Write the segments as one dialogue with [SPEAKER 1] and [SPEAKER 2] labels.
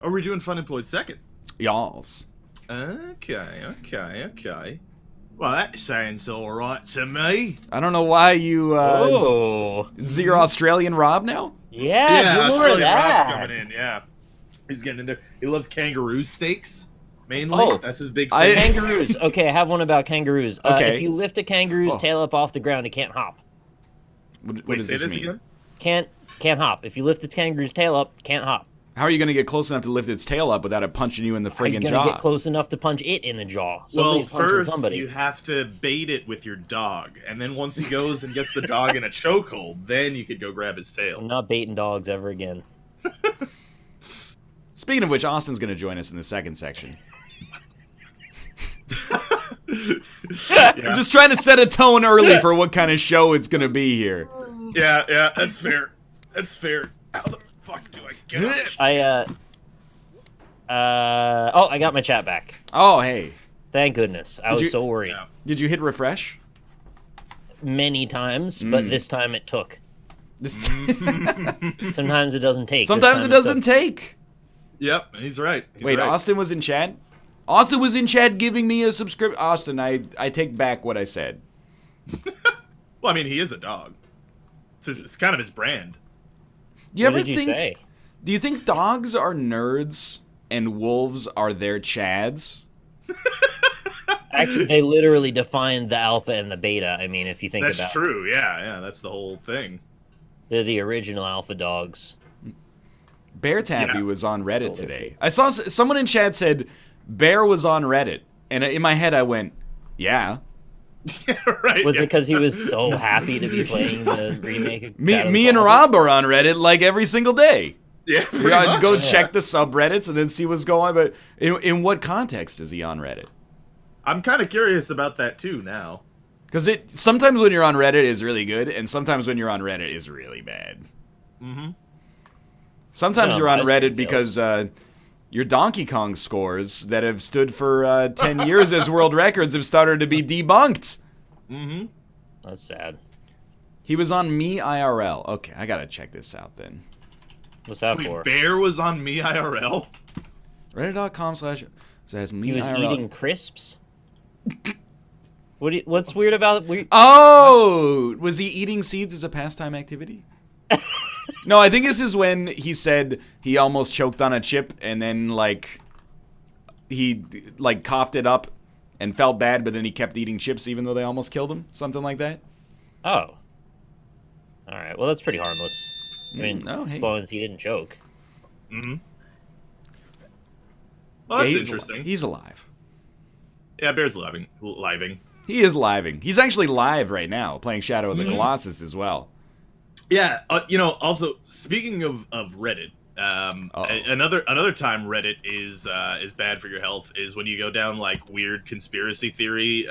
[SPEAKER 1] Are we doing Funemployed second?
[SPEAKER 2] Y'alls.
[SPEAKER 1] Okay. Well, that sounds all right to me.
[SPEAKER 2] I don't know why you,
[SPEAKER 3] Oh.
[SPEAKER 2] Is it your Australian Rob now?
[SPEAKER 3] Yeah, do more of
[SPEAKER 1] Australian Rob's
[SPEAKER 3] that.
[SPEAKER 1] coming in, yeah. He's getting in there. He loves kangaroo steaks, mainly.
[SPEAKER 3] Oh.
[SPEAKER 1] That's his big thing.
[SPEAKER 3] Kangaroos. Okay, I have one about kangaroos.
[SPEAKER 2] Okay.
[SPEAKER 3] If you lift a kangaroo's tail up off the ground, it can't hop.
[SPEAKER 2] What does
[SPEAKER 1] say
[SPEAKER 2] this
[SPEAKER 1] this
[SPEAKER 2] mean?
[SPEAKER 1] again?
[SPEAKER 3] Can't hop. If you lift the kangaroo's tail up, can't hop.
[SPEAKER 2] How are you going to get close enough to lift its tail up without it punching you in the friggin'
[SPEAKER 3] I'm gonna
[SPEAKER 2] jaw?
[SPEAKER 3] get close enough to punch it in the jaw.
[SPEAKER 1] Well,
[SPEAKER 3] Somebody's punching
[SPEAKER 1] first
[SPEAKER 3] somebody.
[SPEAKER 1] you have to bait it with your dog, and then once he goes and gets the dog in a chokehold, then you could go grab his
[SPEAKER 3] I'm
[SPEAKER 1] tail.
[SPEAKER 3] not baiting dogs ever again.
[SPEAKER 2] Speaking of which, Austin's going to join us in the second section. I'm just trying to set a tone early for what kind of show it's going to be here.
[SPEAKER 1] Yeah, that's fair. That's fair. How the fuck do I get it?
[SPEAKER 3] I got my chat back.
[SPEAKER 2] Oh, hey.
[SPEAKER 3] Thank goodness. I was so worried.
[SPEAKER 1] Yeah.
[SPEAKER 2] Did you hit refresh?
[SPEAKER 3] Many times, but this time it took.
[SPEAKER 2] Sometimes
[SPEAKER 3] Sometimes it doesn't take.
[SPEAKER 2] it doesn't take.
[SPEAKER 1] Yep, he's right.
[SPEAKER 2] Wait,
[SPEAKER 1] right.
[SPEAKER 2] Austin was in chat? Austin was in chat giving me a subscription. Austin, I take back what I said.
[SPEAKER 1] Well, I mean, he is a dog. It's kind of his brand.
[SPEAKER 2] You
[SPEAKER 3] What
[SPEAKER 2] ever
[SPEAKER 3] did you
[SPEAKER 2] think?
[SPEAKER 3] say?
[SPEAKER 2] Do you think dogs are nerds and wolves are their chads?
[SPEAKER 3] Actually, they literally defined the alpha and the beta. I mean, if you think
[SPEAKER 1] That's
[SPEAKER 3] about it.
[SPEAKER 1] true. Yeah, that's the whole thing.
[SPEAKER 3] They're the original alpha dogs.
[SPEAKER 2] Bear Taffy
[SPEAKER 1] Yeah.
[SPEAKER 2] was on Reddit
[SPEAKER 3] Stole their
[SPEAKER 2] today.
[SPEAKER 3] shit.
[SPEAKER 2] I saw someone in chat said Bear was on Reddit, and in my head I went, yeah.
[SPEAKER 1] Right.
[SPEAKER 3] Was
[SPEAKER 1] yeah.
[SPEAKER 3] it because he was so happy to be playing the remake of Shadow of the
[SPEAKER 2] Me and
[SPEAKER 3] Colossus?
[SPEAKER 2] Rob are on Reddit like every single day.
[SPEAKER 1] Yeah, pretty
[SPEAKER 2] We
[SPEAKER 1] much.
[SPEAKER 2] go check the subreddits and then see what's going on. But in what context is he on Reddit?
[SPEAKER 1] I'm kind of curious about that too now.
[SPEAKER 2] Because sometimes when you're on Reddit is really good, and sometimes when you're on Reddit is really bad.
[SPEAKER 1] Mm-hmm.
[SPEAKER 2] Sometimes
[SPEAKER 3] No,
[SPEAKER 2] you're on
[SPEAKER 3] I
[SPEAKER 2] Reddit
[SPEAKER 3] should
[SPEAKER 2] because your Donkey Kong scores that have stood for 10 years as world records have started to be debunked.
[SPEAKER 1] Mm-hmm.
[SPEAKER 3] That's sad.
[SPEAKER 2] He was on Me IRL. Okay, I gotta check this out then.
[SPEAKER 3] What's that
[SPEAKER 1] Wait,
[SPEAKER 3] for?
[SPEAKER 1] Bear was on me IRL?
[SPEAKER 2] Reddit.com/says Me
[SPEAKER 3] He was
[SPEAKER 2] IRL.
[SPEAKER 3] eating crisps? What's weird about it?
[SPEAKER 2] Oh, was he eating seeds as a pastime activity? No, I think this is when he said he almost choked on a chip and then he coughed it up and felt bad, but then he kept eating chips even though they almost killed him. Something like that.
[SPEAKER 3] Oh. Alright, well that's pretty harmless. I mean,
[SPEAKER 2] Oh, hey.
[SPEAKER 3] as long as he didn't choke.
[SPEAKER 1] Mm-hmm. Well, that's
[SPEAKER 2] Yeah,
[SPEAKER 1] interesting.
[SPEAKER 2] He's alive.
[SPEAKER 1] Yeah, Bear's living.
[SPEAKER 2] He is living. He's actually live right now, playing Shadow of the
[SPEAKER 1] Mhm.
[SPEAKER 2] Colossus as well.
[SPEAKER 1] Yeah, also speaking of Reddit, another time Reddit is bad for your health is when you go down like weird conspiracy theory,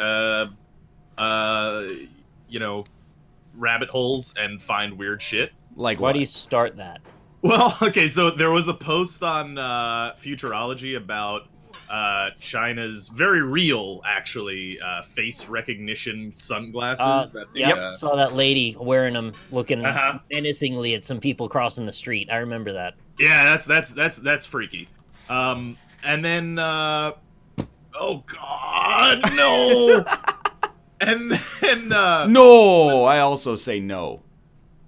[SPEAKER 1] rabbit holes and find weird shit.
[SPEAKER 2] Like
[SPEAKER 3] Why
[SPEAKER 2] what?
[SPEAKER 3] do you start that?
[SPEAKER 1] Well, okay, so there was a post on Futurology about China's very real, actually, face recognition sunglasses.
[SPEAKER 3] Saw that lady wearing them, looking
[SPEAKER 1] Uh-huh.
[SPEAKER 3] menacingly at some people crossing the street. I remember that.
[SPEAKER 1] Yeah, that's freaky. And then, oh god, no. And then,
[SPEAKER 2] No, I also say no.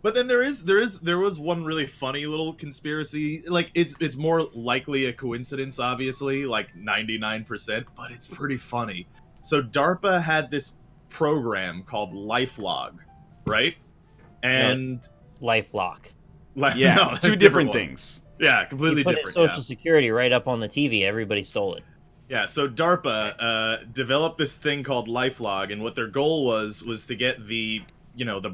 [SPEAKER 1] but then there was one really funny little conspiracy. Like it's more likely a coincidence, obviously, like 99%, but it's pretty funny. So DARPA had this program called LifeLog, right? And
[SPEAKER 3] LifeLock.
[SPEAKER 2] Yeah,
[SPEAKER 1] no,
[SPEAKER 2] two different
[SPEAKER 1] one.
[SPEAKER 2] things.
[SPEAKER 1] Yeah,
[SPEAKER 3] You
[SPEAKER 1] completely
[SPEAKER 3] put
[SPEAKER 1] different.
[SPEAKER 3] Social Security right up on the TV. Everybody stole it.
[SPEAKER 1] Yeah, so DARPA developed this thing called LifeLog, and what their goal was to get the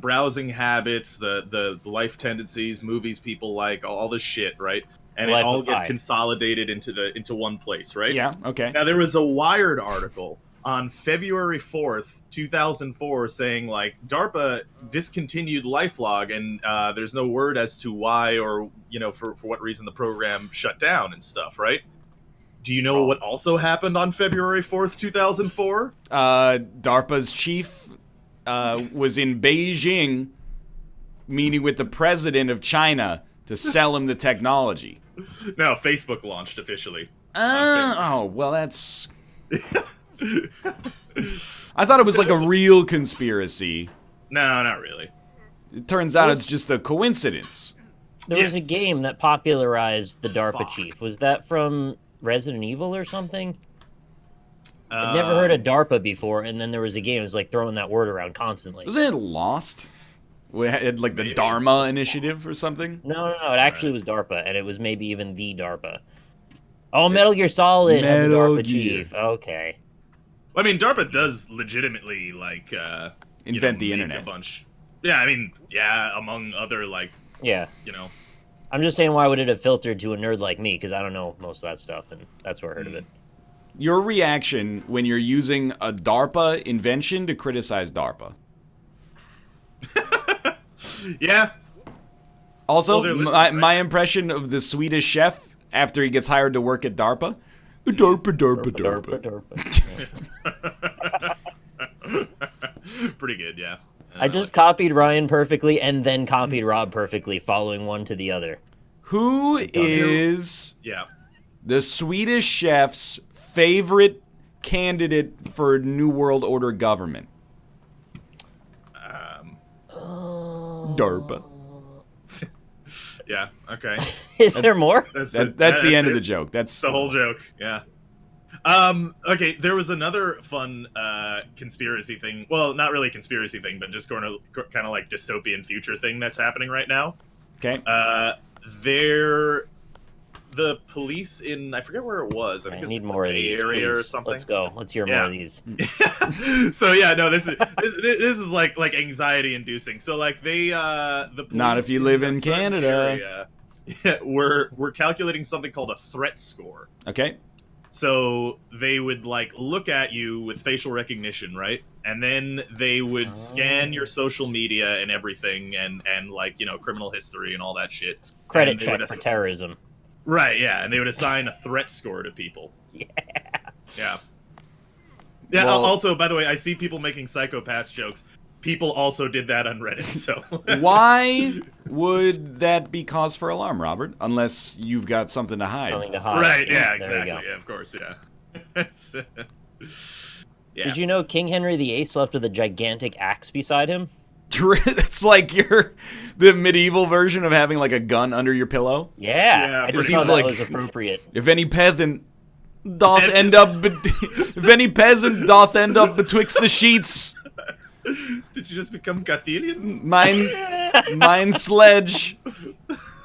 [SPEAKER 1] browsing habits, the life tendencies, movies people like, all this shit, right? And
[SPEAKER 3] Life
[SPEAKER 1] it all
[SPEAKER 3] of
[SPEAKER 1] get
[SPEAKER 3] Pi.
[SPEAKER 1] consolidated into one place, right?
[SPEAKER 2] Yeah, okay.
[SPEAKER 1] Now there was a Wired article on February 4th, 2004 saying like DARPA discontinued LifeLog and there's no word as to why or for what reason the program shut down and stuff, right? Do you know what also happened on February 4th, 2004?
[SPEAKER 2] DARPA's chief was in Beijing meeting with the president of China to sell him the technology.
[SPEAKER 1] No, Facebook launched officially.
[SPEAKER 2] Well, that's... I thought it was like a real conspiracy.
[SPEAKER 1] No, not really.
[SPEAKER 2] It turns out it's just a coincidence.
[SPEAKER 3] There was a game that popularized the DARPA chief. Was that from Resident Evil or something? I've never heard of DARPA before, and then there was a game. It was like throwing that word around constantly.
[SPEAKER 2] Wasn't it Lost? We had like the Dharma Initiative or something?
[SPEAKER 3] No. It actually was DARPA, and it was maybe even the DARPA. Oh, Metal Gear Solid had the DARPA chief. Okay.
[SPEAKER 1] I mean, DARPA does legitimately, like,
[SPEAKER 2] invent the internet.
[SPEAKER 1] A bunch. Yeah, I mean, among other, like,
[SPEAKER 3] I'm just saying, why would it have filtered to a nerd like me? Because I don't know most of that stuff, and that's where I heard of it.
[SPEAKER 2] Your reaction when you're using a DARPA invention to criticize DARPA.
[SPEAKER 1] Yeah.
[SPEAKER 2] Also, my impression of the Swedish chef after he gets hired to work at DARPA. DARPA.
[SPEAKER 1] Pretty good, yeah.
[SPEAKER 3] I just copied Ryan perfectly and then copied Rob perfectly, following one to the other.
[SPEAKER 2] Who is the Swedish chef's favorite candidate for New World Order government? DARPA.
[SPEAKER 1] Yeah, okay.
[SPEAKER 3] Is there more?
[SPEAKER 2] That's the end of the joke. That's
[SPEAKER 1] the whole joke, yeah. Okay, there was another fun conspiracy thing. Well, not really conspiracy thing, but just kind of like dystopian future thing that's happening right now.
[SPEAKER 2] Okay.
[SPEAKER 1] The police in, I forget where it was. I think it's
[SPEAKER 3] need more of these,
[SPEAKER 1] area
[SPEAKER 3] please.
[SPEAKER 1] or something.
[SPEAKER 3] Let's go. Let's hear more of these.
[SPEAKER 1] So yeah, no, this is like anxiety inducing. So like the police
[SPEAKER 2] not if you live in Canada.
[SPEAKER 1] We're calculating something called a threat score.
[SPEAKER 2] Okay.
[SPEAKER 1] So they would like look at you with facial recognition, right? And then they would scan your social media and everything, and like criminal history and all that shit.
[SPEAKER 3] Credit check for terrorism.
[SPEAKER 1] Right, yeah, and they would assign a threat score to people. Yeah. Well, also, by the way, I see people making Psychopath jokes. People also did that on Reddit, so...
[SPEAKER 2] Why would that be cause for alarm, Robert? Unless you've got something to hide.
[SPEAKER 3] Something to hide.
[SPEAKER 1] Right, yeah, exactly. Yeah, of course, yeah.
[SPEAKER 3] Did you know King Henry VIII slept with a gigantic axe beside him?
[SPEAKER 2] It's like the medieval version of having like a gun under your pillow.
[SPEAKER 3] Yeah, I just thought that was appropriate.
[SPEAKER 2] If any peasant doth end up betwixt the sheets.
[SPEAKER 1] Did you just become Castilian?
[SPEAKER 2] Mine sledge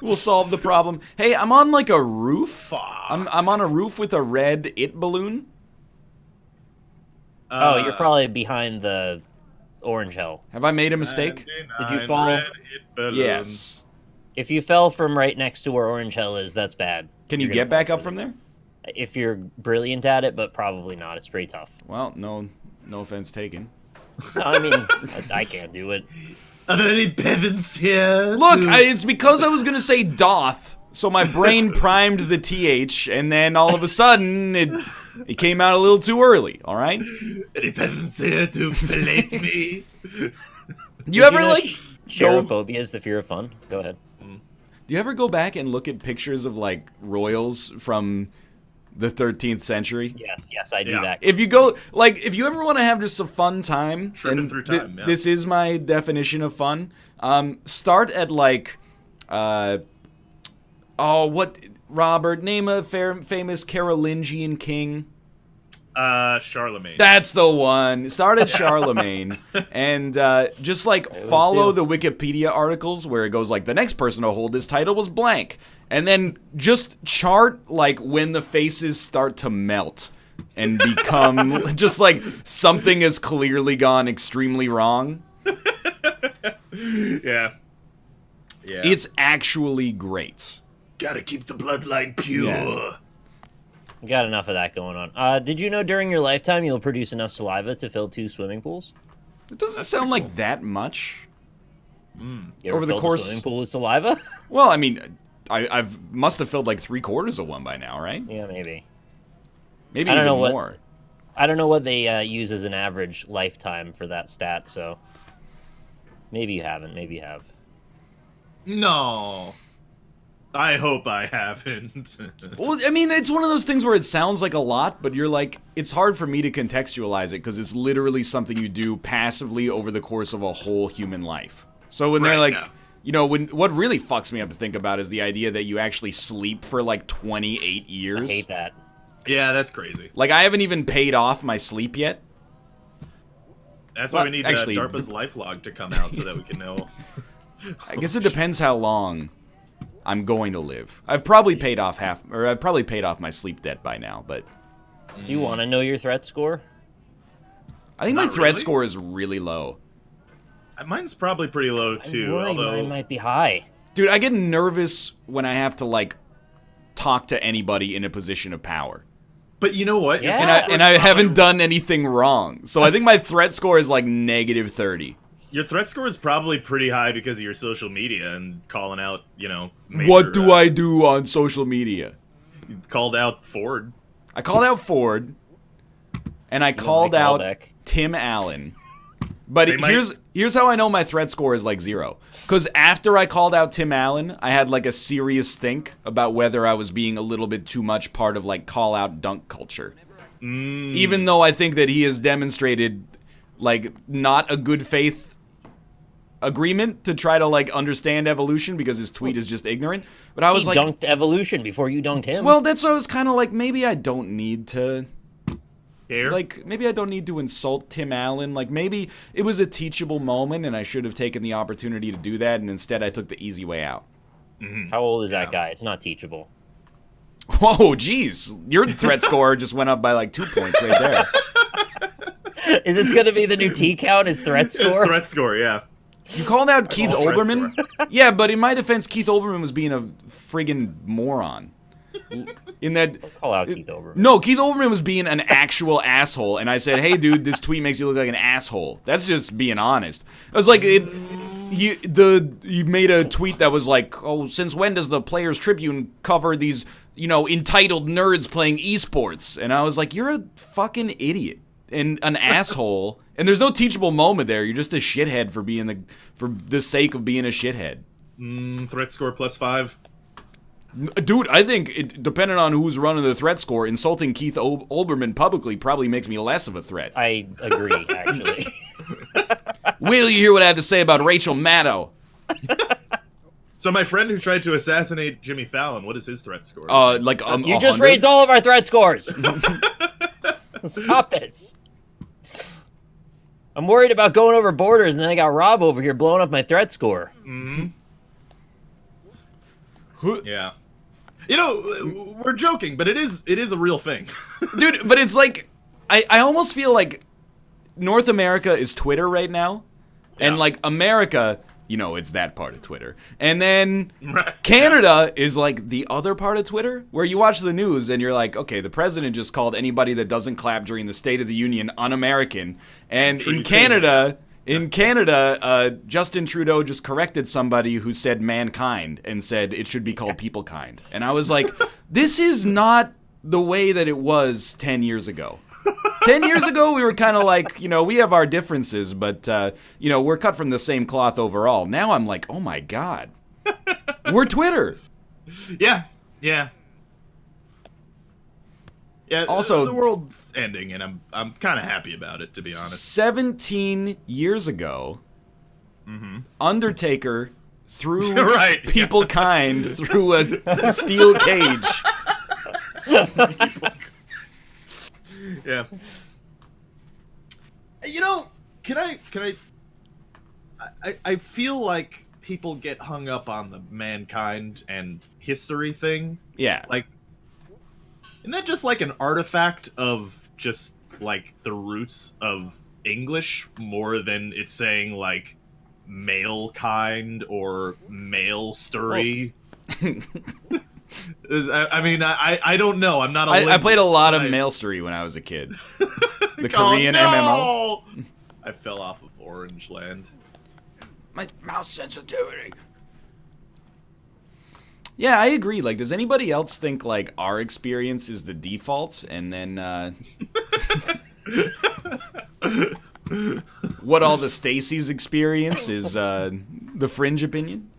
[SPEAKER 2] will solve the problem. Hey, I'm on like a roof. I'm on a roof with a red it balloon.
[SPEAKER 3] Oh, you're probably behind the orange hell.
[SPEAKER 2] Have I made a mistake?
[SPEAKER 3] Did you fall?
[SPEAKER 2] Yes.
[SPEAKER 3] If you fell from right next to where orange hell is, that's bad.
[SPEAKER 2] Can you get back up from there?
[SPEAKER 3] If you're brilliant at it, but probably not. It's pretty tough.
[SPEAKER 2] Well, no offense taken.
[SPEAKER 3] I mean, I can't do it.
[SPEAKER 1] Are there any peasants here?
[SPEAKER 2] Look, it's because I was going to say doth, so my brain primed the TH, and then all of a sudden, it came out a little too early, all right?
[SPEAKER 1] Any peasants here to fillet me?
[SPEAKER 2] You ever, like...
[SPEAKER 3] Cherophobia is the fear of fun? Go ahead.
[SPEAKER 2] Do you ever go back and look at pictures of, like, royals from the 13th century?
[SPEAKER 3] Yes, I do that.
[SPEAKER 2] If you go, like, if you ever want to have just a fun time,
[SPEAKER 1] Tripping through time,
[SPEAKER 2] this is my definition of fun. Start at, like, Robert, name a famous Carolingian king.
[SPEAKER 1] Charlemagne.
[SPEAKER 2] That's the one. Start at Charlemagne and just like follow the Wikipedia articles where it goes like the next person to hold this title was blank, and then just chart like when the faces start to melt and become just like something has clearly gone extremely wrong.
[SPEAKER 1] Yeah.
[SPEAKER 2] It's actually great.
[SPEAKER 1] Gotta keep the bloodline pure.
[SPEAKER 2] Yeah.
[SPEAKER 3] Got enough of that going on. Did you know during your lifetime you'll produce enough saliva to fill 2 swimming pools?
[SPEAKER 2] It doesn't sound like that much.
[SPEAKER 3] You ever
[SPEAKER 2] Over the
[SPEAKER 3] filled
[SPEAKER 2] course,
[SPEAKER 3] a swimming pool with saliva?
[SPEAKER 2] Well, I mean, I've must have filled like 3/4 of one by now, right?
[SPEAKER 3] Yeah, maybe.
[SPEAKER 2] Maybe
[SPEAKER 3] I don't
[SPEAKER 2] even
[SPEAKER 3] know
[SPEAKER 2] more.
[SPEAKER 3] I don't know what they use as an average lifetime for that stat, so maybe you haven't, maybe you have.
[SPEAKER 1] No. I hope I haven't.
[SPEAKER 2] Well, I mean, it's one of those things where it sounds like a lot, but you're like, it's hard for me to contextualize it because it's literally something you do passively over the course of a whole human life. So when they're like, you know, what really fucks me up to think about is the idea that you actually sleep for like 28 years.
[SPEAKER 3] I hate that.
[SPEAKER 1] Yeah, that's crazy.
[SPEAKER 2] Like, I haven't even paid off my sleep yet.
[SPEAKER 1] That's why we need DARPA's lifelog to come out so that we can know.
[SPEAKER 2] I guess it depends how long I'm going to live. I've probably paid off my sleep debt by now, but...
[SPEAKER 3] Do you want to know your threat score?
[SPEAKER 2] I think my threat score is really low.
[SPEAKER 1] Mine's probably pretty low, too, although...
[SPEAKER 3] Mine might be high.
[SPEAKER 2] Dude, I get nervous when I have to, like, talk to anybody in a position of power.
[SPEAKER 1] But you know what?
[SPEAKER 3] Yeah.
[SPEAKER 2] And I haven't done anything wrong. So I think my threat score is, like, -30.
[SPEAKER 1] Your threat score is probably pretty high because of your social media and calling out, you know... major,
[SPEAKER 2] What do I do on social media?
[SPEAKER 1] You called out Ford.
[SPEAKER 2] I called out Ford, and I called out Tim Allen. But here's how I know my threat score is like 0. Because after I called out Tim Allen, I had like a serious think about whether I was being a little bit too much part of like call-out dunk culture. Even though I think that he has demonstrated like not a good faith agreement to try to like understand evolution because his tweet is just ignorant. But I was like,
[SPEAKER 3] dunked evolution before you dunked him.
[SPEAKER 2] Well, that's what I was kind of like, maybe I don't need to...
[SPEAKER 1] Care?
[SPEAKER 2] Like, maybe I don't need to insult Tim Allen. Like, maybe it was a teachable moment and I should have taken the opportunity to do that, and instead I took the easy way out.
[SPEAKER 3] How old is that guy? It's not teachable.
[SPEAKER 2] Whoa, jeez. Your threat score just went up by like 2 points right there.
[SPEAKER 3] Is this going to be the new T count, his threat score?
[SPEAKER 1] Threat score, yeah.
[SPEAKER 2] You called out Keith Olbermann? Yeah, but in my defense, Keith Olbermann was being a friggin' moron. In that,
[SPEAKER 3] Don't call out Keith Olbermann.
[SPEAKER 2] No, Keith Olbermann was being an actual asshole, and I said, "Hey, dude, this tweet makes you look like an asshole." That's just being honest. I was like, he made a tweet that was like, "Oh, since when does the Players Tribune cover these, you know, entitled nerds playing esports?" And I was like, "You're a fucking idiot and an asshole." And there's no teachable moment there. You're just a shithead for the sake of being a shithead.
[SPEAKER 1] Threat score +5.
[SPEAKER 2] Dude, I think, depending on who's running the threat score, insulting Keith Olbermann publicly probably makes me less of a threat.
[SPEAKER 3] I agree, actually.
[SPEAKER 2] Wait till you hear what I have to say about Rachel Maddow.
[SPEAKER 1] So my friend who tried to assassinate Jimmy Fallon, what is his threat score?
[SPEAKER 3] You just raised all of our threat scores! Stop this! I'm worried about going over borders, and then I got Rob over here blowing up my threat score.
[SPEAKER 1] Yeah. You know, we're joking, but it is a real thing.
[SPEAKER 2] Dude, but it's like, I almost feel like North America is Twitter right now. Yeah. And like America, you know, it's that part of Twitter. And then Canada is like the other part of Twitter, where you watch the news and you're like, okay, the president just called anybody that doesn't clap during the State of the Union un-American. And in Canada, Justin Trudeau just corrected somebody who said mankind and said it should be called people kind. And I was like, this is not the way that it was 10 years ago. 10 years ago, we were kind of like, you know, we have our differences, but, you know, we're cut from the same cloth overall. Now I'm like, oh my God. We're Twitter.
[SPEAKER 1] Yeah. Yeah. Yeah,
[SPEAKER 2] also,
[SPEAKER 1] the world's ending, and I'm kind of happy about it, to be honest.
[SPEAKER 2] 17 years ago, Undertaker threw people kind through a steel cage.
[SPEAKER 1] Yeah. You know, I feel like people get hung up on the mankind and history thing.
[SPEAKER 2] Yeah.
[SPEAKER 1] Like, isn't that just like an artifact of just like the roots of English more than it's saying like male kind or male story? I mean, I don't know. I'm not a linguist.
[SPEAKER 2] I played a lot of Maelstry when I was a kid. The Korean MMO.
[SPEAKER 1] I fell off of Orange Land.
[SPEAKER 2] My mouse sensitivity. Yeah, I agree. Like, does anybody else think, like, our experience is the default, and then, what all the Stacey's experience is, the fringe opinion?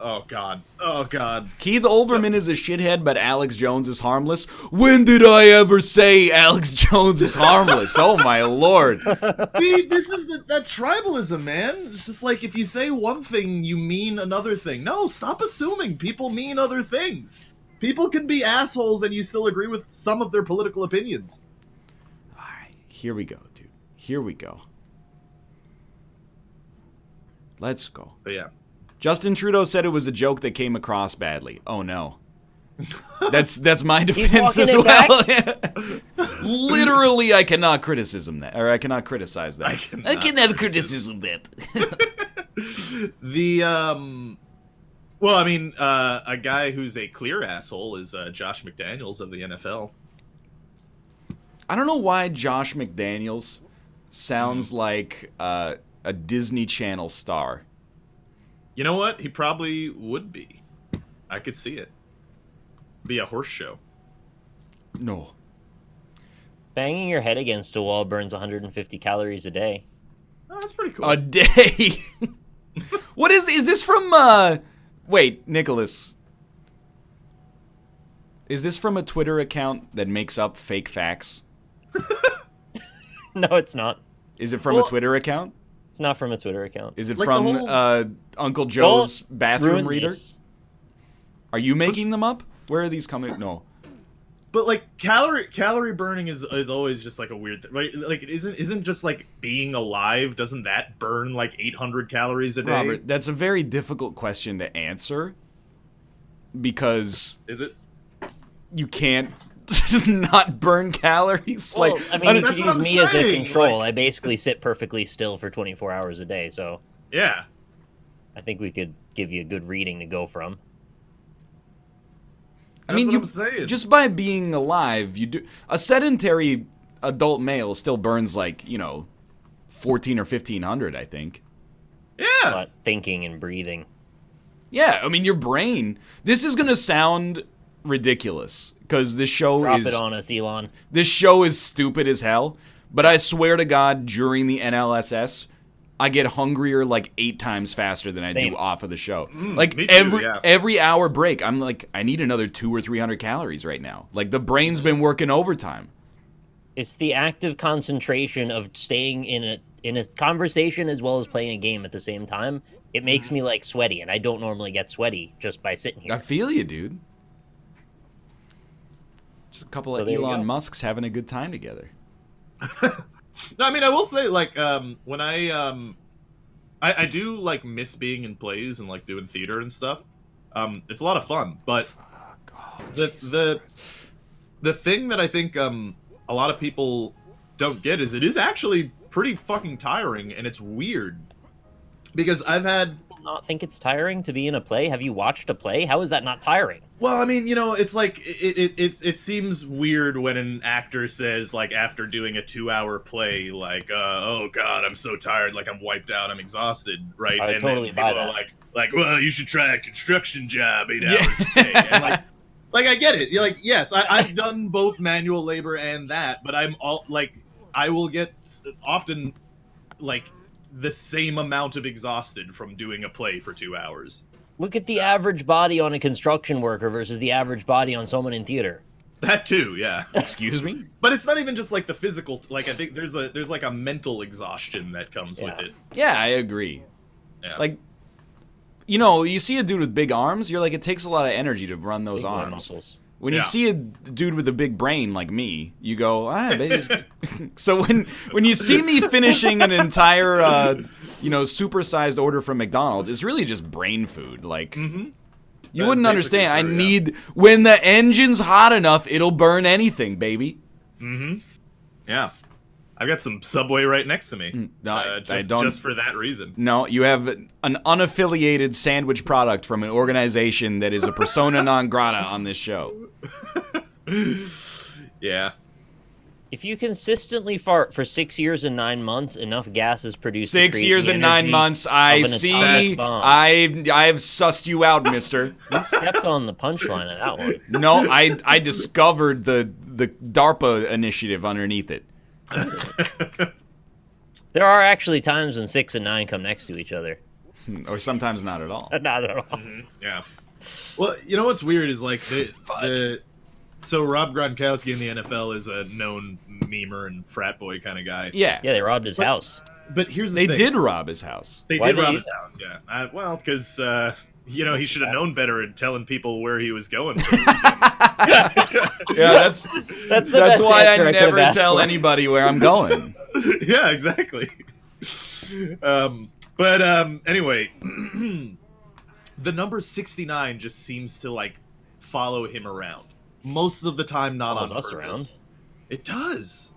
[SPEAKER 1] Oh God. Oh God.
[SPEAKER 2] Keith Olbermann is a shithead, but Alex Jones is harmless. When did I ever say Alex Jones is harmless? Oh my lord.
[SPEAKER 1] See, this is that tribalism, man. It's just like if you say one thing, you mean another thing. No, stop assuming people mean other things. People can be assholes and you still agree with some of their political opinions.
[SPEAKER 2] All right, here we go, dude. Here we go. Let's go.
[SPEAKER 1] But yeah.
[SPEAKER 2] Justin Trudeau said it was a joke that came across badly. Oh no. That's my defense as well. Literally, I cannot criticize that. I cannot criticize that.
[SPEAKER 1] Well, I mean, a guy who's a clear asshole is Josh McDaniels of the NFL.
[SPEAKER 2] I don't know why Josh McDaniels sounds like a Disney Channel star.
[SPEAKER 1] You know what? He probably would be. I could see it. Be a horse show.
[SPEAKER 2] No.
[SPEAKER 3] Banging your head against a wall burns 150 calories a day.
[SPEAKER 1] Oh, that's pretty cool.
[SPEAKER 2] A day. What is this from? Wait, Nicholas. Is this from a Twitter account that makes up fake facts?
[SPEAKER 3] No, it's not.
[SPEAKER 2] Is it from a Twitter account?
[SPEAKER 3] It's not from a Twitter account.
[SPEAKER 2] Is it
[SPEAKER 1] like
[SPEAKER 2] from Uncle Joe's bathroom reader?
[SPEAKER 3] These.
[SPEAKER 2] Are you making them up? Where are these coming? No.
[SPEAKER 1] But like calorie burning is always just like a weird thing, right? Like it isn't just like being alive. Doesn't that burn like 800 calories a day?
[SPEAKER 2] Robert, that's a very difficult question to answer because
[SPEAKER 1] Is it?
[SPEAKER 2] you can't not burn calories.
[SPEAKER 3] Well,
[SPEAKER 2] like
[SPEAKER 3] I mean, you
[SPEAKER 1] that's
[SPEAKER 3] could
[SPEAKER 1] what
[SPEAKER 3] use
[SPEAKER 1] I'm
[SPEAKER 3] me as a
[SPEAKER 1] saying,
[SPEAKER 3] control.
[SPEAKER 1] like-
[SPEAKER 3] I basically sit perfectly still for 24 hours a day, so
[SPEAKER 1] Yeah.
[SPEAKER 3] I think we could give you a good reading to go from.
[SPEAKER 2] I mean,
[SPEAKER 1] That's what I'm saying.
[SPEAKER 2] just by being alive, you do a sedentary adult male still burns like 14 or 1500, I think.
[SPEAKER 1] Yeah.
[SPEAKER 3] But thinking and breathing.
[SPEAKER 2] Yeah, I mean your brain. This is gonna sound ridiculous because this show
[SPEAKER 3] Drop
[SPEAKER 2] is
[SPEAKER 3] it on us, Elon.
[SPEAKER 2] this show is stupid as hell. But I swear to God, during the NLSS, I get hungrier like 8 times faster than I
[SPEAKER 3] Same.
[SPEAKER 2] do off of the show.
[SPEAKER 1] me
[SPEAKER 2] Like
[SPEAKER 1] too, yeah.
[SPEAKER 2] every hour break, I'm like, I need another 200 or 300 calories right now. Like the brain's been working overtime.
[SPEAKER 3] It's the active concentration of staying in a conversation as well as playing a game at the same time. It makes me like sweaty, and I don't normally get sweaty just by sitting here.
[SPEAKER 2] I feel you, dude. Just a couple
[SPEAKER 3] So
[SPEAKER 2] of
[SPEAKER 3] there you
[SPEAKER 2] Elon
[SPEAKER 3] go.
[SPEAKER 2] Musks having a good time together.
[SPEAKER 1] No, I mean, I will say, like, when I do like miss being in plays and like doing theater and stuff. It's a lot of fun, but the thing that I think a lot of people don't get is it is actually pretty fucking tiring, and it's weird because I've had.
[SPEAKER 3] Not think it's tiring to be in a play? Have you watched a play? How is that not tiring?
[SPEAKER 1] Well, I mean, it's like it seems weird when an actor says, like, after doing a 2-hour play, like, oh God, I'm so tired, like I'm wiped out, I'm exhausted, right?
[SPEAKER 3] I
[SPEAKER 1] and
[SPEAKER 3] totally
[SPEAKER 1] then
[SPEAKER 3] buy
[SPEAKER 1] people are
[SPEAKER 3] that.
[SPEAKER 1] like, well, you should try a construction job 8 hours a day. And like I get it. You're like, yes, I've done both manual labor and that, but I'm all like, I will get often like the same amount of exhausted from doing a play for 2 hours.
[SPEAKER 3] Look at the average body on a construction worker versus the average body on someone in theater.
[SPEAKER 1] That too, yeah.
[SPEAKER 2] Excuse me?
[SPEAKER 1] But it's not even just like the physical. Like I think there's like a mental exhaustion that comes with it.
[SPEAKER 2] Yeah, I agree.
[SPEAKER 1] Yeah.
[SPEAKER 2] Like, you see a dude with big arms, you're like, it takes a lot of energy to run those
[SPEAKER 3] Big bone
[SPEAKER 2] arms.
[SPEAKER 3] muscles.
[SPEAKER 2] When you
[SPEAKER 1] Yeah.
[SPEAKER 2] see a dude with a big brain like me, you go, So when you see me finishing an entire, supersized order from McDonald's, it's really just brain food. Like, you
[SPEAKER 1] That's
[SPEAKER 2] wouldn't
[SPEAKER 1] basically
[SPEAKER 2] understand. I
[SPEAKER 1] true, yeah.
[SPEAKER 2] need, when the engine's hot enough, it'll burn anything, baby.
[SPEAKER 1] Yeah. I've got some Subway right next to me.
[SPEAKER 2] No, I
[SPEAKER 1] just,
[SPEAKER 2] don't.
[SPEAKER 1] just for that reason.
[SPEAKER 2] No, you have an unaffiliated sandwich product from an organization that is a persona non grata on this show.
[SPEAKER 1] Yeah.
[SPEAKER 3] If you consistently fart for 6 years and 9 months, enough gas is produced. to
[SPEAKER 2] 6
[SPEAKER 3] create
[SPEAKER 2] years
[SPEAKER 3] the
[SPEAKER 2] and 9
[SPEAKER 3] energy
[SPEAKER 2] months.
[SPEAKER 3] of
[SPEAKER 2] I
[SPEAKER 3] an
[SPEAKER 2] see.
[SPEAKER 3] atomic bomb.
[SPEAKER 2] I've sussed you out, mister.
[SPEAKER 3] You stepped on the punchline of that one.
[SPEAKER 2] No, I discovered the DARPA initiative underneath it.
[SPEAKER 3] There are actually times when 6 and 9 come next to each other.
[SPEAKER 2] Or sometimes not at all.
[SPEAKER 3] Not at all.
[SPEAKER 1] Mm-hmm. Yeah. Well, you know what's weird is like so Rob Gronkowski in the NFL is a known memer and frat boy kind of guy.
[SPEAKER 2] Yeah.
[SPEAKER 3] Yeah, they robbed his house.
[SPEAKER 1] But here's the
[SPEAKER 2] They
[SPEAKER 1] thing.
[SPEAKER 2] did rob his house.
[SPEAKER 1] They
[SPEAKER 3] Why
[SPEAKER 1] did
[SPEAKER 3] did
[SPEAKER 1] rob
[SPEAKER 3] he-
[SPEAKER 1] his house, yeah. Well, because he should have known better in telling people where he was going.
[SPEAKER 2] Yeah, that's
[SPEAKER 3] That's the best
[SPEAKER 2] why I
[SPEAKER 3] answer I could
[SPEAKER 2] never
[SPEAKER 3] have asked
[SPEAKER 2] tell
[SPEAKER 3] for.
[SPEAKER 2] anybody where I'm going.
[SPEAKER 1] Yeah, exactly. Anyway, the number 69 just seems to like follow him around most of the time, not on
[SPEAKER 3] Follows us
[SPEAKER 1] purpose.
[SPEAKER 3] around.
[SPEAKER 1] It does.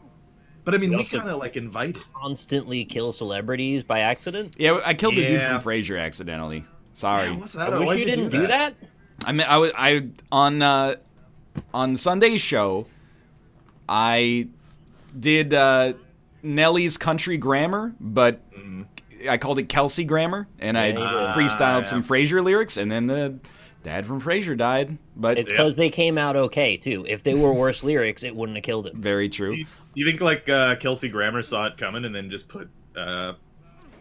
[SPEAKER 1] But I mean,
[SPEAKER 3] We
[SPEAKER 1] we
[SPEAKER 3] also-
[SPEAKER 1] kind of like invite it.
[SPEAKER 3] Constantly kill celebrities by accident.
[SPEAKER 2] Yeah, I killed the dude
[SPEAKER 1] Yeah.
[SPEAKER 2] from Frasier accidentally. Sorry.
[SPEAKER 1] Yeah, what's that?
[SPEAKER 3] I wish
[SPEAKER 1] Why'd
[SPEAKER 3] you didn't do that.
[SPEAKER 2] I mean, I on Sunday's show, I did Nelly's country grammar, but I called it Kelsey grammar, and I
[SPEAKER 3] Yeah, you did.
[SPEAKER 2] freestyled some
[SPEAKER 1] Yeah.
[SPEAKER 2] Frasier lyrics, and then the dad from Frasier died. But
[SPEAKER 3] It's because they came out okay too. If they were worse lyrics, it wouldn't have killed him.
[SPEAKER 2] very true.
[SPEAKER 1] You think like Kelsey Grammer saw it coming and then just put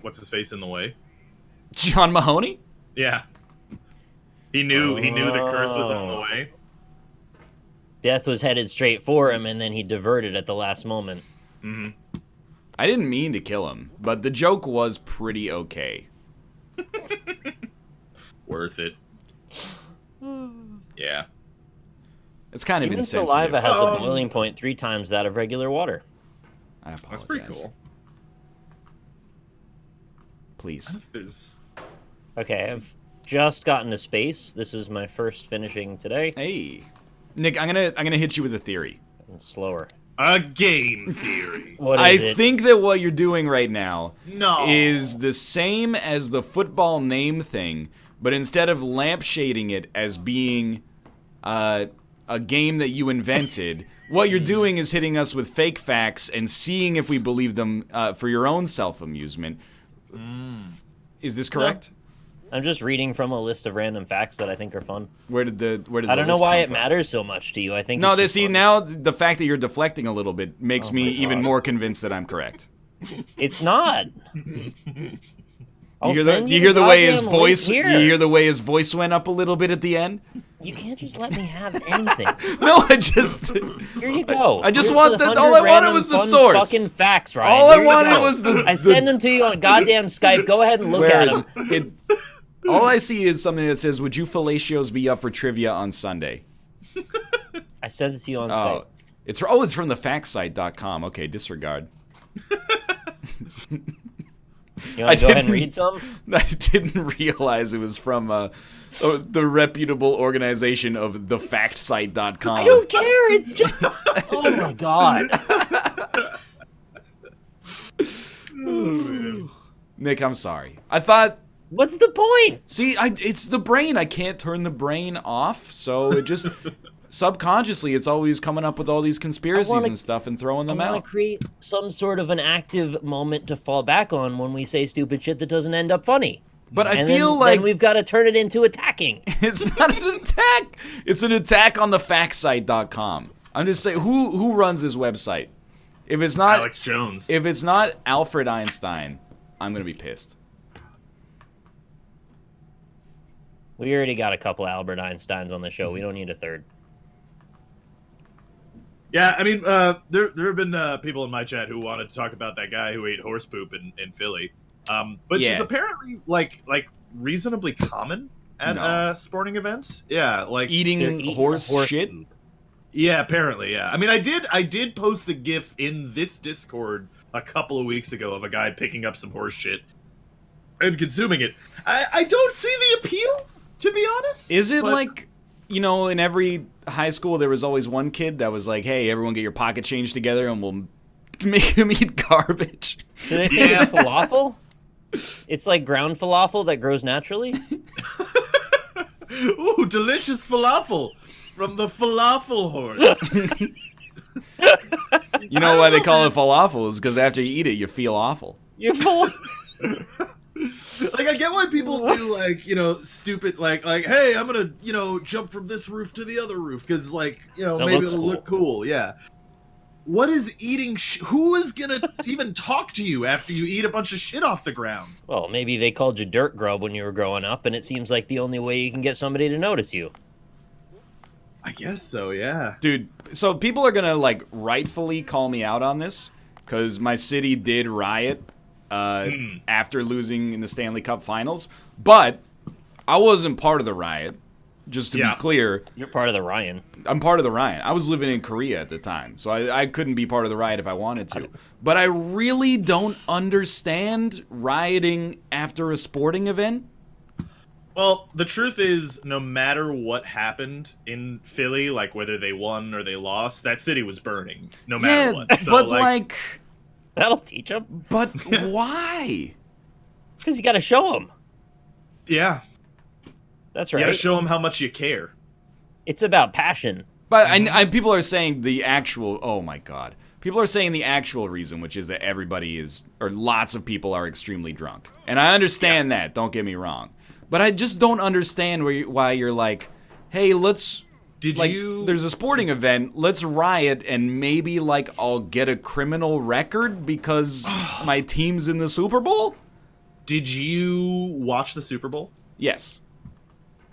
[SPEAKER 1] what's his face in the way?
[SPEAKER 2] John Mahoney?
[SPEAKER 1] Yeah. He knew the curse was on the
[SPEAKER 3] Oh.
[SPEAKER 1] way.
[SPEAKER 3] Death was headed straight for him, and then he diverted at the last moment.
[SPEAKER 1] Hmm.
[SPEAKER 2] I didn't mean to kill him, but the joke was pretty okay.
[SPEAKER 1] Worth it. Yeah.
[SPEAKER 2] It's kind of
[SPEAKER 3] Even
[SPEAKER 2] insensitive.
[SPEAKER 3] saliva has a
[SPEAKER 1] Um,
[SPEAKER 3] boiling point 3 times that of regular water.
[SPEAKER 2] I apologize.
[SPEAKER 1] That's pretty cool.
[SPEAKER 2] Please.
[SPEAKER 1] I don't think there's
[SPEAKER 3] Okay, I've just gotten to space. This is my first finishing today.
[SPEAKER 2] Hey, Nick, I'm gonna hit you with a theory.
[SPEAKER 3] And slower.
[SPEAKER 1] a game theory.
[SPEAKER 3] What
[SPEAKER 2] I
[SPEAKER 3] is it?
[SPEAKER 2] think that what you're doing right now
[SPEAKER 1] No.
[SPEAKER 2] is the same as the football name thing, but instead of lampshading it as being a game that you invented, what you're doing is hitting us with fake facts and seeing if we believe them for your own self-amusement. Is this correct?
[SPEAKER 3] I'm just reading from a list of random facts that I think are fun.
[SPEAKER 2] Where did the
[SPEAKER 3] I don't know
[SPEAKER 2] list
[SPEAKER 3] why
[SPEAKER 2] come
[SPEAKER 3] it
[SPEAKER 2] from?
[SPEAKER 3] matters so much to you. I think
[SPEAKER 2] No,
[SPEAKER 3] it's
[SPEAKER 2] they
[SPEAKER 3] just
[SPEAKER 2] see
[SPEAKER 3] fun.
[SPEAKER 2] now the fact that you're deflecting a little bit makes
[SPEAKER 3] Oh
[SPEAKER 2] me
[SPEAKER 3] my
[SPEAKER 2] even
[SPEAKER 3] God.
[SPEAKER 2] more convinced that I'm correct.
[SPEAKER 3] It's not. I'll
[SPEAKER 2] You
[SPEAKER 3] send
[SPEAKER 2] hear the way his
[SPEAKER 3] goddamn link
[SPEAKER 2] voice
[SPEAKER 3] here.
[SPEAKER 2] you hear the way his voice went up a little bit at the end?
[SPEAKER 3] You can't just let me have anything.
[SPEAKER 2] No, I just
[SPEAKER 3] Here you go.
[SPEAKER 2] I just
[SPEAKER 3] Here's
[SPEAKER 2] want
[SPEAKER 3] the
[SPEAKER 2] the- all I
[SPEAKER 3] 100
[SPEAKER 2] wanted
[SPEAKER 3] random
[SPEAKER 2] was the
[SPEAKER 3] fun
[SPEAKER 2] source.
[SPEAKER 3] Fucking facts, Ryan.
[SPEAKER 2] all I
[SPEAKER 3] Here you
[SPEAKER 2] wanted
[SPEAKER 3] go.
[SPEAKER 2] was the
[SPEAKER 3] I send them to you on goddamn Skype. Go ahead and look
[SPEAKER 2] Where
[SPEAKER 3] at
[SPEAKER 2] is
[SPEAKER 3] them.
[SPEAKER 2] it? All I see is something that says, "Would you fellatios be up for trivia on Sunday?"
[SPEAKER 3] I sent it to you on
[SPEAKER 2] Oh,
[SPEAKER 3] Skype.
[SPEAKER 2] it's from the factsite.com. Okay, disregard.
[SPEAKER 3] You want to go ahead and read some?
[SPEAKER 2] I didn't realize it was from the reputable organization of thefactsite.com.
[SPEAKER 3] I don't care. It's just. Oh my god.
[SPEAKER 2] Nick, I'm sorry. I thought.
[SPEAKER 3] What's the point?
[SPEAKER 2] See, it's the brain. I can't turn the brain off, so it just subconsciously it's always coming up with all these conspiracies and stuff and throwing them
[SPEAKER 3] I want
[SPEAKER 2] out.
[SPEAKER 3] to create some sort of an active moment to fall back on when we say stupid shit that doesn't end up funny.
[SPEAKER 2] But I
[SPEAKER 3] And
[SPEAKER 2] feel
[SPEAKER 3] then,
[SPEAKER 2] like
[SPEAKER 3] then we've got to turn it into attacking.
[SPEAKER 2] it's not an attack. It's an attack on the factsite.com. I'm just saying, who runs this website? If it's not
[SPEAKER 1] Alex Jones.
[SPEAKER 2] if it's not Alfred Einstein, I'm gonna be pissed.
[SPEAKER 3] We already got a couple Albert Einsteins on the show. We don't need a third.
[SPEAKER 1] Yeah, I mean, there have been people in my chat who wanted to talk about that guy who ate horse poop in Philly, which is
[SPEAKER 2] Yeah.
[SPEAKER 1] apparently like reasonably common at
[SPEAKER 2] No.
[SPEAKER 1] sporting events. Yeah, like
[SPEAKER 3] They're
[SPEAKER 2] Eating
[SPEAKER 3] eating
[SPEAKER 2] horse shit.
[SPEAKER 3] poop.
[SPEAKER 1] yeah, apparently, yeah. I mean, I did post the GIF in this Discord a couple of weeks ago of a guy picking up some horse shit and consuming it. I don't see the appeal, to be honest.
[SPEAKER 2] Is it
[SPEAKER 1] but-
[SPEAKER 2] like, in every high school there was always one kid that was like, "Hey, everyone get your pocket change together and we'll make him eat garbage."
[SPEAKER 3] Do they think
[SPEAKER 1] Yeah.
[SPEAKER 3] it's falafel? It's like ground falafel that grows naturally?
[SPEAKER 1] Ooh, delicious falafel from the falafel horse.
[SPEAKER 2] You know why they call it falafel is because after you eat it, you feel awful.
[SPEAKER 3] You're full.
[SPEAKER 1] Like, I get why people do, like, stupid, like, hey, I'm gonna, jump from this roof to the other roof, because, like,
[SPEAKER 3] That
[SPEAKER 1] maybe
[SPEAKER 3] looks
[SPEAKER 1] it'll look cool, yeah. What is eating? Who is gonna even talk to you after you eat a bunch of shit off the ground?
[SPEAKER 3] Well, maybe they called you dirt grub when you were growing up, and it seems like the only way you can get somebody to notice you.
[SPEAKER 1] I guess so, yeah.
[SPEAKER 2] Dude, so people are gonna, like, rightfully call me out on this, because my city did riot after losing in the Stanley Cup Finals, but I wasn't part of the riot, just to be clear.
[SPEAKER 3] You're part of the Ryan.
[SPEAKER 2] I'm part of the riot. I was living in Korea at the time, so I couldn't be part of the riot if I wanted to. But I really don't understand rioting after a sporting event.
[SPEAKER 1] Well, the truth is, no matter what happened in Philly, like whether they won or they lost, that city was burning, no matter what. So,
[SPEAKER 2] but like...
[SPEAKER 3] That'll teach them.
[SPEAKER 2] But why?
[SPEAKER 3] Because you got to show them.
[SPEAKER 1] Yeah.
[SPEAKER 3] That's right.
[SPEAKER 1] You got to show them how much you care.
[SPEAKER 3] It's about passion.
[SPEAKER 2] But people are saying the actual... Oh, my God. People are saying the actual reason, which is that everybody is... Or lots of people are extremely drunk. And I understand that. Don't get me wrong. But I just don't understand why you're like, hey, let's... There's a sporting event, let's riot, and maybe, like, I'll get a criminal record because my team's in the Super Bowl?
[SPEAKER 1] Did you watch the Super Bowl?
[SPEAKER 2] Yes.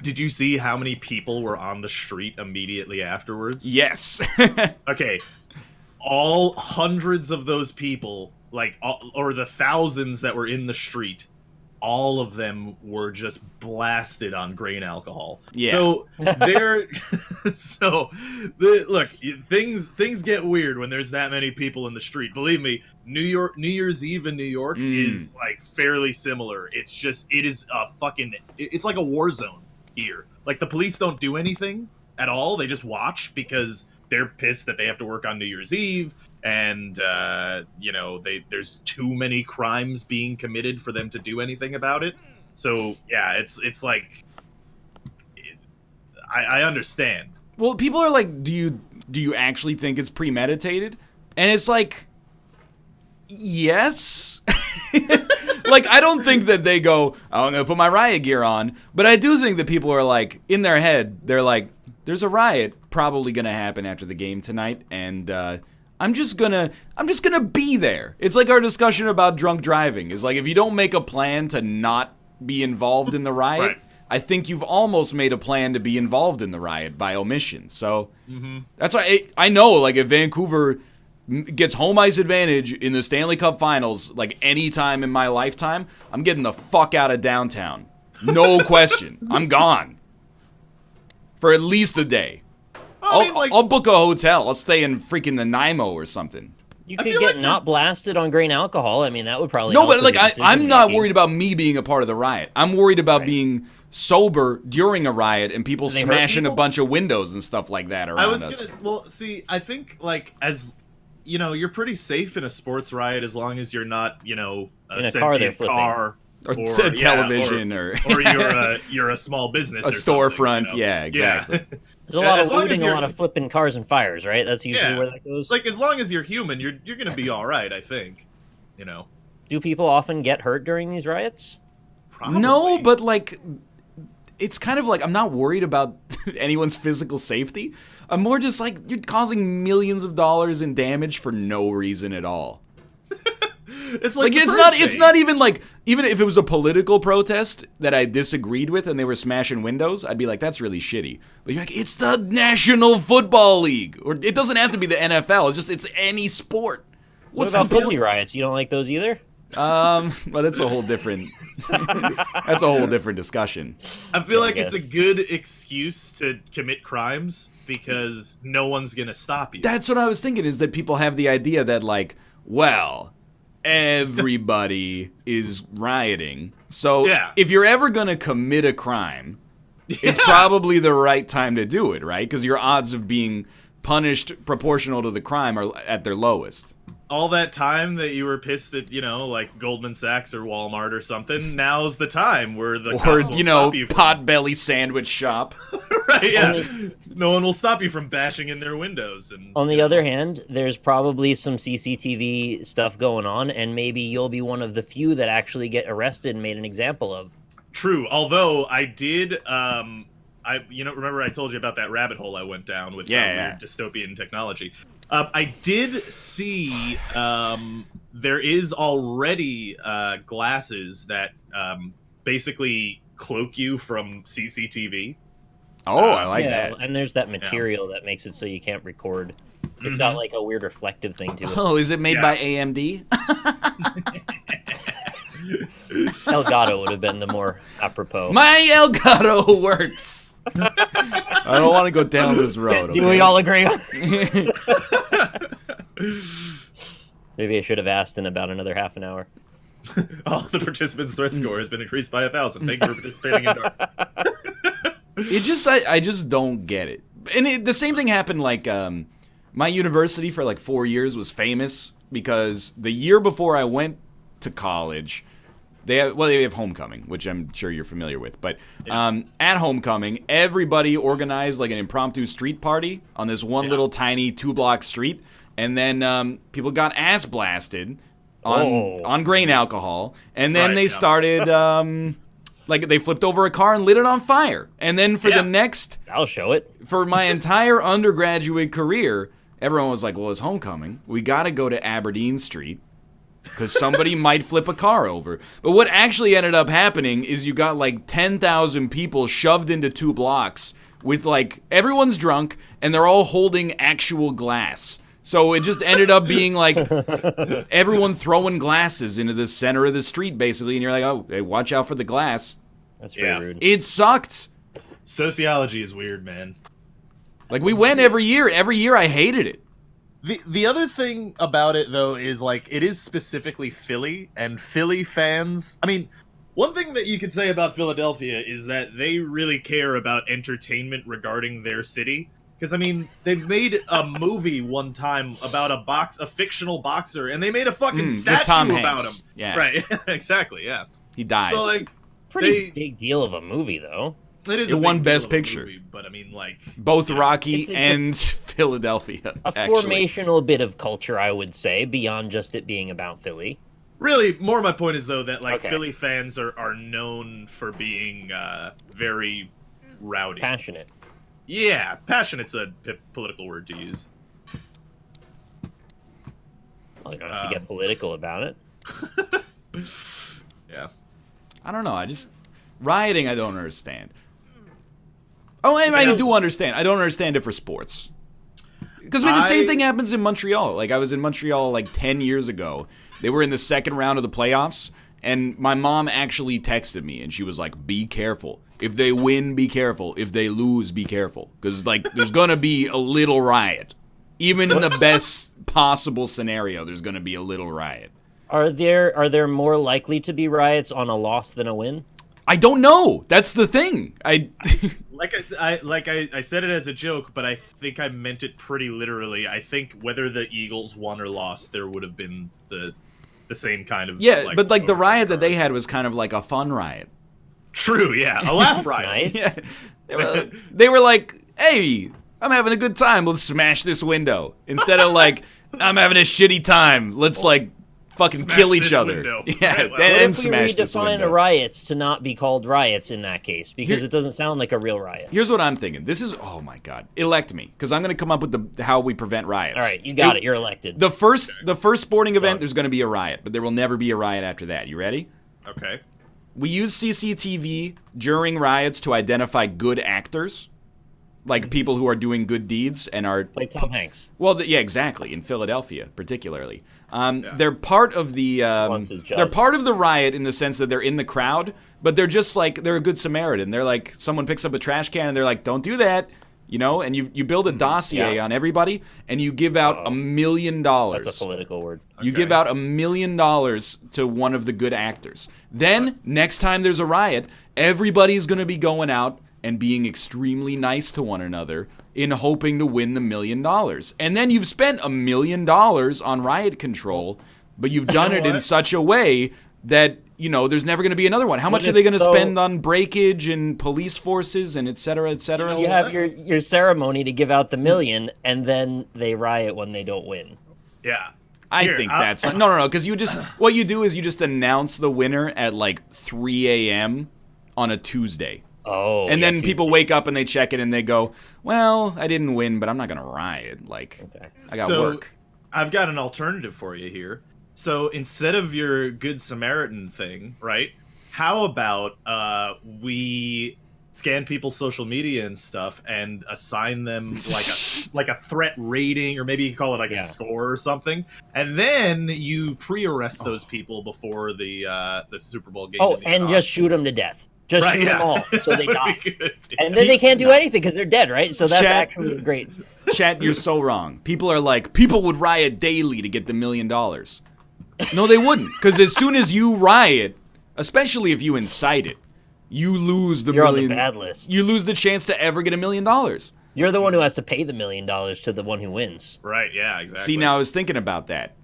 [SPEAKER 1] Did you see how many people were on the street immediately afterwards?
[SPEAKER 2] Yes.
[SPEAKER 1] Okay. All hundreds of those people, like, or the thousands that were in the street, all of them were just blasted on grain alcohol.
[SPEAKER 2] Yeah.
[SPEAKER 1] So look, things get weird when there's that many people in the street. Believe me, New Year's Eve in New York is like fairly similar. It's like a war zone here. Like, the police don't do anything at all. They just watch because they're pissed that they have to work on New Year's Eve. And, there's too many crimes being committed for them to do anything about it. So, yeah, it's like... I understand.
[SPEAKER 2] Well, people are like, do you actually think it's premeditated? And it's like, yes. Like, I don't think that they go, oh, I'm going to put my riot gear on. But I do think that people are like, in their head, they're like, there's a riot probably going to happen after the game tonight. And, I'm just gonna be there. It's like our discussion about drunk driving. It's like, if you don't make a plan to not be involved in the riot, right, I think you've almost made a plan to be involved in the riot by omission. So that's why I know, like, if Vancouver gets home ice advantage in the Stanley Cup Finals, like, any time in my lifetime, I'm getting the fuck out of downtown. No question. I'm gone. For at least a day. I'll book a hotel. I'll stay in freaking the Nanaimo or something.
[SPEAKER 3] You could get not blasted on grain alcohol. I mean, that would probably
[SPEAKER 2] No, but like, I'm not worried about me being a part of the riot. I'm worried about being sober during a riot and people smashing a bunch of windows and stuff like that around us.
[SPEAKER 1] Well, see, I think, like, as you know, you're pretty safe in a sports riot as long as you're not, a sentient car.
[SPEAKER 2] Or television,
[SPEAKER 1] or you're a small business,
[SPEAKER 2] a storefront. Yeah, exactly.
[SPEAKER 3] Yeah. There's a lot of looting, a lot of flipping cars and fires, right? That's usually where that goes.
[SPEAKER 1] Like, as long as you're human, you're gonna be all right, I think.
[SPEAKER 3] Do people often get hurt during these riots?
[SPEAKER 1] Probably.
[SPEAKER 2] No, but like, it's kind of like, I'm not worried about anyone's physical safety. I'm more just like, you're causing millions of dollars in damage for no reason at all.
[SPEAKER 1] It's like
[SPEAKER 2] it's not even like, even if it was a political protest that I disagreed with and they were smashing windows, I'd be like, that's really shitty. But you're like, it's the National Football League, or it doesn't have to be the NFL. It's any sport.
[SPEAKER 3] What about pussy riots? You don't like those either?
[SPEAKER 2] Well, that's a whole different discussion.
[SPEAKER 1] I feel like it's a good excuse to commit crimes because no one's gonna stop you.
[SPEAKER 2] That's what I was thinking, is that people have the idea that, like, well, everybody is rioting. So if you're ever going to commit a crime, it's probably the right time to do it, right? Because your odds of being punished proportional to the crime are at their lowest.
[SPEAKER 1] All that time that you were pissed at, like Goldman Sachs or Walmart or something, now's the time where the cops won't stop you from...
[SPEAKER 2] Potbelly sandwich shop.
[SPEAKER 1] Right, yeah. No one will stop you from bashing in their windows. And
[SPEAKER 3] on the other hand, there's probably some CCTV stuff going on, and maybe you'll be one of the few that actually get arrested and made an example of.
[SPEAKER 1] True, although I did... remember I told you about that rabbit hole I went down with weird dystopian technology. I did see there is already glasses that basically cloak you from CCTV.
[SPEAKER 2] Oh, I like
[SPEAKER 3] yeah,
[SPEAKER 2] that.
[SPEAKER 3] and there's that material that makes it so you can't record. It's got like a weird reflective thing to it.
[SPEAKER 2] Oh, is it made by AMD?
[SPEAKER 3] Elgato would have been the more apropos.
[SPEAKER 2] My Elgato works. I don't want to go down this road.
[SPEAKER 3] Do
[SPEAKER 2] okay?
[SPEAKER 3] we all agree on? Maybe I should have asked in about another half an hour.
[SPEAKER 1] All the participants' threat score has been increased by 1,000. Thank you for participating in Dark.
[SPEAKER 2] I just don't get it. And the same thing happened, like, my university for like 4 years was famous because the year before I went to college, they have homecoming, which I'm sure you're familiar with. But at homecoming, everybody organized like an impromptu street party on this one little tiny 2-block street. And then people got ass blasted on grain alcohol. And then they started... like, they flipped over a car and lit it on fire. And then for the next...
[SPEAKER 3] I'll show it.
[SPEAKER 2] For my entire undergraduate career, everyone was like, well, it's homecoming. We got to go to Aberdeen Street because somebody might flip a car over. But what actually ended up happening is you got, like, 10,000 people shoved into 2 blocks with, like, everyone's drunk and they're all holding actual glass. So it just ended up being like everyone throwing glasses into the center of the street, basically, and you're like, oh, hey, watch out for the glass.
[SPEAKER 3] That's very rude.
[SPEAKER 2] It sucked.
[SPEAKER 1] Sociology is weird, man.
[SPEAKER 2] Like, we went every year. Every year I hated it.
[SPEAKER 1] The other thing about it, though, is, like, it is specifically Philly, and Philly fans... I mean, one thing that you could say about Philadelphia is that they really care about entertainment regarding their city. Because, I mean, they made a movie one time about a fictional boxer, and they made a fucking statue about him.
[SPEAKER 2] Yeah.
[SPEAKER 1] Right, exactly, yeah.
[SPEAKER 2] He dies.
[SPEAKER 1] So, like,
[SPEAKER 3] pretty big deal of a movie, though.
[SPEAKER 1] It is
[SPEAKER 2] it
[SPEAKER 1] a
[SPEAKER 2] won
[SPEAKER 1] big
[SPEAKER 2] Best
[SPEAKER 1] deal of a
[SPEAKER 2] Picture.
[SPEAKER 1] movie, but, I mean, like...
[SPEAKER 2] Both Rocky
[SPEAKER 3] it's
[SPEAKER 2] and Philadelphia,
[SPEAKER 3] A formational bit of culture, I would say, beyond just it being about Philly.
[SPEAKER 1] Really, more my point is, though, that, like, Philly fans are known for being very rowdy.
[SPEAKER 3] Passionate.
[SPEAKER 1] Yeah, passionate's a political word to use.
[SPEAKER 3] Well, you don't have to get political about it.
[SPEAKER 1] Yeah.
[SPEAKER 2] I don't know. Rioting, I don't understand. Oh, I do understand. I don't understand it for sports. Because, I mean, the same thing happens in Montreal. Like, I was in Montreal, like, 10 years ago. They were in the second round of the playoffs, and my mom actually texted me, and she was like, be careful. If they win, be careful. If they lose, be careful. Because, like, there's going to be a little riot. Even in the best possible scenario, there's going to be a little riot.
[SPEAKER 3] Are there more likely to be riots on a loss than a win?
[SPEAKER 2] I don't know. That's the thing. I
[SPEAKER 1] said it as a joke, but I think I meant it pretty literally. I think whether the Eagles won or lost, there would have been the same kind of...
[SPEAKER 2] Yeah, but, like, the riot that they had was kind of like a fun riot.
[SPEAKER 1] True, yeah. A laugh riot.
[SPEAKER 3] Nice.
[SPEAKER 2] Yeah. They were like, hey, I'm having a good time. Let's smash this window. Instead of like, I'm having a shitty time. Let's like fucking
[SPEAKER 1] smash
[SPEAKER 2] kill each
[SPEAKER 1] this
[SPEAKER 2] other.
[SPEAKER 1] window.
[SPEAKER 2] Yeah,
[SPEAKER 1] Right, well,
[SPEAKER 2] and
[SPEAKER 3] If we
[SPEAKER 2] smash this
[SPEAKER 3] redefine
[SPEAKER 2] window.
[SPEAKER 3] riots to not be called riots in that case, because it doesn't sound like a real riot.
[SPEAKER 2] Here's what I'm thinking. This is, oh my god, elect me, because I'm going to come up with how we prevent riots.
[SPEAKER 3] All right, you got it. You're elected.
[SPEAKER 2] The first sporting event, there's going to be a riot, but there will never be a riot after that. You ready?
[SPEAKER 1] Okay.
[SPEAKER 2] We use CCTV during riots to identify good actors, like people who are doing good deeds and are...
[SPEAKER 3] Like Tom Hanks.
[SPEAKER 2] Well, yeah, exactly. In Philadelphia, particularly, they're part of the they're part of the riot in the sense that they're in the crowd, but they're just like they're a good Samaritan. They're like someone picks up a trash can and they're like, "Don't do that," you know. And you build a dossier on everybody, and you give out $1 million.
[SPEAKER 3] That's a political word.
[SPEAKER 2] You give out $1 million to one of the good actors. Then next time there's a riot, everybody's going to be going out and being extremely nice to one another in hoping to win the $1 million. And then you've spent $1 million on riot control, but you've done it in such a way that, you know, there's never going to be another one. How much are they going to spend on breakage and police forces and et cetera, et cetera?
[SPEAKER 3] You have your ceremony to give out the $1 million, and then they riot when they don't win.
[SPEAKER 1] Yeah.
[SPEAKER 2] I think that's... No, because what you do is you just announce the winner at like 3 a.m. on a Tuesday.
[SPEAKER 3] Oh,
[SPEAKER 2] And
[SPEAKER 3] yeah,
[SPEAKER 2] then people wake up and they check it and they go, well, I didn't win, but I'm not going to riot. Like,
[SPEAKER 3] Okay.
[SPEAKER 2] I got
[SPEAKER 1] So,
[SPEAKER 2] work.
[SPEAKER 1] I've got an alternative for you here. So instead of your Good Samaritan thing, right? How about we scan people's social media and stuff and assign them like a threat rating, or maybe you call it like a score or something, and then you pre-arrest those people before the Super Bowl game.
[SPEAKER 3] Oh, and just shoot them to death. Just shoot them all so they die. And then they can't do anything because they're dead, right? So that's actually great.
[SPEAKER 2] Chat, you're so wrong. People are like, people would riot daily to get the $1 million. No, they wouldn't. Because as soon as you riot, especially if you incite it, you lose the
[SPEAKER 3] You're
[SPEAKER 2] million.
[SPEAKER 3] on the bad list.
[SPEAKER 2] You lose the chance to ever get $1 million.
[SPEAKER 3] You're the one who has to pay the $1 million to the one who wins.
[SPEAKER 1] Right, yeah, exactly.
[SPEAKER 2] See, now I was thinking about that.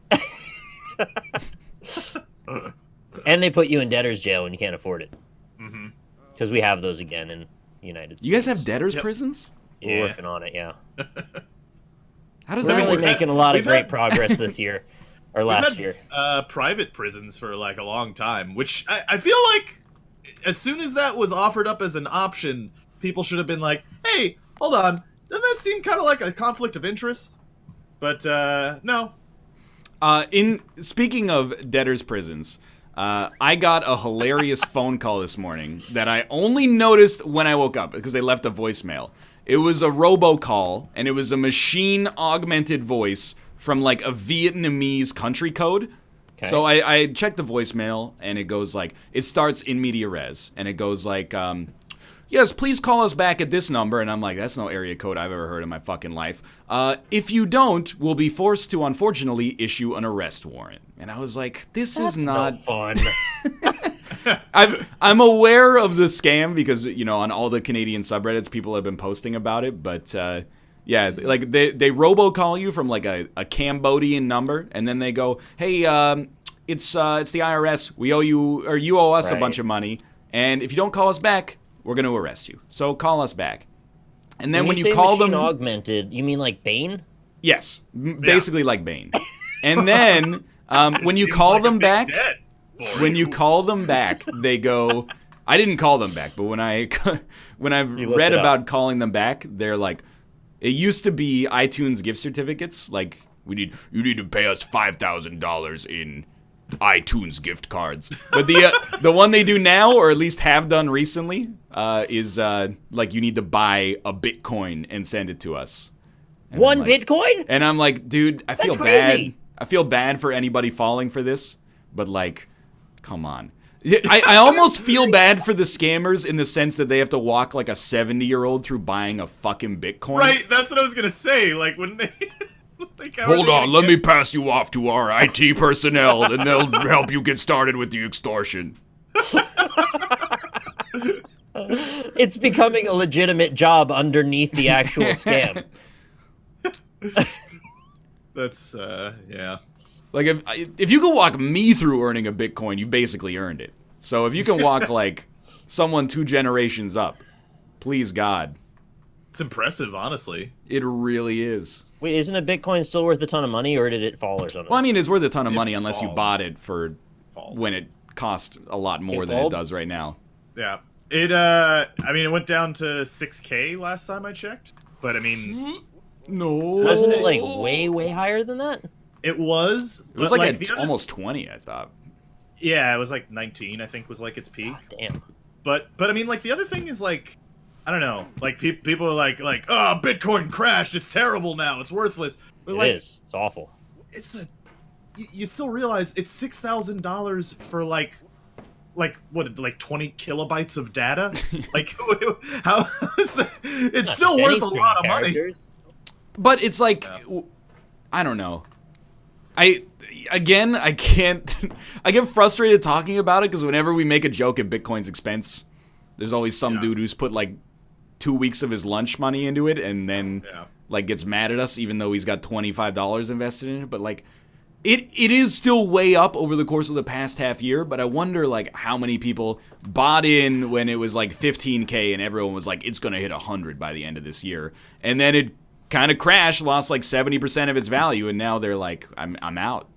[SPEAKER 3] And they put you in debtor's jail when you can't afford it.
[SPEAKER 1] Mm-hmm.
[SPEAKER 3] Because we have those again in the United States.
[SPEAKER 2] You guys have debtors' prisons?
[SPEAKER 3] We're working on it, yeah.
[SPEAKER 2] How does
[SPEAKER 3] We're
[SPEAKER 2] that
[SPEAKER 3] really
[SPEAKER 2] work?
[SPEAKER 3] making a lot of great progress this year. Or last year.
[SPEAKER 1] Private prisons for like a long time, which I feel like as soon as that was offered up as an option, people should have been like, hey, hold on, doesn't that seem kind of like a conflict of interest? But no.
[SPEAKER 2] Speaking of debtors' prisons, I got a hilarious phone call this morning that I only noticed when I woke up because they left a voicemail. It was a robocall, and it was a machine-augmented voice from like a Vietnamese country code. Okay. So I checked the voicemail, and it goes like, it starts in media res, and it goes like, yes, please call us back at this number. And I'm like, that's no area code I've ever heard in my fucking life. If you don't, we'll be forced to, unfortunately, issue an arrest warrant. And I was like, that's is not
[SPEAKER 3] no fun.
[SPEAKER 2] I'm aware of the scam because, you know, on all the Canadian subreddits, people have been posting about it. But, yeah, like they robocall you from like a Cambodian number. And then they go, hey, it's the IRS. We owe you, or you owe us a bunch of money. And if you don't call us back, we're going to arrest you. So call us back. And then when you call them
[SPEAKER 3] augmented, you mean like Bane?
[SPEAKER 2] Yes, basically like Bane. And then when you call them back, they go, I didn't call them back, but when I've read about calling them back, they're like, it used to be iTunes gift certificates, like you need to pay us $5,000 in iTunes gift cards. But the one they do now, or at least have done recently, is like you need to buy a Bitcoin and send it to us. And
[SPEAKER 3] One Bitcoin?
[SPEAKER 2] And I'm like, dude, I feel bad. I feel bad for anybody falling for this, but like, come on. I almost feel bad for the scammers in the sense that they have to walk like a 70-year-old through buying a fucking Bitcoin.
[SPEAKER 1] Right, that's what I was gonna say. Like when they
[SPEAKER 2] hold on, let me pass you off to our IT personnel, and they'll help you get started with the extortion.
[SPEAKER 3] It's becoming a legitimate job underneath the actual scam.
[SPEAKER 1] That's yeah.
[SPEAKER 2] Like if you can walk me through earning a Bitcoin, you've basically earned it. So if you can walk like someone 2 generations up, please God.
[SPEAKER 1] It's impressive, honestly.
[SPEAKER 2] It really is.
[SPEAKER 3] Wait, isn't a Bitcoin still worth a ton of money, or did it fall or something?
[SPEAKER 2] Well, I mean, it's worth a ton of money unless you bought it for when it cost a lot more than it does right now.
[SPEAKER 1] Yeah. It went down to 6K last time I checked. But I mean,
[SPEAKER 2] no.
[SPEAKER 3] Wasn't it like way, way higher than that?
[SPEAKER 1] It was.
[SPEAKER 2] It was like almost 20, I thought.
[SPEAKER 1] Yeah, it was like 19, I think was like its peak.
[SPEAKER 3] God damn.
[SPEAKER 1] But I mean, like the other thing is like, I don't know, like people are like, oh, Bitcoin crashed, it's terrible now, it's worthless. But
[SPEAKER 3] it is. It's awful.
[SPEAKER 1] You still realize it's $6,000 for like what, like 20 kilobytes of data? Like how it's still worth a lot of money.
[SPEAKER 2] But it's like, I don't know. I can't. I get frustrated talking about it because whenever we make a joke at Bitcoin's expense, there's always some dude who's put like 2 weeks of his lunch money into it and then like gets mad at us even though he's got $25 invested in it. But like, it is still way up over the course of the past half year. But I wonder like how many people bought in when it was like 15K and everyone was like, it's gonna hit 100 by the end of this year, and then it kind of crashed, lost like 70% of its value, and now they're like, I'm out.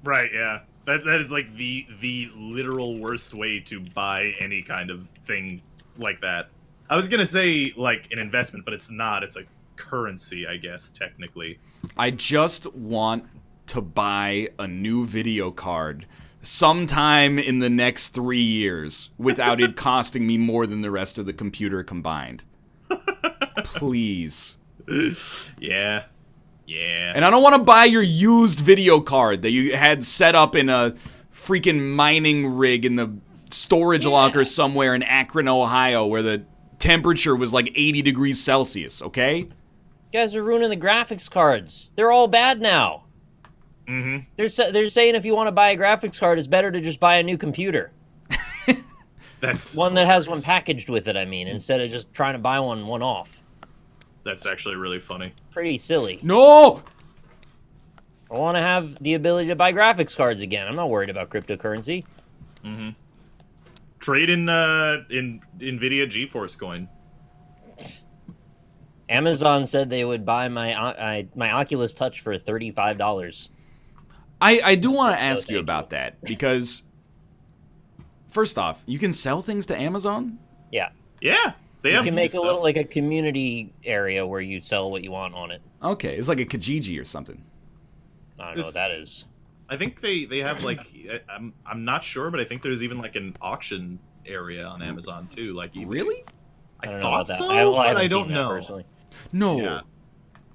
[SPEAKER 1] Right, yeah. That is like the literal worst way to buy any kind of thing like that. I was gonna say like an investment, but it's not. It's a currency, I guess, technically.
[SPEAKER 2] I just want to buy a new video card sometime in the next 3 years without it costing me more than the rest of the computer combined. Please.
[SPEAKER 1] Yeah. Yeah.
[SPEAKER 2] And I don't want to buy your used video card that you had set up in a freaking mining rig in the storage locker somewhere in Akron, Ohio, where the temperature was like 80 degrees Celsius, okay?
[SPEAKER 3] You guys are ruining the graphics cards. They're all bad now.
[SPEAKER 1] Mm-hmm.
[SPEAKER 3] They're saying if you want to buy a graphics card, it's better to just buy a new computer.
[SPEAKER 1] That's
[SPEAKER 3] one that has one packaged with it, I mean, instead of just trying to buy one off.
[SPEAKER 1] That's actually really funny.
[SPEAKER 3] Pretty silly.
[SPEAKER 2] No!
[SPEAKER 3] I want to have the ability to buy graphics cards again. I'm not worried about cryptocurrency.
[SPEAKER 1] Mm-hmm. Trade in NVIDIA GeForce coin.
[SPEAKER 3] Amazon said they would buy my Oculus Touch for $35.
[SPEAKER 2] I do want to ask you about that, because first off, you can sell things to Amazon?
[SPEAKER 3] Yeah.
[SPEAKER 1] Yeah.
[SPEAKER 3] You can make a little, like a community area where you sell what you want on it.
[SPEAKER 2] Okay, it's like a Kijiji or something.
[SPEAKER 3] I don't know what that is.
[SPEAKER 1] I think they have like I'm not sure, but I think there's even like an auction area on Amazon too. Like eBay.
[SPEAKER 2] Really?
[SPEAKER 1] I thought so,
[SPEAKER 3] I
[SPEAKER 1] but I
[SPEAKER 3] don't
[SPEAKER 1] don't know.
[SPEAKER 3] personally.
[SPEAKER 2] No.
[SPEAKER 1] Yeah.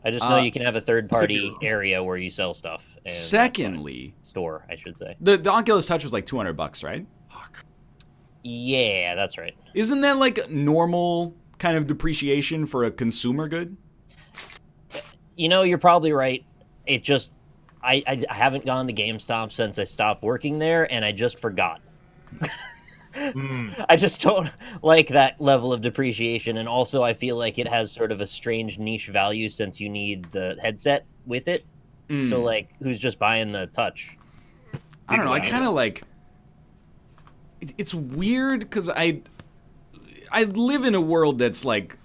[SPEAKER 3] I just know you can have a third-party area where you sell stuff. And
[SPEAKER 2] Secondly,
[SPEAKER 3] store, I should say.
[SPEAKER 2] The Oculus Touch was like $200, right?
[SPEAKER 1] Fuck.
[SPEAKER 3] Yeah, that's right.
[SPEAKER 2] Isn't that like normal kind of depreciation for a consumer good?
[SPEAKER 3] You know, you're probably right. It just, I haven't gone to GameStop since I stopped working there, and I just forgot. I just don't like that level of depreciation, and also I feel like it has sort of a strange niche value since you need the headset with it. So, like, who's just buying the Touch?
[SPEAKER 2] I don't know. I kind of like... It's weird, because I live in a world that's like...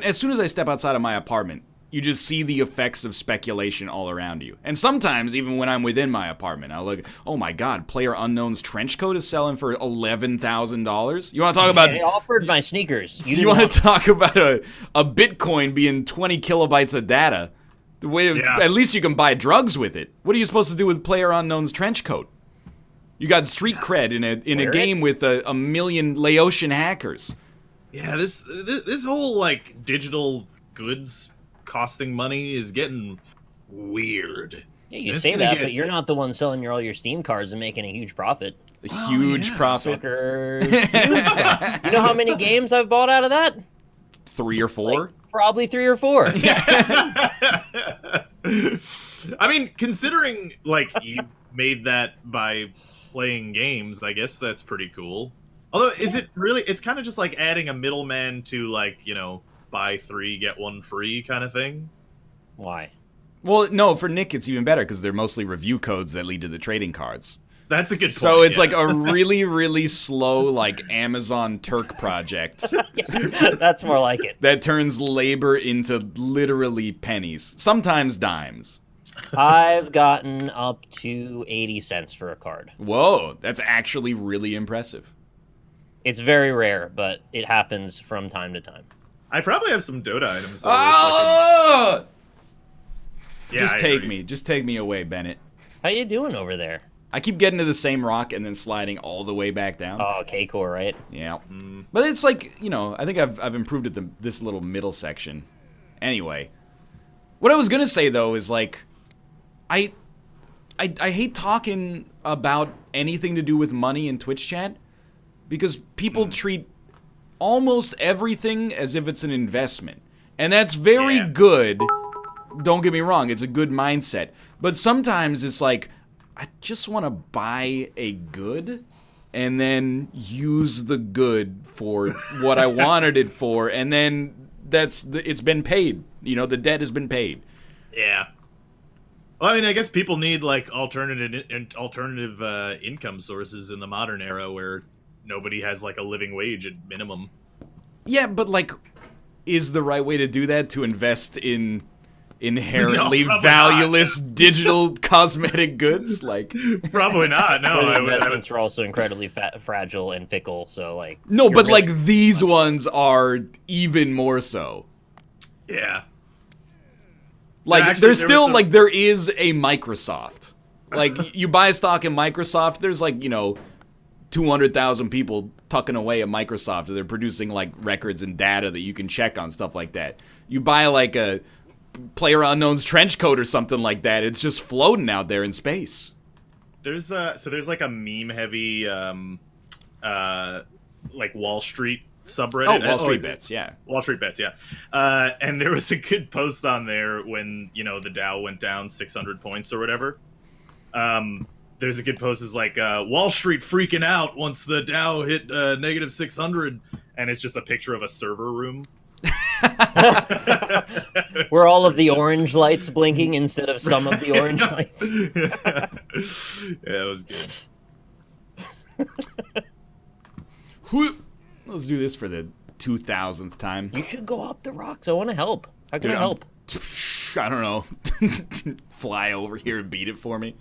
[SPEAKER 2] as soon as I step outside of my apartment, you just see the effects of speculation all around you. And sometimes, even when I'm within my apartment, I'll look, oh my god, PlayerUnknown's trench coat is selling for $11,000? You want to talk about...
[SPEAKER 3] They offered my sneakers.
[SPEAKER 2] You want to talk about a Bitcoin being 20 kilobytes of data? At least you can buy drugs with it. What are you supposed to do with PlayerUnknown's trench coat? You got street cred in a game with a million Laotian hackers.
[SPEAKER 1] Yeah, this whole like digital goods costing money is getting weird.
[SPEAKER 3] Yeah, you say that, but you're not the one selling all your Steam cards and making a huge profit.
[SPEAKER 2] A huge profit.
[SPEAKER 3] Suckers. Huge profit. You know how many games I've bought out of that?
[SPEAKER 2] 3 or 4?
[SPEAKER 3] Like, probably 3 or 4.
[SPEAKER 1] I mean, considering like you made that by playing games, I guess that's pretty cool. Although, is it really? It's kind of just like adding a middleman to, like, you know, buy 3 get 1 free kind of thing.
[SPEAKER 3] Why?
[SPEAKER 2] Well, no, for Nick it's even better because they're mostly review codes that lead to the trading cards.
[SPEAKER 1] That's a good point.
[SPEAKER 2] So it's like a really, really slow, like, Amazon Turk project.
[SPEAKER 3] That's more like it.
[SPEAKER 2] That turns labor into literally pennies, sometimes dimes.
[SPEAKER 3] I've gotten up to 80 cents for a card.
[SPEAKER 2] Whoa, that's actually really impressive.
[SPEAKER 3] It's very rare, but it happens from time to time.
[SPEAKER 1] I probably have some Dota items.
[SPEAKER 2] Oh!
[SPEAKER 1] Yeah,
[SPEAKER 2] Just take me away, Bennett.
[SPEAKER 3] How you doing over there?
[SPEAKER 2] I keep getting to the same rock and then sliding all the way back down.
[SPEAKER 3] Oh, K-Core, right?
[SPEAKER 2] Yeah. But it's like, you know, I think I've improved at this little middle section. Anyway. What I was going to say, though, is like, I hate talking about anything to do with money in Twitch chat because people treat almost everything as if it's an investment. And that's very good. Don't get me wrong, it's a good mindset. But sometimes it's like, I just want to buy a good and then use the good for what I wanted it for, and then it's been paid. You know, the debt has been paid.
[SPEAKER 1] Yeah. Well, I mean, I guess people need like alternative income sources in the modern era where nobody has like a living wage at minimum.
[SPEAKER 2] Yeah, but like, is the right way to do that to invest in inherently
[SPEAKER 1] No, probably
[SPEAKER 2] valueless digital cosmetic goods? Like,
[SPEAKER 1] Probably not. No,
[SPEAKER 3] Or the
[SPEAKER 1] I would.
[SPEAKER 3] investments are also incredibly fragile and fickle. So like,
[SPEAKER 2] no,
[SPEAKER 3] you're
[SPEAKER 2] but
[SPEAKER 3] really-
[SPEAKER 2] like these ones are even more so.
[SPEAKER 1] Yeah.
[SPEAKER 2] Like,
[SPEAKER 1] Actually,
[SPEAKER 2] there's
[SPEAKER 1] there
[SPEAKER 2] still,
[SPEAKER 1] was some-
[SPEAKER 2] like, there is a Microsoft. Like, you buy stock in Microsoft, there's, like, 200,000 people tucking away at Microsoft. They're producing, like, records and data that you can check on, stuff like that. You buy, like, a PlayerUnknown's trench coat or something like that, it's just floating out there in space.
[SPEAKER 1] There's like a meme heavy like Wall Street subreddit.
[SPEAKER 2] Oh, Wall Street Bets, yeah.
[SPEAKER 1] Wall Street Bets, yeah. And there was a good post on there when, the Dow went down 600 points or whatever. There's a good post is like, Wall Street freaking out once the Dow hit negative 600. And it's just a picture of a server room.
[SPEAKER 3] were all of the orange lights blinking instead of some of the orange lights?
[SPEAKER 1] Yeah, it was good.
[SPEAKER 2] Let's do this for the 2000th time.
[SPEAKER 3] You should go up the rocks. I want to help. How can I help?
[SPEAKER 2] I don't know. Fly over here and beat it for me.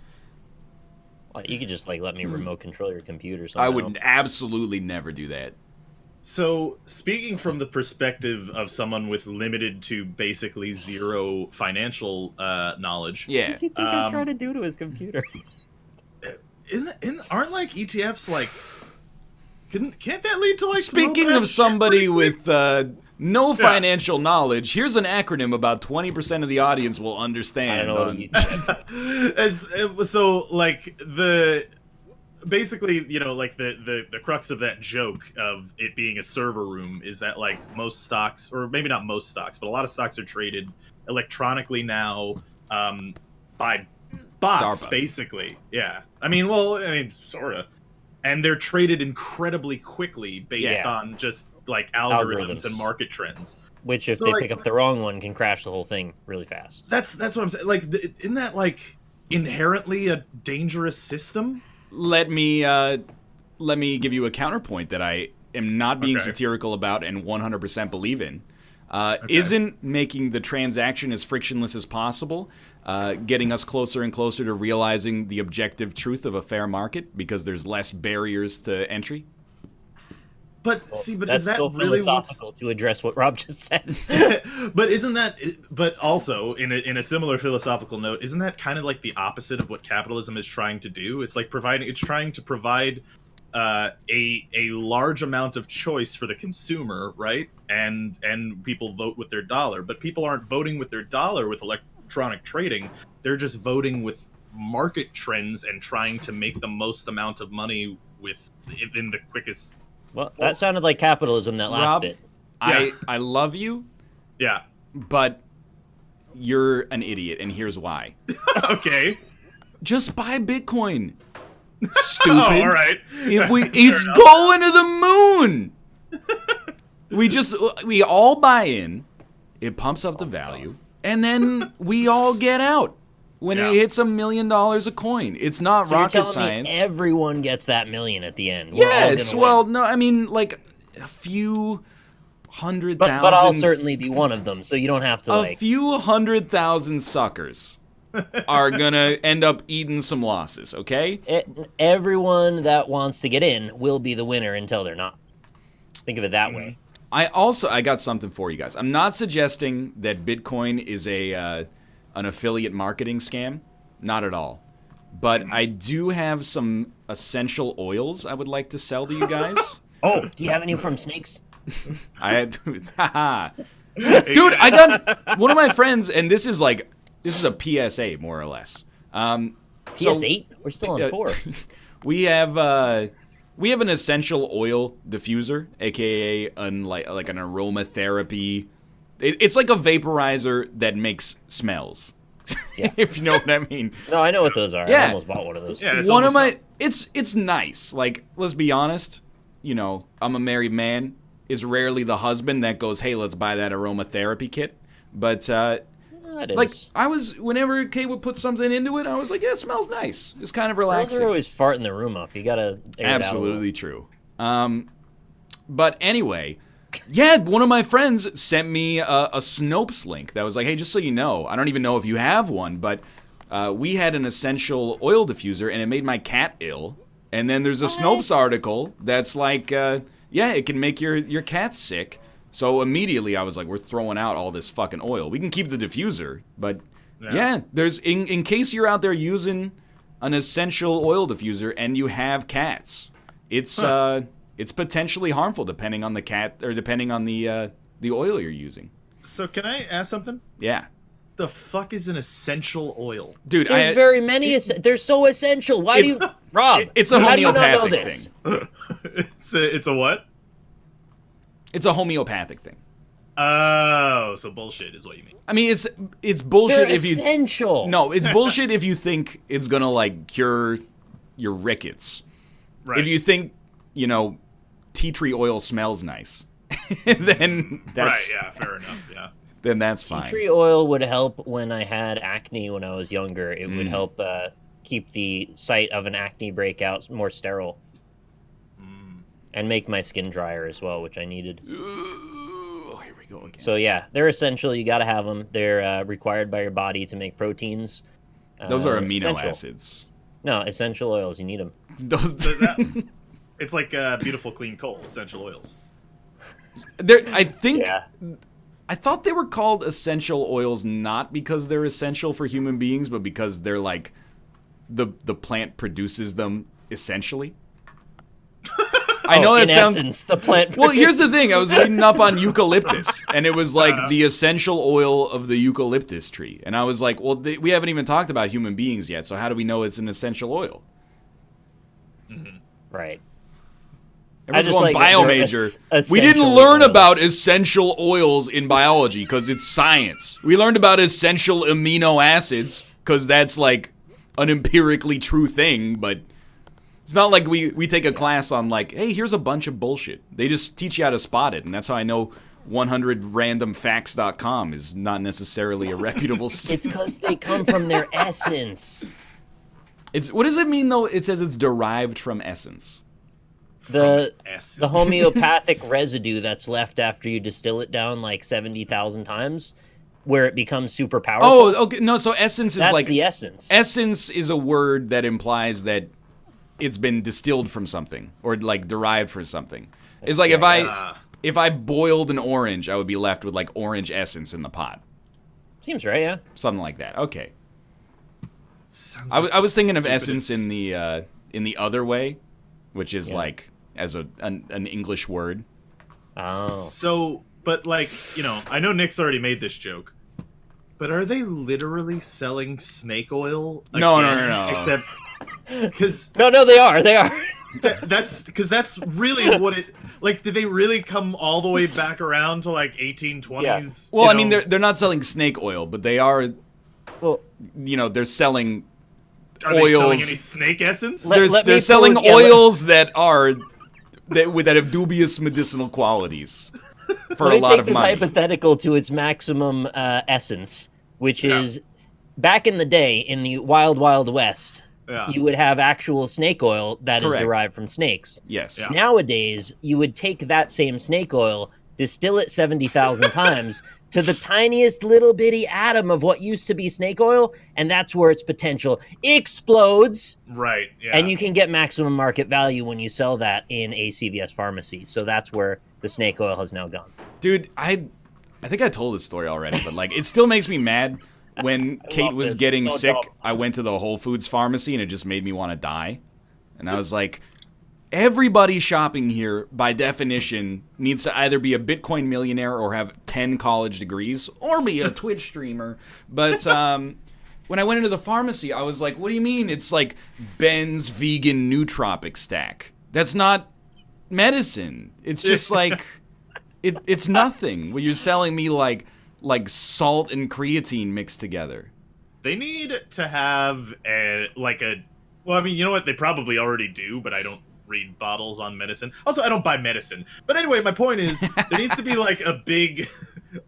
[SPEAKER 3] Well, you could just like let me remote control your computer. Somehow.
[SPEAKER 2] I would absolutely never do that.
[SPEAKER 1] So, speaking from the perspective of someone with limited to basically zero financial knowledge,
[SPEAKER 3] What
[SPEAKER 2] Yeah.
[SPEAKER 3] does he think I'm trying to do to his computer?
[SPEAKER 1] aren't like ETFs like? Can't that lead to like? some
[SPEAKER 2] Speaking
[SPEAKER 1] real bad
[SPEAKER 2] of
[SPEAKER 1] shit
[SPEAKER 2] somebody
[SPEAKER 1] pretty quick?
[SPEAKER 2] with no financial knowledge, here's an acronym about 20% of the audience will
[SPEAKER 3] I
[SPEAKER 2] understand.
[SPEAKER 3] don't know what you
[SPEAKER 1] So like basically, like the crux of that joke of it being a server room is that like most stocks, or maybe not most stocks, but a lot of stocks are traded electronically now by bots,
[SPEAKER 2] DARPA.
[SPEAKER 1] basically. Yeah. I mean, sorta. And they're traded incredibly quickly based on just like algorithms and market trends.
[SPEAKER 3] Which, if
[SPEAKER 1] So,
[SPEAKER 3] they
[SPEAKER 1] like-
[SPEAKER 3] pick up the wrong one, can crash the whole thing really fast.
[SPEAKER 1] That's what I'm saying. Like, isn't that like inherently a dangerous system?
[SPEAKER 2] Let me give you a counterpoint that I am not being
[SPEAKER 1] Okay.
[SPEAKER 2] satirical about and 100% believe in. Isn't making the transaction as frictionless as possible getting us closer and closer to realizing the objective truth of a fair market because there's less barriers to entry?
[SPEAKER 1] But
[SPEAKER 3] Well,
[SPEAKER 1] but
[SPEAKER 3] that's
[SPEAKER 1] is that
[SPEAKER 3] so
[SPEAKER 1] really what's...
[SPEAKER 3] philosophical to address what Rob just said.
[SPEAKER 1] But isn't that? But also, in a similar philosophical note, isn't that kind of like the opposite of what capitalism is trying to do? It's like it's trying to provide a large amount of choice for the consumer, right? And people vote with their dollar, but people aren't voting with their dollar with electronic trading. They're just voting with market trends and trying to make the most amount of money in the quickest.
[SPEAKER 3] Well, that sounded like capitalism, that last
[SPEAKER 2] Rob,
[SPEAKER 3] bit.
[SPEAKER 2] I love you,
[SPEAKER 1] Yeah.
[SPEAKER 2] but you're an idiot, and here's why.
[SPEAKER 1] Okay.
[SPEAKER 2] Just buy Bitcoin. Stupid.
[SPEAKER 1] Oh, all right.
[SPEAKER 2] It's
[SPEAKER 1] enough.
[SPEAKER 2] going to the moon. We all buy in. It pumps up the value, and then we all get out when
[SPEAKER 1] Yeah.
[SPEAKER 2] it hits $1 million a coin. It's not
[SPEAKER 3] So you're
[SPEAKER 2] rocket
[SPEAKER 3] telling
[SPEAKER 2] science.
[SPEAKER 3] me everyone gets that million at the end. We're all
[SPEAKER 2] Yeah,
[SPEAKER 3] gonna
[SPEAKER 2] it's
[SPEAKER 3] win.
[SPEAKER 2] no, I mean like a few hundred
[SPEAKER 3] But
[SPEAKER 2] thousand.
[SPEAKER 3] I'll certainly be one of them, so you don't have to
[SPEAKER 2] a few 100,000 suckers are gonna end up eating some losses. Okay.
[SPEAKER 3] Everyone that wants to get in will be the winner until they're not. Think of it that way.
[SPEAKER 2] I got something for you guys. I'm not suggesting that Bitcoin is an affiliate marketing scam. Not at all. But I do have some essential oils I would like to sell to you guys.
[SPEAKER 3] Oh, do you have any from snakes?
[SPEAKER 2] I had, haha. Dude, I got one of my friends, and this is a PSA more or less.
[SPEAKER 3] PS8? We're still on 4.
[SPEAKER 2] We have an essential oil diffuser, aka like an aromatherapy. It's like a vaporizer that makes smells.
[SPEAKER 3] Yeah.
[SPEAKER 2] If you know what I mean.
[SPEAKER 3] No, I know what those are.
[SPEAKER 2] Yeah.
[SPEAKER 3] I almost bought one of those.
[SPEAKER 1] Yeah, it's
[SPEAKER 2] One of
[SPEAKER 1] almost
[SPEAKER 2] my it's nice. Like, let's be honest. I'm a married man. Is rarely the husband that goes, "Hey, let's buy that aromatherapy kit." But
[SPEAKER 3] It
[SPEAKER 2] like
[SPEAKER 3] is.
[SPEAKER 2] whenever Kate would put something into it, I was like, "Yeah, it smells nice. It's kind of
[SPEAKER 3] Girls
[SPEAKER 2] relaxing."
[SPEAKER 3] are always farting the room up. You gotta air it out a little.
[SPEAKER 2] Absolutely true. But anyway, Yeah, one of my friends sent me a Snopes link that was like, hey, just so you know, I don't even know if you have one, but we had an essential oil diffuser and it made my cat ill. And then there's a Snopes article that's like, yeah, it can make your cat sick. So immediately I was like, we're throwing out all this fucking oil. We can keep the diffuser, but yeah, there's in case you're out there using an essential oil diffuser and you have cats, it's potentially harmful depending on the cat or depending on the oil you're using.
[SPEAKER 1] So can I ask something?
[SPEAKER 2] Yeah.
[SPEAKER 1] The fuck is an essential oil?
[SPEAKER 2] Dude,
[SPEAKER 3] There's very many. They're so essential. Why do you, Rob?
[SPEAKER 2] It's a
[SPEAKER 3] how do you not know
[SPEAKER 2] homeopathic
[SPEAKER 3] this?
[SPEAKER 2] thing.
[SPEAKER 1] It's a what?
[SPEAKER 2] It's a homeopathic thing.
[SPEAKER 1] Oh, so bullshit is what you mean.
[SPEAKER 2] I mean, it's bullshit
[SPEAKER 3] They're
[SPEAKER 2] if you
[SPEAKER 3] essential.
[SPEAKER 2] No, it's bullshit if you think it's gonna like cure your rickets.
[SPEAKER 1] Right.
[SPEAKER 2] If you think, tea tree oil smells nice, then that's
[SPEAKER 1] right. Yeah, fair enough. Yeah.
[SPEAKER 2] Then that's fine.
[SPEAKER 3] Tea tree oil would help when I had acne when I was younger. It would help keep the site of an acne breakout more sterile. And make my skin drier as well, which I needed.
[SPEAKER 2] Oh, here we go again.
[SPEAKER 3] So yeah, they're essential. You got to have them. They're required by your body to make proteins.
[SPEAKER 2] Those are amino
[SPEAKER 3] essential.
[SPEAKER 2] acids.
[SPEAKER 3] No, essential oils. You need them.
[SPEAKER 1] It's like beautiful clean coal, essential oils.
[SPEAKER 2] I think.
[SPEAKER 3] Yeah.
[SPEAKER 2] I thought they were called essential oils not because they're essential for human beings, but because they're like the plant produces them essentially. I know that sounds.
[SPEAKER 3] Essence, the plant.
[SPEAKER 2] Well, here's the thing. I was reading up on eucalyptus, and it was like the essential oil of the eucalyptus tree. And I was like, well, we haven't even talked about human beings yet, so how do we know it's an essential oil?
[SPEAKER 3] Right.
[SPEAKER 2] Everyone's going bio major. We didn't learn about essential oils in biology because it's science. We learned about essential amino acids because that's like an empirically true thing, but it's not like we take a class on like, hey, here's a bunch of bullshit. They just teach you how to spot it, and that's how I know 100randomfacts.com is not necessarily a reputable
[SPEAKER 3] It's because they come from their essence.
[SPEAKER 2] What does it mean though? It says it's derived from essence.
[SPEAKER 3] The homeopathic residue that's left after you distill it down like 70,000 times, where it becomes super powerful.
[SPEAKER 2] Oh, okay. No, so essence is
[SPEAKER 3] that's
[SPEAKER 2] like
[SPEAKER 3] the essence.
[SPEAKER 2] Essence is a word that implies that it's been distilled from something or like derived from something. It's like if I boiled an orange, I would be left with like orange essence in the pot.
[SPEAKER 3] Seems right, yeah.
[SPEAKER 2] Something like that. Okay. I was thinking of essence in the other way, which is like as an English word.
[SPEAKER 3] Oh.
[SPEAKER 1] So, but like, I know Nick's already made this joke, but are they literally selling snake oil?
[SPEAKER 2] No.
[SPEAKER 1] Except because
[SPEAKER 3] no, they are.
[SPEAKER 1] That's because that's really what it like. Did they really come all the way back around to like 1820s?
[SPEAKER 3] Yeah.
[SPEAKER 2] Well, I mean, they're not selling snake oil, but they are.
[SPEAKER 3] Well,
[SPEAKER 2] they're selling
[SPEAKER 1] are
[SPEAKER 2] oils.
[SPEAKER 1] They selling any snake essence?
[SPEAKER 2] They're selling oils that have dubious medicinal qualities for a lot of money.
[SPEAKER 3] Let me take this hypothetical to its maximum essence, which is back in the day in the Wild Wild West.
[SPEAKER 1] Yeah.
[SPEAKER 3] You would have actual snake oil that is derived from snakes.
[SPEAKER 2] Yes.
[SPEAKER 1] Yeah.
[SPEAKER 3] Nowadays, you would take that same snake oil, distill it 70,000 times to the tiniest little bitty atom of what used to be snake oil, and that's where its potential explodes.
[SPEAKER 1] Right, yeah.
[SPEAKER 3] And you can get maximum market value when you sell that in a CVS pharmacy. So that's where the snake oil has now gone.
[SPEAKER 2] Dude, I think I told this story already, but like it still makes me mad. When Kate was getting sick, I went to the Whole Foods pharmacy, and it just made me want to die. And I was like, everybody shopping here, by definition, needs to either be a Bitcoin millionaire or have 10 college degrees, or be a Twitch streamer. But when I went into the pharmacy, I was like, what do you mean? It's like Ben's vegan nootropic stack. That's not medicine. It's just like, it's nothing. When you're selling me like salt and creatine mixed together.
[SPEAKER 1] They need to have well, I mean, you know what? They probably already do, but I don't read bottles on medicine. Also, I don't buy medicine. But anyway, my point is, there needs to be like a big,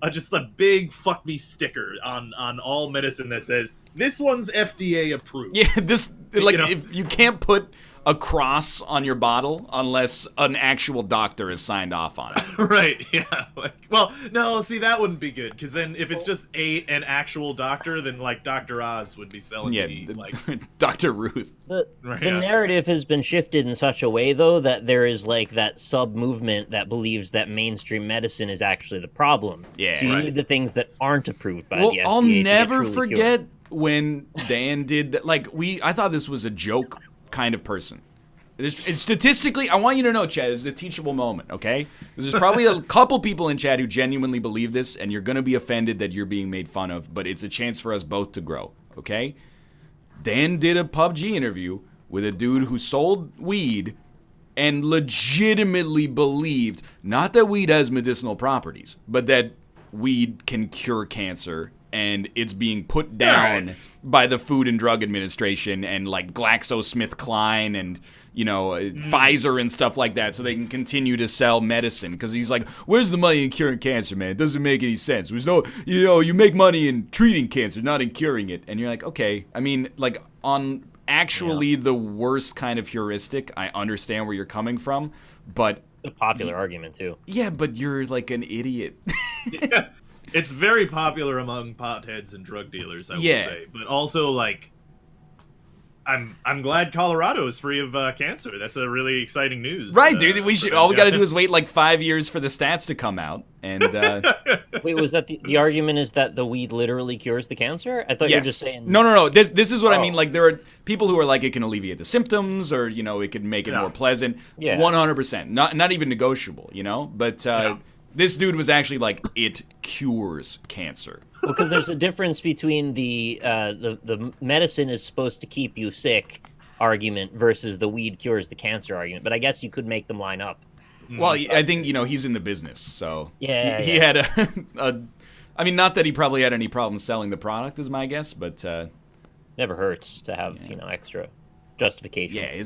[SPEAKER 1] just a big fuck me sticker on all medicine that says, this one's FDA approved.
[SPEAKER 2] Yeah, if you can't put a cross on your bottle unless an actual doctor has signed off on it.
[SPEAKER 1] Right, yeah. Like, well, no, see, that wouldn't be good, because then if it's just an actual doctor, then, like, Dr. Oz would be selling me, like...
[SPEAKER 2] Dr. Ruth.
[SPEAKER 3] The narrative has been shifted in such a way, though, that there is, like, that sub-movement that believes that mainstream medicine is actually the problem.
[SPEAKER 2] Yeah.
[SPEAKER 3] So you need the things that aren't approved by the FDA
[SPEAKER 2] I'll
[SPEAKER 3] to
[SPEAKER 2] never
[SPEAKER 3] get truly
[SPEAKER 2] forget
[SPEAKER 3] cured.
[SPEAKER 2] when Dan did that. Like, I thought this was a joke kind of person. It's statistically, I want you to know, Chad, it's a teachable moment, okay? There's probably a couple people in chat who genuinely believe this, and you're going to be offended that you're being made fun of, but it's a chance for us both to grow, okay? Dan did a PUBG interview with a dude who sold weed and legitimately believed, not that weed has medicinal properties, but that weed can cure cancer, and it's being put down by the Food and Drug Administration and, like, GlaxoSmithKline and, you know, Pfizer and stuff like that, so they can continue to sell medicine. Because he's like, where's the money in curing cancer, man? It doesn't make any sense. There's no, you know, you make money in treating cancer, not in curing it. And you're like, okay. I mean, like, on actually the worst kind of heuristic, I understand where you're coming from, but...
[SPEAKER 3] It's a popular argument, too.
[SPEAKER 2] Yeah, but you're, like, an idiot.
[SPEAKER 1] Yeah. It's very popular among potheads and drug dealers, I would say. But also, like, I'm glad Colorado is free of cancer. That's a really exciting news.
[SPEAKER 2] Right, dude. All we got to do is wait like 5 years for the stats to come out. And
[SPEAKER 3] wait, was that the argument is that the weed literally cures the cancer? I thought you were just saying...
[SPEAKER 2] No. This is what I mean. Like, there are people who are like, it can alleviate the symptoms, or, you know, it could make it more pleasant. Yeah. 100%. Not even negotiable, you know? But this dude was actually like, it cures cancer.
[SPEAKER 3] Well, because there's a difference between the medicine is supposed to keep you sick argument versus the weed cures the cancer argument. But I guess you could make them line up.
[SPEAKER 2] Well, I think, you know, he's in the business, so he had a I mean, not that he probably had any problems selling the product, is my guess, but
[SPEAKER 3] never hurts to have you know, extra justification.
[SPEAKER 2] Yeah,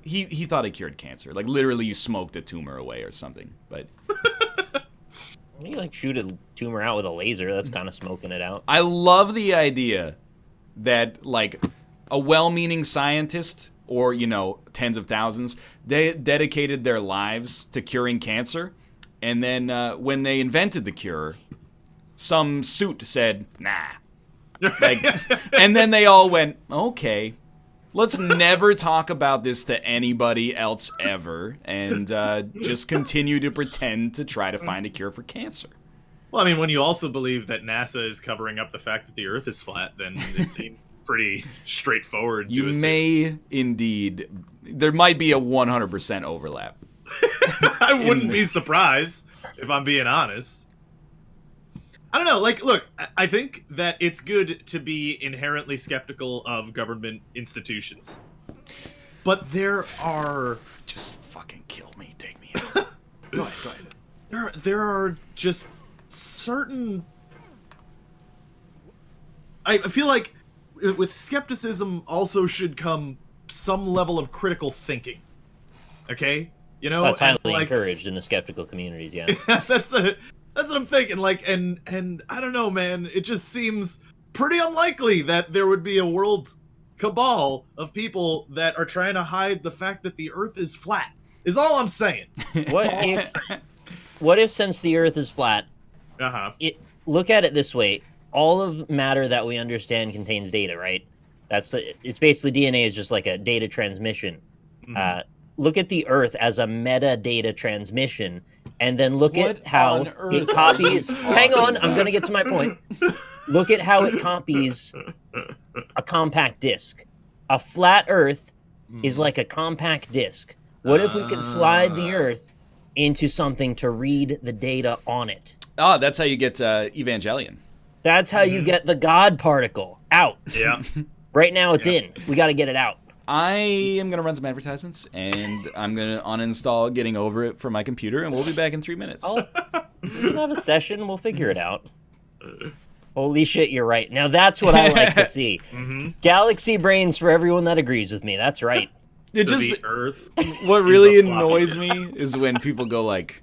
[SPEAKER 2] he thought it cured cancer, like literally you smoked a tumor away or something, but.
[SPEAKER 3] When you, like, shoot a tumor out with a laser, that's kind of smoking it out.
[SPEAKER 2] I love the idea that, like, a well-meaning scientist, or, you know, tens of thousands, they dedicated their lives to curing cancer, and then when they invented the cure, some suit said, nah. Like, and then they all went, okay, let's never talk about this to anybody else ever, and just continue to pretend to try to find a cure for cancer.
[SPEAKER 1] Well, I mean, when you also believe that NASA is covering up the fact that the Earth is flat, then it seems pretty straightforward to assume.
[SPEAKER 2] May indeed. There might be a 100% overlap.
[SPEAKER 1] I wouldn't be surprised, if I'm being honest. I don't know, like, look, I think that it's good to be inherently skeptical of government institutions. But there are...
[SPEAKER 2] Just fucking kill me, take me out. Go ahead.
[SPEAKER 1] There are just certain... I feel like with skepticism also should come some level of critical thinking. Okay? You know?
[SPEAKER 3] That's highly encouraged in the skeptical communities, yeah.
[SPEAKER 1] That's what I'm thinking, like, and I don't know, man, it just seems pretty unlikely that there would be a world cabal of people that are trying to hide the fact that the Earth is flat, is all I'm saying.
[SPEAKER 3] What if since the Earth is flat, look at it this way, all of matter that we understand contains data, right? It's basically DNA is just like a data transmission. Mm-hmm. Look at the Earth as a metadata transmission, and then look at how it copies... Hang on, I'm going to get to my point. Look at how it copies a compact disc. A flat Earth is like a compact disc. What if we could slide the Earth into something to read the data on it?
[SPEAKER 2] Oh, that's how you get Evangelion.
[SPEAKER 3] That's how you get the God particle out.
[SPEAKER 1] Yeah.
[SPEAKER 3] Right now it's in. We got to get it out.
[SPEAKER 2] I am going to run some advertisements, and I'm going to uninstall Getting Over It from my computer, and we'll be back in 3 minutes.
[SPEAKER 3] Oh, we can have a session. We'll figure it out. Holy shit, you're right. Now that's what I like to see. Galaxy brains for everyone that agrees with me. That's right.
[SPEAKER 1] The Earth.
[SPEAKER 2] What really annoys me is when people go like,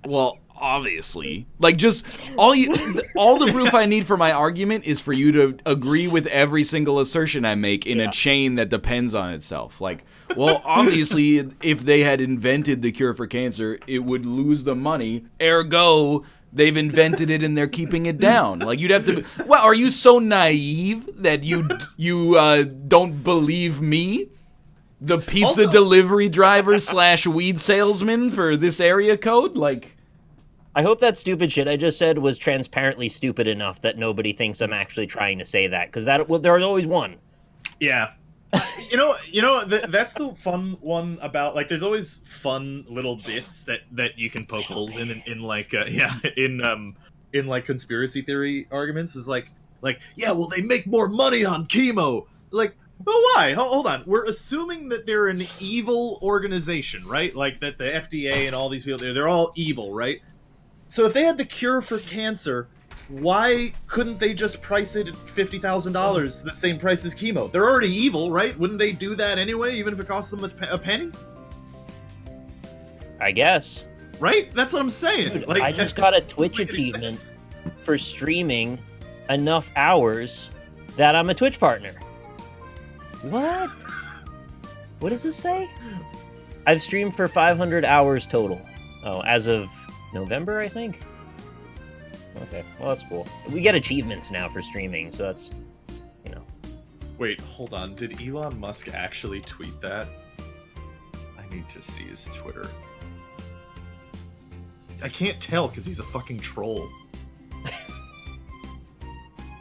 [SPEAKER 2] well, obviously. Like, just all the proof I need for my argument is for you to agree with every single assertion I make in a chain that depends on itself. Like, well, obviously, if they had invented the cure for cancer, it would lose the money. Ergo, they've invented it and they're keeping it down. Like, you'd have to. Well, are you so naive that you don't believe me? The pizza delivery driver / weed salesman for this area code? Like,
[SPEAKER 3] I hope that stupid shit I just said was transparently stupid enough that nobody thinks I'm actually trying to say that, because there's always one.
[SPEAKER 1] Yeah. That's the fun one about, like, there's always fun little bits that you can poke holes in like conspiracy theory arguments. Is like, yeah, well, they make more money on chemo. Like, well, why? Hold on. We're assuming that they're an evil organization, right? Like, that the FDA and all these people, they're all evil, right? So if they had the cure for cancer, why couldn't they just price it at $50,000, the same price as chemo? They're already evil, right? Wouldn't they do that anyway, even if it cost them a penny?
[SPEAKER 3] I guess.
[SPEAKER 1] Right? That's what I'm saying.
[SPEAKER 3] Dude,
[SPEAKER 1] like,
[SPEAKER 3] I just got a Twitch achievement for streaming enough hours that I'm a Twitch partner. What? What does this say? I've streamed for 500 hours total. Oh, as of November, I think? Okay, well, that's cool. We get achievements now for streaming, so that's, you know.
[SPEAKER 1] Wait, hold on. Did Elon Musk actually tweet that? I need to see his Twitter. I can't tell because he's a fucking troll.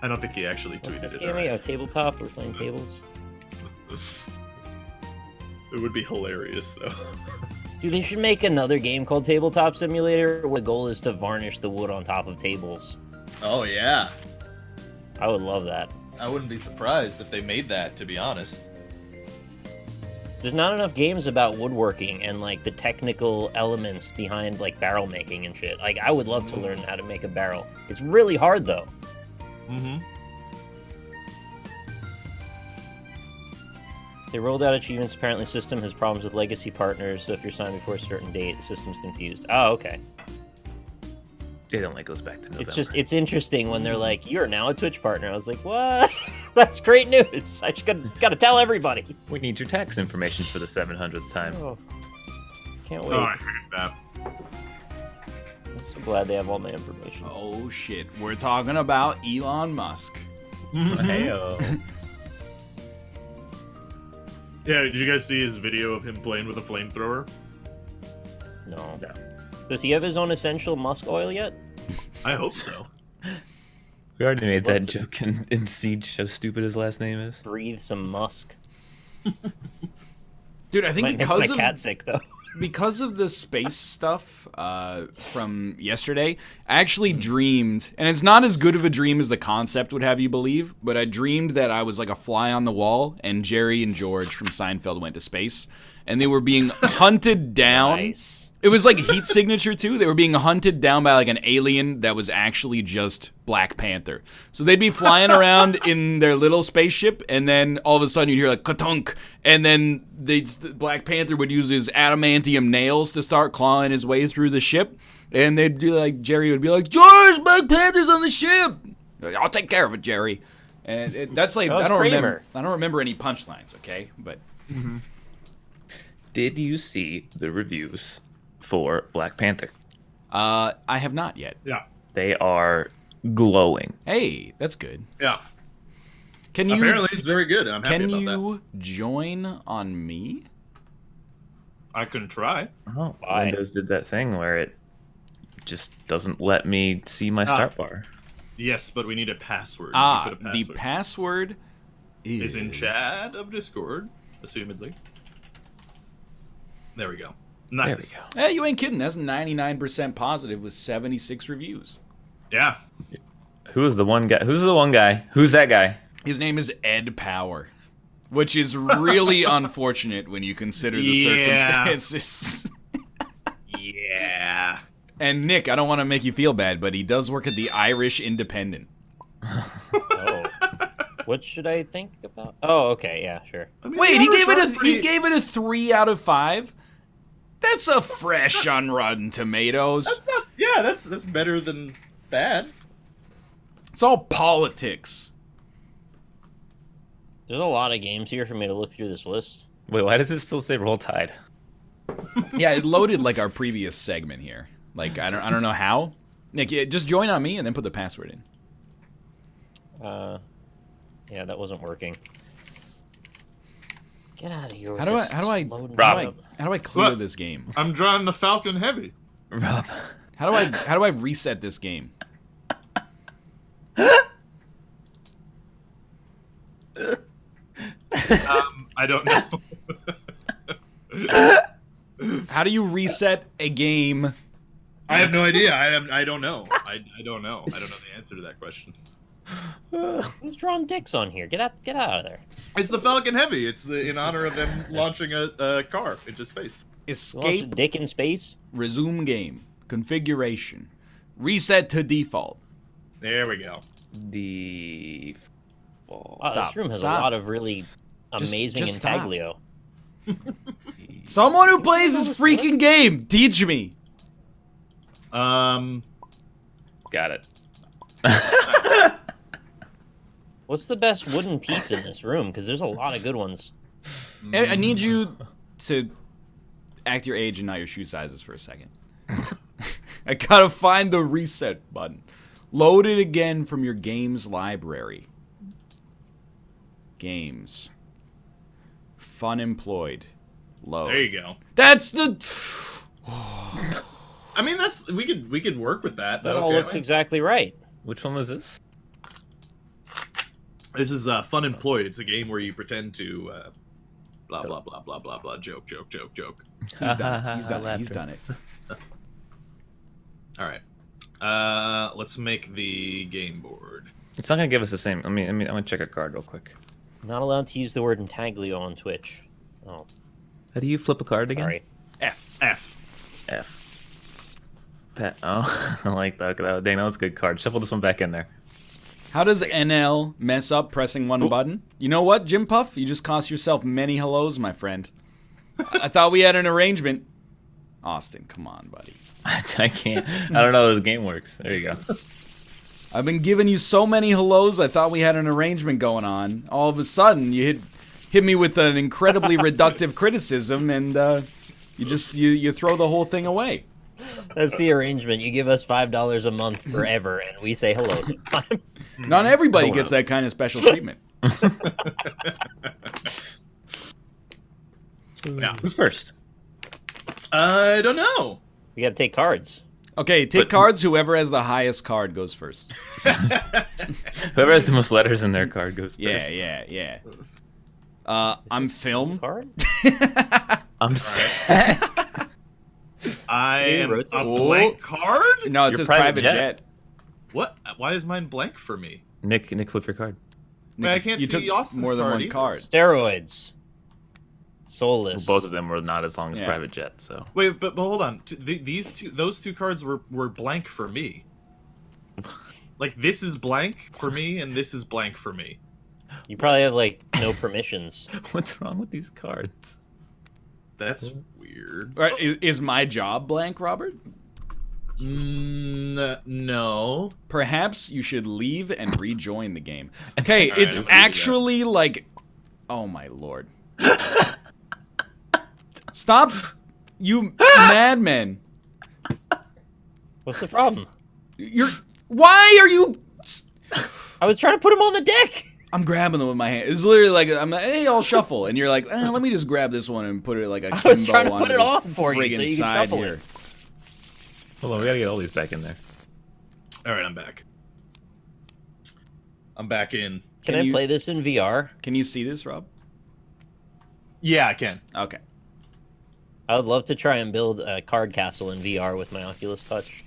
[SPEAKER 1] I don't think he actually tweeted
[SPEAKER 3] What's this
[SPEAKER 1] it.
[SPEAKER 3] game? A tabletop? We're playing tables?
[SPEAKER 1] It would be hilarious, though.
[SPEAKER 3] Dude, they should make another game called Tabletop Simulator where the goal is to varnish the wood on top of tables.
[SPEAKER 1] Oh, yeah.
[SPEAKER 3] I would love that.
[SPEAKER 1] I wouldn't be surprised if they made that, to be honest.
[SPEAKER 3] There's not enough games about woodworking and, like, the technical elements behind, like, barrel making and shit. Like, I would love to learn how to make a barrel. It's really hard, though.
[SPEAKER 1] Mm-hmm.
[SPEAKER 3] They rolled out achievements. Apparently, the system has problems with legacy partners, so if you're signed before a certain date, the system's confused. Oh, okay.
[SPEAKER 4] It only goes back to November.
[SPEAKER 3] It's interesting when they're like, you're now a Twitch partner. I was like, what? That's great news. I just gotta tell everybody.
[SPEAKER 4] We need your tax information for the 700th time.
[SPEAKER 3] Oh, can't wait.
[SPEAKER 1] Oh, I hate that.
[SPEAKER 3] I'm so glad they have all my information.
[SPEAKER 2] oh shit, we're talking about Elon Musk.
[SPEAKER 4] Hey-o.
[SPEAKER 1] Yeah, did you guys see his video of him playing with a flamethrower?
[SPEAKER 3] No. Does he have his own essential musk oil yet?
[SPEAKER 1] I hope so.
[SPEAKER 4] We already made that
[SPEAKER 3] What's it?
[SPEAKER 4] joke in Siege, how stupid his last name is.
[SPEAKER 3] Breathe some musk.
[SPEAKER 2] Dude, I think
[SPEAKER 3] Might make my cat sick, though.
[SPEAKER 2] because of the space stuff from yesterday, I actually dreamed, and it's not as good of a dream as the concept would have you believe, but I dreamed that I was like a fly on the wall, and Jerry and George from Seinfeld went to space, and they were being hunted down.
[SPEAKER 3] Nice.
[SPEAKER 2] It was like heat signature too. They were being hunted down by like an alien that was actually just Black Panther. So they'd be flying around in their little spaceship, and then all of a sudden you'd hear like ka-tunk, and then Black Panther would use his adamantium nails to start clawing his way through the ship, and they'd do like Jerry would be like, "George, Black Panther's on the ship. I'll take care of it, Jerry." And that's like
[SPEAKER 3] That was
[SPEAKER 2] I don't remember any punchlines, okay, but.
[SPEAKER 1] Mm-hmm.
[SPEAKER 4] Did you see the reviews for Black Panther?
[SPEAKER 2] I have not yet.
[SPEAKER 1] Yeah.
[SPEAKER 4] They are glowing.
[SPEAKER 2] Hey, that's good.
[SPEAKER 1] Yeah.
[SPEAKER 2] Can you?
[SPEAKER 1] Apparently, it's very good. I'm happy
[SPEAKER 2] Can
[SPEAKER 1] about that.
[SPEAKER 2] you join on me?
[SPEAKER 1] I can try.
[SPEAKER 4] Oh,
[SPEAKER 3] Why?
[SPEAKER 4] Windows did that thing where it just doesn't let me see my start bar.
[SPEAKER 1] Yes, but we need a password.
[SPEAKER 2] Ah,
[SPEAKER 1] You put a
[SPEAKER 2] the password
[SPEAKER 1] is in chat of Discord, assumedly. There we go. Nice.
[SPEAKER 4] There we
[SPEAKER 2] Hey, you ain't kidding. That's 99% positive with 76 reviews.
[SPEAKER 1] Yeah.
[SPEAKER 4] Who is the one guy? Who's the one guy? Who's that guy?
[SPEAKER 2] His name is Ed Power, which is really unfortunate when you consider the
[SPEAKER 1] Yeah.
[SPEAKER 2] circumstances.
[SPEAKER 1] Yeah.
[SPEAKER 2] And Nick, I don't want to make you feel bad, but he does work at the Irish Independent.
[SPEAKER 3] Oh. What should I think about? Oh, okay, yeah, sure.
[SPEAKER 1] I mean,
[SPEAKER 2] Wait,
[SPEAKER 1] the
[SPEAKER 2] he
[SPEAKER 1] Irish
[SPEAKER 2] gave
[SPEAKER 1] are
[SPEAKER 2] it a 3 out of 5. That's a fresh on Rotten Tomatoes.
[SPEAKER 1] That's not. Yeah, Yeah, that's better than bad.
[SPEAKER 2] It's all politics.
[SPEAKER 3] There's a lot of games here for me to look through this list.
[SPEAKER 4] Wait, why does it still say Roll Tide?
[SPEAKER 2] Yeah, it loaded like our previous segment here. Like I don't know how. Nick, just join on me and then put the password in.
[SPEAKER 3] Yeah, that wasn't working. Get out of here. With
[SPEAKER 2] How do I clear this game?
[SPEAKER 1] I'm drawing the Falcon Heavy.
[SPEAKER 4] Rob.
[SPEAKER 2] How do I reset this game?
[SPEAKER 1] I don't know.
[SPEAKER 2] How do you reset a game?
[SPEAKER 1] I have no idea. I don't know. I don't know. I don't know the answer to that question.
[SPEAKER 3] Who's drawing dicks on here? Get out of there.
[SPEAKER 1] It's the Falcon Heavy. It's in honor of them launching a car into space.
[SPEAKER 3] Launch a
[SPEAKER 2] Escape.
[SPEAKER 3] dick in space.
[SPEAKER 2] Resume game. Configuration. Reset to default.
[SPEAKER 1] There we go.
[SPEAKER 3] Wow,
[SPEAKER 2] Stop,
[SPEAKER 3] this room has
[SPEAKER 2] stop.
[SPEAKER 3] a lot of really amazing
[SPEAKER 2] just stop.
[SPEAKER 3] intaglio.
[SPEAKER 2] Someone who plays this freaking game, teach me.
[SPEAKER 4] Got it.
[SPEAKER 3] What's the best wooden piece in this room? Because there's a lot of good ones.
[SPEAKER 2] I need you to act your age and not your shoe sizes for a second. I gotta find the reset button. Load it again from your games library. Games. Funemployed. Load.
[SPEAKER 1] There you go.
[SPEAKER 2] That's the.
[SPEAKER 1] I mean, we could work with that.
[SPEAKER 3] That
[SPEAKER 1] though,
[SPEAKER 3] all
[SPEAKER 1] can't
[SPEAKER 3] looks
[SPEAKER 1] we?
[SPEAKER 3] exactly right.
[SPEAKER 4] Which one was this?
[SPEAKER 1] This is Funemployed. It's a game where you pretend to blah blah blah blah blah blah joke.
[SPEAKER 2] He's done it. He's done it. He's done it.
[SPEAKER 1] All right. Let's make the game board.
[SPEAKER 4] It's not gonna give us the same. I'm gonna check a card real quick.
[SPEAKER 3] Not allowed to use the word intaglio on Twitch. Oh,
[SPEAKER 4] How do you flip a card again?
[SPEAKER 3] sorry.
[SPEAKER 2] F.
[SPEAKER 4] F. Oh, I like that. Dang, that was a good card. Shuffle this one back in there.
[SPEAKER 2] How does NL mess up pressing one button? You know what, Jim Puff? You just cost yourself many hellos, my friend. I thought we had an arrangement. Austin, come on, buddy.
[SPEAKER 4] I can't. I don't know how this game works. There you go.
[SPEAKER 2] I've been giving you so many hellos, I thought we had an arrangement going on. All of a sudden, you hit me with an incredibly reductive criticism, and you throw the whole thing away.
[SPEAKER 3] That's the arrangement. You give us $5 a month forever, and we say hello.
[SPEAKER 2] Not everybody gets that kind of special treatment.
[SPEAKER 1] Yeah.
[SPEAKER 4] Who's first?
[SPEAKER 1] I don't know.
[SPEAKER 3] We gotta take cards.
[SPEAKER 2] Okay, take cards. Whoever has the highest card goes first.
[SPEAKER 4] Whoever has the most letters in their card goes first.
[SPEAKER 2] Yeah. I'm film.
[SPEAKER 3] Card?
[SPEAKER 4] I'm
[SPEAKER 1] I am
[SPEAKER 3] rotate.
[SPEAKER 1] a blank card.
[SPEAKER 2] No, it
[SPEAKER 4] Your
[SPEAKER 2] says
[SPEAKER 4] private
[SPEAKER 2] private
[SPEAKER 4] jet.
[SPEAKER 2] jet.
[SPEAKER 1] What? Why is mine blank for me?
[SPEAKER 4] Nick, flip your card.
[SPEAKER 1] Wait, I can't
[SPEAKER 2] you
[SPEAKER 1] see
[SPEAKER 2] took
[SPEAKER 1] Austin's
[SPEAKER 2] more than
[SPEAKER 1] card
[SPEAKER 2] one
[SPEAKER 1] either.
[SPEAKER 2] card.
[SPEAKER 3] Steroids. Soulless.
[SPEAKER 4] Both of them were not as long as
[SPEAKER 2] Yeah.
[SPEAKER 4] Private Jet, so.
[SPEAKER 1] Wait, but hold on. Those two cards were blank for me. Like this is blank for me, and this is blank for me.
[SPEAKER 3] You probably have like no permissions.
[SPEAKER 4] What's wrong with these cards?
[SPEAKER 1] That's weird.
[SPEAKER 2] Right, is my job blank, Robert?
[SPEAKER 1] No.
[SPEAKER 2] Perhaps you should leave and rejoin the game. Okay,
[SPEAKER 1] All right,
[SPEAKER 2] it's
[SPEAKER 1] I'm gonna do that.
[SPEAKER 2] actually like, oh my lord! Stop, you madmen!
[SPEAKER 3] What's the problem?
[SPEAKER 2] Why are you?
[SPEAKER 3] I was trying to put him on the deck.
[SPEAKER 2] I'm grabbing them with my hand. It's literally like I'm like, hey, I'll shuffle, and you're like, let me just grab this one and put it like a
[SPEAKER 3] I was
[SPEAKER 2] Kimbo
[SPEAKER 3] trying to
[SPEAKER 2] onto
[SPEAKER 3] put it
[SPEAKER 2] the
[SPEAKER 3] off for you so
[SPEAKER 2] friggin'
[SPEAKER 3] you can
[SPEAKER 2] side
[SPEAKER 3] shuffle
[SPEAKER 2] here.
[SPEAKER 3] it.
[SPEAKER 4] Hold on, we gotta get all these back in there.
[SPEAKER 1] All right, I'm back. I'm back in.
[SPEAKER 3] Can
[SPEAKER 2] Can
[SPEAKER 3] I
[SPEAKER 2] you-
[SPEAKER 3] play this in VR?
[SPEAKER 2] Can you see this, Rob?
[SPEAKER 1] Yeah, I can.
[SPEAKER 2] Okay.
[SPEAKER 3] I would love to try and build a card castle in VR with my Oculus Touch.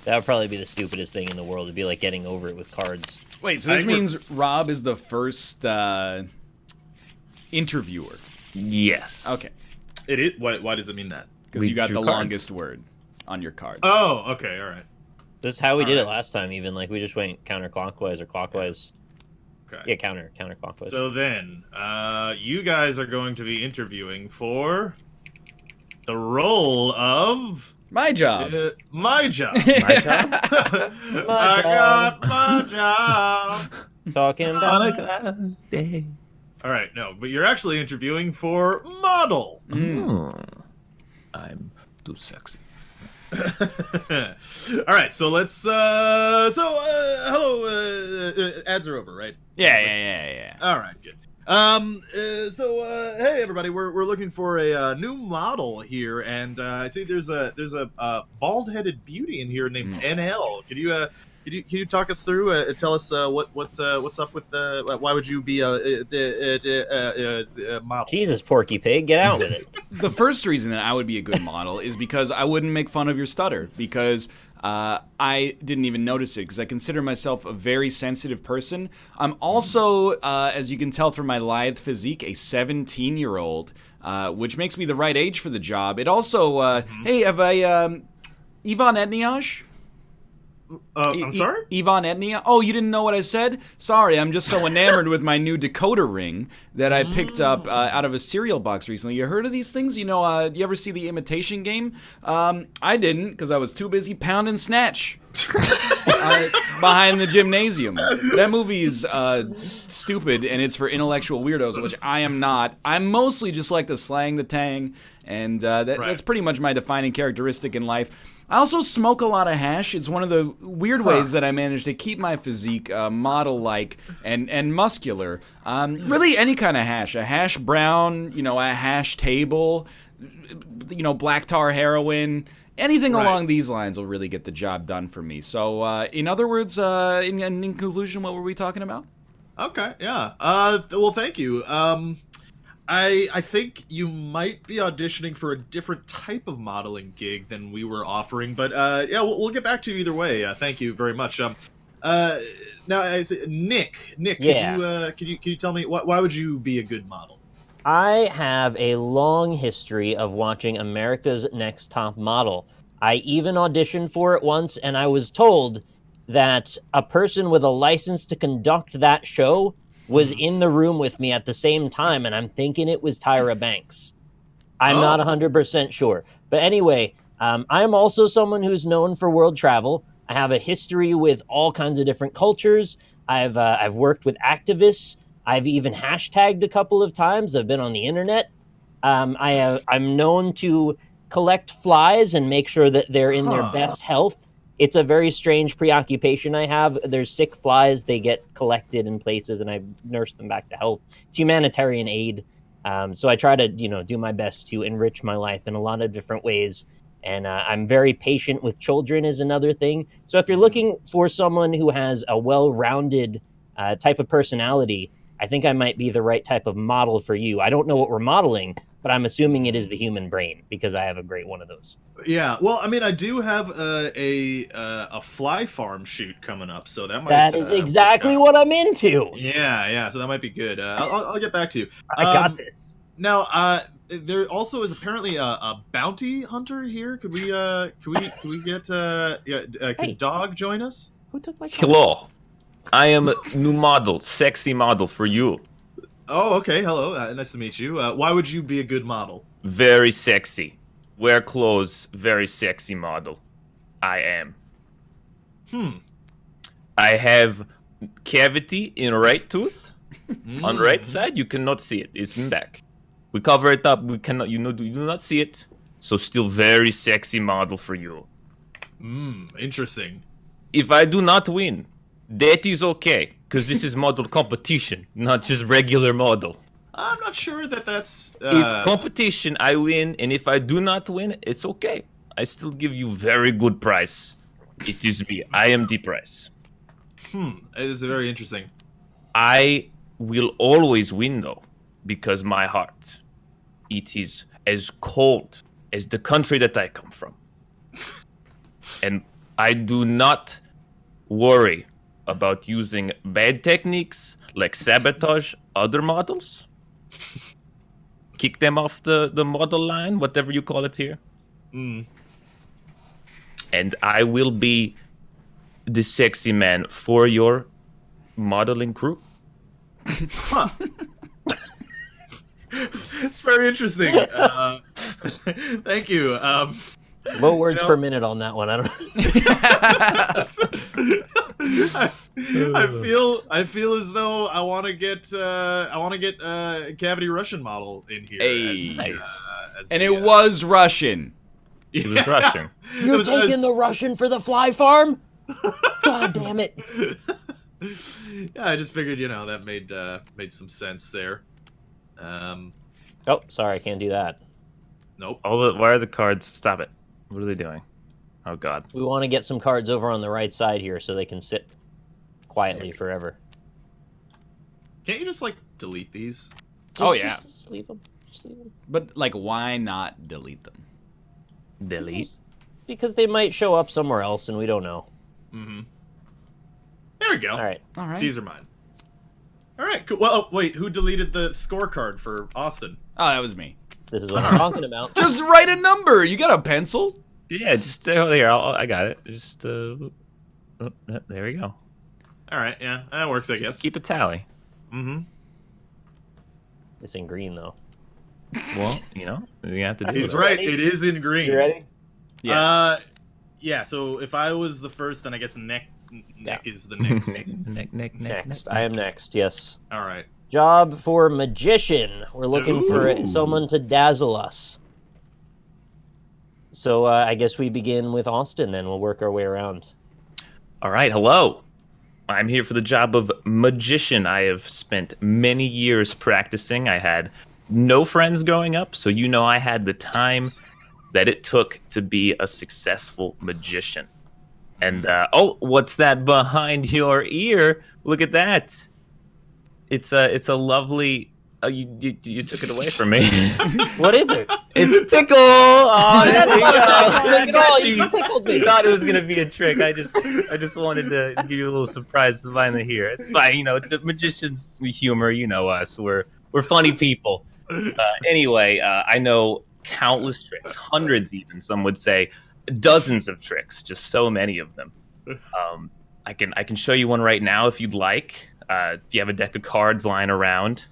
[SPEAKER 3] That would probably be the stupidest thing in the world. It'd be like getting over it with cards.
[SPEAKER 2] Wait, so this
[SPEAKER 1] I agree.
[SPEAKER 2] means Rob is the first interviewer.
[SPEAKER 4] Yes.
[SPEAKER 2] Okay.
[SPEAKER 1] It is. Why does it mean that?
[SPEAKER 2] Because
[SPEAKER 4] We
[SPEAKER 2] you got
[SPEAKER 4] drew
[SPEAKER 2] the
[SPEAKER 4] cards.
[SPEAKER 2] longest word on your card.
[SPEAKER 1] Oh, okay, all right.
[SPEAKER 3] This is how we did it
[SPEAKER 1] Alright.
[SPEAKER 3] last time. Even like we just went counterclockwise or clockwise.
[SPEAKER 1] Okay.
[SPEAKER 3] Yeah, counterclockwise.
[SPEAKER 1] So then, you guys are going to be interviewing for the role of
[SPEAKER 2] My job.
[SPEAKER 1] My job.
[SPEAKER 4] My job?
[SPEAKER 1] I got my job.
[SPEAKER 3] Talking
[SPEAKER 4] On
[SPEAKER 3] about
[SPEAKER 4] a cloud day.
[SPEAKER 1] All right, no, but you're actually interviewing for model.
[SPEAKER 4] I'm too sexy.
[SPEAKER 1] All right, so let's. Hello. Ads are over, right?
[SPEAKER 2] Yeah.
[SPEAKER 1] All right, good. Hey everybody, we're looking for a new model here, and I see there's a bald-headed beauty in here named NL. Can you talk us through? Tell us what's up with why would you be a model?
[SPEAKER 3] Jesus, Porky Pig, get out with it.
[SPEAKER 2] The first reason that I would be a good model is because I wouldn't make fun of your stutter, because I didn't even notice it, because I consider myself a very sensitive person. I'm also, as you can tell from my lithe physique, a 17-year-old, which makes me the right age for the job. It also, hey, have I, Ivan Etniage?
[SPEAKER 1] I'm sorry?
[SPEAKER 2] Ivan Etnia? Oh, you didn't know what I said? Sorry, I'm just so enamored with my new decoder ring that I picked up out of a cereal box recently. You heard of these things? You know, you ever see The Imitation Game? I didn't, because I was too busy pounding Snatch behind the gymnasium. That movie is stupid, and it's for intellectual weirdos, which I am not. I mostly just like to slang the tang, and that's pretty much my defining characteristic in life. I also smoke a lot of hash. It's one of the weird ways that I manage to keep my physique model-like and muscular. Really any kind of hash. A hash brown, a hash table, black tar heroin. Anything along these lines will really get the job done for me. So, in other words, in conclusion, what were we talking about?
[SPEAKER 1] Okay, yeah. Well, thank you. I think you might be auditioning for a different type of modeling gig than we were offering, but yeah, we'll get back to you either way. Thank you very much. Now, Nick,
[SPEAKER 3] Yeah.
[SPEAKER 1] could you tell me why would you be a good model?
[SPEAKER 3] I have a long history of watching America's Next Top Model. I even auditioned for it once, and I was told that a person with a license to conduct that show was in the room with me at the same time, and I'm thinking it was Tyra Banks. I'm not 100% sure. But anyway, I'm also someone who's known for world travel. I have a history with all kinds of different cultures. I've worked with activists. I've even hashtagged a couple of times. I've been on the internet. I'm known to collect flies and make sure that they're in their best health. It's a very strange preoccupation I have. There's sick flies. They get collected in places, and I nurse them back to health. It's humanitarian aid. So I try to, do my best to enrich my life in a lot of different ways. And I'm very patient with children is another thing. So if you're looking for someone who has a well-rounded type of personality, I think I might be the right type of model for you. I don't know what we're modeling, but I'm assuming it is the human brain because I have a great one of those.
[SPEAKER 1] Yeah, well, I mean, I do have a fly farm shoot coming up, so that might.
[SPEAKER 3] That is exactly what I'm into.
[SPEAKER 1] Yeah, so that might be good. I'll get back to you.
[SPEAKER 3] I got this.
[SPEAKER 1] Now, there also is apparently a bounty hunter here. Could we get could Dog join us?
[SPEAKER 3] Who took my car?
[SPEAKER 4] Hello. I am a new model, sexy model for you.
[SPEAKER 1] Oh, okay. Hello. Nice to meet you. Why would you be a good model?
[SPEAKER 4] Very sexy. Wear clothes, very sexy model. I am. I have cavity in right tooth. On right side, you cannot see it. It's in back. We cover it up. We cannot. You do not see it. So still very sexy model for you.
[SPEAKER 1] Interesting.
[SPEAKER 4] If I do not win, that is okay, because this is model competition, not just regular model.
[SPEAKER 1] I'm not sure that's...
[SPEAKER 4] It's competition, I win, and if I do not win, it's okay. I still give you very good price. It is me. I am the price.
[SPEAKER 1] It is very interesting.
[SPEAKER 4] I will always win, though, because my heart, it is as cold as the country that I come from. And I do not worry about using bad techniques like sabotage other models, kick them off the model line, whatever you call it here. And I will be the sexy man for your modeling crew.
[SPEAKER 1] It's very interesting. Thank you.
[SPEAKER 3] Low words per minute on that one. I don't know.
[SPEAKER 1] I feel as though I want to get Cavity Russian model in here.
[SPEAKER 2] Hey.
[SPEAKER 1] As
[SPEAKER 2] And
[SPEAKER 1] the,
[SPEAKER 2] it was Russian.
[SPEAKER 4] It was Russian.
[SPEAKER 3] You're taking the Russian for the fly farm? God damn it.
[SPEAKER 1] Yeah, I just figured, that made some sense there.
[SPEAKER 3] Oh, sorry, I can't do that.
[SPEAKER 1] Nope.
[SPEAKER 4] Why are the cards? Stop it. What are they doing? Oh, God.
[SPEAKER 3] We want to get some cards over on the right side here so they can sit quietly forever.
[SPEAKER 1] Can't you just, delete these?
[SPEAKER 2] Oh, yeah.
[SPEAKER 3] Just leave them. Just leave them.
[SPEAKER 2] But, why not delete them?
[SPEAKER 4] Delete.
[SPEAKER 3] Because they might show up somewhere else and we don't know.
[SPEAKER 1] Mm-hmm. There we go.
[SPEAKER 3] All right.
[SPEAKER 1] These are mine. All right, cool. Well, wait, who deleted the scorecard for Austin?
[SPEAKER 2] Oh, that was me.
[SPEAKER 3] This is what I'm talking about.
[SPEAKER 2] Just write a number. You got a pencil?
[SPEAKER 4] Yeah, just here. I got it. Just there we go.
[SPEAKER 1] All right, yeah, that works, I guess.
[SPEAKER 4] Keep a tally.
[SPEAKER 1] Mm-hmm.
[SPEAKER 3] It's in green, though.
[SPEAKER 4] Well, you have to do
[SPEAKER 1] He's
[SPEAKER 4] it.
[SPEAKER 1] right. It is in green.
[SPEAKER 3] You ready?
[SPEAKER 2] Yes.
[SPEAKER 1] Yeah. So if I was the first, then I guess neck is the next.
[SPEAKER 3] Next. I am next, yes.
[SPEAKER 1] All right.
[SPEAKER 3] Job for magician. We're looking for someone to dazzle us. So I guess we begin with Austin, then we'll work our way around.
[SPEAKER 4] All right, hello. I'm here for the job of magician. I have spent many years practicing. I had no friends growing up, so I had the time that it took to be a successful magician. And, what's that behind your ear? Look at that. It's a lovely... you took it away from me.
[SPEAKER 3] What is it?
[SPEAKER 4] It's a tickle! Oh, there you go.
[SPEAKER 3] Look at all, you tickled me.
[SPEAKER 4] I thought it was going to be a trick. I just wanted to give you a little surprise to find the here. It's fine, it's a magician's humor. You know us. We're funny people. Anyway, I know countless tricks, hundreds even, some would say, dozens of tricks, just so many of them. I can show you one right now if you'd like. If you have a deck of cards lying around,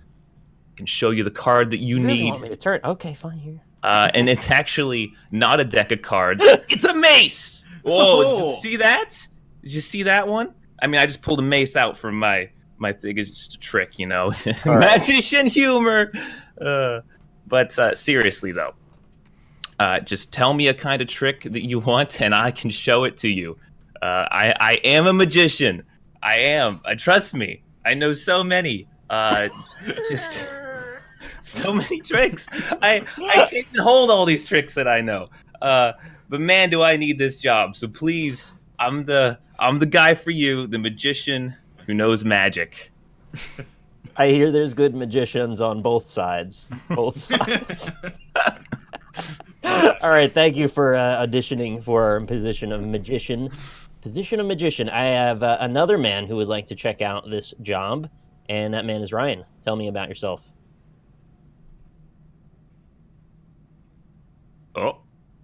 [SPEAKER 4] I can show you the card that you need.
[SPEAKER 3] Want me to turn? Okay, fine, here.
[SPEAKER 4] And it's actually not a deck of cards. It's a mace! Whoa, did you see that? Did you see that one? I mean, I just pulled a mace out from my thing. It's just a trick, Magician humor. But seriously, though, just tell me a kind of trick that you want, and I can show it to you. I am a magician. I am. Trust me. I know so many. Just so many tricks. I can't even hold all these tricks that I know. But man, do I need this job. So please, I'm the guy for you, the magician who knows magic.
[SPEAKER 3] I hear there's good magicians on both sides. Both sides. All right, thank you for auditioning for our position of magician. I have another man who would like to check out this job, and that man is Ryan. Tell me about yourself.
[SPEAKER 4] Oh.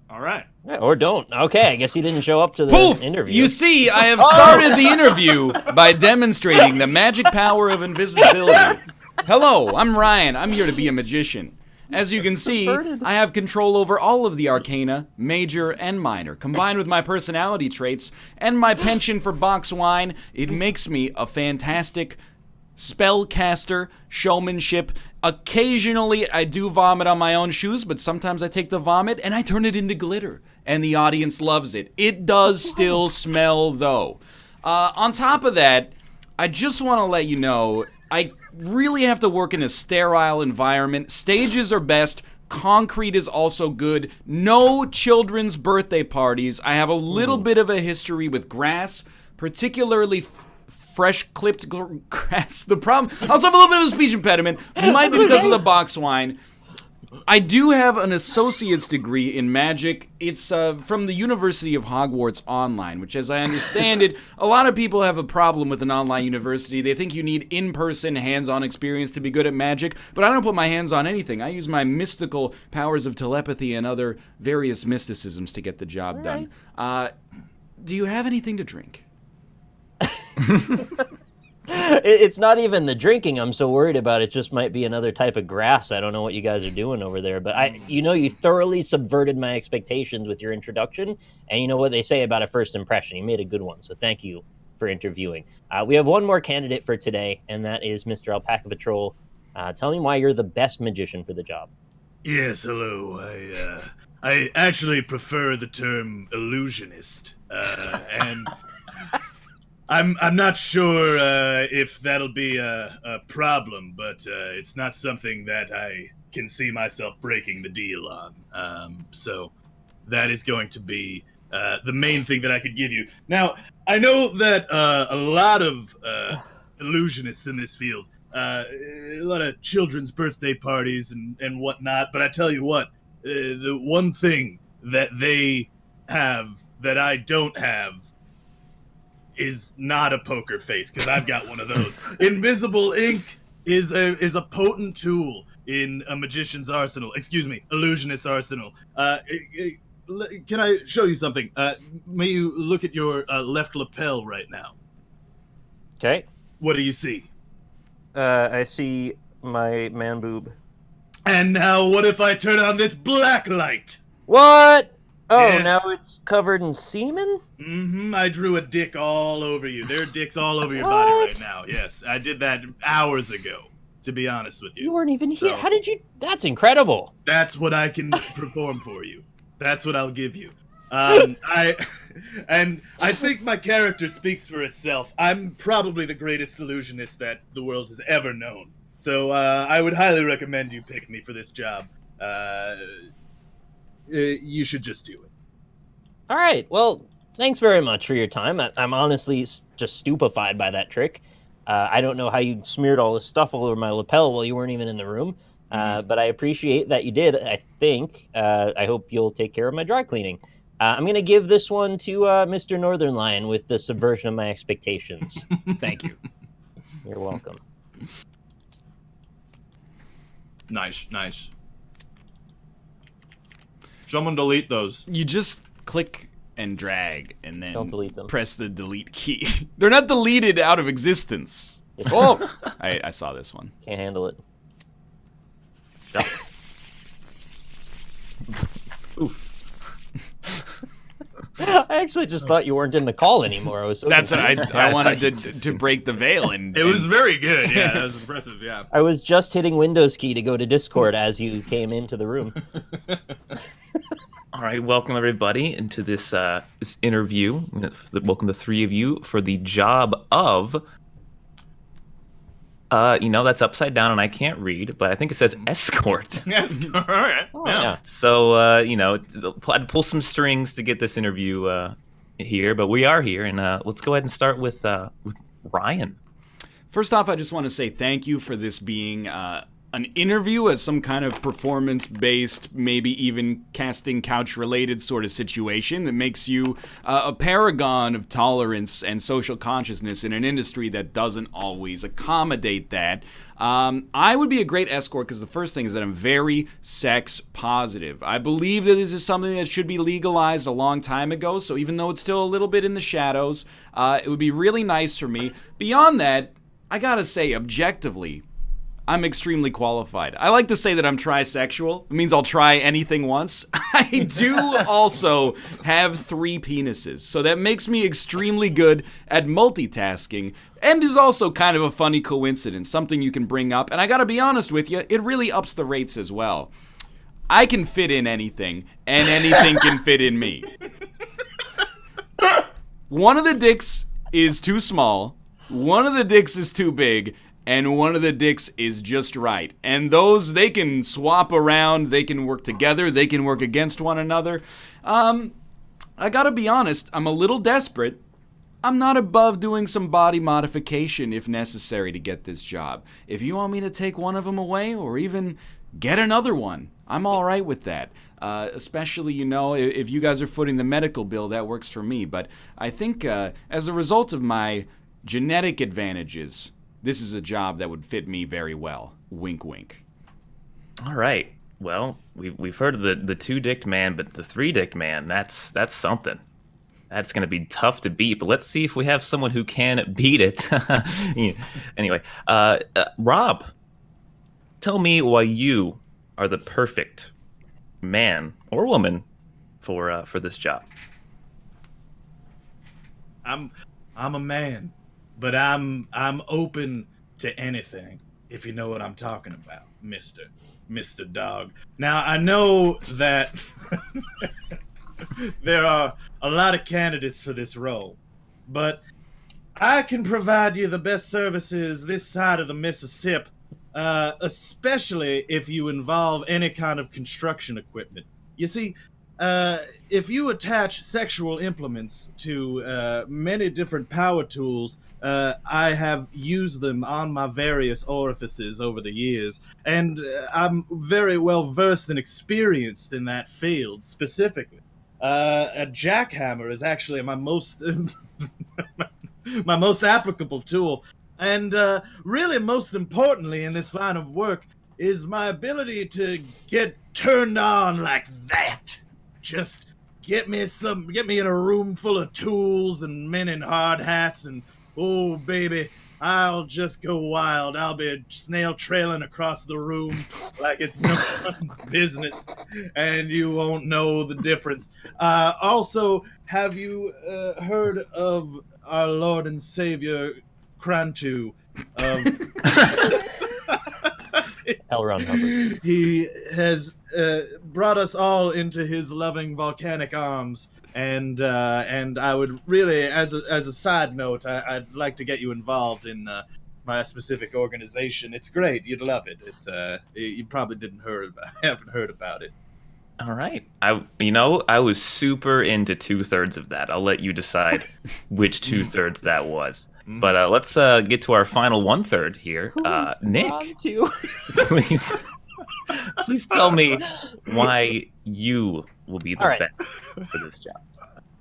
[SPEAKER 1] All right.
[SPEAKER 3] Yeah, or don't. Okay, I guess he didn't show up to the
[SPEAKER 2] Poof!
[SPEAKER 3] interview.
[SPEAKER 2] You see, I have started the interview by demonstrating the magic power of invisibility. Hello, I'm Ryan. I'm here to be a magician. As you can see, I have control over all of the arcana, major and minor. Combined with my personality traits and my penchant for box wine, it makes me a fantastic spellcaster, showmanship. Occasionally, I do vomit on my own shoes, but sometimes I take the vomit and I turn it into glitter, and the audience loves it. It does still smell, though. On top of that, I just want to let you know, I really have to work in a sterile environment. Stages are best. Concrete is also good. No children's birthday parties. I have a little bit of a history with grass, particularly fresh clipped grass. The problem, I also have a little bit of a speech impediment. Might be because of the box wine. I do have an associate's degree in magic. It's from the University of Hogwarts Online, which, as I understand it, a lot of people have a problem with an online university. They think you need in-person, hands-on experience to be good at magic, but I don't put my hands on anything. I use my mystical powers of telepathy and other various mysticisms to get the job done. Do you have anything to drink?
[SPEAKER 3] It's not even the drinking I'm so worried about. It just might be another type of grass. I don't know what you guys are doing over there, but you thoroughly subverted my expectations with your introduction. And you know what they say about a first impression. You made a good one. So thank you for interviewing. We have one more candidate for today, and that is Mr. Alpaca Patrol. Tell me why you're the best magician for the job.
[SPEAKER 1] Yes, hello. I actually prefer the term illusionist, and I'm not sure if that'll be a problem, but it's not something that I can see myself breaking the deal on. So that is going to be the main thing that I could give you. Now, I know that a lot of illusionists in this field, a lot of children's birthday parties and whatnot, but I tell you what, the one thing that they have that I don't have is not a poker face, because I've got one of those. Invisible ink is a potent tool in a magician's arsenal. Excuse me, illusionist's arsenal. Can I show you something? May you look at your left lapel right now.
[SPEAKER 3] Okay.
[SPEAKER 1] What do you see?
[SPEAKER 3] I see my man boob.
[SPEAKER 1] And now what if I turn on this black light?
[SPEAKER 3] What? Oh,
[SPEAKER 1] Yes.
[SPEAKER 3] Now it's covered in semen?
[SPEAKER 1] Mm-hmm. I drew a dick all over you. There are dicks all over your body right now. Yes, I did that hours ago, to be honest with you.
[SPEAKER 3] You weren't even here.
[SPEAKER 1] So-
[SPEAKER 3] How did you? That's incredible.
[SPEAKER 1] That's what I can perform for you. That's what I'll give you. I think my character speaks for itself. I'm probably the greatest illusionist that the world has ever known. So I would highly recommend you pick me for this job. You should just do it.
[SPEAKER 3] All right. Well, thanks very much for your time. I'm honestly just stupefied by that trick. I don't know how you smeared all this stuff all over my lapel while you weren't even in the room. But I appreciate that you did, I think. I hope you'll take care of my dry cleaning. I'm going to give this one to Mr. Northernlion with the subversion of my expectations.
[SPEAKER 2] Thank you.
[SPEAKER 3] You're welcome.
[SPEAKER 1] Nice. Someone delete those.
[SPEAKER 2] You just click and drag and then
[SPEAKER 3] Don't delete them.
[SPEAKER 2] press the delete key. They're not deleted out of existence. Oh, I saw this one.
[SPEAKER 3] Can't handle it. I actually just thought you weren't in the call anymore. I was so
[SPEAKER 2] That's what
[SPEAKER 3] confused.
[SPEAKER 2] I wanted to break the veil and
[SPEAKER 1] It was very good. Yeah, that was impressive. Yeah.
[SPEAKER 3] I was just hitting Windows key to go to Discord as you came into the room.
[SPEAKER 4] All right, welcome everybody into this this interview. Welcome the three of you for the job of. That's upside down and I can't read, but I think it says escort.
[SPEAKER 1] Yes. All right.
[SPEAKER 3] Oh, yeah.
[SPEAKER 4] So, I'd pull some strings to get this interview here, but we are here, and let's go ahead and start with Ryan.
[SPEAKER 2] First off, I just want to say thank you for this being an interview as some kind of performance-based, maybe even casting couch-related sort of situation that makes you a paragon of tolerance and social consciousness in an industry that doesn't always accommodate that. I would be a great escort because the first thing is that I'm very sex positive. I believe that this is something that should be legalized a long time ago, so even though it's still a little bit in the shadows, it would be really nice for me. Beyond that, I gotta say, objectively, I'm extremely qualified. I like to say that I'm trisexual. It means I'll try anything once. I do also have 3 penises, so that makes me extremely good at multitasking, and is also kind of a funny coincidence, something you can bring up. And I gotta be honest with you, it really ups the rates as well. I can fit in anything, and anything can fit in me. One of the dicks is too small, one of the dicks is too big, and one of the dicks is just right. And those, they can swap around, they can work together, they can work against one another. I gotta be honest, I'm a little desperate. I'm not above doing some body modification if necessary to get this job. If you want me to take one of them away, or even get another one, I'm alright with that. Especially, if you guys are footing the medical bill, that works for me. But I think as a result of my genetic advantages, this is a job that would fit me very well. Wink, wink.
[SPEAKER 4] All right. Well, we've heard of the 2-dicked man, but the 3-dicked man, that's something. That's going to be tough to beat, but let's see if we have someone who can beat it. Anyway, Rob, tell me why you are the perfect man or woman for this job.
[SPEAKER 1] I'm a man, but I'm open to anything, if you know what I'm talking about, Mr. Dog. Now, I know that there are a lot of candidates for this role, but I can provide you the best services this side of the Mississippi, especially if you involve any kind of construction equipment. You see, if you attach sexual implements to many different power tools, I have used them on my various orifices over the years, and I'm very well versed and experienced in that field specifically. A jackhammer is actually my most my most applicable tool, and really most importantly in this line of work is my ability to get turned on like that. Just get me in a room full of tools and men in hard hats, and oh baby, I'll just go wild. I'll be snail trailing across the room like it's no one's business, and you won't know the difference. Also, have you heard of our Lord and Savior Krantu?
[SPEAKER 3] L. Ron Hubbard.
[SPEAKER 1] He has brought us all into his loving volcanic arms, and I would really, as a side note, I'd like to get you involved in my specific organization. It's great. You'd love it. You probably haven't heard about it.
[SPEAKER 4] All right. I was super into 2/3 of that. I'll let you decide which 2/3 that was. But let's get to our final 1/3 here. Nick, please tell me why you will be the best for this job.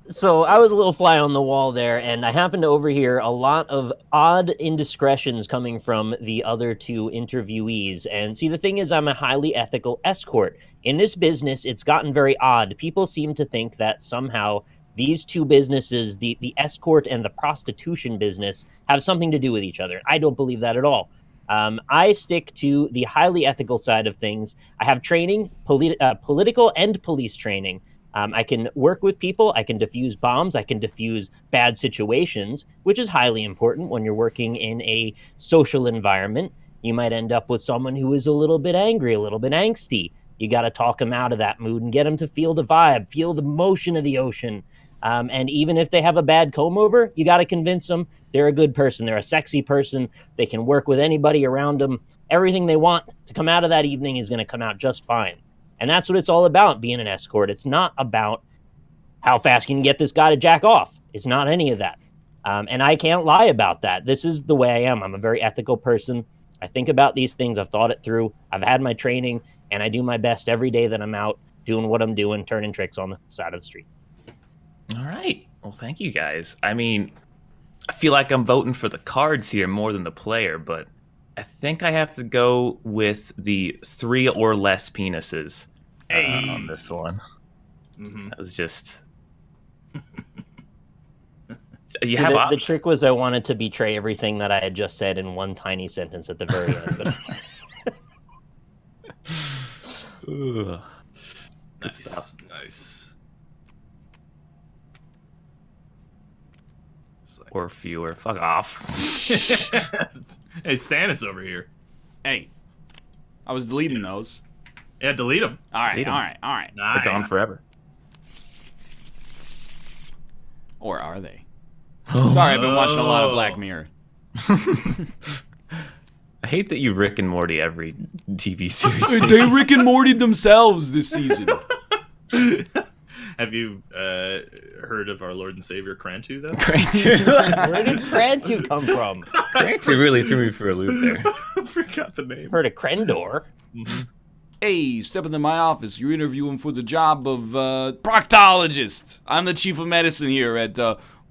[SPEAKER 3] So I was a little fly on the wall there, and I happened to overhear a lot of odd indiscretions coming from the other two interviewees. And see, the thing is, I'm a highly ethical escort. In this business, it's gotten very odd. People seem to think that somehow these two businesses, the escort and the prostitution business, have something to do with each other. I don't believe that at all. I stick to the highly ethical side of things. I have training, political and police training. I can work with people, I can defuse bombs, I can defuse bad situations, which is highly important when you're working in a social environment. You might end up with someone who is a little bit angry, a little bit angsty. You got to talk them out of that mood and get them to feel the vibe, feel the motion of the ocean. And even if they have a bad comb over, you got to convince them they're a good person, they're a sexy person, they can work with anybody around them. Everything they want to come out of that evening is going to come out just fine. And that's what it's all about, being an escort. It's not about how fast you can get this guy to jack off. It's not any of that. And I can't lie about that. This is the way I am. I'm a very ethical person. I think about these things. I've thought it through. I've had my training, and I do my best every day that I'm out doing what I'm doing, turning tricks on the side of the street.
[SPEAKER 4] All right. Well, thank you guys. I mean, I feel like I'm voting for the cards here more than the player, but I think I have to go with the 3 or less penises on this one.
[SPEAKER 1] Mm-hmm.
[SPEAKER 4] That was just...
[SPEAKER 3] The trick was I wanted to betray everything that I had just said in one tiny sentence at the very end. But...
[SPEAKER 1] Nice.
[SPEAKER 4] Or fewer. Fuck off.
[SPEAKER 1] Hey, Stannis over here.
[SPEAKER 2] Hey, I was deleting those.
[SPEAKER 1] Yeah, delete them.
[SPEAKER 2] All right.
[SPEAKER 1] Nice.
[SPEAKER 4] They're gone forever.
[SPEAKER 2] Or are they? Sorry, I've been watching a lot of Black Mirror.
[SPEAKER 4] I hate that you Rick and Morty every TV series.
[SPEAKER 2] They Rick and Morty themselves this season.
[SPEAKER 1] Have you heard of our Lord and Savior Krantu, though?
[SPEAKER 3] Where did Krantu come from?
[SPEAKER 4] Krantu really threw me for a loop there.
[SPEAKER 1] I forgot the name.
[SPEAKER 3] Heard of Krendor.
[SPEAKER 1] Mm-hmm.
[SPEAKER 2] Hey, step into my office. You're interviewing for the job of proctologist. I'm the chief of medicine here at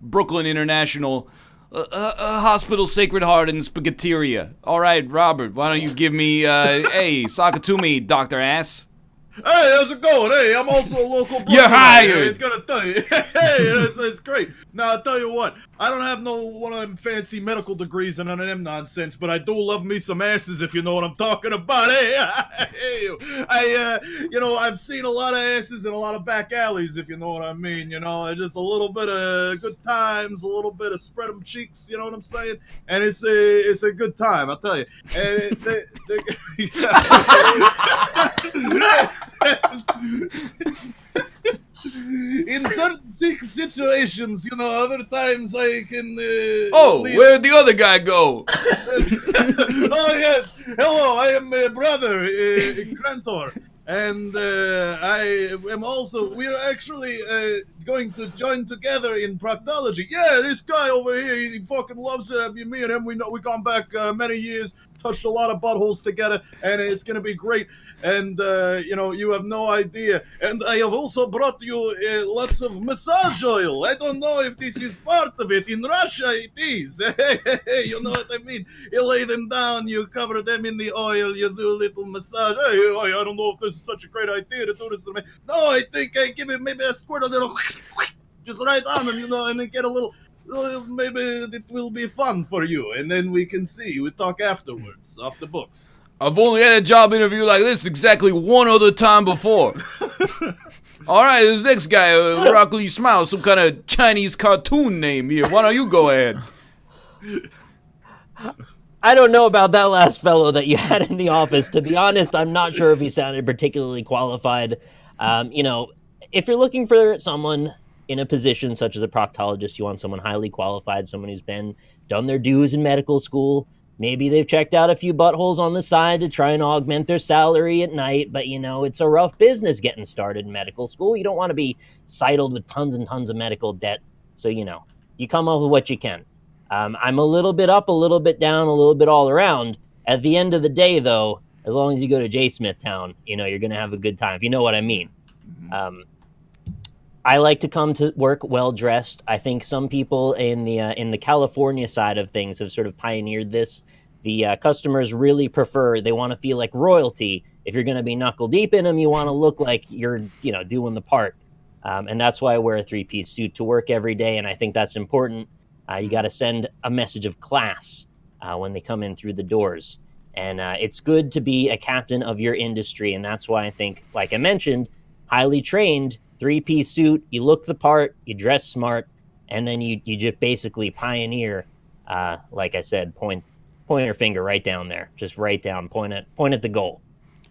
[SPEAKER 2] Brooklyn International Hospital Sacred Heart and Spaghetteria. All right, Robert, why don't you give me, hey, sock it to me, Dr. Ass.
[SPEAKER 1] Hey, how's it going? Hey, I'm also a local broker.
[SPEAKER 2] You're hired.
[SPEAKER 1] It's gonna tell you. Hey, that's great. Now, I'll tell you what. I don't have no one of them fancy medical degrees and none of them nonsense, but I do love me some asses, if you know what I'm talking about. Hey, I've seen a lot of asses in a lot of back alleys, if you know what I mean. Just a little bit of good times, a little bit of spread 'em cheeks, you know what I'm saying? And it's a good time, I'll tell you. And in certain situations, other times I can.
[SPEAKER 2] Where'd the other guy go?
[SPEAKER 1] Oh yes, hello. I am my brother, Grantor, and I am also. We are actually going to join together in proctology. Yeah, this guy over here, he fucking loves it. Me and him, we gone back many years, touched a lot of buttholes together, and it's gonna be great. And, you have no idea. And I have also brought you lots of massage oil. I don't know if this is part of it. In Russia, it is. You know what I mean? You lay them down, you cover them in the oil, you do a little massage. Hey, I don't know if this is such a great idea to do this to me. No, I think I give it maybe a squirt a little, just right on them, and then get a little, maybe it will be fun for you. And then we can see. We talk afterwards, off the books.
[SPEAKER 2] I've only had a job interview like this exactly one other time before. All right, this next guy, Broccoli Smile, some kind of Chinese cartoon name here. Why don't you go ahead?
[SPEAKER 3] I don't know about that last fellow that you had in the office. To be honest, I'm not sure if he sounded particularly qualified. If you're looking for someone in a position such as a proctologist, you want someone highly qualified, someone who's done their dues in medical school. Maybe they've checked out a few buttholes on the side to try and augment their salary at night, but it's a rough business getting started in medical school. You don't want to be saddled with tons and tons of medical debt. So, you come up with what you can. I'm a little bit up, a little bit down, a little bit all around. At the end of the day, though, as long as you go to J. Smith Town, you're going to have a good time, if you know what I mean. I like to come to work well dressed. I think some people in the California side of things have sort of pioneered this. The customers really prefer, they want to feel like royalty. If you're going to be knuckle deep in them, you want to look like you're, doing the part. And that's why I wear a 3-piece suit to work every day. And I think that's important. You got to send a message of class when they come in through the doors. And it's good to be a captain of your industry. And that's why I think, like I mentioned, highly trained, 3-piece suit, you look the part, you dress smart, and then you just basically pioneer, like I said, point your finger right down there. Just right down, point at the goal,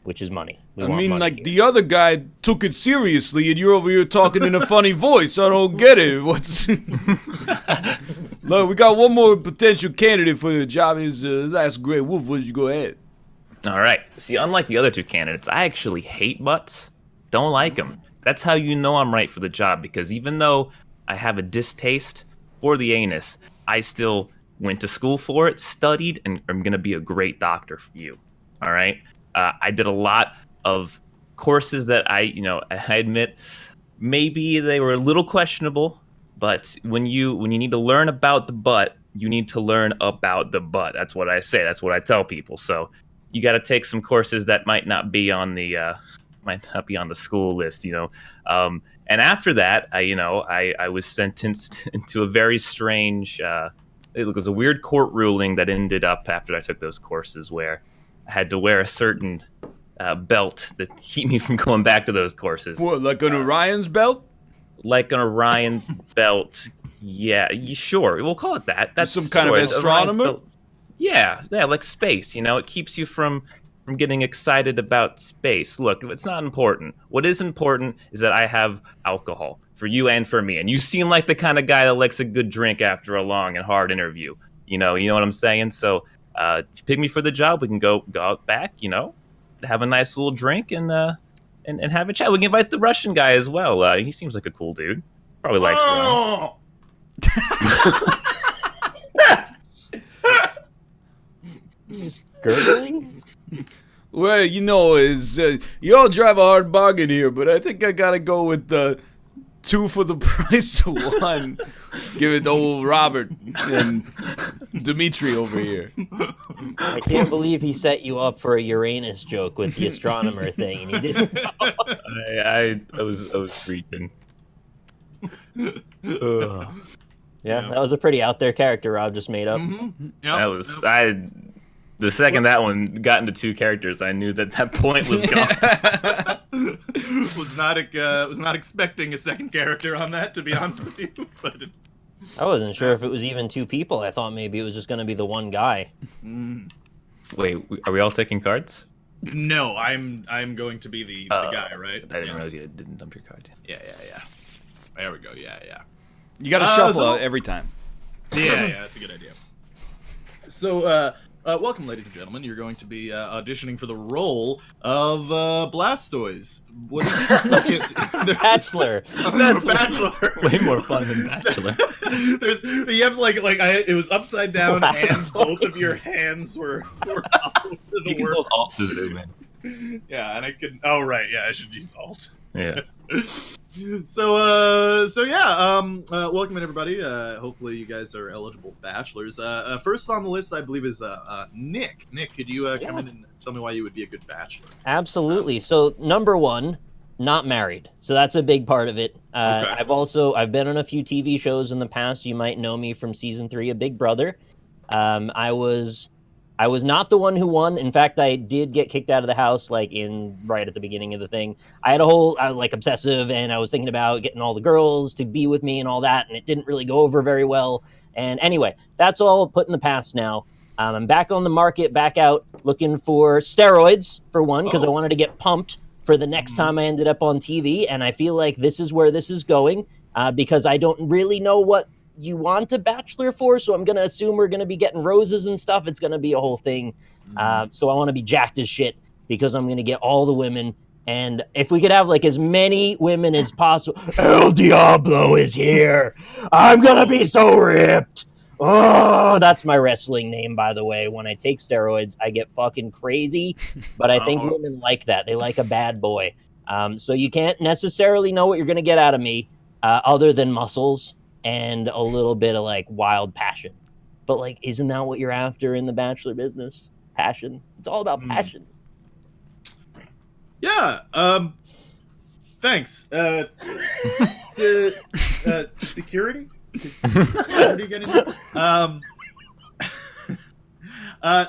[SPEAKER 3] which is money. We want money here.
[SPEAKER 2] The other guy took it seriously, and you're over here talking in a funny voice. I don't get it. What's... Look, we got one more potential candidate for the job. That's great. Wolf, why don't you go ahead?
[SPEAKER 4] All right. See, unlike the other two candidates, I actually hate butts. Don't like them. That's how you know I'm right for the job, because even though I have a distaste for the anus, I still went to school for it, studied, and I'm going to be a great doctor for you. All right? I did a lot of courses that I admit maybe they were a little questionable, but when you need to learn about the butt, you need to learn about the butt. That's what I say. That's what I tell people. So you got to take some courses that might not be on the school list, and after that, I was sentenced into a very strange, it was a weird court ruling that ended up after I took those courses where I had to wear a certain belt that keep me from going back to those courses.
[SPEAKER 2] What, like an Orion's belt?
[SPEAKER 4] Like an Orion's belt, yeah, sure, we'll call it that. That's
[SPEAKER 2] some kind of astronomer?
[SPEAKER 4] Yeah, like space, it keeps you from getting excited about space. Look, it's not important. What is important is that I have alcohol for you and for me. And you seem like the kind of guy that likes a good drink after a long and hard interview. You know what I'm saying? So if you pick me for the job, we can go out back, have a nice little drink and have a chat. We can invite the Russian guy as well. He seems like a cool dude. Probably likes Ron.
[SPEAKER 3] Just gurgling?
[SPEAKER 2] Well, you all drive a hard bargain here, but I think I gotta go with the 2 for the price of 1. Give it to old Robert and Dimitri over here.
[SPEAKER 3] I can't believe he set you up for a Uranus joke with the astronomer thing, and he didn't.
[SPEAKER 4] I was reaching.
[SPEAKER 3] Yeah, that was a pretty out there character Rob just made up.
[SPEAKER 1] Mm-hmm. Yep.
[SPEAKER 4] That was the second that one got into two characters, I knew that point was gone.
[SPEAKER 1] was not expecting a second character on that, to be honest with you. But
[SPEAKER 3] I wasn't sure if it was even two people. I thought maybe it was just going to be the one guy.
[SPEAKER 4] Wait, are we all taking cards?
[SPEAKER 1] no, I'm going to be the guy, right?
[SPEAKER 4] I didn't realize you didn't dump your cards.
[SPEAKER 1] Yeah. There we go. Yeah.
[SPEAKER 2] You got to shuffle every time.
[SPEAKER 1] Yeah, that's a good idea. So, welcome, ladies and gentlemen. You're going to be auditioning for the role of Blastoise. What?
[SPEAKER 3] Bachelor.
[SPEAKER 1] That's Bachelor.
[SPEAKER 4] Way more fun than Bachelor.
[SPEAKER 1] You have it was upside down, and both of your hands were up over the
[SPEAKER 4] You
[SPEAKER 1] word.
[SPEAKER 4] can alt to zoom in.
[SPEAKER 1] Yeah, and I could. Oh right, yeah, I should use alt.
[SPEAKER 4] Yeah.
[SPEAKER 1] So welcome in everybody. Hopefully you guys are eligible bachelors. First on the list, I believe, is Nick. Nick, could you come in and tell me why you would be a good bachelor?
[SPEAKER 3] Absolutely. So number one, not married. So that's a big part of it.
[SPEAKER 1] Okay.
[SPEAKER 3] I've been on a few TV shows in the past. You might know me from season 3 of Big Brother. I was not the one who won. In fact, I did get kicked out of the house, right at the beginning of the thing. I had I was obsessive, and I was thinking about getting all the girls to be with me and all that, and it didn't really go over very well. And anyway, that's all put in the past now. I'm back on the market, back out looking for steroids, for one, because I wanted to get pumped for the next time I ended up on TV, and I feel like this is where this is going, because I don't really know what you want a bachelor for, so I'm gonna assume we're gonna be getting roses and stuff. It's gonna be a whole thing. So I want to be jacked as shit because I'm gonna get all the women, and if we could have as many women as possible. El Diablo is here. I'm gonna be so ripped. Oh, that's my wrestling name, by the way. When I take steroids, I get fucking crazy, but I think women like that. They like a bad boy. So you can't necessarily know what you're gonna get out of me, other than muscles and a little bit of wild passion. But isn't that what you're after in the bachelor business? Passion. It's all about passion.
[SPEAKER 1] Yeah. Thanks. Security? Security getting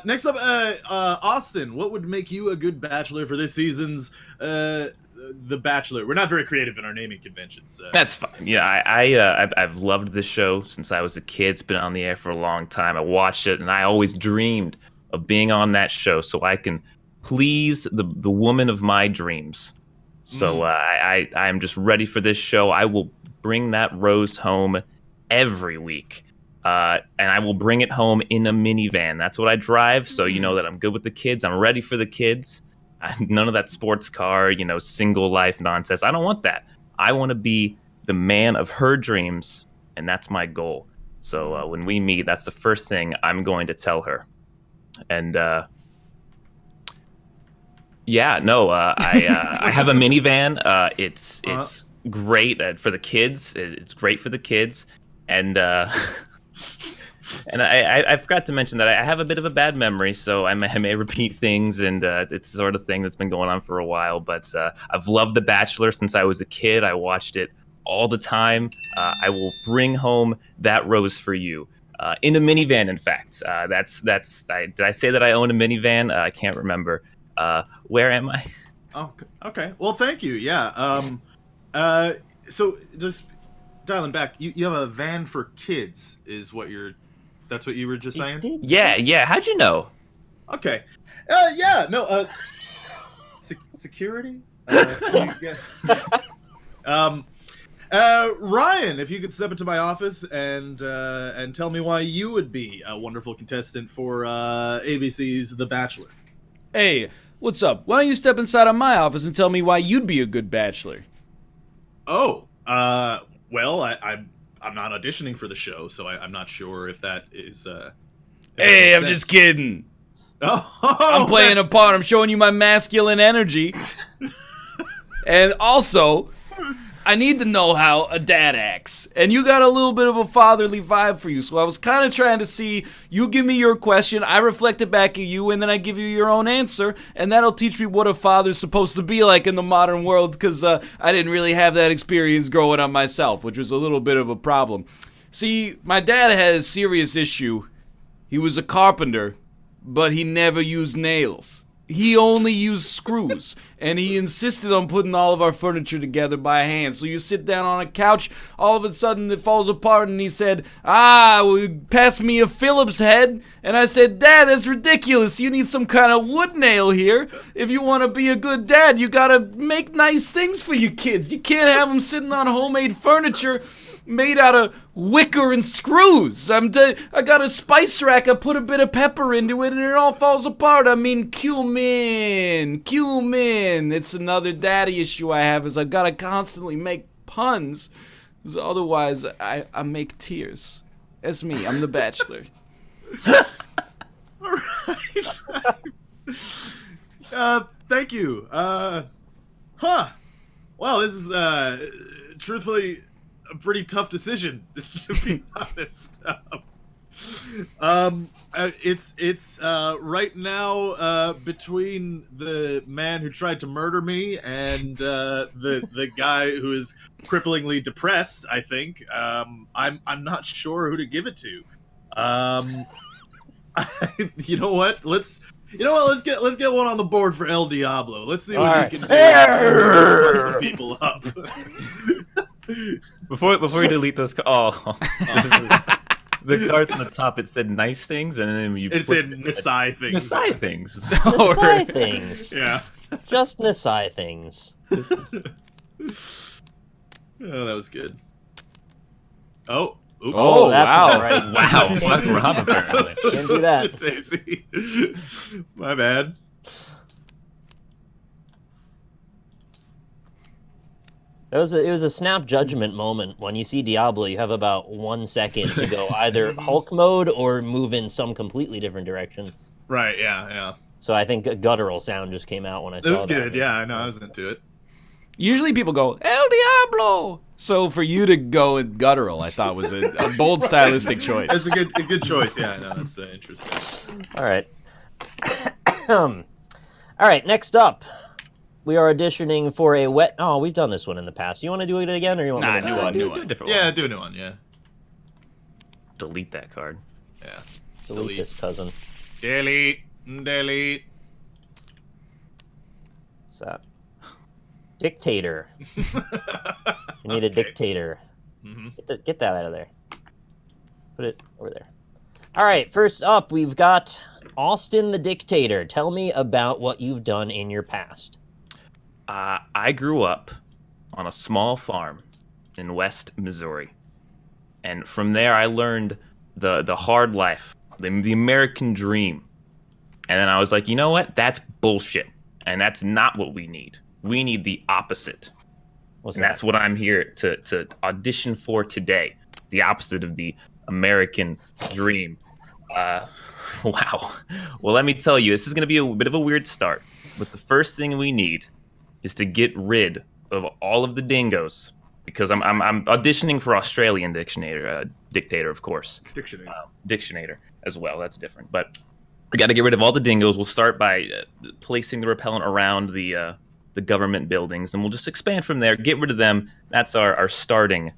[SPEAKER 1] next up, Austin, what would make you a good bachelor for this season's The Bachelor? We're not very creative in our naming conventions.
[SPEAKER 4] That's fine. Yeah, I've loved this show since I was a kid. It's been on the air for a long time. I watched it, and I always dreamed of being on that show so I can please the woman of my dreams. So I'm just ready for this show. I will bring that rose home every week, and I will bring it home in a minivan. That's what I drive, so you know that I'm good with the kids. I'm ready for the kids. None of that sports car, single life nonsense. I don't want that. I want to be the man of her dreams, and that's my goal. So when we meet, that's the first thing I'm going to tell her. And I have a minivan. It's great for the kids. It's great for the kids, and and I forgot to mention that I have a bit of a bad memory, so I may repeat things, and it's the sort of thing that's been going on for a while. But I've loved The Bachelor since I was a kid. I watched it all the time. I will bring home that rose for you in a minivan. In fact, did I say that I own a minivan? I can't remember. Where am I?
[SPEAKER 1] Oh, okay. Well, thank you. Yeah. So just dialing back, you have a van for kids, is what you're. That's what you were just saying?
[SPEAKER 4] Yeah. How'd you know?
[SPEAKER 1] Okay. No. Security. Ryan, if you could step into my office and tell me why you would be a wonderful contestant for ABC's The Bachelor.
[SPEAKER 2] Hey, what's up? Why don't you step inside of my office and tell me why you'd be a good bachelor?
[SPEAKER 1] Oh, well, I'm not auditioning for the show, so I'm not sure if that is.
[SPEAKER 2] Hey, I'm just kidding.
[SPEAKER 1] Oh,
[SPEAKER 2] I'm playing a part. I'm showing you my masculine energy. And also, I need to know how a dad acts. And you got a little bit of a fatherly vibe for you. So I was kind of trying to see, you give me your question, I reflect it back at you, and then I give you your own answer. And that'll teach me what a father's supposed to be like in the modern world, because I didn't really have that experience growing up myself, which was a little bit of a problem. See, my dad had a serious issue. He was a carpenter, but he never used nails. He only used screws, and he insisted on putting all of our furniture together by hand. So you sit down on a couch, all of a sudden it falls apart, and he said, pass me a Phillips head. And I said, Dad, that's ridiculous. You need some kind of wood nail here. If you want to be a good dad, you gotta make nice things for your kids. You can't have them sitting on homemade furniture made out of wicker and screws. I got a spice rack, I put a bit of pepper into it, and it all falls apart. I mean, cumin. It's another daddy issue I have, is I've got to constantly make puns, because otherwise I make tears. That's me, I'm the bachelor.
[SPEAKER 1] All right. Thank you. Well, this is truthfully a pretty tough decision, to be honest. It's right now between the man who tried to murder me and the guy who is cripplingly depressed. I think I'm not sure who to give it to. You know what? Let's get one on the board for El Diablo. Let's see what he can do. Bust some people up.
[SPEAKER 4] Before you delete those, the cards on the top, it said nice things, and then
[SPEAKER 1] it said Nisai things.
[SPEAKER 4] Nisai things.
[SPEAKER 3] Nisai things.
[SPEAKER 1] Yeah.
[SPEAKER 3] Just Nisai things.
[SPEAKER 1] Oh, that was good. Oh. Oops.
[SPEAKER 2] Oh,
[SPEAKER 3] that's
[SPEAKER 2] wow.
[SPEAKER 3] Right.
[SPEAKER 4] Wow. Fuck Rob, apparently.
[SPEAKER 3] Can't do that.
[SPEAKER 1] Daisy. My bad.
[SPEAKER 3] It was a snap judgment moment. When you see Diablo, you have about 1 second to go either Hulk mode or move in some completely different direction.
[SPEAKER 1] Right, yeah.
[SPEAKER 3] So I think a guttural sound just came out when I saw
[SPEAKER 1] It
[SPEAKER 3] that.
[SPEAKER 1] was good, yeah, I know, I was into it.
[SPEAKER 2] Usually people go, El Diablo! So for you to go with guttural, I thought was a bold stylistic choice.
[SPEAKER 1] It's a good choice, yeah, I know, that's interesting.
[SPEAKER 3] All right. All right, next up. We are auditioning for a wet... Oh, we've done this one in the past. You want to do it again, or you want
[SPEAKER 2] Nah,
[SPEAKER 3] me to...
[SPEAKER 2] new one.
[SPEAKER 4] Do a different
[SPEAKER 1] Yeah,
[SPEAKER 4] one.
[SPEAKER 1] do a new one, yeah.
[SPEAKER 4] Delete that card.
[SPEAKER 1] Yeah.
[SPEAKER 3] Delete this, cousin.
[SPEAKER 1] Delete.
[SPEAKER 3] What's that? Dictator. You need a dictator.
[SPEAKER 1] Mm-hmm.
[SPEAKER 3] Get that out of there. Put it over there. All right, first up, we've got Austin the Dictator. Tell me about what you've done in your past.
[SPEAKER 4] I grew up on a small farm in West Missouri. And from there, I learned the hard life, the American dream. And then I was like, you know what? That's bullshit. And that's not what we need. We need the opposite. And that's what I'm here to audition for today. The opposite of the American dream. Wow. Well, let me tell you, this is going to be a bit of a weird start. But the first thing we need is to get rid of all of the dingoes. Because I'm auditioning for Australian Dictator, of course. Dictator as well. That's different. But we got to get rid of all the dingoes. We'll start by placing the repellent around the government buildings, and we'll just expand from there. Get rid of them. That's our starting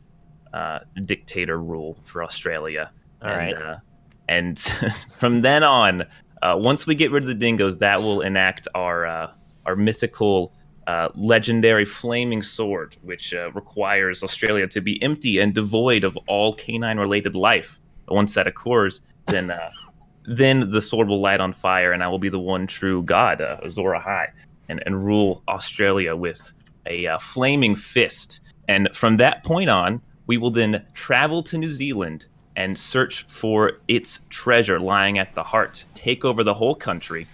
[SPEAKER 4] dictator rule for Australia.
[SPEAKER 3] All right.
[SPEAKER 4] And from then on, once we get rid of the dingoes, that will enact our mythical, legendary flaming sword, which requires Australia to be empty and devoid of all canine-related life. Once that occurs, then the sword will light on fire, and I will be the one true god, Azor Ahai, and rule Australia with a flaming fist. And from that point on, we will then travel to New Zealand and search for its treasure lying at the heart, take over the whole country,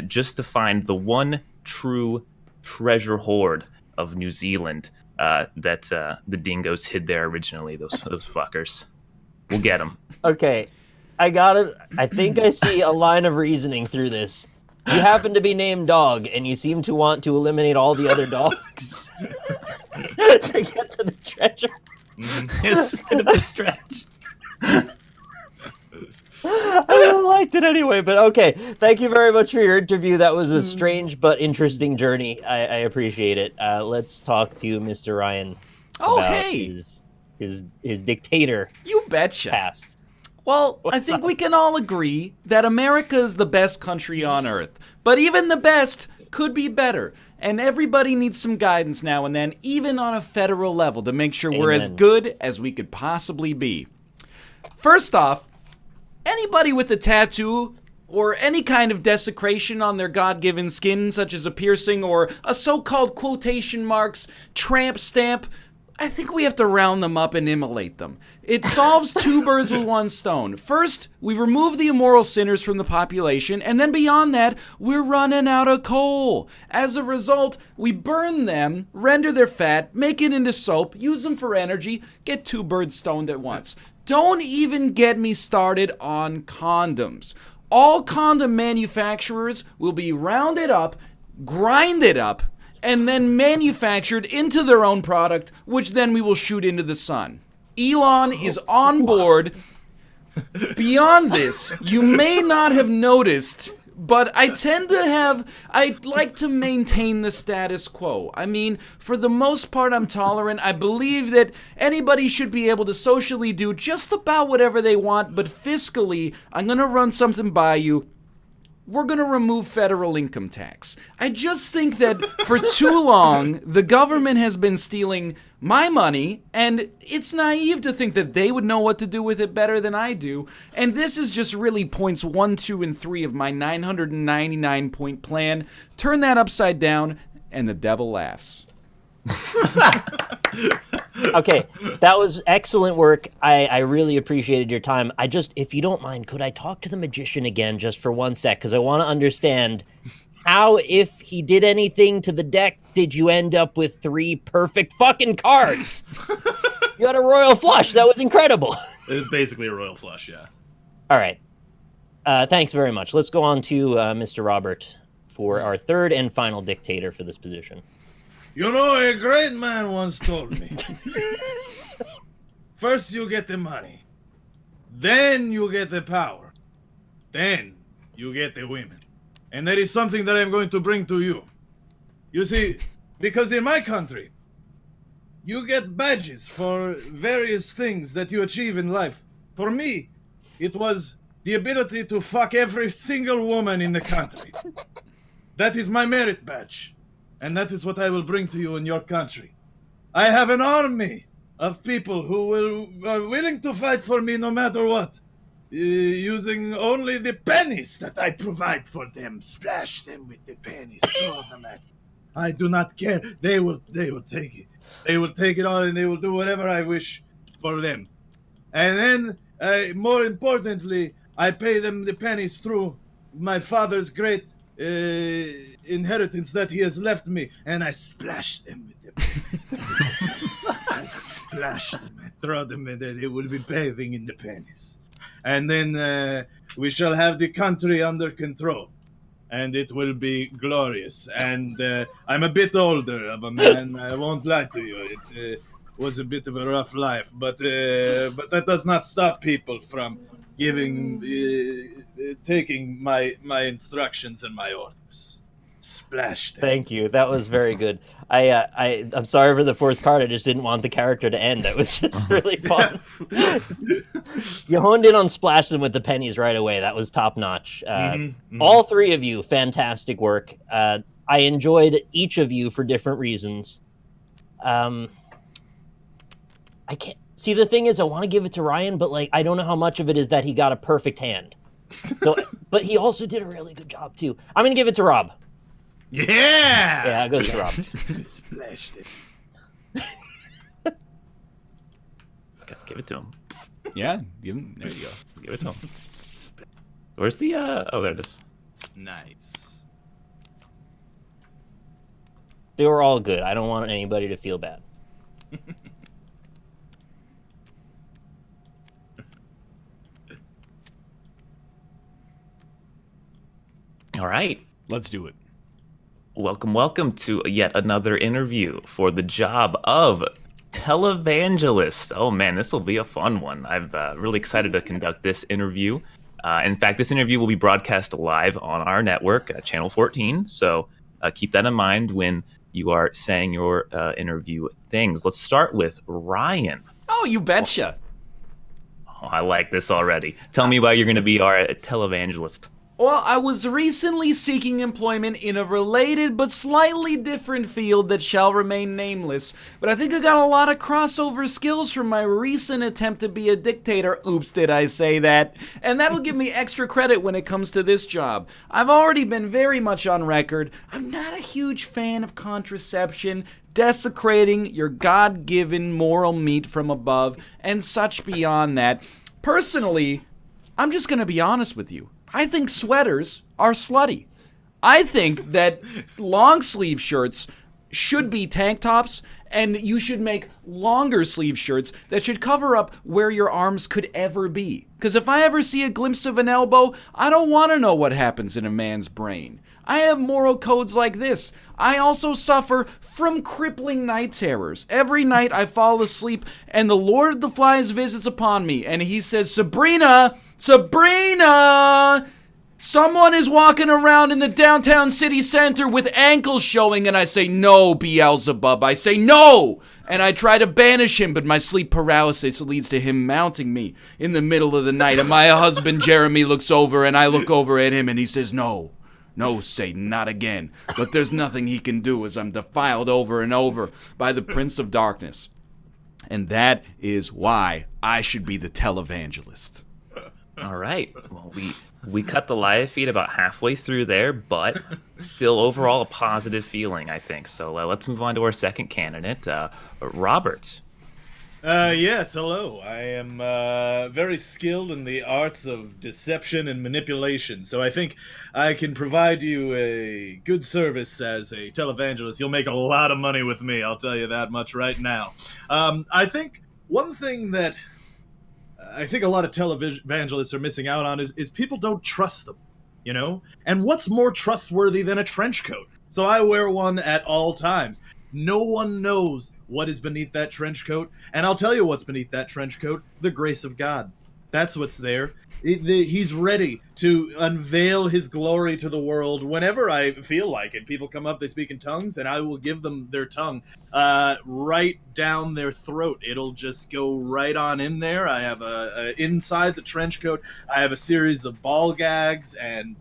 [SPEAKER 4] just to find the one true treasure hoard of New Zealand that the dingoes hid there originally, those fuckers. We'll get them.
[SPEAKER 3] Okay, I got it. I think I see a line of reasoning through this. You happen to be named Dog, and you seem to want to eliminate all the other dogs to get to the treasure.
[SPEAKER 4] It's a bit of a stretch.
[SPEAKER 3] I really liked it anyway, but okay. Thank you very much for your interview. That was a strange but interesting journey. I appreciate it. Let's talk to Mr. Ryan about his Dictator
[SPEAKER 2] You betcha.
[SPEAKER 3] past.
[SPEAKER 2] Well, I
[SPEAKER 3] What's
[SPEAKER 2] think
[SPEAKER 3] up?
[SPEAKER 2] we can all agree that America is the best country on earth. But even the best could be better. And everybody needs some guidance now and then, even on a federal level, to make sure we're as
[SPEAKER 3] Amen.
[SPEAKER 2] good as we could possibly be. First off, anybody with a tattoo or any kind of desecration on their God-given skin, such as a piercing or a so-called quotation marks tramp stamp, I think we have to round them up and immolate them. It solves two birds with one stone. First, we remove the immoral sinners from the population, and then beyond that, we're running out of coal. As a result, we burn them, render their fat, make it into soap, use them for energy, get two birds stoned at once. Don't even get me started on condoms. All condom manufacturers will be rounded up, grinded up, and then manufactured into their own product, which then we will shoot into the sun. Elon is on board. Beyond this, you may not have noticed, but I like to maintain the status quo. I mean, for the most part, I'm tolerant. I believe that anybody should be able to socially do just about whatever they want, but fiscally, I'm going to run something by you. We're going to remove federal income tax. I just think that for too long, the government has been stealing my money, and it's naive to think that they would know what to do with it better than I do. And this is just really points 1, 2, and 3 of my 999-point plan. Turn that upside down, and the devil laughs.
[SPEAKER 3] Okay, that was excellent work. I really appreciated your time. If you don't mind, could I talk to the magician again just for 1 sec? Because I want to understand how, if he did anything to the deck, did you end up with 3 perfect fucking cards? You had a royal flush. That was incredible.
[SPEAKER 1] It was basically a royal flush, yeah.
[SPEAKER 3] All right. Thanks very much. Let's go on to Mr. Robert for our third and final dictator for this position.
[SPEAKER 5] You know, a great man once told me, first you get the money, then you get the power, then you get the women. And that is something that I'm going to bring to you. You see, because in my country, you get badges for various things that you achieve in life. For me, it was the ability to fuck every single woman in the country. That is my merit badge. And that is what I will bring to you in your country. I have an army of people who are willing to fight for me no matter what. Using only the pennies that I provide for them. Splash them with the pennies. Throw them at me. I do not care. They will take it. They will take it all and they will do whatever I wish for them. And then, more importantly, I pay them the pennies through my father's great inheritance that he has left me, and I splash them with the pennies. I splash them, I throw them, and they will be bathing in the pennies. And then we shall have the country under control, and it will be glorious. And I'm a bit older of a man, I won't lie to you. It was a bit of a rough life, but that does not stop people from taking my instructions and my orders. Splash them.
[SPEAKER 3] Thank you. That was very good. I'm sorry for the fourth card. I just didn't want the character to end. That was just really fun. You honed in on splash them with the pennies right away. That was top notch. All 3 of you, fantastic work. I enjoyed each of you for different reasons. I can't see. The thing is, I want to give it to Ryan, but I don't know how much of it is that he got a perfect hand. So, but he also did a really good job too. I'm gonna give it to Rob.
[SPEAKER 1] Yeah!
[SPEAKER 3] Yeah, it goes to Rob.
[SPEAKER 5] Splashed it.
[SPEAKER 4] Give it to him.
[SPEAKER 2] Yeah, give him. There you go.
[SPEAKER 4] Give it to him. Where's the, oh, there it is.
[SPEAKER 1] Nice.
[SPEAKER 3] They were all good. I don't want anybody to feel bad.
[SPEAKER 4] All right.
[SPEAKER 2] Let's do it.
[SPEAKER 4] Welcome to yet another interview for the job of televangelist. Oh man, this will be a fun one. I'm really excited to conduct this interview. In fact, this interview will be broadcast live on our network, Channel 14. So keep that in mind when you are saying your interview things. Let's start with Ryan.
[SPEAKER 2] Oh, you betcha.
[SPEAKER 4] Oh, I like this already. Tell me why you're going to be our televangelist.
[SPEAKER 2] Well, I was recently seeking employment in a related but slightly different field that shall remain nameless, but I think I got a lot of crossover skills from my recent attempt to be a dictator. Oops, did I say that? And that'll give me extra credit when it comes to this job. I've already been very much on record. I'm not a huge fan of contraception, desecrating your God-given moral meat from above, and such beyond that. Personally, I'm just gonna be honest with you. I think sweaters are slutty. I think that long sleeve shirts should be tank tops, and you should make longer sleeve shirts that should cover up where your arms could ever be. Because if I ever see a glimpse of an elbow, I don't want to know what happens in a man's brain. I have moral codes like this. I also suffer from crippling night terrors. Every night I fall asleep and the Lord of the Flies visits upon me and he says, Sabrina, someone is walking around in the downtown city center with ankles showing, and I say, no, Beelzebub. I say, no! And I try to banish him, but my sleep paralysis leads to him mounting me in the middle of the night. And my husband, Jeremy, looks over, and I look over at him, and he says, no, Satan, not again. But there's nothing he can do as I'm defiled over and over by the Prince of Darkness. And that is why I should be the televangelist.
[SPEAKER 4] All right. Well, we cut the live feed about halfway through there, but still overall a positive feeling, I think. So let's move on to our second candidate, Robert.
[SPEAKER 5] Yes, hello. I am very skilled in the arts of deception and manipulation, so I think I can provide you a good service as a televangelist. You'll make a lot of money with me, I'll tell you that much right now. I think one thing that I think a lot of televangelists are missing out on is people don't trust them, you know? And what's more trustworthy than a trench coat? So I wear one at all times. No one knows what is beneath that trench coat, and I'll tell you what's beneath that trench coat: the grace of God. That's what's there. He's ready to unveil his glory to the world whenever I feel like it. People come up, they speak in tongues, and I will give them their tongue right down their throat. It'll just go right on in there. I have inside the trench coat, I have a series of ball gags and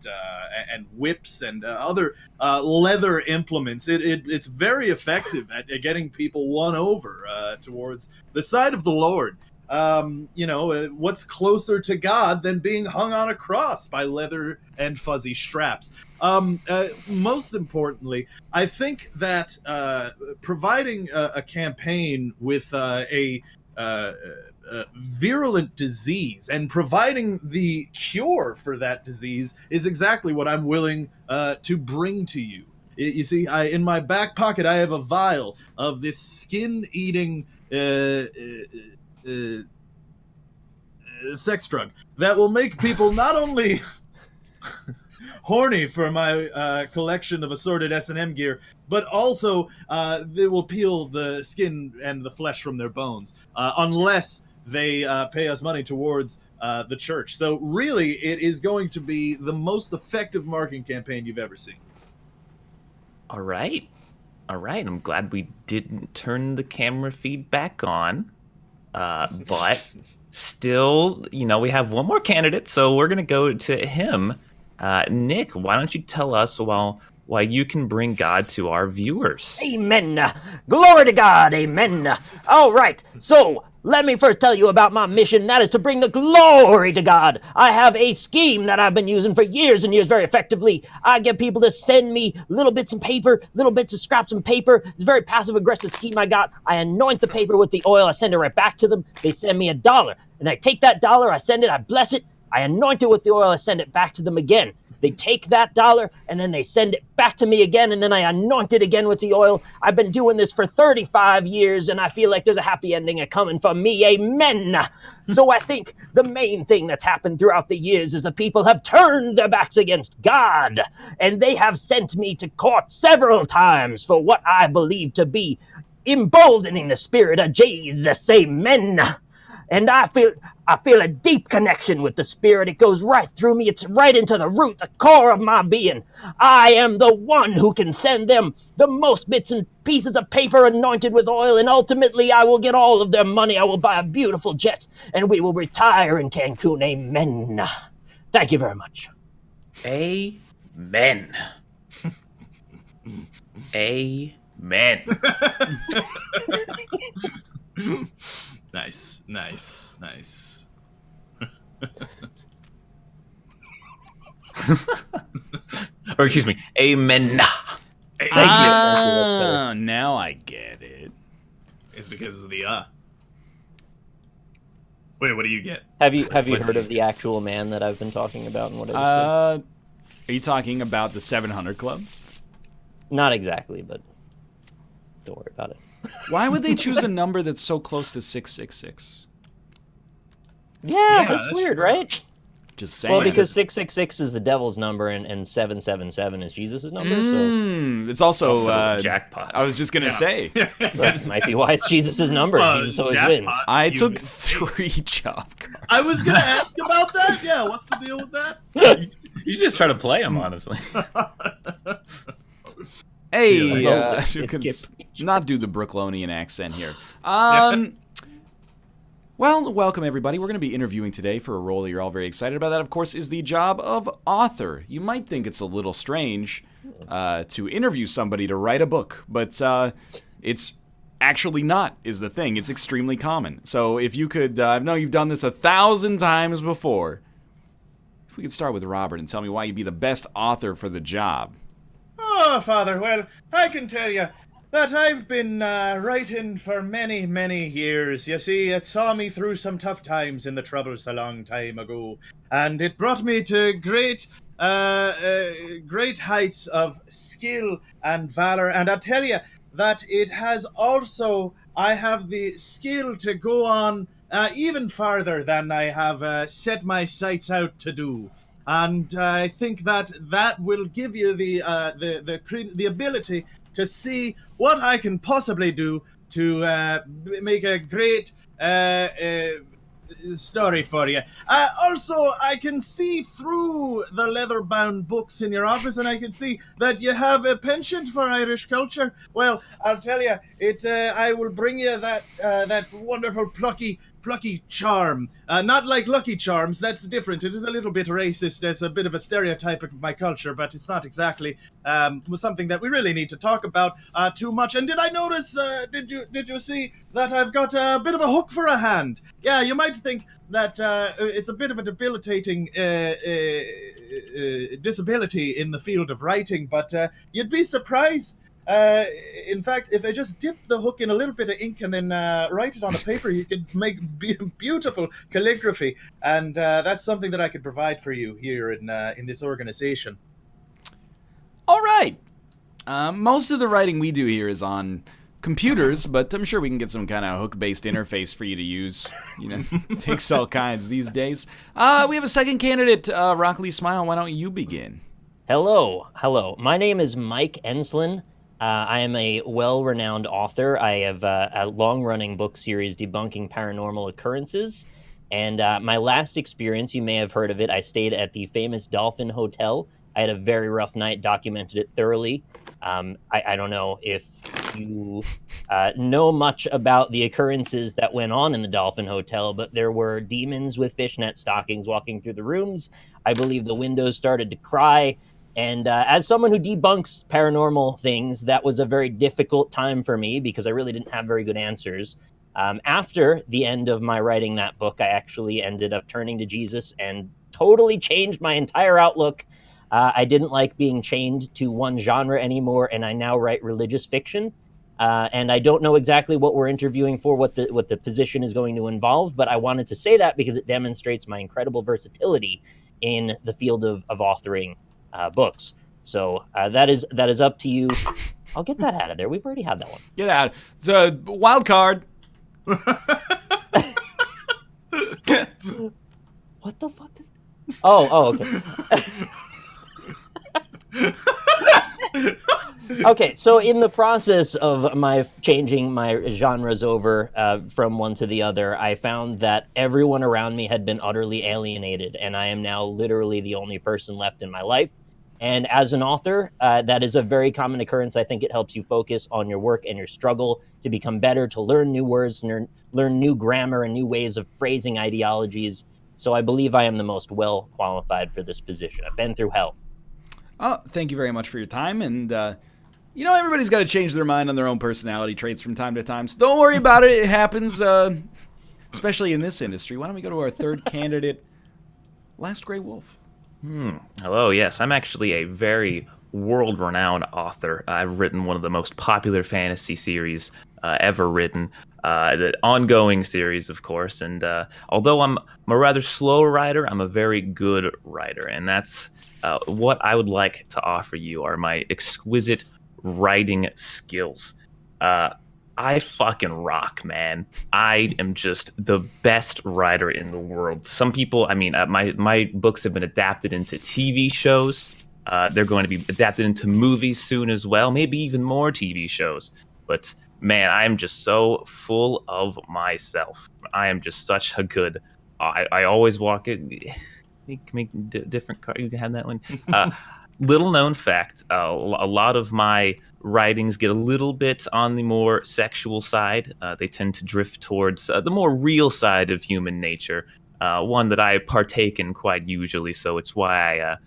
[SPEAKER 5] whips and other leather implements. It's very effective at getting people won over towards the side of the Lord. What's closer to God than being hung on a cross by leather and fuzzy straps? Most importantly, I think that providing a campaign with a virulent disease and providing the cure for that disease is exactly what I'm willing to bring to you. You see, in my back pocket, I have a vial of this skin-eating sex drug that will make people not only horny for my collection of assorted S&M gear, but also they will peel the skin and the flesh from their bones unless they pay us money towards the church. So really, it is going to be the most effective marketing campaign you've ever seen.
[SPEAKER 4] All right. I'm glad we didn't turn the camera feed back on. But still, we have one more candidate, so we're going to go to him. Nick, why don't you tell us why you can bring God to our viewers?
[SPEAKER 3] Amen. Glory to God. Amen. All right. So let me first tell you about my mission. That is to bring the glory to God. I have a scheme that I've been using for years and years very effectively. I get people to send me little bits of paper, little bits of scraps of paper. It's a very passive-aggressive scheme I got. I anoint the paper with the oil. I send it right back to them. They send me $1. And I take that $1, I send it, I bless it. I anoint it with the oil. I send it back to them again. They take that dollar and then they send it back to me again, and then I anoint it again with the oil. I've been doing this for 35 years, and I feel like there's a happy ending coming for me. Amen. So I think the main thing that's happened throughout the years is the people have turned their backs against God, and they have sent me to court several times for what I believe to be emboldening the spirit of Jesus. Amen. And I feel a deep connection with the spirit. It goes right through me. It's right into the root, the core of my being. I am the one who can send them the most bits and pieces of paper anointed with oil, and ultimately I will get all of their money. I will buy a beautiful jet, and we will retire in Cancun. Amen. Thank you very much.
[SPEAKER 4] Amen. Amen.
[SPEAKER 1] Nice.
[SPEAKER 4] Or excuse me, amen.
[SPEAKER 3] Thank you.
[SPEAKER 2] Now I get it.
[SPEAKER 1] It's because of the Wait, what do you get?
[SPEAKER 3] Have you heard of the actual man that I've been talking about and what I just said?
[SPEAKER 2] Are you talking about the 700 Club?
[SPEAKER 3] Not exactly, but don't worry about it.
[SPEAKER 2] Why would they choose a number that's so close to 666?
[SPEAKER 3] Yeah, that's weird,
[SPEAKER 1] true.
[SPEAKER 3] right?
[SPEAKER 2] Just saying.
[SPEAKER 3] Well, because 666 is the devil's number and 777 is Jesus' number, so
[SPEAKER 2] it's also
[SPEAKER 4] jackpot.
[SPEAKER 2] I was just gonna say
[SPEAKER 3] that might be why it's Jesus' number. Jesus always
[SPEAKER 1] jackpot.
[SPEAKER 3] wins.
[SPEAKER 2] I took 3 job cards.
[SPEAKER 1] I was gonna ask about that. Yeah, what's the deal with that?
[SPEAKER 4] You just try to play him, honestly.
[SPEAKER 2] Hey,
[SPEAKER 3] Skip.
[SPEAKER 2] not do the Brooklonian accent here. Well, welcome everybody. We're going to be interviewing today for a role that you're all very excited about. That, of course, is the job of author. You might think it's a little strange to interview somebody to write a book, but it's actually not, is the thing. It's extremely common. So if you could, I know you've done this 1,000 times before. If we could start with Robert and tell me why you'd be the best author for the job.
[SPEAKER 5] Oh, Father, well, I can tell you that I've been writing for many, many years. You see, it saw me through some tough times in the Troubles a long time ago, and it brought me to great heights of skill and valor. And I tell you that it has also, I have the skill to go on even farther than I have set my sights out to do. And I think that will give you the ability to see what I can possibly do to make a great story for you. Also, I can see through the leather-bound books in your office, and I can see that you have a penchant for Irish culture. Well, I'll tell you, I will bring you that wonderful plucky charm. Not like Lucky Charms, that's different. It is a little bit racist. It's a bit of a stereotype of my culture, but it's not exactly something that we really need to talk about too much. And did I notice, did you see that I've got a bit of a hook for a hand? Yeah, you might think that it's a bit of a debilitating disability in the field of writing, but you'd be surprised. In fact, if I just dip the hook in a little bit of ink and then write it on a paper, you could make beautiful calligraphy, and that's something that I could provide for you here in this organization.
[SPEAKER 2] All right. Most of the writing we do here is on computers, but I'm sure we can get some kind of hook-based interface for you to use. You know, it takes all kinds these days. We have a second candidate, Rockley Smile. Why don't you begin?
[SPEAKER 3] Hello. My name is Mike Enslin. I am a well-renowned author. I have a long-running book series debunking paranormal occurrences. And my last experience, you may have heard of it, I stayed at the famous Dolphin Hotel. I had a very rough night, documented it thoroughly. I don't know if you know much about the occurrences that went on in the Dolphin Hotel, but there were demons with fishnet stockings walking through the rooms. I believe the windows started to cry. And as someone who debunks paranormal things, that was a very difficult time for me because I really didn't have very good answers. After the end of my writing that book, I actually ended up turning to Jesus and totally changed my entire outlook. I didn't like being chained to one genre anymore, and I now write religious fiction. And I don't know exactly what we're interviewing for, what the position is going to involve, but I wanted to say that because it demonstrates my incredible versatility in the field of authoring. books. So that is up to you. I'll get that out of there. We've already had that one.
[SPEAKER 2] Get out. It's a wild card.
[SPEAKER 3] What the fuck? Oh, okay. Okay, so in the process of my changing my genres over from one to the other, I found that everyone around me had been utterly alienated, and I am now literally the only person left in my life. And as an author, that is a very common occurrence. I think it helps you focus on your work and your struggle to become better, to learn new words, and learn new grammar and new ways of phrasing ideologies. So I believe I am the most well qualified for this position. I've been through hell.
[SPEAKER 2] Oh, thank you very much for your time. And, everybody's got to change their mind on their own personality traits from time to time. So don't worry about it. It happens, especially in this industry. Why don't we go to our third candidate, Last Grey Wolf?
[SPEAKER 4] Hello, yes. I'm actually a very world-renowned author. I've written one of the most popular fantasy series ever written. The ongoing series, of course. And although I'm a rather slow writer, I'm a very good writer. And that's what I would like to offer you are my exquisite writing skills. I fucking rock, man. I am just the best writer in the world. Some people, my books have been adapted into TV shows. They're going to be adapted into movies soon as well, maybe even more TV shows. But man, I am just so full of myself. I am just such a good. I always walk it. Make different card. You can have that one. Little known fact: a lot of my writings get a little bit on the more sexual side. They tend to drift towards the more real side of human nature, one that I partake in quite usually. So it's why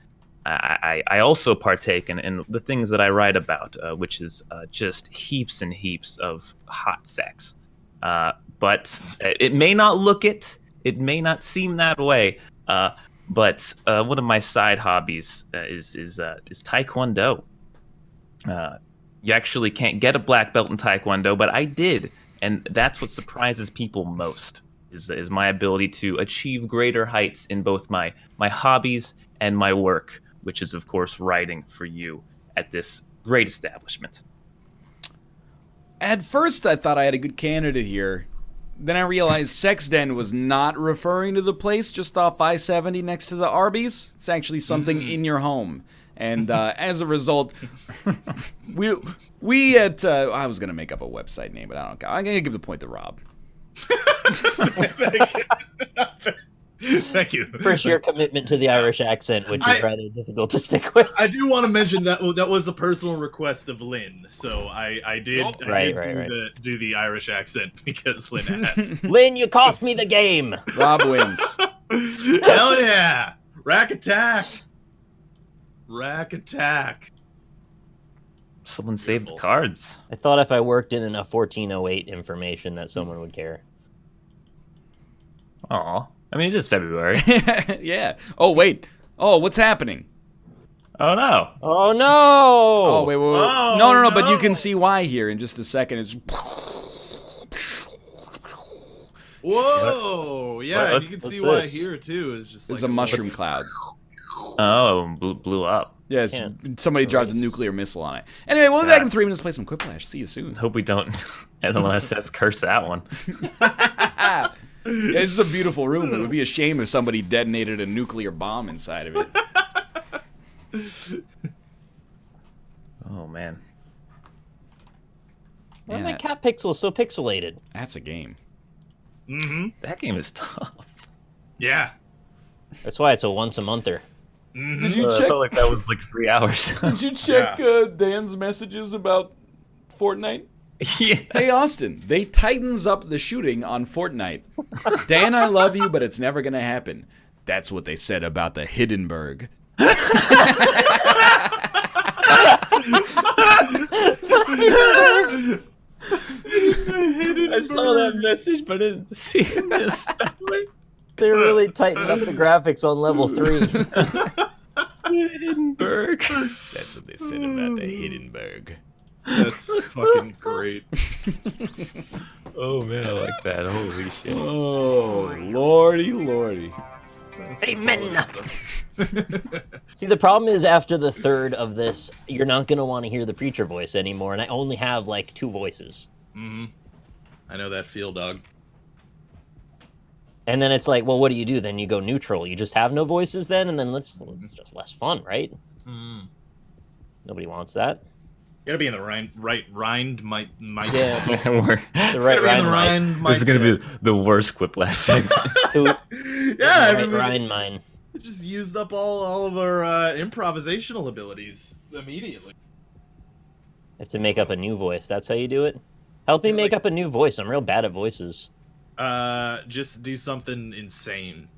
[SPEAKER 4] I also partake in the things that I write about, which is just heaps and heaps of hot sex. But it may not look it. It may not seem that way. But one of my side hobbies is Taekwondo. You actually can't get a black belt in Taekwondo, but I did, and that's what surprises people most. Is my ability to achieve greater heights in both my hobbies and my work, which is of course writing for you at this great establishment.
[SPEAKER 2] At first, I thought I had a good candidate here. Then I realized Sex Den was not referring to the place just off I-70 next to the Arby's. It's actually something in your home. And as a result, we at... I was going to make up a website name, but I don't care. I'm going to give the point to Rob.
[SPEAKER 1] Thank you.
[SPEAKER 3] For your commitment to the Irish accent, which is rather difficult to stick with.
[SPEAKER 1] I do want to mention that was a personal request of Lynn, so I did do the Irish accent because Lynn asked.
[SPEAKER 3] Lynn, you cost me the game.
[SPEAKER 2] Rob wins.
[SPEAKER 1] Hell yeah! Rack attack! Rack attack!
[SPEAKER 4] Someone saved the cards.
[SPEAKER 3] I thought if I worked in enough 1408 information that someone would care.
[SPEAKER 4] Aw. I mean, it is February.
[SPEAKER 2] Yeah. Oh, wait. Oh, what's happening?
[SPEAKER 4] Oh, no.
[SPEAKER 3] Oh, no!
[SPEAKER 2] Oh, wait.
[SPEAKER 1] Oh,
[SPEAKER 2] No, but you can see why here in just a second. It's...
[SPEAKER 1] Whoa! Yeah,
[SPEAKER 4] What?
[SPEAKER 1] you can
[SPEAKER 3] What's
[SPEAKER 1] see why
[SPEAKER 3] this?
[SPEAKER 1] here, too. It's just
[SPEAKER 2] It's
[SPEAKER 1] like
[SPEAKER 2] a mushroom cloud.
[SPEAKER 4] Oh, blew up.
[SPEAKER 2] Yes,
[SPEAKER 3] Can't
[SPEAKER 2] somebody dropped a nuclear missile on it. Anyway, we'll be back in 3 minutes to play some Quiplash. See you soon.
[SPEAKER 4] Hope we don't NLSS curse that one.
[SPEAKER 2] Yeah, this is a beautiful room. It would be a shame if somebody detonated a nuclear bomb inside of it.
[SPEAKER 4] Oh, man.
[SPEAKER 3] Why are
[SPEAKER 2] Yeah.
[SPEAKER 3] my cat pixels so pixelated?
[SPEAKER 2] That's a game.
[SPEAKER 1] Mm-hmm.
[SPEAKER 4] That game is tough.
[SPEAKER 1] Yeah.
[SPEAKER 3] That's why it's a once-a-monther.
[SPEAKER 1] Mm-hmm.
[SPEAKER 2] Did you
[SPEAKER 4] I
[SPEAKER 2] check?
[SPEAKER 4] felt like that was like 3 hours.
[SPEAKER 2] Did you check Dan's messages about Fortnite?
[SPEAKER 4] Yeah.
[SPEAKER 2] Hey Austin, they tightens up the shooting on Fortnite. Dan, I love you, but it's never gonna happen. That's what they said about the Hindenburg.
[SPEAKER 4] I saw that message, but I didn't see this.
[SPEAKER 3] They really tightened up the graphics on level 3.
[SPEAKER 4] Hindenburg.
[SPEAKER 2] That's what they said about the Hindenburg.
[SPEAKER 1] That's fucking great.
[SPEAKER 4] Oh man, I like that. Holy shit.
[SPEAKER 2] Oh, lordy.
[SPEAKER 3] Amen. See, the problem is after the third of this, you're not going to want to hear the preacher voice anymore, and I only have, like, 2 voices.
[SPEAKER 1] Mm-hmm. I know that feel, dog.
[SPEAKER 3] And then it's like, well, what do you do? Then you go neutral. You just have no voices then, and then it's just less fun, right?
[SPEAKER 1] Mm.
[SPEAKER 3] Nobody wants that.
[SPEAKER 1] You gotta be in the right rind might
[SPEAKER 3] Yeah.
[SPEAKER 4] We're-
[SPEAKER 3] The right Rhine
[SPEAKER 4] this is gonna be the worst Quiplash segment.
[SPEAKER 1] Yeah,
[SPEAKER 3] right Rhine mine.
[SPEAKER 1] we just used up all of our improvisational abilities immediately.
[SPEAKER 3] Have to make up a new voice. That's how you do it? Help me make up a new voice. I'm real bad at voices.
[SPEAKER 1] Just do something insane.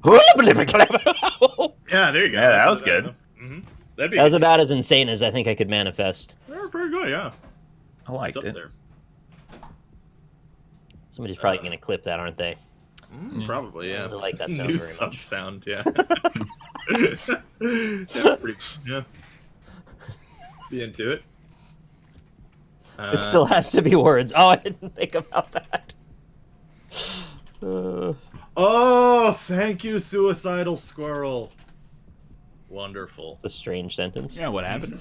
[SPEAKER 3] That
[SPEAKER 1] Yeah, there you go.
[SPEAKER 4] Yeah, that
[SPEAKER 1] That's
[SPEAKER 4] was good.
[SPEAKER 1] Mm-hmm. That'd be
[SPEAKER 3] was
[SPEAKER 1] good.
[SPEAKER 3] about as insane as I think I could manifest.
[SPEAKER 1] Yeah, pretty good, yeah.
[SPEAKER 4] I liked
[SPEAKER 1] It's up
[SPEAKER 4] it.
[SPEAKER 1] there.
[SPEAKER 3] Somebody's probably going to clip that, aren't they?
[SPEAKER 1] Probably, yeah.
[SPEAKER 3] I like that sound
[SPEAKER 1] New
[SPEAKER 3] very
[SPEAKER 1] sub
[SPEAKER 3] much.
[SPEAKER 1] sound, yeah. Yeah. Be into it.
[SPEAKER 3] It still has to be words. Oh, I didn't think about that.
[SPEAKER 1] Oh, thank you, suicidal squirrel. Wonderful.
[SPEAKER 3] A strange sentence.
[SPEAKER 2] Yeah, what happened?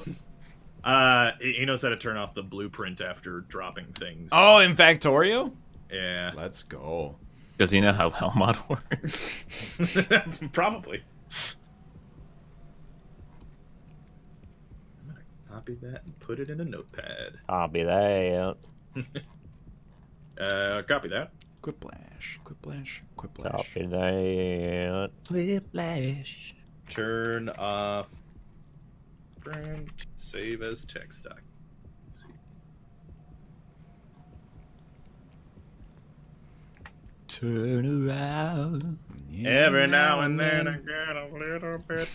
[SPEAKER 1] He knows how to turn off the blueprint after dropping things.
[SPEAKER 2] Oh, in Factorio?
[SPEAKER 1] Yeah.
[SPEAKER 2] Let's go.
[SPEAKER 4] Does he know how Helmut works?
[SPEAKER 1] Probably. I'm gonna copy that and put it in a notepad.
[SPEAKER 3] I'll be there.
[SPEAKER 1] Copy that.
[SPEAKER 2] Quiplash.
[SPEAKER 3] I'll be there.
[SPEAKER 4] Quiplash.
[SPEAKER 1] Turn off print. Save as text doc. Let's see.
[SPEAKER 4] Turn around.
[SPEAKER 1] Every now and then I get a little bit.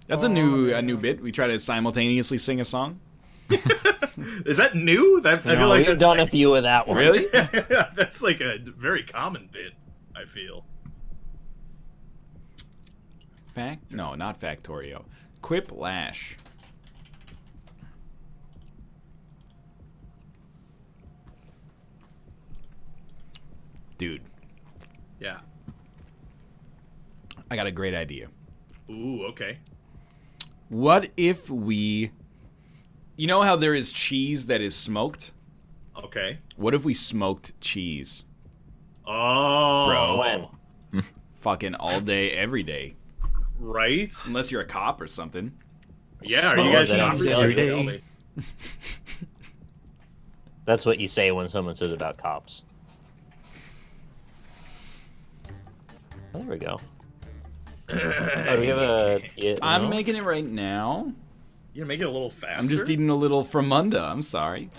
[SPEAKER 2] That's a new bit. We try to simultaneously sing a song.
[SPEAKER 1] Is that new? I feel like
[SPEAKER 3] We've
[SPEAKER 1] that's
[SPEAKER 3] done
[SPEAKER 1] like,
[SPEAKER 3] a few of that one.
[SPEAKER 2] Really?
[SPEAKER 1] that's like a very common bit. I feel.
[SPEAKER 2] No, not Factorio. Quiplash. Dude,
[SPEAKER 1] Yeah.
[SPEAKER 2] I got a great idea.
[SPEAKER 1] Ooh. Okay.
[SPEAKER 2] What if we... You know how there is cheese that is smoked?
[SPEAKER 1] Okay.
[SPEAKER 2] What if we smoked cheese?
[SPEAKER 1] Oh.
[SPEAKER 3] When?
[SPEAKER 2] Fucking all day, every day.
[SPEAKER 1] Right.
[SPEAKER 2] Unless you're a cop or something.
[SPEAKER 1] Yeah. Are you guys
[SPEAKER 3] Smoke
[SPEAKER 1] coppers?
[SPEAKER 3] every
[SPEAKER 1] You
[SPEAKER 4] day.
[SPEAKER 1] tell me.
[SPEAKER 3] That's what you say when someone says about cops. Oh, there we go. Oh, do we have a... Yeah,
[SPEAKER 2] I'm
[SPEAKER 3] no?
[SPEAKER 2] making it right now.
[SPEAKER 1] You make it a little faster.
[SPEAKER 2] I'm just eating a little Fromunda. I'm sorry.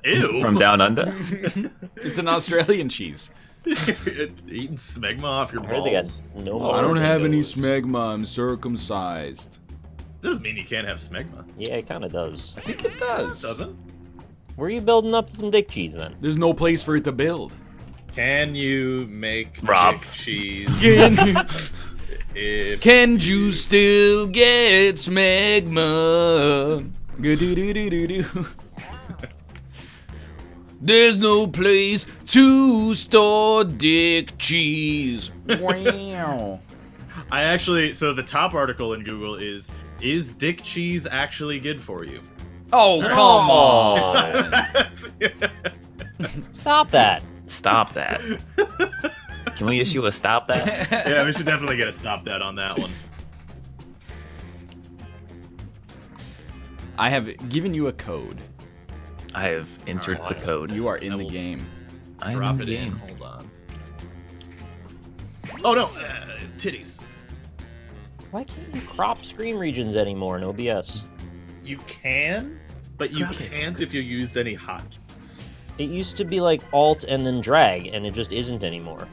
[SPEAKER 1] Ew.
[SPEAKER 4] From down under?
[SPEAKER 2] It's an Australian cheese.
[SPEAKER 1] Eating smegma off your
[SPEAKER 3] I heard they got
[SPEAKER 1] balls.
[SPEAKER 3] no
[SPEAKER 2] Oh,
[SPEAKER 3] more
[SPEAKER 2] I don't have any
[SPEAKER 3] windows.
[SPEAKER 2] smegma. I'm circumcised.
[SPEAKER 1] Doesn't mean you can't have smegma.
[SPEAKER 3] Yeah, it kind of does.
[SPEAKER 2] I think it does.
[SPEAKER 1] Doesn't?
[SPEAKER 3] Where are you building up some dick cheese then?
[SPEAKER 2] There's no place for it to build.
[SPEAKER 1] Can you make
[SPEAKER 4] Rob.
[SPEAKER 1] dick cheese?
[SPEAKER 2] Can,
[SPEAKER 1] if
[SPEAKER 2] can you still get smegma? Go-do-do-do-do-do. There's no place to store dick cheese. Wow.
[SPEAKER 1] I actually, so the top article in Google is dick cheese actually good for you?
[SPEAKER 2] Oh, come on.
[SPEAKER 3] Stop that.
[SPEAKER 4] Stop that. Can we issue a stop that?
[SPEAKER 1] Yeah, we should definitely get a stop that on that one.
[SPEAKER 2] I have given you a code.
[SPEAKER 4] I have entered the code.
[SPEAKER 2] You are in
[SPEAKER 1] I
[SPEAKER 2] the
[SPEAKER 1] will
[SPEAKER 2] game.
[SPEAKER 4] I'm
[SPEAKER 1] Drop
[SPEAKER 4] in
[SPEAKER 1] it
[SPEAKER 4] the
[SPEAKER 1] in.
[SPEAKER 4] game.
[SPEAKER 1] Hold on. Oh no, titties.
[SPEAKER 3] Why can't you crop screen regions anymore in OBS?
[SPEAKER 1] You can, but you
[SPEAKER 4] Crop it.
[SPEAKER 1] can't if you used any hotkeys.
[SPEAKER 3] It used to be like Alt and then drag, and it just isn't anymore.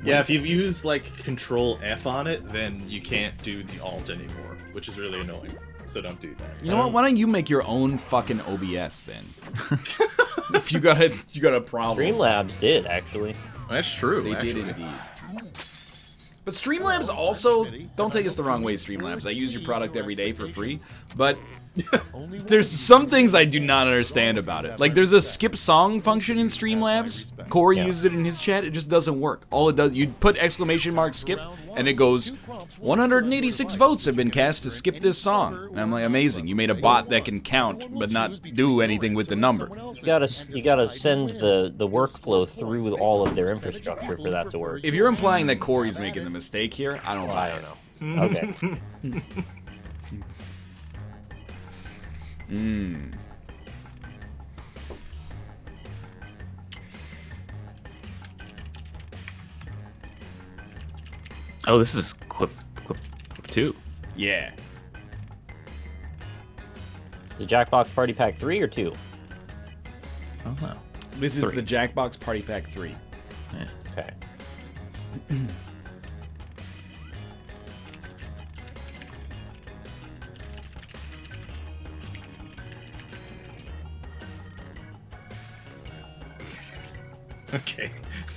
[SPEAKER 1] Yeah, if you've used like Control F on it, then you can't do the Alt anymore, which is really annoying. So don't do that.
[SPEAKER 2] You know what? Why don't you make your own fucking OBS then? If you got a problem.
[SPEAKER 3] Streamlabs did, actually.
[SPEAKER 1] That's true.
[SPEAKER 2] They
[SPEAKER 1] actually.
[SPEAKER 2] did indeed. But Streamlabs also, don't take us the wrong way, Streamlabs. I use your product every day for free, but There's some things I do not understand about it. Like, there's a skip song function in Streamlabs. Corey uses it in his chat. It just doesn't work. All it does, you put exclamation mark skip, and it goes, 186 votes have been cast to skip this song. And I'm like, amazing. You made a bot that can count, but not do anything with the number.
[SPEAKER 3] You gotta send the workflow through all of their infrastructure for that to work.
[SPEAKER 2] If you're implying that Corey's making the mistake here, I don't buy it.
[SPEAKER 3] Okay.
[SPEAKER 4] Oh, this is Quip 2.
[SPEAKER 2] Yeah.
[SPEAKER 3] Is it Jackbox Party Pack 3 or 2?
[SPEAKER 4] Oh, no.
[SPEAKER 2] This is
[SPEAKER 4] 3.
[SPEAKER 2] the Jackbox Party Pack 3.
[SPEAKER 4] Yeah.
[SPEAKER 3] Okay.
[SPEAKER 1] Okay,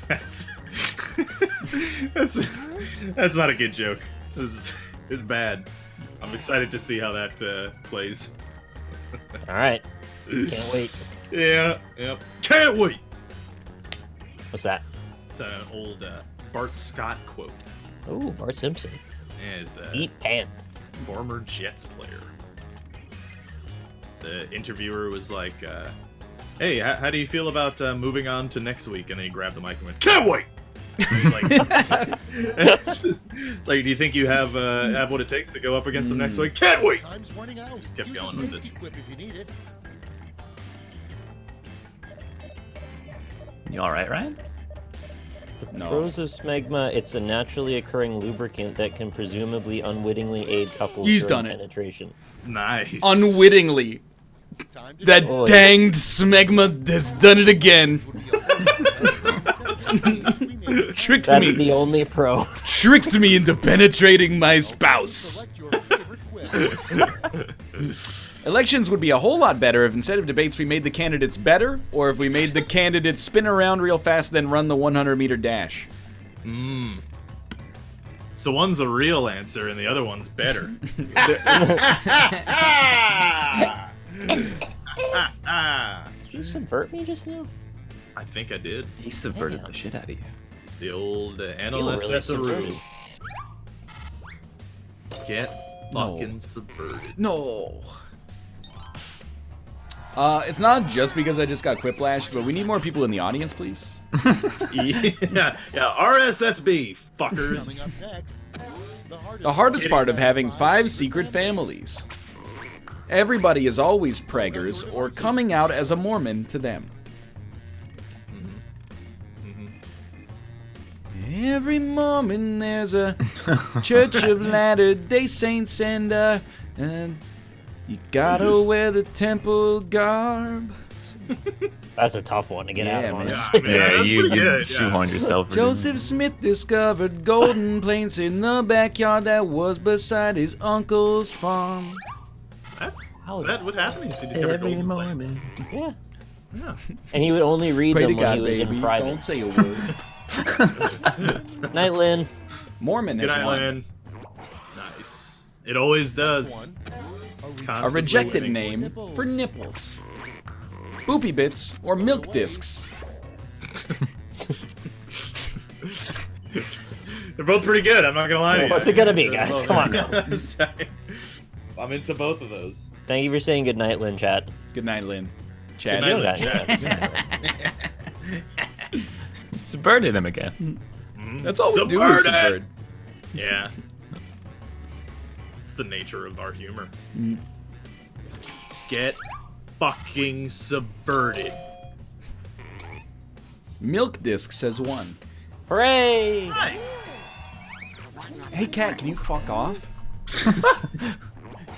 [SPEAKER 1] that's that's not a good joke. This is bad. I'm excited to see how that plays.
[SPEAKER 3] All right. Can't wait.
[SPEAKER 1] Yeah, yep. Can't wait.
[SPEAKER 3] What's that?
[SPEAKER 1] It's an old Bart Scott quote.
[SPEAKER 3] Ooh, Bart Simpson.
[SPEAKER 1] As a
[SPEAKER 3] Eat pan.
[SPEAKER 1] former Jets player. The interviewer was like, "Hey, how do you feel about moving on to next week?" And then he grabbed the mic and went, "Can't wait." And he's like, "Do you think you have what it takes to go up against them next week?" "Can't wait."
[SPEAKER 6] Time's running out.
[SPEAKER 1] Just kept
[SPEAKER 6] Use
[SPEAKER 1] going
[SPEAKER 6] a
[SPEAKER 1] with
[SPEAKER 6] safety
[SPEAKER 1] it.
[SPEAKER 6] quip if you need it.
[SPEAKER 4] You alright, Ryan?
[SPEAKER 2] No.
[SPEAKER 3] Pros of smegma, it's a naturally occurring lubricant that can presumably unwittingly aid couples
[SPEAKER 2] He's
[SPEAKER 3] during
[SPEAKER 2] done it.
[SPEAKER 3] penetration.
[SPEAKER 1] Nice.
[SPEAKER 2] Unwittingly.
[SPEAKER 6] Time to
[SPEAKER 2] That
[SPEAKER 3] Oh,
[SPEAKER 2] danged smegma has done it again. Tricked
[SPEAKER 3] That's
[SPEAKER 2] me.
[SPEAKER 3] the only pro.
[SPEAKER 2] Tricked me into penetrating my spouse.
[SPEAKER 6] Select your favorite quip.
[SPEAKER 2] Elections would be a whole lot better if instead of debates we made the candidates better, or if we made the candidates spin around real fast then run the 100-meter dash.
[SPEAKER 1] So one's a real answer and the other one's better.
[SPEAKER 3] Did you subvert me just now?
[SPEAKER 1] I think I did.
[SPEAKER 4] He subverted
[SPEAKER 3] Damn.
[SPEAKER 4] the shit out of you.
[SPEAKER 1] The old
[SPEAKER 3] Feel really
[SPEAKER 1] analysis
[SPEAKER 3] subverted.
[SPEAKER 1] Get
[SPEAKER 2] No.
[SPEAKER 1] fucking subverted.
[SPEAKER 2] No. It's not just because I just got Quiplashed, but we need more people in the audience, please.
[SPEAKER 1] yeah, RSSB,
[SPEAKER 6] Coming
[SPEAKER 1] fuckers.
[SPEAKER 6] up next,
[SPEAKER 2] The hardest part of having 5 secret families. Everybody is always preggers or coming out as a Mormon to them. Every Mormon there's a Church of Latter-day Saints and you gotta wear the temple garb.
[SPEAKER 3] That's a tough one to get out
[SPEAKER 2] Yeah,
[SPEAKER 3] of,
[SPEAKER 2] man.
[SPEAKER 3] honestly.
[SPEAKER 4] Yeah,
[SPEAKER 1] that's
[SPEAKER 4] you
[SPEAKER 1] pretty good, yeah.
[SPEAKER 4] shoehorned yourself.
[SPEAKER 2] Joseph Smith discovered golden plates in the backyard that was beside his uncle's farm.
[SPEAKER 3] How
[SPEAKER 1] Is that what happened? He discovered
[SPEAKER 4] Every
[SPEAKER 1] golden plate.
[SPEAKER 4] moment.
[SPEAKER 3] Yeah.
[SPEAKER 1] Yeah.
[SPEAKER 3] And he would only read
[SPEAKER 2] Pray to
[SPEAKER 3] them when
[SPEAKER 2] God,
[SPEAKER 3] he was
[SPEAKER 2] baby.
[SPEAKER 3] in private.
[SPEAKER 2] Don't say a word.
[SPEAKER 3] Night, Lynn.
[SPEAKER 2] Mormon
[SPEAKER 1] Good
[SPEAKER 2] has
[SPEAKER 1] night,
[SPEAKER 2] won.
[SPEAKER 1] Lynn. Nice. It always does.
[SPEAKER 6] one.
[SPEAKER 2] A
[SPEAKER 1] Constantly
[SPEAKER 2] rejected
[SPEAKER 1] winning.
[SPEAKER 2] name for nipples. Boopy bits or milk discs.
[SPEAKER 1] They're both pretty good. I'm not gonna lie to you.
[SPEAKER 3] What's it gonna be,
[SPEAKER 1] They're
[SPEAKER 3] guys?
[SPEAKER 1] both-
[SPEAKER 3] Come on now.
[SPEAKER 1] I'm into both of those.
[SPEAKER 3] Thank you for saying good night, Lynn, chat.
[SPEAKER 2] Good night, Lynn. Chad.
[SPEAKER 1] Good night,
[SPEAKER 3] Lynn.
[SPEAKER 4] Subverted him again.
[SPEAKER 2] That's all we do is
[SPEAKER 1] Subverted!
[SPEAKER 2] subvert.
[SPEAKER 1] Yeah. It's the nature of our humor. Get fucking subverted.
[SPEAKER 2] Milk disc says 1.
[SPEAKER 3] Hooray!
[SPEAKER 1] Nice.
[SPEAKER 2] Hey, cat, can you fuck off?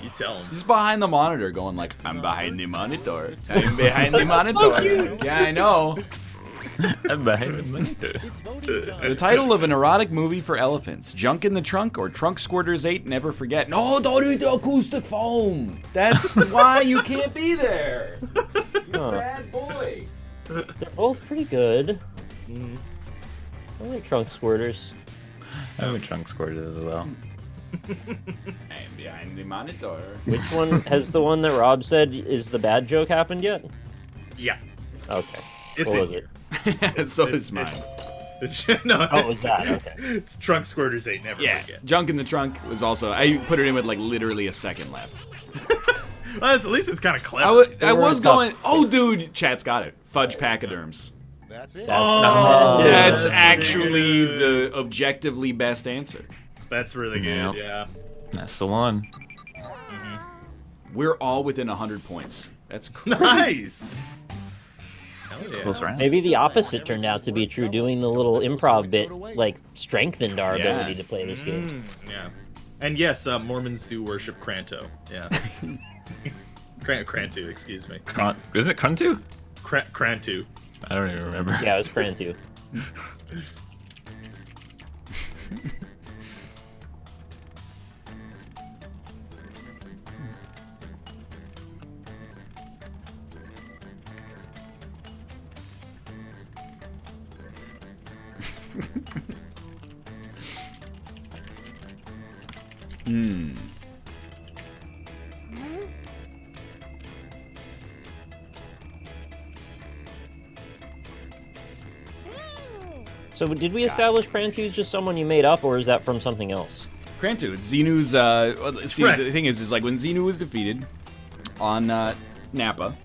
[SPEAKER 1] You tell him.
[SPEAKER 2] He's behind the monitor going like, I'm behind the monitor. I'm behind the monitor. Yeah, I know.
[SPEAKER 4] I'm behind the monitor.
[SPEAKER 6] It's voting
[SPEAKER 2] The
[SPEAKER 6] time.
[SPEAKER 2] title of an erotic movie for elephants. Junk in the Trunk or Trunk Squirters 8 Never Forget. No, don't eat the acoustic foam. That's why you can't be there.
[SPEAKER 3] Huh.
[SPEAKER 2] Bad boy.
[SPEAKER 3] They're both pretty good.
[SPEAKER 1] Mm.
[SPEAKER 3] I like trunk squirters.
[SPEAKER 4] I would trunk squirters as well.
[SPEAKER 2] I'm behind the monitor.
[SPEAKER 3] Which one has the one that Rob said is the bad joke happened yet?
[SPEAKER 1] Yeah.
[SPEAKER 3] Okay.
[SPEAKER 1] It's
[SPEAKER 3] What
[SPEAKER 1] in
[SPEAKER 3] was
[SPEAKER 1] here.
[SPEAKER 3] it?
[SPEAKER 2] So it's mine.
[SPEAKER 1] No,
[SPEAKER 3] Oh, it was that? Okay.
[SPEAKER 1] It's Trunk Squirters 8, never
[SPEAKER 2] Yeah,
[SPEAKER 1] forget.
[SPEAKER 2] junk in the trunk was also. I put it in with like literally a second left.
[SPEAKER 1] Well, at least it's kind of clever.
[SPEAKER 2] I was
[SPEAKER 3] were tough.
[SPEAKER 2] going. Oh, dude, chat's got it. Fudge pachyderms.
[SPEAKER 6] That's it.
[SPEAKER 3] That's
[SPEAKER 1] Oh,
[SPEAKER 3] not bad, too.
[SPEAKER 2] That's
[SPEAKER 1] that's
[SPEAKER 2] actually
[SPEAKER 1] pretty
[SPEAKER 2] the objectively best answer.
[SPEAKER 1] That's really good, yeah.
[SPEAKER 4] That's the one.
[SPEAKER 2] We're all within 100 points. That's crazy.
[SPEAKER 1] Nice! Hell yeah.
[SPEAKER 4] Close round.
[SPEAKER 3] Maybe the opposite turned out to be true. Doing the little improv bit like strengthened our
[SPEAKER 2] Yeah.
[SPEAKER 3] ability to play this game.
[SPEAKER 1] Yeah. And yes, Mormons do worship Cranto. Yeah. Crantu, excuse me.
[SPEAKER 4] Isn't it Cruntu?
[SPEAKER 1] Crantu.
[SPEAKER 4] I don't even remember.
[SPEAKER 3] Yeah, it was Cran too. So did we establish Crantu is just someone you made up, or is that from something else?
[SPEAKER 2] Crantu, it's Xenu's. See,
[SPEAKER 1] Right.
[SPEAKER 2] the thing is like when Xenu was defeated on Nappa,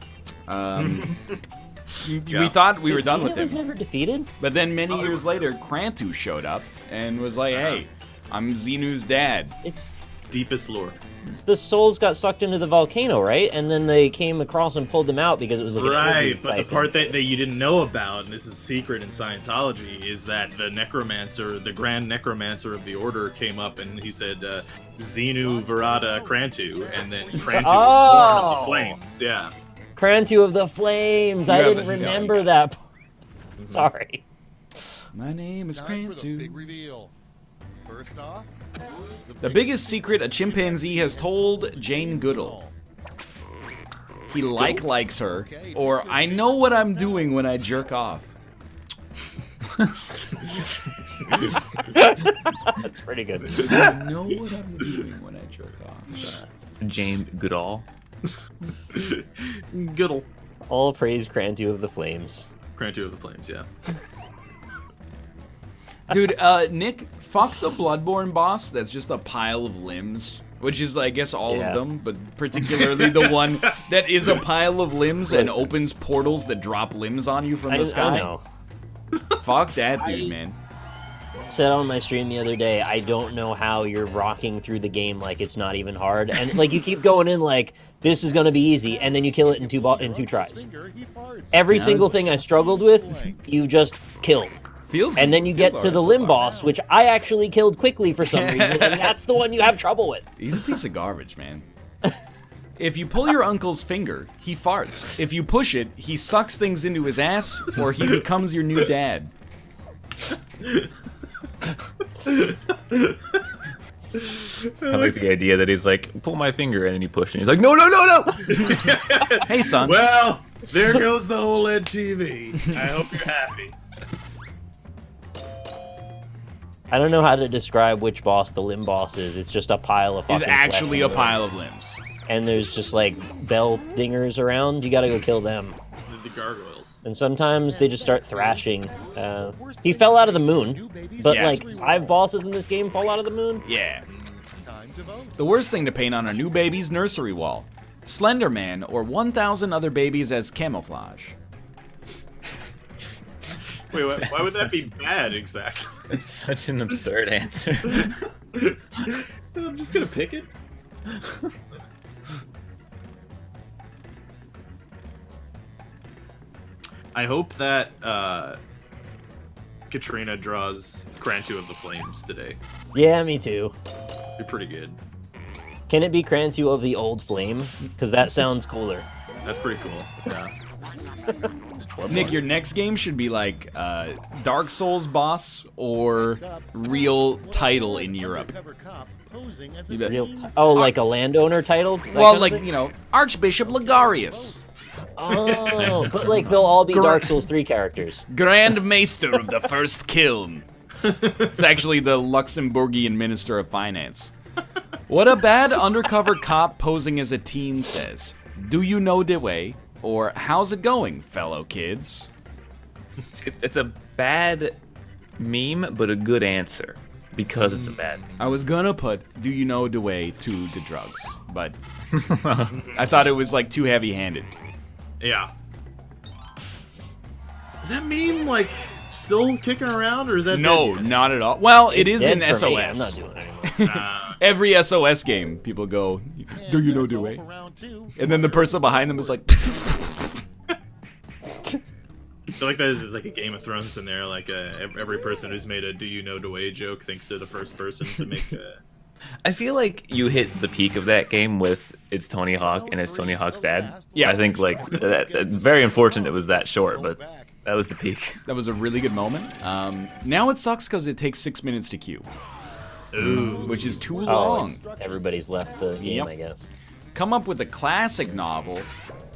[SPEAKER 2] we thought we were done with
[SPEAKER 3] Xena was
[SPEAKER 2] him.
[SPEAKER 3] never defeated?
[SPEAKER 2] But then many years later, Crantu showed up and was like, "Hey, I'm Xenu's dad."
[SPEAKER 3] It's
[SPEAKER 1] Deepest lore.
[SPEAKER 3] the souls got sucked into the volcano, right? And then they came across and pulled them out because it was like an
[SPEAKER 1] Right,
[SPEAKER 3] energy
[SPEAKER 1] but the
[SPEAKER 3] siphon.
[SPEAKER 1] part that you didn't know about, and this is secret in Scientology, is that the necromancer, the grand necromancer of the order, came up and he said, Xenu Virata Crantu, and then Crantu was born of the flames. Yeah.
[SPEAKER 3] Crantu of the Flames. I
[SPEAKER 2] You have
[SPEAKER 3] didn't
[SPEAKER 2] it, you got it,
[SPEAKER 3] remember
[SPEAKER 2] you
[SPEAKER 3] that. Sorry.
[SPEAKER 2] My name is
[SPEAKER 6] Time for the big
[SPEAKER 2] Crantu.
[SPEAKER 6] reveal. First off,
[SPEAKER 2] The biggest secret a chimpanzee has told Jane Goodall. He likes her, or I know what I'm doing when I jerk off.
[SPEAKER 3] That's pretty good.
[SPEAKER 2] I know what I'm doing when I jerk off.
[SPEAKER 4] It's Jane Goodall.
[SPEAKER 1] Goodle.
[SPEAKER 3] All praise Crantu of the Flames.
[SPEAKER 1] Crantu of the flames, yeah.
[SPEAKER 2] Dude, Nick, fuck the Bloodborne boss that's just a pile of limbs. Which is, I guess, all
[SPEAKER 3] Yeah.
[SPEAKER 2] of them, but particularly the one that is a pile of limbs and opens portals that drop limbs on you from the
[SPEAKER 3] I
[SPEAKER 2] sky.
[SPEAKER 3] know.
[SPEAKER 2] Fuck that dude, man.
[SPEAKER 3] Said on my stream the other day, I don't know how you're rocking through the game like it's not even hard, and like you keep going in like this is gonna be easy, and then you kill it in two tries. Every single thing I struggled with, you just killed.
[SPEAKER 2] Feels.
[SPEAKER 3] And then you
[SPEAKER 2] feels
[SPEAKER 3] get to the
[SPEAKER 2] alright so
[SPEAKER 3] limb
[SPEAKER 2] far.
[SPEAKER 3] boss, which I actually killed quickly for some reason, and that's the one you have trouble with.
[SPEAKER 2] He's a piece of garbage, man. If you pull your uncle's finger, he farts. If you push it, he sucks things into his ass, or he becomes your new dad.
[SPEAKER 4] I like the idea that he's like, pull my finger, and then you push, and he's like, no, no, no, no!
[SPEAKER 2] Hey, son.
[SPEAKER 5] Well, there goes the OLED TV. I hope you're happy.
[SPEAKER 3] I don't know how to describe which boss the limb boss is. It's just a pile of
[SPEAKER 2] He's
[SPEAKER 3] fucking
[SPEAKER 2] actually a
[SPEAKER 3] flesh.
[SPEAKER 2] pile of limbs.
[SPEAKER 3] And there's just like bell dingers around. You gotta go kill them.
[SPEAKER 1] The gargoyles.
[SPEAKER 3] And sometimes they just start thrashing. He fell out of the moon, but
[SPEAKER 2] Yeah.
[SPEAKER 3] like 5 bosses in this game fall out of the moon.
[SPEAKER 2] Yeah.
[SPEAKER 6] Time to vote.
[SPEAKER 2] The worst thing to paint on a new baby's nursery wall. Slender Man or 1,000 other babies as camouflage.
[SPEAKER 1] Wait, why would that be bad exactly?
[SPEAKER 4] It's such an absurd answer.
[SPEAKER 1] I'm just gonna pick it. I hope that Katrina draws Crantu of the Flames today.
[SPEAKER 3] Yeah, me too.
[SPEAKER 1] Be pretty good.
[SPEAKER 3] Can it be Crantu of the Old Flame? Because that sounds cooler.
[SPEAKER 1] That's pretty cool. Yeah.
[SPEAKER 2] Nick, your next game should be like Dark Souls boss or real title in Europe.
[SPEAKER 6] Undercover cop posing as a
[SPEAKER 2] You bet.
[SPEAKER 3] Real
[SPEAKER 6] teen
[SPEAKER 3] oh, like a landowner title? That
[SPEAKER 2] Well,
[SPEAKER 3] kind of
[SPEAKER 2] like,
[SPEAKER 3] thing?
[SPEAKER 2] you know, Archbishop Ligarius,
[SPEAKER 3] Oh, but like they'll all be Dark Souls 3 characters.
[SPEAKER 2] Grand Maester of the First Kiln. It's actually the Luxembourgian Minister of Finance. What a bad undercover cop posing as a teen says. Do you know the way? Or how's it going, fellow kids?
[SPEAKER 4] It's a bad meme, but a good answer because it's a bad meme.
[SPEAKER 2] I was gonna put, do you know the way to the drugs? But I thought it was like too heavy-handed.
[SPEAKER 1] Yeah. Is that meme like still kicking around, or is that
[SPEAKER 2] No,
[SPEAKER 1] dead yet?
[SPEAKER 2] not at all. Well, it is
[SPEAKER 3] Dead
[SPEAKER 2] in
[SPEAKER 3] for me.
[SPEAKER 2] SOS.
[SPEAKER 3] I'm not doing it anymore.
[SPEAKER 2] Every SOS game, people go, do you know the way? And then the person behind them is like,
[SPEAKER 1] I feel like there's just like a Game of Thrones in there. Like every person who's made a "Do you know the way" joke thinks they're the first person to make.
[SPEAKER 4] I feel like you hit the peak of that game with it's Tony Hawk and it's Tony Hawk's dad.
[SPEAKER 2] Yeah.
[SPEAKER 4] I think like very unfortunate it was that short, but that was the peak.
[SPEAKER 2] that was a really good moment. Now it sucks because it takes 6 minutes to queue.
[SPEAKER 1] Ooh.
[SPEAKER 2] Which is too
[SPEAKER 3] Oh,
[SPEAKER 2] long.
[SPEAKER 3] everybody's left the game,
[SPEAKER 2] Yep.
[SPEAKER 3] I guess.
[SPEAKER 2] Come up with a classic novel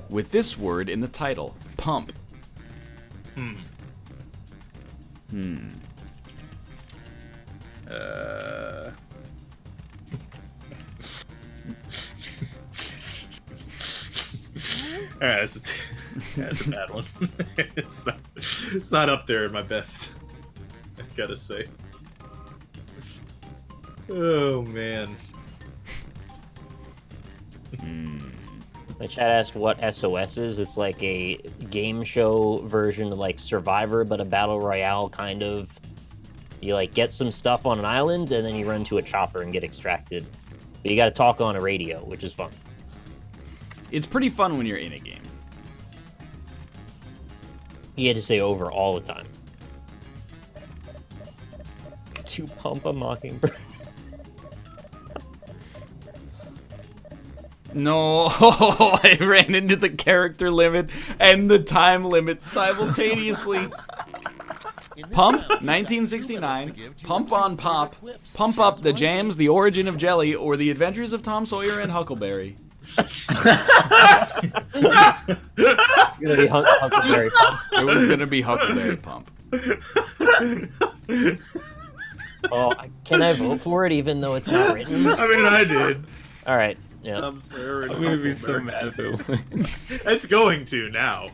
[SPEAKER 2] with this word in the title. Pump.
[SPEAKER 1] Alright, that's a bad one. it's not up there in my best. I gotta say. Oh man.
[SPEAKER 3] My chat asked what SOS is. It's like a game show version of like Survivor, but a battle royale kind of. You like get some stuff on an island, and then you run to a chopper and get extracted. But you got to talk on a radio, which is fun.
[SPEAKER 2] It's pretty fun when you're in a game.
[SPEAKER 3] You had to say over all the time. To pump a mockingbird.
[SPEAKER 2] No, I ran into the character limit and the time limit simultaneously. Pump, 1969, Pump on Pop, Pump Up, The Jams, The Origin of Jelly, or The Adventures of Tom Sawyer and Huckleberry.
[SPEAKER 3] Gonna be Huckleberry Pump.
[SPEAKER 2] It was gonna be Huckleberry Pump.
[SPEAKER 3] Oh, can I vote for it even though it's not written?
[SPEAKER 1] I mean, I did.
[SPEAKER 3] All right. Yeah.
[SPEAKER 1] I'm sorry.
[SPEAKER 4] I'm gonna be so mad if it wins.
[SPEAKER 1] It's going to now.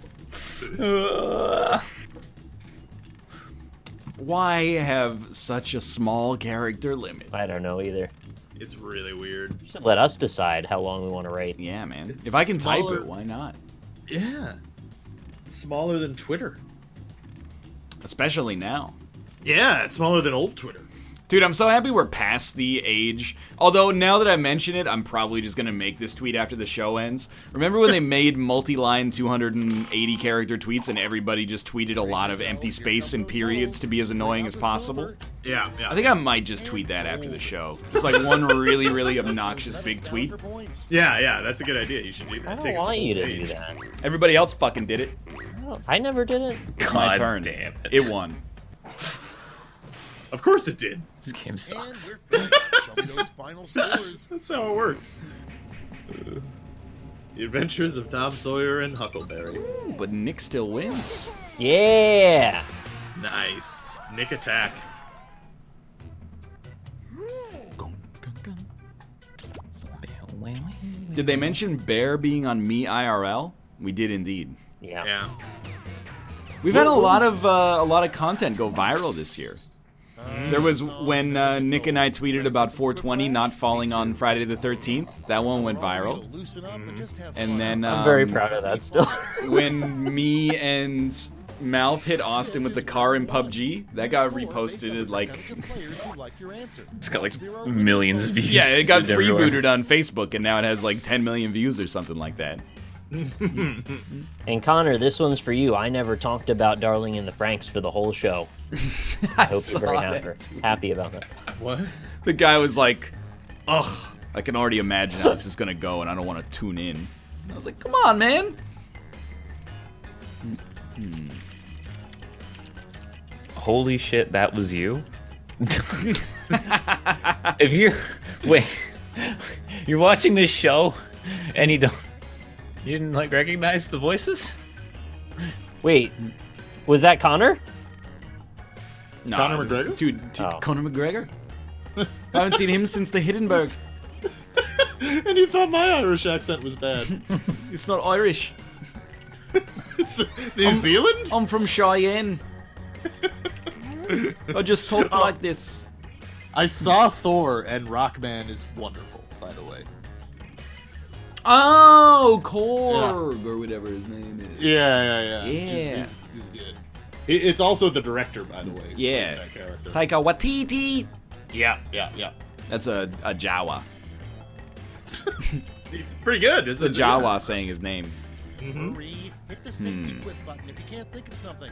[SPEAKER 2] Why have such a small character limit?
[SPEAKER 3] I don't know either.
[SPEAKER 1] It's really weird.
[SPEAKER 3] You should let us decide how long we want to rate.
[SPEAKER 2] Yeah, man.
[SPEAKER 1] It's
[SPEAKER 2] If I can type
[SPEAKER 1] smaller.
[SPEAKER 2] it, why not?
[SPEAKER 1] Yeah. It's smaller than Twitter.
[SPEAKER 2] Especially now.
[SPEAKER 1] Yeah, it's smaller than old Twitter.
[SPEAKER 2] Dude, I'm so happy we're past the age. Although, now that I mention it, I'm probably just going to make this tweet after the show ends. Remember when they made multi-line 280-character tweets and everybody just tweeted a lot of empty space and periods to be as annoying as possible?
[SPEAKER 1] Yeah, yeah.
[SPEAKER 2] I think I might just tweet that after the show. Just like one really, really obnoxious big tweet.
[SPEAKER 1] Yeah, that's a good idea. You should do that.
[SPEAKER 3] I
[SPEAKER 1] Take
[SPEAKER 3] don't
[SPEAKER 1] a
[SPEAKER 3] want
[SPEAKER 1] full
[SPEAKER 3] you to
[SPEAKER 1] page.
[SPEAKER 3] do that.
[SPEAKER 2] Everybody else fucking did it.
[SPEAKER 3] I never did it.
[SPEAKER 2] It's my
[SPEAKER 4] God
[SPEAKER 2] turn.
[SPEAKER 4] damn it.
[SPEAKER 2] It won.
[SPEAKER 1] Of course it did.
[SPEAKER 4] This game sucks.
[SPEAKER 6] And we're finished. Show me those final scores.
[SPEAKER 1] That's how it works. The Adventures of Tom Sawyer and Huckleberry.
[SPEAKER 2] But Nick still wins.
[SPEAKER 3] Yeah.
[SPEAKER 1] Nice. Nick attack.
[SPEAKER 2] Did they mention Bear being on Me IRL? We did indeed.
[SPEAKER 3] Yeah.
[SPEAKER 1] Yeah.
[SPEAKER 2] We've had a lot of content go viral this year. There was when Nick and I tweeted about 420 not falling on Friday the 13th. That one went viral.
[SPEAKER 6] Loosen up and just have
[SPEAKER 2] And
[SPEAKER 6] fun.
[SPEAKER 2] then
[SPEAKER 3] I'm very proud of that still.
[SPEAKER 2] when me and Malf hit Austin with the car in PUBG, that got reposted like
[SPEAKER 6] Players who like your answer.
[SPEAKER 4] It's got like millions of views.
[SPEAKER 2] yeah, it got
[SPEAKER 4] everywhere.
[SPEAKER 2] freebooted on Facebook and now it has like 10 million views or something like that.
[SPEAKER 3] And Connor, this one's for you. I never talked about Darling in the Franxx for the whole show. I hope you're very happy about that.
[SPEAKER 1] What?
[SPEAKER 2] The guy was like, ugh, I can already imagine how this is gonna go and I don't want to tune in. I was like, come on, man.
[SPEAKER 4] Holy shit, that was you? If you're you're watching this show and you didn't like recognize the voices?
[SPEAKER 3] Wait, was that Connor?
[SPEAKER 2] No,
[SPEAKER 1] Conor
[SPEAKER 2] it was
[SPEAKER 1] McGregor?
[SPEAKER 2] Dude,
[SPEAKER 3] Oh.
[SPEAKER 2] Conor McGregor? I haven't seen him since the Hindenburg.
[SPEAKER 1] And you thought my Irish accent was bad.
[SPEAKER 2] It's not Irish.
[SPEAKER 1] New Zealand?
[SPEAKER 2] I'm from Cheyenne. I just talk like this.
[SPEAKER 7] I saw Thor, and Rockman is wonderful, by the way.
[SPEAKER 2] Oh, Korg, or whatever his name is.
[SPEAKER 7] Yeah.
[SPEAKER 2] Yeah.
[SPEAKER 7] He's good.
[SPEAKER 1] It's also the director, by the way.
[SPEAKER 2] Yeah.
[SPEAKER 1] That character.
[SPEAKER 2] Taika Waititi.
[SPEAKER 1] Yeah.
[SPEAKER 2] That's a Jawa.
[SPEAKER 1] It's pretty good.
[SPEAKER 2] It's a Jawa saying his name.
[SPEAKER 1] Mm-hmm.
[SPEAKER 6] Hurry, hit the safety quit button if you can't think of something.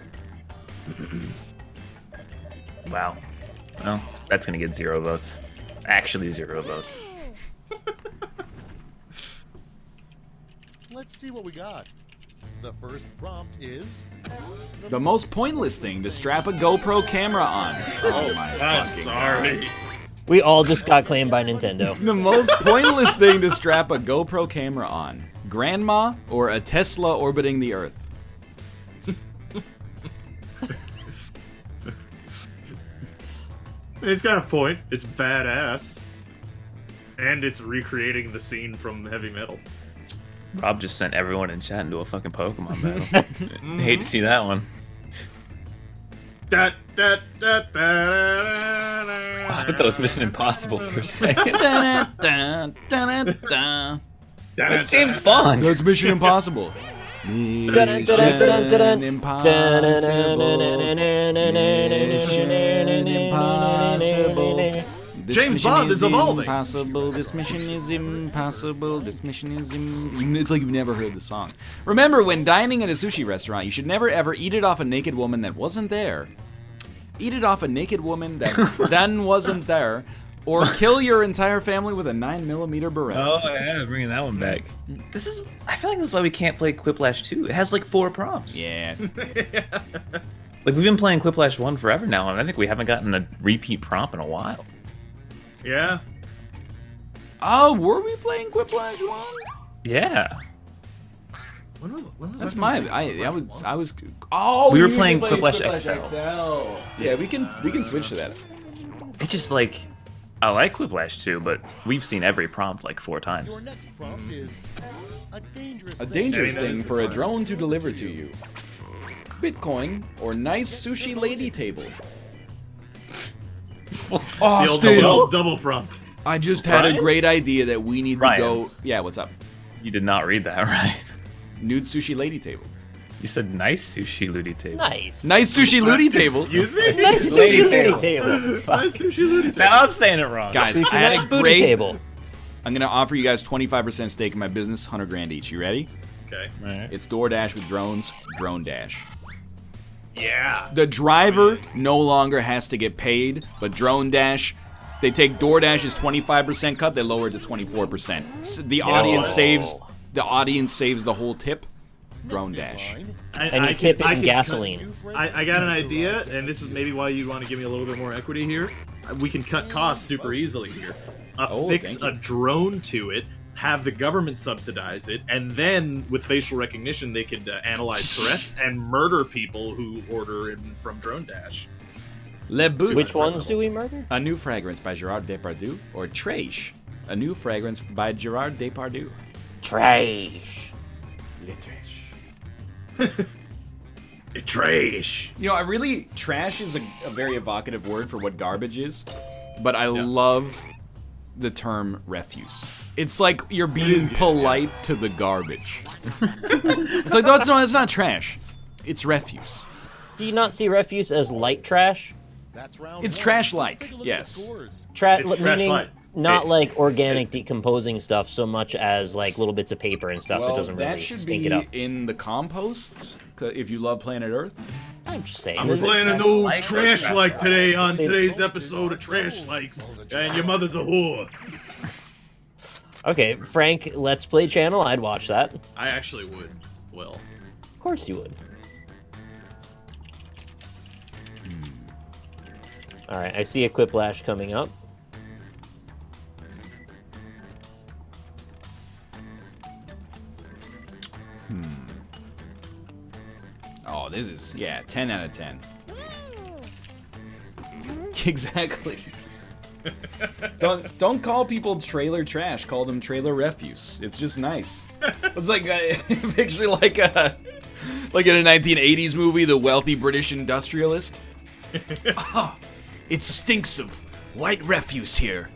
[SPEAKER 4] Wow. Well, that's gonna get 0 votes. Actually, 0 votes.
[SPEAKER 6] Let's see what we got. The first prompt is...
[SPEAKER 2] The most pointless thing to strap a GoPro camera on. Oh my
[SPEAKER 1] I'm
[SPEAKER 2] fucking
[SPEAKER 1] sorry.
[SPEAKER 3] We all just got claimed by Nintendo.
[SPEAKER 2] The most pointless thing to strap a GoPro camera on. Grandma or a Tesla orbiting the Earth?
[SPEAKER 1] It's got a point. It's badass. And it's recreating the scene from Heavy Metal.
[SPEAKER 4] Rob just sent everyone in chat into a fucking Pokemon battle. Hate to see that one.
[SPEAKER 1] I
[SPEAKER 4] I thought that was Mission Impossible for a second. That's James Bond.
[SPEAKER 2] That's Mission Impossible. Mission Impossible. This
[SPEAKER 1] James
[SPEAKER 2] mission
[SPEAKER 1] Bond is evolving.
[SPEAKER 2] Impossible. This mission is impossible. This mission is It's like you've never heard the song. Remember, when dining at a sushi restaurant, you should never ever eat it off a naked woman that wasn't there. Eat it off a naked woman that then wasn't there. Or kill your entire family with a 9mm Beretta.
[SPEAKER 4] Oh yeah, bringing that one back. I feel like this is why we can't play Quiplash 2. It has like 4 prompts.
[SPEAKER 2] Yeah.
[SPEAKER 4] Like we've been playing Quiplash 1 forever now, and I think we haven't gotten a repeat prompt in a while.
[SPEAKER 1] Yeah.
[SPEAKER 2] Oh, were we playing Quiplash 1?
[SPEAKER 4] Yeah.
[SPEAKER 1] When was
[SPEAKER 2] That's
[SPEAKER 1] that
[SPEAKER 2] my.
[SPEAKER 1] game?
[SPEAKER 2] I was. Oh,
[SPEAKER 4] We were
[SPEAKER 2] can
[SPEAKER 4] playing
[SPEAKER 2] play
[SPEAKER 4] Quiplash XL.
[SPEAKER 2] Yeah, we can switch to that.
[SPEAKER 4] It just like I like Quiplash 2, but we've seen every prompt like 4 times.
[SPEAKER 6] Your next prompt is a dangerous
[SPEAKER 2] A
[SPEAKER 6] thing.
[SPEAKER 2] dangerous
[SPEAKER 1] I mean, that
[SPEAKER 2] thing
[SPEAKER 1] is
[SPEAKER 2] for a
[SPEAKER 1] fun.
[SPEAKER 2] drone to deliver to you. Bitcoin or nice sushi lady table.
[SPEAKER 1] The old double prompt.
[SPEAKER 2] I just had a
[SPEAKER 4] Ryan?
[SPEAKER 2] great idea that we need to
[SPEAKER 4] Ryan.
[SPEAKER 2] go. Yeah, what's up?
[SPEAKER 4] You did not read that right.
[SPEAKER 2] Nude sushi lady table.
[SPEAKER 4] You said nice sushi looty table.
[SPEAKER 3] Nice.
[SPEAKER 2] Nice sushi looty table.
[SPEAKER 1] Excuse me?
[SPEAKER 3] Nice
[SPEAKER 4] Lady
[SPEAKER 3] sushi
[SPEAKER 4] table.
[SPEAKER 3] looty table.
[SPEAKER 1] Nice sushi looty table.
[SPEAKER 4] Now I'm saying it wrong.
[SPEAKER 2] Guys,
[SPEAKER 3] Sushi
[SPEAKER 2] I had
[SPEAKER 3] nice
[SPEAKER 2] a
[SPEAKER 3] booty
[SPEAKER 2] great.
[SPEAKER 3] table.
[SPEAKER 2] I'm gonna offer you guys 25% stake in my business, $100,000 each. You ready?
[SPEAKER 1] Okay.
[SPEAKER 2] It's DoorDash with drones, Drone Dash.
[SPEAKER 1] Yeah.
[SPEAKER 2] The driver no longer has to get paid, but Drone Dash, they take DoorDash's 25% cut, they lower it to 24%. The audience saves. The audience saves the whole tip. Drone Dash.
[SPEAKER 3] And you tip it in gasoline.
[SPEAKER 1] I got an idea, and this is maybe why you want to give me a little bit more equity here. We can cut costs super easily here. Affix
[SPEAKER 2] thank you.
[SPEAKER 1] a drone to it, have the government subsidize it, and then with facial recognition, they could analyze threats and murder people who order in from Drone Dash.
[SPEAKER 2] Le Boot.
[SPEAKER 3] Which ones do we murder?
[SPEAKER 2] A New Fragrance by Gerard Depardieu, or Trash, a new fragrance by Gerard Depardieu.
[SPEAKER 3] Trash.
[SPEAKER 2] Le Trash.
[SPEAKER 1] Trash.
[SPEAKER 2] You know, trash is a very evocative word for what garbage is, but I love the term refuse. It's like you're being polite to the garbage. It's like, no, it's not trash. It's refuse.
[SPEAKER 3] Do you not see refuse as light trash?
[SPEAKER 6] That's round
[SPEAKER 2] It's
[SPEAKER 6] one.
[SPEAKER 2] trash-like,
[SPEAKER 6] Let's take a look at
[SPEAKER 2] yes.
[SPEAKER 6] the scores.
[SPEAKER 1] It's trash
[SPEAKER 3] Meaning
[SPEAKER 1] light.
[SPEAKER 3] not like organic decomposing stuff so much as like little bits of paper and stuff that doesn't really
[SPEAKER 2] should
[SPEAKER 3] stink
[SPEAKER 2] be
[SPEAKER 3] it up.
[SPEAKER 2] in the compost, if you love Planet Earth.
[SPEAKER 3] I'm just saying.
[SPEAKER 1] I'm
[SPEAKER 3] Is it-
[SPEAKER 1] playing a new
[SPEAKER 4] like
[SPEAKER 1] trash
[SPEAKER 4] trash
[SPEAKER 1] like today on
[SPEAKER 3] Say-
[SPEAKER 1] today's episode of Trash Likes, and your mother's a whore.
[SPEAKER 3] Okay, Frank, Let's Play channel, I'd watch that. Of
[SPEAKER 1] I actually would. Well,
[SPEAKER 3] course you would. Alright, I see a Quiplash coming up.
[SPEAKER 2] Oh, this is, 10 out of 10. Exactly. Don't call people trailer trash. Call them trailer refuse. It's just nice. It's like picture like in a 1980s movie, the wealthy British industrialist. Oh, it stinks of white refuse here.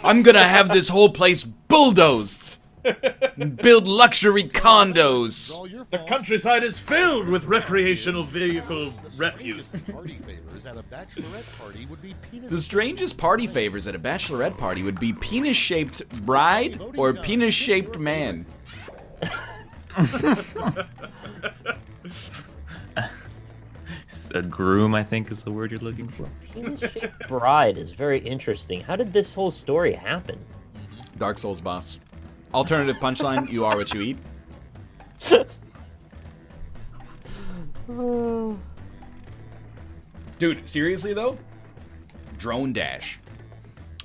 [SPEAKER 2] I'm gonna have this whole place bulldozed. Build luxury condos.
[SPEAKER 1] The countryside is filled with recreational vehicle refuse.
[SPEAKER 6] Party favors at a bachelorette party would be penis.
[SPEAKER 2] The strangest party favors at a bachelorette party would be penis-shaped bride or penis-shaped man.
[SPEAKER 4] A groom, I think, is the word you're looking for.
[SPEAKER 3] Penis-shaped bride is very interesting. How did this whole story happen?
[SPEAKER 2] Dark Souls boss. Alternative punchline, you are what you eat. Dude, seriously though? Drone Dash.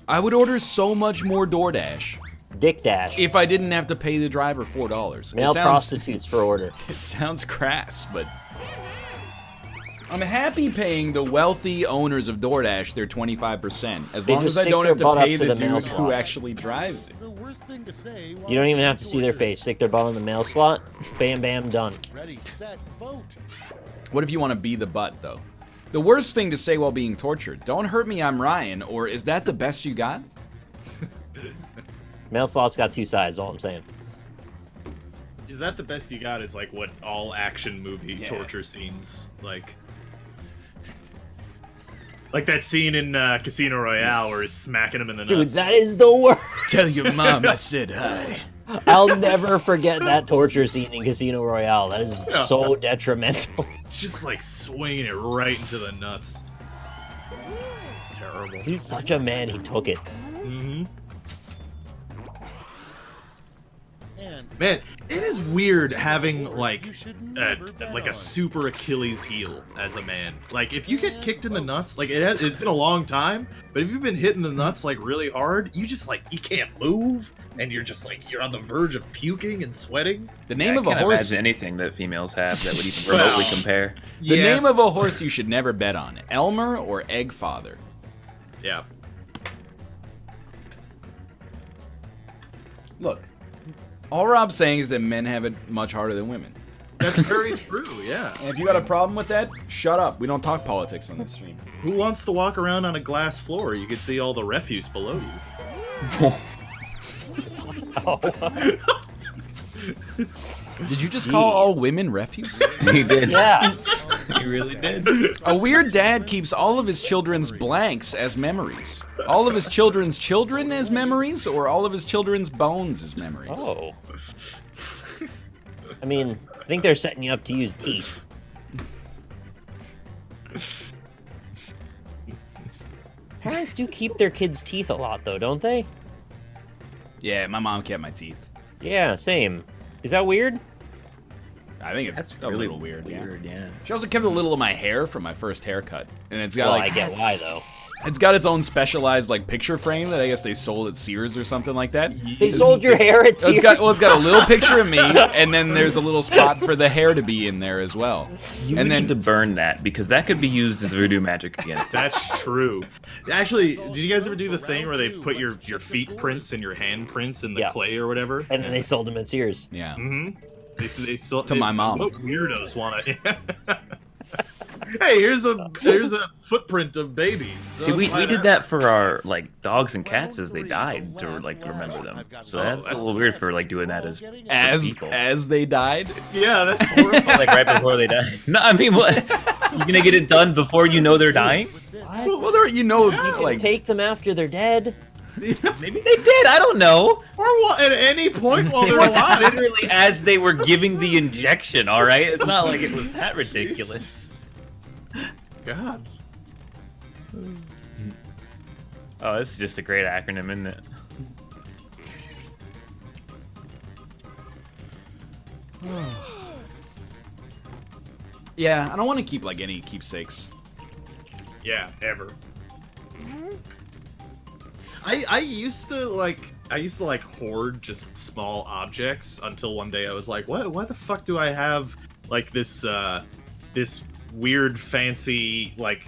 [SPEAKER 2] I would order so much more DoorDash
[SPEAKER 3] Dick Dash.
[SPEAKER 2] if I didn't have to pay the driver $4.
[SPEAKER 3] Male prostitutes for order.
[SPEAKER 2] It sounds crass, but I'm happy paying the wealthy owners of DoorDash their 25%, as
[SPEAKER 3] They
[SPEAKER 2] long
[SPEAKER 3] just
[SPEAKER 2] as I
[SPEAKER 3] stick
[SPEAKER 2] don't
[SPEAKER 3] their
[SPEAKER 2] have to
[SPEAKER 3] butt up
[SPEAKER 2] pay
[SPEAKER 3] to
[SPEAKER 2] the
[SPEAKER 3] the mail
[SPEAKER 2] dude who
[SPEAKER 3] slot.
[SPEAKER 2] actually drives it.
[SPEAKER 6] The worst thing to say while
[SPEAKER 3] You don't even
[SPEAKER 6] being
[SPEAKER 3] have to see their
[SPEAKER 6] tortured.
[SPEAKER 3] face. Stick their butt in the mail slot. Bam, bam, done.
[SPEAKER 6] Ready, set, vote.
[SPEAKER 2] What if you want to be the butt, though? The worst thing to say while being tortured, don't hurt me, I'm Ryan, or is that the best you got?
[SPEAKER 3] Mail slot's got two sides, all I'm saying.
[SPEAKER 1] Is that the best you got? Is like what all action movie torture scenes like that scene in Casino Royale where he's smacking him in the nuts.
[SPEAKER 3] Dude, that is the worst.
[SPEAKER 2] Tell your mom I said hi.
[SPEAKER 3] I'll never forget that torture scene in Casino Royale. That is so detrimental.
[SPEAKER 1] Just like swinging it right into the nuts. It's terrible.
[SPEAKER 3] He's such a man, he took it.
[SPEAKER 1] Mm-hmm.
[SPEAKER 6] And
[SPEAKER 1] Man, it is weird having like
[SPEAKER 6] you should never bet
[SPEAKER 1] a
[SPEAKER 6] on.
[SPEAKER 1] super Achilles heel as a man. Like if you get kicked in the nuts, like it's been a long time, but if you've been hitting the nuts like really hard, you just like you can't move, and you're just like you're on the verge of puking and sweating.
[SPEAKER 2] The name
[SPEAKER 4] I
[SPEAKER 2] of a
[SPEAKER 4] can't
[SPEAKER 2] horse.
[SPEAKER 4] imagine anything that females have that would even remotely
[SPEAKER 1] Well,
[SPEAKER 4] compare.
[SPEAKER 2] The name of a horse you should never bet on: Elmer or Eggfather.
[SPEAKER 1] Yeah.
[SPEAKER 2] Look, all Rob's saying is that men have it much harder than women.
[SPEAKER 1] That's very true, yeah.
[SPEAKER 2] And if you got a problem with that, shut up. We don't talk politics on this stream.
[SPEAKER 1] Who wants to walk around on a glass floor? You can see all the refuse below you.
[SPEAKER 2] Did you just call all women refuse?
[SPEAKER 4] He did.
[SPEAKER 3] Yeah.
[SPEAKER 4] He really did.
[SPEAKER 2] A weird dad keeps all of his children's blanks as memories. All of his children's children as memories, or all of his children's bones as memories?
[SPEAKER 3] Oh. I mean, I think they're setting you up to use teeth. Parents do keep their kids' teeth a lot, though, don't they?
[SPEAKER 2] Yeah, my mom kept my teeth.
[SPEAKER 3] Yeah, same. Is that weird?
[SPEAKER 2] I think it's a
[SPEAKER 4] really
[SPEAKER 2] little weird.
[SPEAKER 4] yeah.
[SPEAKER 2] She also kept a little of my hair from my first haircut, and it's got
[SPEAKER 3] Well,
[SPEAKER 2] like
[SPEAKER 3] I get why, though.
[SPEAKER 2] it's got its own specialized like picture frame that I guess they sold at Sears or something like that.
[SPEAKER 3] They sold your hair at Sears?
[SPEAKER 2] It's got a little picture of me, and then there's a little spot for the hair to be in there as well.
[SPEAKER 4] You
[SPEAKER 2] and
[SPEAKER 4] need
[SPEAKER 2] then
[SPEAKER 4] to burn that because that could be used as voodoo magic against it.
[SPEAKER 1] That's true. Actually, did you guys ever do the thing where they put your feet prints and your hand prints in the
[SPEAKER 3] Yeah.
[SPEAKER 1] clay or whatever?
[SPEAKER 3] And then they sold them at Sears.
[SPEAKER 2] yeah.
[SPEAKER 1] Mm-hmm. They still,
[SPEAKER 2] To my mom.
[SPEAKER 1] What weirdos want to? Hey, here's a footprint of babies.
[SPEAKER 4] See, we did that for our like dogs and cats as they died to like remember them. So that's a little weird for like doing that as people.
[SPEAKER 2] As they died.
[SPEAKER 1] Yeah, that's horrible.
[SPEAKER 4] like right before they die. No, I mean, what? You gonna get it done before you know they're dying?
[SPEAKER 2] Well, there, you know,
[SPEAKER 3] You can
[SPEAKER 2] like
[SPEAKER 3] take them after they're dead.
[SPEAKER 4] Maybe they did. I don't know.
[SPEAKER 1] Or what, at any point while
[SPEAKER 4] It
[SPEAKER 1] they're
[SPEAKER 4] was
[SPEAKER 1] alive.
[SPEAKER 4] literally as they were giving the injection. All right, it's not like it was that ridiculous.
[SPEAKER 1] God.
[SPEAKER 4] Oh, this is just a great acronym, isn't it?
[SPEAKER 2] yeah, I don't want to keep like any keepsakes.
[SPEAKER 1] Yeah, ever. I used to like hoard just small objects until one day I was like, what? Why the fuck do I have like this this weird fancy like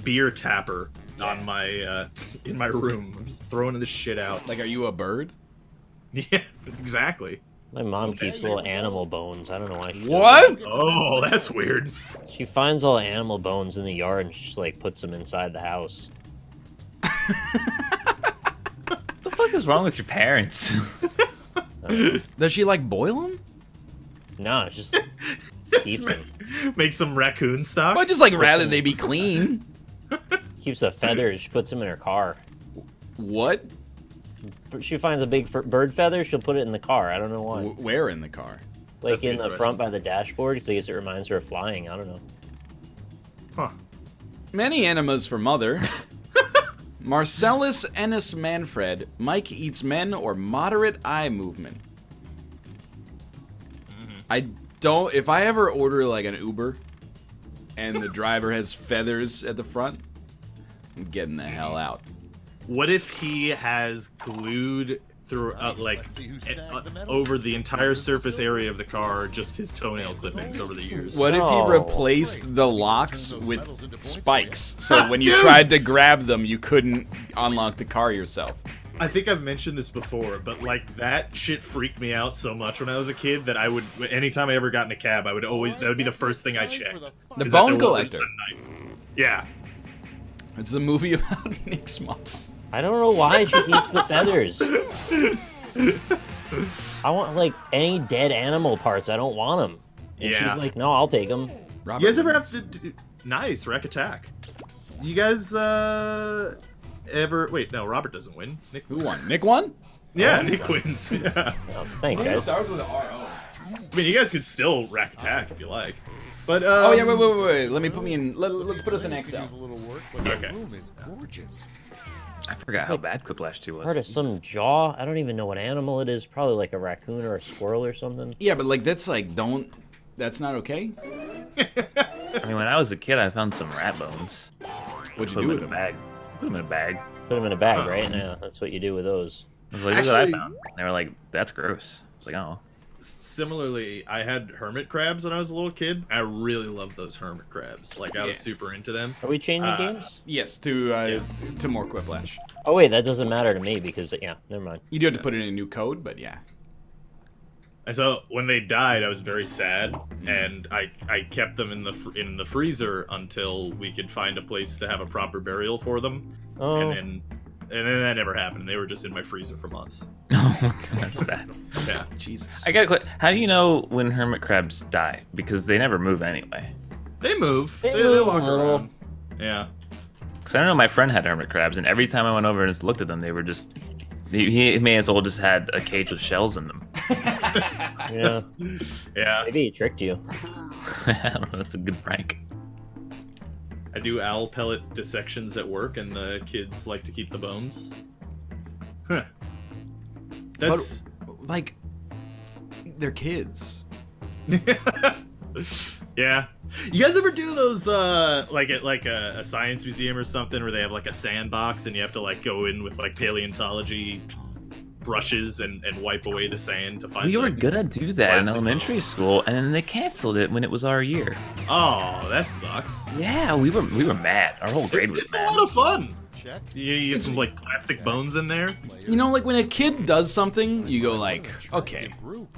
[SPEAKER 1] beer tapper on my in my room. I'm just throwing this shit out.
[SPEAKER 2] Like, are you a bird?
[SPEAKER 1] Yeah, exactly.
[SPEAKER 3] My mom keeps little animal bones. I don't know why she does
[SPEAKER 2] What?
[SPEAKER 1] Oh, that's weird.
[SPEAKER 3] that. She finds all animal bones in the yard and she just, like, puts them inside the house.
[SPEAKER 4] What the fuck is wrong with your parents?
[SPEAKER 2] Does she like boil them?
[SPEAKER 3] No, it's just
[SPEAKER 1] Just
[SPEAKER 3] keep them.
[SPEAKER 1] make some raccoon stock.
[SPEAKER 2] I just like rather they be clean.
[SPEAKER 3] Keeps the feathers. She puts them in her car.
[SPEAKER 2] What?
[SPEAKER 3] She finds a big bird feather. She'll put it in the car. I don't know why.
[SPEAKER 2] Where in the car?
[SPEAKER 3] Like
[SPEAKER 1] That's a
[SPEAKER 3] in
[SPEAKER 1] good
[SPEAKER 3] the
[SPEAKER 1] question.
[SPEAKER 3] front by the dashboard, because I guess it reminds her of flying. I don't know.
[SPEAKER 1] Huh.
[SPEAKER 2] Many enemas for mother. Marcellus Ennis Manfred. Mike eats men or moderate eye movement. I don't. If I ever order like an Uber, and the driver has feathers at the front, I'm getting the hell out.
[SPEAKER 1] What if he has glued through
[SPEAKER 6] Nice.
[SPEAKER 1] like
[SPEAKER 6] Let's see who snagged the medals.
[SPEAKER 1] over the entire
[SPEAKER 6] Here's the
[SPEAKER 1] surface
[SPEAKER 6] silver.
[SPEAKER 1] area of the car just his toenail clippings over the years?
[SPEAKER 2] What if he
[SPEAKER 3] No.
[SPEAKER 2] replaced the locks with spikes, so when you tried to grab them, you couldn't unlock the car yourself?
[SPEAKER 1] I think I've mentioned this before, but like that shit freaked me out so much when I was a kid that I would, anytime I ever got in a cab, I would always, that would be the first thing I checked.
[SPEAKER 2] The
[SPEAKER 1] is that
[SPEAKER 2] Bone
[SPEAKER 1] there wasn't
[SPEAKER 2] Collector.
[SPEAKER 1] a knife. Yeah.
[SPEAKER 2] It's a movie about Nick's mom.
[SPEAKER 3] I don't know why she keeps the feathers. I want like any dead animal parts. I don't want them. And
[SPEAKER 1] Yeah.
[SPEAKER 3] she's like, no, I'll take them.
[SPEAKER 2] Robert
[SPEAKER 1] You guys ever
[SPEAKER 2] wins.
[SPEAKER 1] have to do... Nice, Wreck Attack. You guys, ever... Wait, no, Robert doesn't win. Nick
[SPEAKER 2] Who won? Nick won?
[SPEAKER 1] Yeah, Nick wins. Yeah.
[SPEAKER 3] Oh, thanks, guys.
[SPEAKER 2] Starts with an R-O.
[SPEAKER 1] I mean, you guys could still Rack Attack if you like. But,
[SPEAKER 2] Oh yeah, wait. Let me put me in. Let's put us in Excel.
[SPEAKER 6] Use a little work, but
[SPEAKER 1] Okay.
[SPEAKER 6] the room is gorgeous.
[SPEAKER 4] I forgot how bad Quiplash 2 was.
[SPEAKER 3] Part of some jaw. I don't even know what animal it is. Probably like a raccoon or a squirrel or something.
[SPEAKER 2] Yeah, but like that's like don't. That's not okay.
[SPEAKER 4] I mean, when I was a kid, I found some rat bones.
[SPEAKER 2] What'd you
[SPEAKER 4] Put
[SPEAKER 2] do
[SPEAKER 4] them
[SPEAKER 2] with
[SPEAKER 4] in a
[SPEAKER 2] them?
[SPEAKER 4] bag. Put them in a bag.
[SPEAKER 3] Put them in a bag, right? Yeah, that's what you do with those.
[SPEAKER 4] I was like, look what I
[SPEAKER 1] Actually-
[SPEAKER 4] found. And they were like, that's gross. I was like, oh.
[SPEAKER 1] Similarly, I had hermit crabs when I was a little kid. I really loved those hermit crabs. Like, I was
[SPEAKER 2] Yeah.
[SPEAKER 1] super into them.
[SPEAKER 3] Are we changing games?
[SPEAKER 2] Yes, to more Quiplash.
[SPEAKER 3] Oh wait, that doesn't matter to me because yeah, never mind.
[SPEAKER 2] You do have to put in a new code, but yeah.
[SPEAKER 1] And so when they died, I was very sad, and I kept them in the freezer until we could find a place to have a proper burial for them.
[SPEAKER 3] Oh,
[SPEAKER 1] And then that never happened. They were just in my freezer for months.
[SPEAKER 4] That's bad.
[SPEAKER 1] Yeah.
[SPEAKER 2] Jesus.
[SPEAKER 4] I gotta quit. How do you know when hermit crabs die? Because they never move anyway.
[SPEAKER 1] They move.
[SPEAKER 3] They
[SPEAKER 1] They
[SPEAKER 3] move
[SPEAKER 1] walk
[SPEAKER 3] a little.
[SPEAKER 1] around. Yeah.
[SPEAKER 4] Because I know my friend had hermit crabs, and every time I went over and just looked at them, they were just. He may as well just had a cage with shells in them.
[SPEAKER 3] yeah.
[SPEAKER 1] Yeah.
[SPEAKER 3] Maybe he tricked you.
[SPEAKER 4] I don't know. That's a good prank.
[SPEAKER 1] I do owl pellet dissections at work, and the kids like to keep the bones. Huh. That's.
[SPEAKER 2] Like, they're kids.
[SPEAKER 1] Yeah. You guys ever do those like at like a science museum or something where they have like a sandbox and you have to like go in with like paleontology brushes and wipe away the sand to find
[SPEAKER 4] We were
[SPEAKER 1] like,
[SPEAKER 4] gonna do that in
[SPEAKER 1] plastic
[SPEAKER 4] elementary
[SPEAKER 1] bones?
[SPEAKER 4] school, and then they canceled it when it was our year.
[SPEAKER 1] Oh, that sucks.
[SPEAKER 4] Yeah, we were mad. Our whole grade was
[SPEAKER 1] It's a
[SPEAKER 4] mad.
[SPEAKER 1] lot of fun.
[SPEAKER 6] Check.
[SPEAKER 1] You get some like plastic bones in there.
[SPEAKER 6] Player.
[SPEAKER 2] You know, like when a kid does something, you go like, okay,
[SPEAKER 6] Group.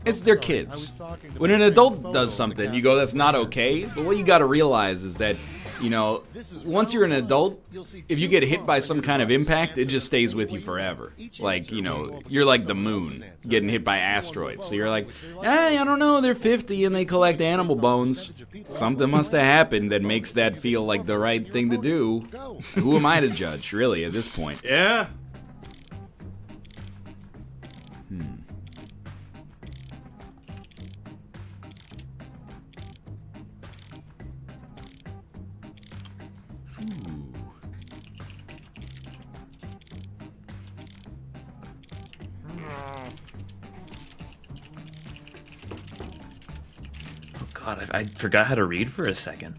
[SPEAKER 2] it's their
[SPEAKER 6] I
[SPEAKER 2] kids.
[SPEAKER 6] was talking to
[SPEAKER 2] When
[SPEAKER 6] my
[SPEAKER 2] an
[SPEAKER 6] friend
[SPEAKER 2] adult
[SPEAKER 6] Photo
[SPEAKER 2] does
[SPEAKER 6] of the
[SPEAKER 2] something, you
[SPEAKER 6] cast
[SPEAKER 2] go,
[SPEAKER 6] of
[SPEAKER 2] that's not
[SPEAKER 6] Wizard.
[SPEAKER 2] okay. But what you got to realize is that, you know, once you're an adult, if you get hit by some kind of impact, it just stays with you forever. Like, you know, you're like the moon getting hit by asteroids. So you're like, hey, I don't know, they're 50 and they collect animal bones. Something must have happened that makes that feel like the right thing to do. Who am I to judge, really, at this point?
[SPEAKER 1] Yeah.
[SPEAKER 4] Oh God, I forgot how to read for a second.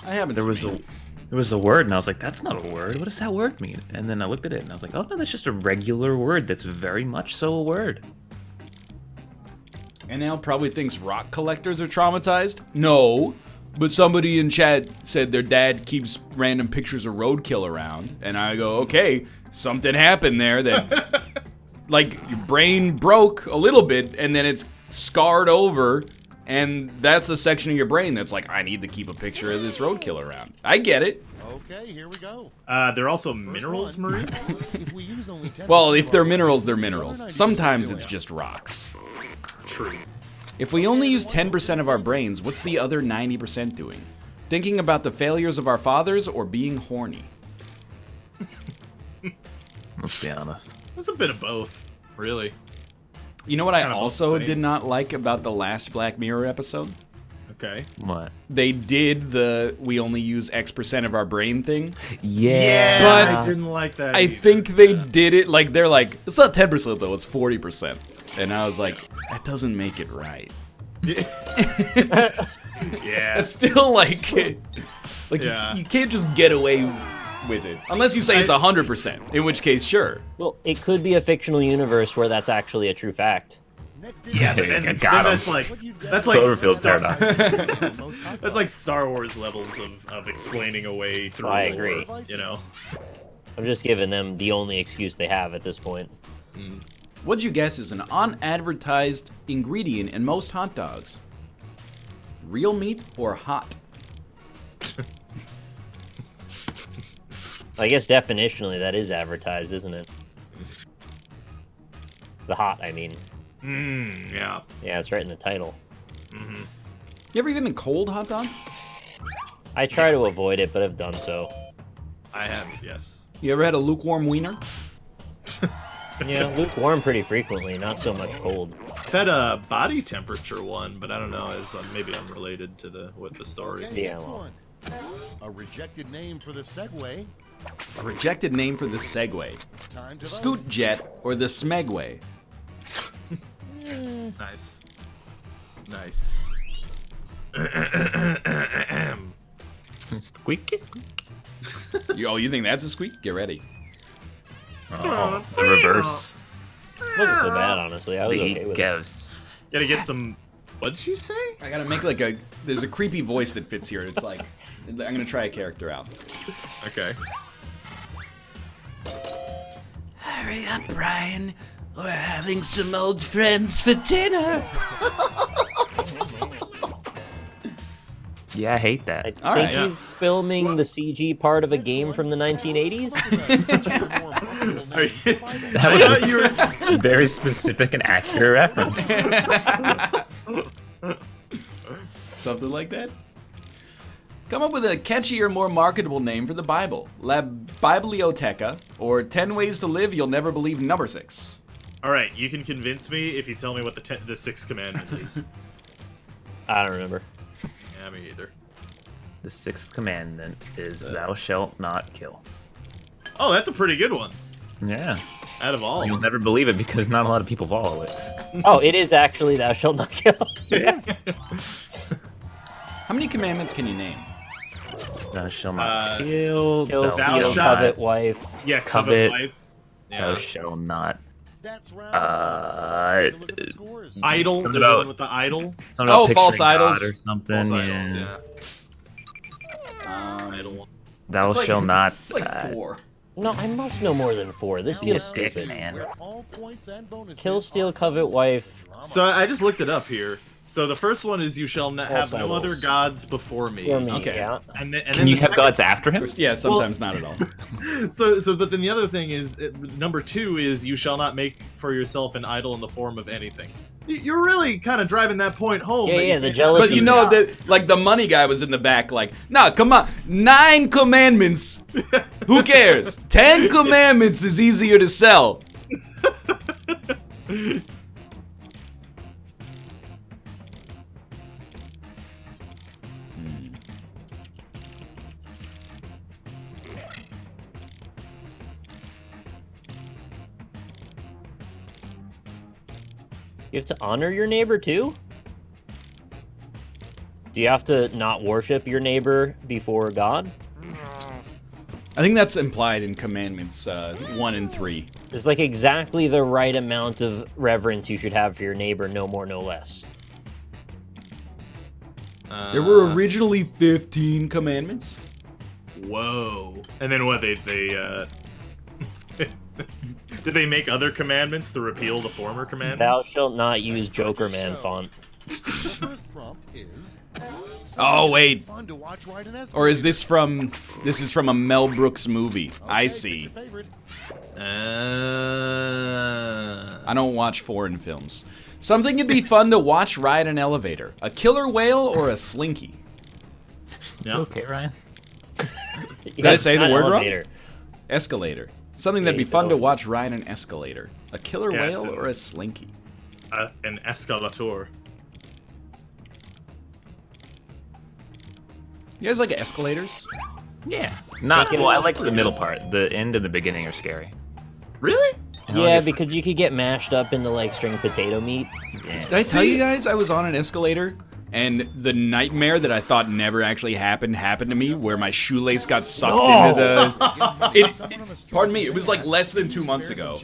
[SPEAKER 2] I haven't
[SPEAKER 4] There was
[SPEAKER 2] seen
[SPEAKER 4] a word, and I was like, "That's not a word. What does that word mean?" And then I looked at it, and I was like, "Oh no, that's just a regular word. That's very much so a word."
[SPEAKER 2] NL probably thinks rock collectors are traumatized. No. but somebody in chat said their dad keeps random pictures of roadkill around. And I go, okay, something happened there that, like, your brain broke a little bit, and then it's scarred over, and that's a section of your brain that's like, I need to keep a picture of this roadkill around. I get it.
[SPEAKER 6] Okay, here we go.
[SPEAKER 1] They're also minerals, Marie?
[SPEAKER 6] If we use only 10%
[SPEAKER 2] Well, if they're
[SPEAKER 6] of our
[SPEAKER 2] minerals, they're
[SPEAKER 6] brains,
[SPEAKER 2] minerals.
[SPEAKER 6] the other 90%
[SPEAKER 2] Sometimes
[SPEAKER 6] do
[SPEAKER 2] it's
[SPEAKER 6] it.
[SPEAKER 2] just rocks.
[SPEAKER 1] True.
[SPEAKER 2] If we only use 10% of our brains, what's the other 90% doing? Thinking about the failures of our fathers or being horny?
[SPEAKER 4] Let's be honest.
[SPEAKER 1] It's a bit of both, really.
[SPEAKER 2] You know what I
[SPEAKER 1] Kind of
[SPEAKER 2] also
[SPEAKER 1] insane.
[SPEAKER 2] did not like about the last Black Mirror episode?
[SPEAKER 1] Okay.
[SPEAKER 4] What?
[SPEAKER 2] They did the we only use X% of our brain thing.
[SPEAKER 4] Yeah.
[SPEAKER 2] But
[SPEAKER 1] I didn't like that.
[SPEAKER 2] I
[SPEAKER 1] either.
[SPEAKER 2] think they did it like they're like, it's not 10% though, it's 40%. And I was like, that doesn't make it right.
[SPEAKER 1] Yeah.
[SPEAKER 2] It's still like
[SPEAKER 1] Yeah.
[SPEAKER 2] you can't just get away with it. Unless you say it's 100%, in which case, sure.
[SPEAKER 3] Well, it could be a fictional universe where that's actually a true fact.
[SPEAKER 6] Next
[SPEAKER 1] Yeah, but
[SPEAKER 4] I
[SPEAKER 1] then
[SPEAKER 4] got
[SPEAKER 1] that's
[SPEAKER 4] him.
[SPEAKER 1] like
[SPEAKER 6] That's
[SPEAKER 4] Cloverfield
[SPEAKER 1] Star-
[SPEAKER 4] paradox.
[SPEAKER 1] That's like Star Wars levels of explaining away through.
[SPEAKER 3] I
[SPEAKER 1] lore,
[SPEAKER 3] agree.
[SPEAKER 1] You know.
[SPEAKER 3] I'm just giving them the only excuse they have at this point.
[SPEAKER 2] What'd you guess is an unadvertised ingredient in most hot dogs? Real meat or hot?
[SPEAKER 3] I guess definitionally that is advertised, isn't it? The hot, I mean.
[SPEAKER 1] Yeah.
[SPEAKER 3] Yeah, it's right in the title.
[SPEAKER 1] Hmm.
[SPEAKER 2] You ever eaten a cold hot dog?
[SPEAKER 3] I try to avoid it, but I've done so.
[SPEAKER 1] I have. Yes.
[SPEAKER 2] You ever had a lukewarm wiener?
[SPEAKER 3] Yeah, lukewarm pretty frequently, not so much cold.
[SPEAKER 1] I've had a body temperature one, but I don't know. It's maybe unrelated to the story.
[SPEAKER 6] Okay,
[SPEAKER 3] Yeah,
[SPEAKER 6] next
[SPEAKER 3] well.
[SPEAKER 6] one. A rejected name for the Segway.
[SPEAKER 2] A rejected name for the Segway.
[SPEAKER 6] Time to
[SPEAKER 2] Scoot Jet or the Smegway?
[SPEAKER 1] Nice. Nice.
[SPEAKER 4] Squeaky squeak.
[SPEAKER 2] You think that's a squeak? Get ready.
[SPEAKER 4] Oh, the reverse.
[SPEAKER 3] It wasn't so bad, honestly. I was okay
[SPEAKER 4] The
[SPEAKER 3] with it.
[SPEAKER 4] ghost.
[SPEAKER 1] Gotta get some. What did you say?
[SPEAKER 2] I gotta make like a. There's a creepy voice that fits here. It's like. I'm gonna try a character out.
[SPEAKER 1] Okay.
[SPEAKER 2] Hurry up, Brian. We're having some old friends for dinner.
[SPEAKER 4] Yeah, I hate
[SPEAKER 3] I
[SPEAKER 4] that.
[SPEAKER 2] All
[SPEAKER 3] think
[SPEAKER 2] right.
[SPEAKER 1] Yeah.
[SPEAKER 3] he's filming the CG part of a game from the 1980s.
[SPEAKER 1] Are you-
[SPEAKER 4] That
[SPEAKER 1] I
[SPEAKER 4] was
[SPEAKER 1] thought you were.
[SPEAKER 4] a very specific and accurate reference.
[SPEAKER 2] Something like that. Come up with a catchier, more marketable name for the Bible. La Biblioteca, or 10 Ways to Live You'll Never Believe number 6.
[SPEAKER 1] All right, you can convince me if you tell me what the sixth commandment is.
[SPEAKER 3] I don't remember.
[SPEAKER 1] Yeah, me either.
[SPEAKER 4] The sixth commandment is thou shalt not kill.
[SPEAKER 1] Oh, that's a pretty good one.
[SPEAKER 4] Yeah.
[SPEAKER 1] Out of all.
[SPEAKER 4] You'll never believe it because not a lot of people follow it.
[SPEAKER 3] Oh, it is actually thou shalt not kill.
[SPEAKER 4] Yeah.
[SPEAKER 2] How many commandments can you name?
[SPEAKER 4] Thou shalt not
[SPEAKER 1] Uh,
[SPEAKER 4] kill.
[SPEAKER 3] Kill,
[SPEAKER 1] Thou
[SPEAKER 3] steal,
[SPEAKER 1] shalt-
[SPEAKER 3] covet, wife.
[SPEAKER 1] Yeah,
[SPEAKER 4] Covet.
[SPEAKER 1] wife.
[SPEAKER 4] Thou
[SPEAKER 1] Yeah.
[SPEAKER 4] shalt not.
[SPEAKER 6] That's round
[SPEAKER 4] Uh,
[SPEAKER 6] one. Let's take a look at the scores.
[SPEAKER 1] Idol.
[SPEAKER 4] Something
[SPEAKER 1] There's
[SPEAKER 4] about-
[SPEAKER 1] one with the idol.
[SPEAKER 4] Something
[SPEAKER 2] Oh,
[SPEAKER 4] about
[SPEAKER 2] false
[SPEAKER 4] picturing God
[SPEAKER 2] idols.
[SPEAKER 4] or something.
[SPEAKER 1] False
[SPEAKER 4] yeah.
[SPEAKER 1] idols. Yeah.
[SPEAKER 2] Um,
[SPEAKER 1] Idol.
[SPEAKER 4] Thou
[SPEAKER 2] it's like-
[SPEAKER 4] shalt not.
[SPEAKER 2] It's like 4.
[SPEAKER 3] No, I must know more than 4. This feels
[SPEAKER 4] dick,
[SPEAKER 3] stupid.
[SPEAKER 4] man.
[SPEAKER 6] Where all points and bonuses
[SPEAKER 3] Kill, steal,
[SPEAKER 6] are
[SPEAKER 3] covet, wife.
[SPEAKER 6] drama.
[SPEAKER 1] So I just looked it up here. So the first one is you shall have
[SPEAKER 3] False
[SPEAKER 1] no
[SPEAKER 3] idols.
[SPEAKER 1] other gods before me.
[SPEAKER 3] For me,
[SPEAKER 2] Okay.
[SPEAKER 3] yeah.
[SPEAKER 1] And then
[SPEAKER 4] Can
[SPEAKER 1] the
[SPEAKER 4] you have
[SPEAKER 1] second-
[SPEAKER 4] gods after him?
[SPEAKER 2] Yeah, sometimes not at all.
[SPEAKER 1] But then the other thing is number 2 is you shall not make for yourself an idol in the form of anything. You're really kind of driving that point home.
[SPEAKER 3] Yeah,
[SPEAKER 1] that you
[SPEAKER 3] yeah, the
[SPEAKER 1] can't-
[SPEAKER 3] jealousy.
[SPEAKER 2] But you know that, like, the money guy was in the back, like, nah, come on, 9 commandments. Who cares? 10 commandments is easier to sell.
[SPEAKER 3] You have to honor your neighbor too? Do you have to not worship your neighbor before God?
[SPEAKER 2] I think that's implied in commandments 1 and 3.
[SPEAKER 3] There's like exactly the right amount of reverence you should have for your neighbor, no more, no less.
[SPEAKER 2] There were originally 15 commandments.
[SPEAKER 1] Whoa. And then what, they did they make other commandments to repeal the former commandments?
[SPEAKER 3] Thou shalt not use Joker Man font.
[SPEAKER 6] The first prompt is.
[SPEAKER 2] Oh, wait.
[SPEAKER 6] Fun to watch ride an
[SPEAKER 2] Or is this from a Mel Brooks movie? I see. I don't watch foreign films. Something it'd be fun to watch ride an elevator. A killer whale or a slinky?
[SPEAKER 1] Yeah.
[SPEAKER 4] Okay, Ryan.
[SPEAKER 2] Did I say the word wrong?
[SPEAKER 3] Elevator.
[SPEAKER 2] Escalator. Something that'd be
[SPEAKER 3] Yeah,
[SPEAKER 2] fun to
[SPEAKER 3] so-
[SPEAKER 2] watch ride an escalator. A killer
[SPEAKER 1] Yeah,
[SPEAKER 2] whale
[SPEAKER 1] it's
[SPEAKER 2] or a slinky?
[SPEAKER 1] An escalator.
[SPEAKER 2] You guys like escalators?
[SPEAKER 4] Yeah. Well, I like the middle part. The end and the beginning are scary.
[SPEAKER 1] Really?
[SPEAKER 3] Yeah, because you could get mashed up into like string potato meat.
[SPEAKER 4] Yeah.
[SPEAKER 2] Did I tell you guys I was on an escalator and the nightmare that I thought never actually happened to me, where my shoelace got sucked into the... Pardon me, it was like less than 2 months ago.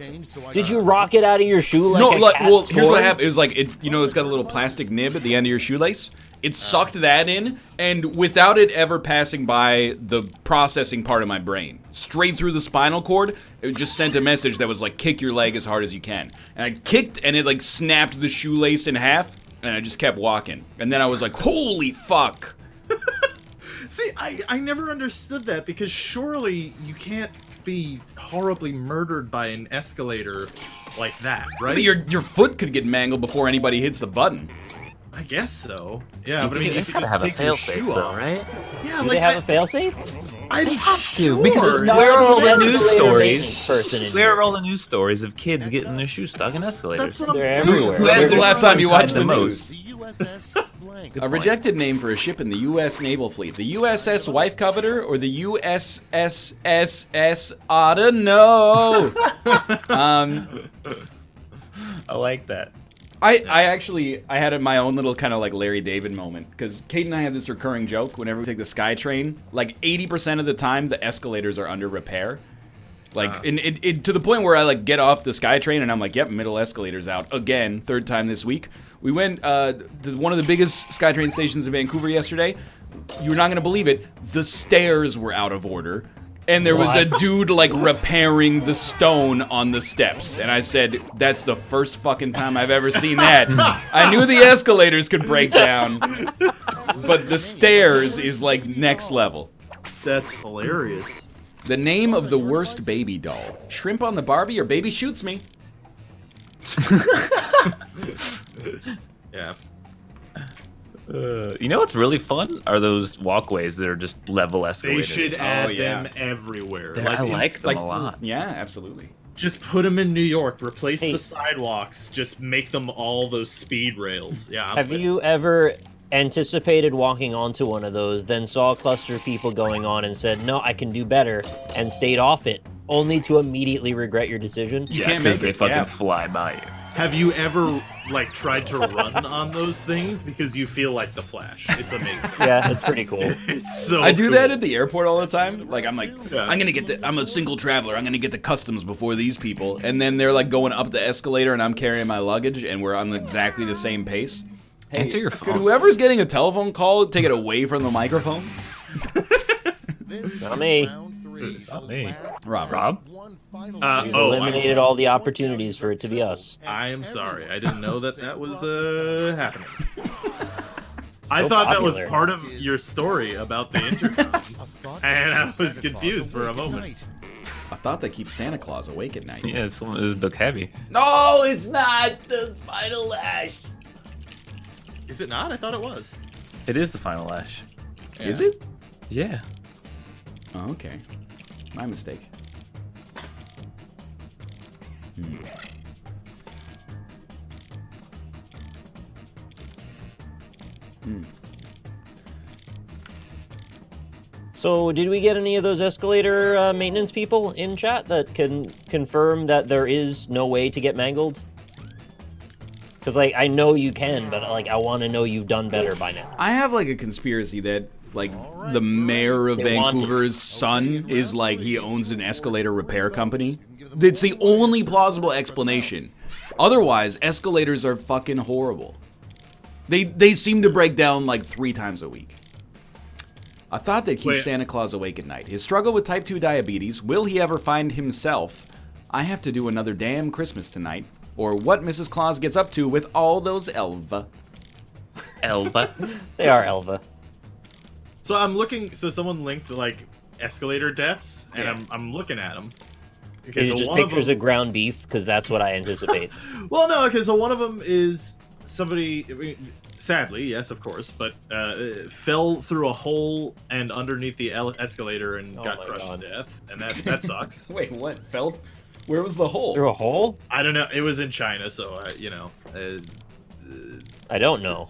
[SPEAKER 3] Did you rock it out of your shoe like
[SPEAKER 2] No,
[SPEAKER 3] a
[SPEAKER 2] like,
[SPEAKER 3] cat's
[SPEAKER 2] well, here's what
[SPEAKER 3] cord?
[SPEAKER 2] happened. It was like, it's got a little plastic nib at the end of your shoelace. It sucked that in, and without it ever passing by the processing part of my brain, straight through the spinal cord, it just sent a message that was like, kick your leg as hard as you can. And I kicked, and it like snapped the shoelace in half, and I just kept walking. And then I was like, holy fuck.
[SPEAKER 1] See, I never understood that, because surely you can't be horribly murdered by an escalator like that, right?
[SPEAKER 2] But your foot could get mangled before anybody hits the button.
[SPEAKER 1] I guess so. Yeah, but I mean, you could
[SPEAKER 4] gotta
[SPEAKER 1] just
[SPEAKER 4] have a
[SPEAKER 1] take your
[SPEAKER 4] fail-safe,
[SPEAKER 1] shoe
[SPEAKER 4] though,
[SPEAKER 1] off.
[SPEAKER 4] right?
[SPEAKER 1] Yeah,
[SPEAKER 3] Do
[SPEAKER 1] like
[SPEAKER 3] they have a failsafe?
[SPEAKER 1] I'm sure.
[SPEAKER 4] because
[SPEAKER 3] Not
[SPEAKER 4] Where are all
[SPEAKER 3] an
[SPEAKER 4] the news
[SPEAKER 3] escalator
[SPEAKER 4] stories?
[SPEAKER 3] maintenance person in
[SPEAKER 4] Where
[SPEAKER 3] here.
[SPEAKER 4] are all the news stories of kids getting their shoes stuck in escalators?
[SPEAKER 1] That's what I'm
[SPEAKER 3] They're
[SPEAKER 1] saying.
[SPEAKER 3] everywhere.
[SPEAKER 2] When's the last time you watched the
[SPEAKER 4] most?
[SPEAKER 2] news?
[SPEAKER 6] The USS blank.
[SPEAKER 2] A rejected name for a ship in the U.S. naval fleet. The USS Wife Coveter or the USSSS Oughta Know?
[SPEAKER 4] I like that.
[SPEAKER 2] I had my own little kind of like Larry David moment, because Kate and I have this recurring joke whenever we take the SkyTrain. Like 80% of the time, the escalators are under repair. Like, to the point where I like get off the SkyTrain and I'm like, yep, middle escalator's out again. Third time this week. We went to one of the biggest SkyTrain stations in Vancouver yesterday. You're not gonna believe it. The stairs were out of order. And there was a dude, like, repairing the stone on the steps. And I said, that's the first fucking time I've ever seen that. I knew the escalators could break down, but the stairs is, like, next level.
[SPEAKER 1] That's hilarious.
[SPEAKER 2] The name of the worst baby doll. Shrimp on the Barbie or Baby Shoots Me?
[SPEAKER 1] Yeah.
[SPEAKER 4] You know what's really fun? Are those walkways that are just level
[SPEAKER 1] They
[SPEAKER 4] escalators.
[SPEAKER 1] should
[SPEAKER 2] Oh,
[SPEAKER 1] add
[SPEAKER 2] yeah.
[SPEAKER 1] them everywhere.
[SPEAKER 4] I like them
[SPEAKER 2] Like,
[SPEAKER 4] a lot.
[SPEAKER 2] yeah, absolutely.
[SPEAKER 1] Just put them in New York. Replace
[SPEAKER 3] Hey.
[SPEAKER 1] the sidewalks. Just make them all those speed rails. Yeah.
[SPEAKER 3] Have you ever anticipated walking onto one of those, then saw a cluster of people going on and said, no, I can do better, and stayed off it, only to immediately regret your decision?
[SPEAKER 2] You
[SPEAKER 4] Yeah,
[SPEAKER 2] can't
[SPEAKER 4] because
[SPEAKER 2] make
[SPEAKER 4] they
[SPEAKER 2] it,
[SPEAKER 4] fucking
[SPEAKER 2] yeah.
[SPEAKER 4] fly by you.
[SPEAKER 1] Have you ever like tried to run on those things because you feel like the Flash? It's amazing.
[SPEAKER 3] Yeah, it's pretty cool.
[SPEAKER 1] It's so.
[SPEAKER 2] I do
[SPEAKER 1] cool.
[SPEAKER 2] that at the airport all the time. Like, I'm like,
[SPEAKER 1] Yeah.
[SPEAKER 2] I'm a single traveler. I'm gonna get to customs before these people. And then they're like going up the escalator and I'm carrying my luggage and we're on exactly the same pace. Hey,
[SPEAKER 4] Answer your
[SPEAKER 2] could
[SPEAKER 4] phone.
[SPEAKER 2] whoever's getting a telephone call take it away from the microphone?
[SPEAKER 6] This
[SPEAKER 3] Not
[SPEAKER 6] is
[SPEAKER 3] me.
[SPEAKER 6] round 3.
[SPEAKER 4] Not me.
[SPEAKER 2] Rob.
[SPEAKER 6] One final
[SPEAKER 3] We've
[SPEAKER 1] Oh,
[SPEAKER 3] eliminated all the opportunities for it to be us.
[SPEAKER 1] I am sorry. I didn't know that was happening. I
[SPEAKER 3] So
[SPEAKER 1] thought that was
[SPEAKER 3] popular.
[SPEAKER 1] part of your story about the intercom, and I was confused for a moment.
[SPEAKER 6] Night.
[SPEAKER 2] I thought they keep Santa Claus awake at night.
[SPEAKER 4] Yeah, it's Duck Heavy.
[SPEAKER 2] No, it's not the final lash.
[SPEAKER 1] Is it not? I thought it was.
[SPEAKER 4] It is the final lash.
[SPEAKER 2] Is it?
[SPEAKER 4] Yeah.
[SPEAKER 2] Oh, okay. My mistake.
[SPEAKER 3] So, did we get any of those escalator maintenance people in chat that can confirm that there is no way to get mangled? Because, like, I know you can, but, like, I want to know you've done better by now.
[SPEAKER 2] I have like a conspiracy that like the mayor of
[SPEAKER 3] They want it.
[SPEAKER 2] Vancouver's son is like he owns an escalator repair company. It's the only plausible explanation. Otherwise, escalators are fucking horrible. They seem to break down like 3 times a week. A thought that keeps
[SPEAKER 1] Wait.
[SPEAKER 2] Santa Claus awake at night. His struggle with type 2 diabetes. Will he ever find himself? I have to do another damn Christmas tonight. Or what Mrs. Claus gets up to with all those Elva.
[SPEAKER 4] Elva.
[SPEAKER 3] They are Elva.
[SPEAKER 1] So I'm looking. So someone linked like escalator deaths, and
[SPEAKER 2] Yeah.
[SPEAKER 1] I'm looking at them.
[SPEAKER 3] Is it just pictures of ground beef? Because that's what I anticipate.
[SPEAKER 1] Well, no, because so one of them is somebody. I mean, sadly, yes, of course, but fell through a hole and underneath the escalator and
[SPEAKER 3] Oh
[SPEAKER 1] got
[SPEAKER 3] my
[SPEAKER 1] crushed
[SPEAKER 3] God.
[SPEAKER 1] to death, and that sucks.
[SPEAKER 2] Wait, what? Fell? Where was the hole?
[SPEAKER 3] Through a hole?
[SPEAKER 1] I don't know. It was in China, so
[SPEAKER 3] I don't know.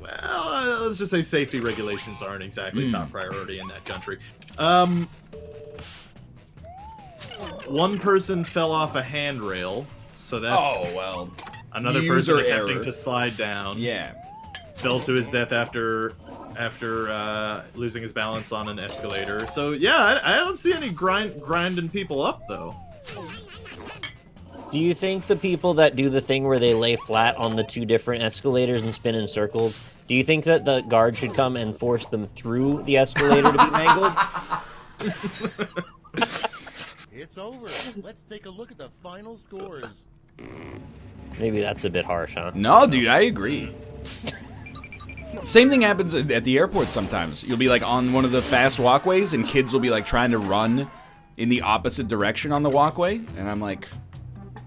[SPEAKER 1] Well, let's just say safety regulations aren't exactly top priority in that country. One person fell off a handrail, so that's
[SPEAKER 2] Oh, well.
[SPEAKER 1] another
[SPEAKER 2] User
[SPEAKER 1] person attempting
[SPEAKER 2] error.
[SPEAKER 1] to slide down.
[SPEAKER 2] Yeah.
[SPEAKER 1] Fell to his death after losing his balance on an escalator. So yeah, I don't see any grinding people up though.
[SPEAKER 3] Do you think the people that do the thing where they lay flat on the 2 different escalators and spin in circles, do you think that the guard should come and force them through the escalator to be mangled?
[SPEAKER 6] It's over. Let's take a look at the final scores.
[SPEAKER 3] Maybe that's a bit harsh, huh?
[SPEAKER 2] No, dude, I agree. Same thing happens at the airport sometimes. You'll be like on one of the fast walkways and kids will be like trying to run in the opposite direction on the walkway. And I'm like,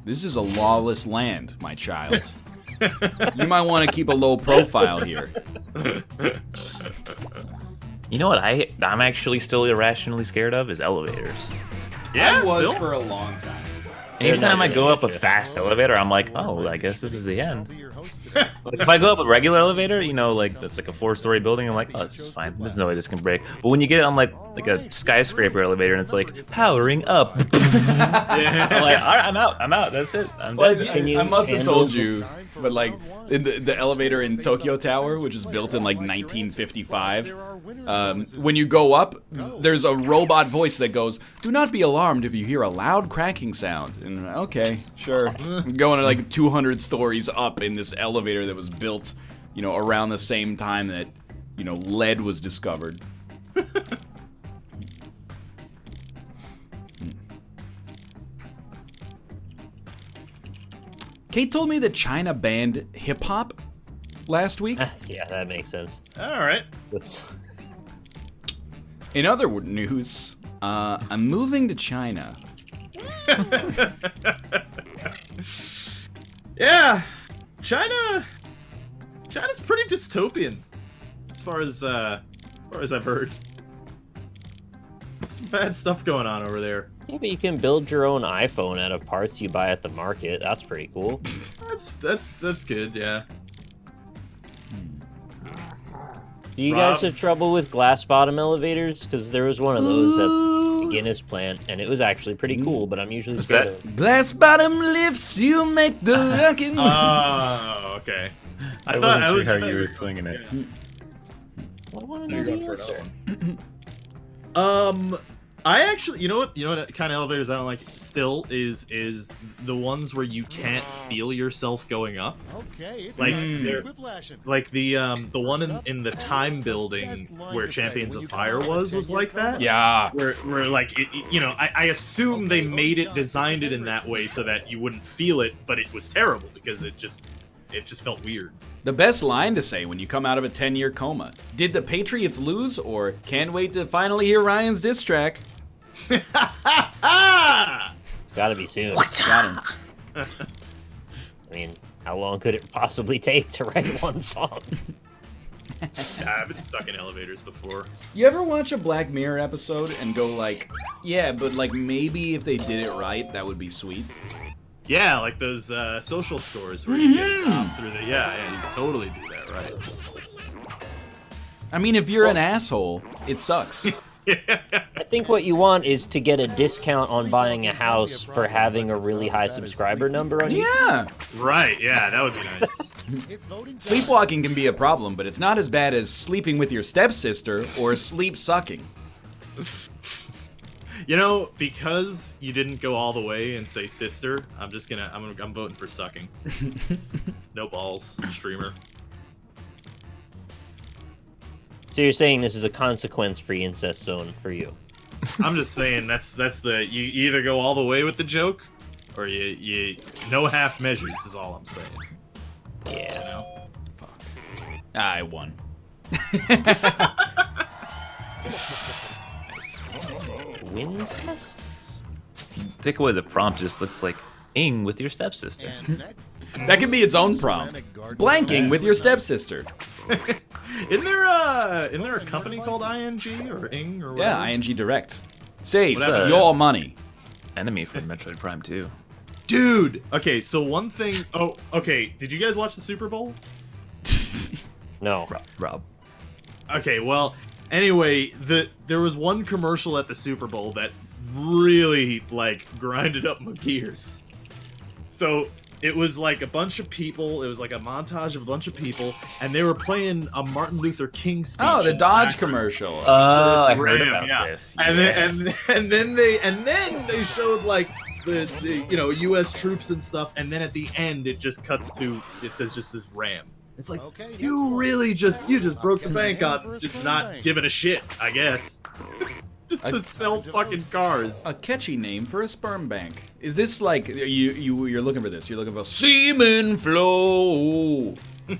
[SPEAKER 2] this is a lawless land, my child. You might want to keep a low profile here.
[SPEAKER 4] You know what I'm actually still irrationally scared of is elevators.
[SPEAKER 1] Yeah,
[SPEAKER 2] I was
[SPEAKER 1] still?
[SPEAKER 2] for a long time.
[SPEAKER 4] Anytime I
[SPEAKER 3] not
[SPEAKER 4] go
[SPEAKER 3] gonna
[SPEAKER 4] up a
[SPEAKER 3] get you.
[SPEAKER 4] fast elevator, I'm like, oh, I guess this is the
[SPEAKER 6] I'll
[SPEAKER 4] end.
[SPEAKER 6] be your host today.
[SPEAKER 4] Like, if I go up a regular elevator, you know, like that's like a 4-story building, I'm like, oh, this is fine. There's no way this can break. But when you get on like a skyscraper elevator and it's like powering up, I'm like, all right, I'm out. That's it. I'm
[SPEAKER 2] Well,
[SPEAKER 4] dead.
[SPEAKER 3] Can you
[SPEAKER 2] I must have
[SPEAKER 3] handle-
[SPEAKER 2] told you, but like in the elevator in Tokyo Tower, which was built in like 1955, when you go up, there's a robot voice that goes, "Do not be alarmed if you hear a loud cracking sound." And okay, sure. I'm going like 200 stories up in this elevator that was built, you know, around the same time that, you know, lead was discovered. Kate told me that China banned hip hop last week.
[SPEAKER 3] Yeah, that makes sense.
[SPEAKER 1] All right.
[SPEAKER 3] That's...
[SPEAKER 2] In other news, I'm moving to China.
[SPEAKER 1] Yeah, China's pretty dystopian, as far as I've heard. Some bad stuff going on over there.
[SPEAKER 3] Yeah, but you can build your own iPhone out of parts you buy at the market. That's pretty cool.
[SPEAKER 1] That's good. Yeah.
[SPEAKER 3] Do you
[SPEAKER 1] Rob?
[SPEAKER 3] guys have trouble with glass bottom elevators? Because there was one of those at the Guinness plant, and it was actually pretty cool, but I'm usually scared
[SPEAKER 4] that-
[SPEAKER 3] of it.
[SPEAKER 2] Glass bottom lifts, you make the rockin'.
[SPEAKER 1] Oh, okay. I thought I was
[SPEAKER 4] how you were swinging it.
[SPEAKER 1] Yeah.
[SPEAKER 3] I want to know the answer.
[SPEAKER 1] I actually, you know what kind of elevators I don't like still is the ones where you can't feel yourself going up.
[SPEAKER 6] Okay, it's
[SPEAKER 1] Like,
[SPEAKER 6] time for
[SPEAKER 1] they're-
[SPEAKER 6] Quiplashing.
[SPEAKER 1] Like the one in the time building where Champions of Fire was like that.
[SPEAKER 2] Yeah.
[SPEAKER 1] Where like you know, I assume they made it, designed it in that way so that you wouldn't feel it, but it was terrible because it just felt weird.
[SPEAKER 2] The best line to say when you come out of a 10-year coma. Did the Patriots lose, or can't wait to finally hear Ryan's diss track?
[SPEAKER 3] It's gotta be soon.
[SPEAKER 2] Got him.
[SPEAKER 3] I mean, how long could it possibly take to write one song?
[SPEAKER 1] I've been stuck in elevators before.
[SPEAKER 2] You ever watch a Black Mirror episode and go like, yeah, but like maybe if they did it right, that would be sweet?
[SPEAKER 1] Yeah, like those social scores where you get top through the yeah, you can totally do that, right?
[SPEAKER 2] I mean, if you're an asshole, it sucks.
[SPEAKER 3] I think what you want is to get a discount on buying a house for having a really high subscriber number on YouTube.
[SPEAKER 2] Yeah.
[SPEAKER 1] Right, yeah, that would be nice.
[SPEAKER 6] It's voting time.
[SPEAKER 2] Sleepwalking can be a problem, but it's not as bad as sleeping with your stepsister or sleep sucking.
[SPEAKER 1] You know, because you didn't go all the way and say sister, I'm voting for sucking. No balls, streamer.
[SPEAKER 3] So you're saying this is a consequence-free incest zone for you?
[SPEAKER 1] I'm just saying that's the you either go all the way with the joke, or you no half measures is all I'm saying.
[SPEAKER 3] Yeah.
[SPEAKER 1] You know?
[SPEAKER 2] Fuck. I won.
[SPEAKER 3] Wincest?
[SPEAKER 4] Take away the prompt, just looks like ing with your stepsister.
[SPEAKER 6] And next,
[SPEAKER 2] That could be its own prompt. Blanking with your stepsister.
[SPEAKER 1] Isn't there a company called ING or Ing or whatever?
[SPEAKER 2] Yeah, ING Direct. Save
[SPEAKER 4] Whatever.
[SPEAKER 2] your money.
[SPEAKER 4] Enemy from Metroid Prime 2.
[SPEAKER 1] Dude. Okay, so one thing. Oh, okay. Did you guys watch the Super Bowl?
[SPEAKER 3] No.
[SPEAKER 4] Rob.
[SPEAKER 1] Okay, well, anyway, there was one commercial at the Super Bowl that really like grinded up my gears. So it was like a bunch of people. It was like a montage of a bunch of people, and they were playing a Martin Luther King speech.
[SPEAKER 2] Oh, the
[SPEAKER 1] in
[SPEAKER 2] Dodge
[SPEAKER 1] background.
[SPEAKER 2] commercial.
[SPEAKER 4] Oh, I heard
[SPEAKER 1] Ram,
[SPEAKER 4] about
[SPEAKER 1] yeah.
[SPEAKER 4] this.
[SPEAKER 1] And then they showed like the U.S. troops and stuff, and then at the end it just cuts to it says just this Ram. It's like
[SPEAKER 6] Okay,
[SPEAKER 1] you
[SPEAKER 6] next
[SPEAKER 1] really
[SPEAKER 6] one.
[SPEAKER 1] just broke the bank
[SPEAKER 6] Hand
[SPEAKER 1] on
[SPEAKER 6] for a
[SPEAKER 1] just
[SPEAKER 6] sperm
[SPEAKER 1] not
[SPEAKER 6] bank.
[SPEAKER 1] giving a shit, I guess. Just to sell fucking cars.
[SPEAKER 2] A catchy name for a sperm bank. Is this like you're looking for this? You're looking for semen flow.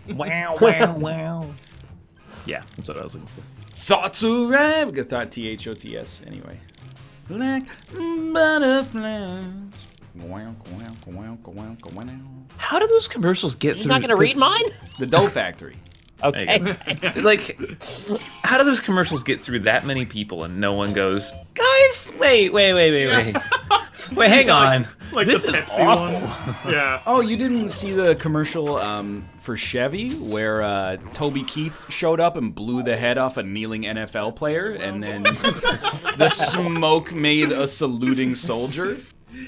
[SPEAKER 4] Wow, wow, wow. Yeah, that's what I was looking for.
[SPEAKER 2] Thoughts arrive. Thought THOTS anyway. Black butterflies.
[SPEAKER 4] How do those commercials get
[SPEAKER 3] He's
[SPEAKER 4] through?
[SPEAKER 3] not gonna read mine?
[SPEAKER 2] The Dough Factory.
[SPEAKER 3] Okay.
[SPEAKER 4] Like, how do those commercials get through that many people and no one goes, guys, wait, wait, hang on.
[SPEAKER 1] Like
[SPEAKER 4] this
[SPEAKER 1] the
[SPEAKER 4] is
[SPEAKER 1] Pepsi
[SPEAKER 4] awful.
[SPEAKER 1] one. Yeah.
[SPEAKER 2] Oh, you didn't see the commercial for Chevy where Toby Keith showed up and blew the head off a kneeling NFL player, and then the smoke made a saluting soldier?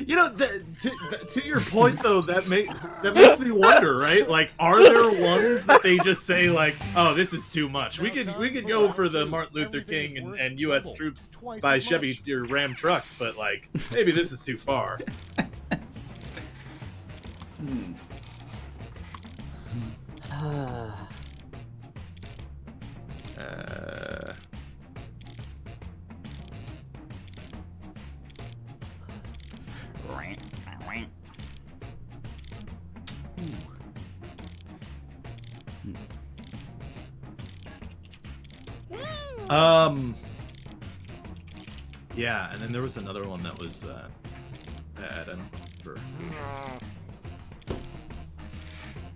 [SPEAKER 1] You know, to your point though, that makes me wonder, right? Like, are there ones that they just say like, "Oh, this is too much. We could go for the Martin Luther King and U.S. troops by Chevy or Ram trucks, but like, maybe this is too far." Yeah, and then there was another one that was bad. I don't remember.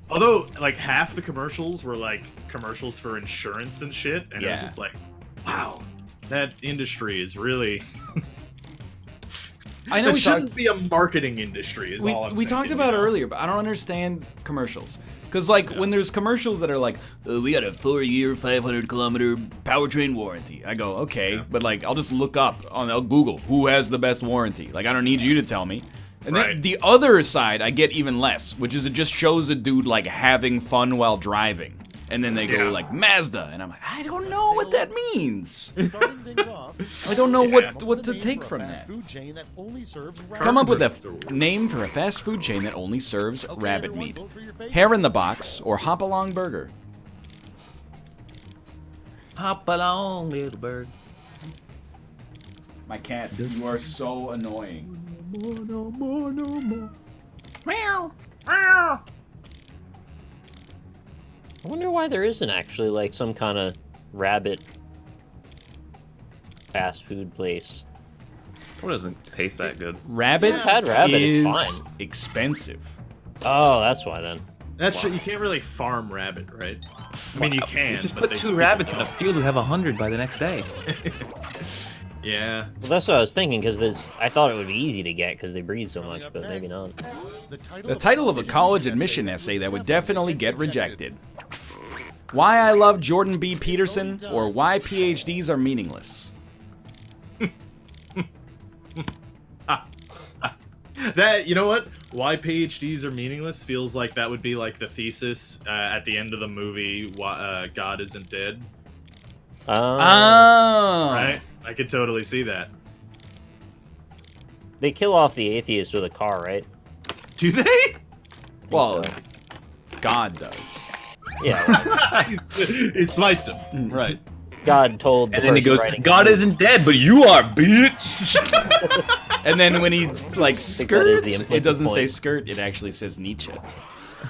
[SPEAKER 1] Although, like, half the commercials were like commercials for insurance and shit, and it was
[SPEAKER 2] Yeah.
[SPEAKER 1] just like, wow, that industry is really.
[SPEAKER 2] I know
[SPEAKER 1] It
[SPEAKER 2] we
[SPEAKER 1] shouldn't
[SPEAKER 2] talked,
[SPEAKER 1] be a marketing industry. Is all I'm
[SPEAKER 2] we
[SPEAKER 1] thinking,
[SPEAKER 2] talked about
[SPEAKER 1] you know?
[SPEAKER 2] earlier, but I don't understand commercials. Because, like, when there's commercials that are like, we got a 4-year, 500-kilometer powertrain warranty. I go, okay, but, like, I'll just look up I'll Google who has the best warranty. Like, I don't need you to tell me. And then
[SPEAKER 1] Right.
[SPEAKER 2] the other side, I get even less, which is it just shows a dude, like, having fun while driving. And then they go,
[SPEAKER 1] Yeah.
[SPEAKER 2] like, Mazda. And I'm like, I don't know what that means.
[SPEAKER 6] Starting things off,
[SPEAKER 2] I don't know
[SPEAKER 1] Yeah.
[SPEAKER 2] what to
[SPEAKER 6] name
[SPEAKER 2] take
[SPEAKER 6] for a
[SPEAKER 2] from
[SPEAKER 6] fast
[SPEAKER 2] that.
[SPEAKER 6] food chain that only serves
[SPEAKER 2] Come up with a
[SPEAKER 1] Commercial.
[SPEAKER 2] name for a fast food chain that only serves
[SPEAKER 6] Okay,
[SPEAKER 2] rabbit
[SPEAKER 6] everyone,
[SPEAKER 2] meat.
[SPEAKER 6] vote for your favorite.
[SPEAKER 2] Hair in the box or hop along burger.
[SPEAKER 4] Hop along, little bird.
[SPEAKER 2] My cat, you are so annoying.
[SPEAKER 3] I wonder why there isn't actually like some kind of rabbit fast food place.
[SPEAKER 4] What doesn't taste that good?
[SPEAKER 2] Rabbit
[SPEAKER 3] I've had rabbit,
[SPEAKER 2] is
[SPEAKER 3] it's fine.
[SPEAKER 2] expensive.
[SPEAKER 3] Oh, that's why then.
[SPEAKER 1] That's true. You can't really farm rabbit, right? I mean, you can.
[SPEAKER 4] Just
[SPEAKER 1] but
[SPEAKER 4] put
[SPEAKER 1] they-
[SPEAKER 4] 2 rabbits in a field who have 100 by the next day.
[SPEAKER 1] Yeah.
[SPEAKER 3] Well, that's what I was thinking because I thought it would be easy to get because they breed so
[SPEAKER 6] Coming
[SPEAKER 3] much,
[SPEAKER 6] up
[SPEAKER 3] but maybe
[SPEAKER 6] next,
[SPEAKER 3] not.
[SPEAKER 2] The title of a college admission essay that would definitely get rejected. Why I love Jordan B. Peterson or why PhDs are meaningless.
[SPEAKER 1] That, you know what? Why PhDs are meaningless feels like that would be like the thesis at the end of the movie. Why God isn't dead,
[SPEAKER 2] Oh.
[SPEAKER 1] right? I could totally see that.
[SPEAKER 3] They kill off the atheist with a car, right?
[SPEAKER 1] Do they?
[SPEAKER 2] Well,
[SPEAKER 3] so.
[SPEAKER 2] God does.
[SPEAKER 3] Yeah. Right.
[SPEAKER 1] He smites him. Right.
[SPEAKER 3] God told the
[SPEAKER 4] And then he
[SPEAKER 3] person
[SPEAKER 4] goes,
[SPEAKER 3] writing
[SPEAKER 4] God
[SPEAKER 3] it.
[SPEAKER 4] isn't dead, but you are, bitch.
[SPEAKER 2] And then when he like
[SPEAKER 3] think that is the
[SPEAKER 2] skirts, it
[SPEAKER 3] implicit
[SPEAKER 2] doesn't say
[SPEAKER 3] point.
[SPEAKER 2] skirt. It actually says Nietzsche.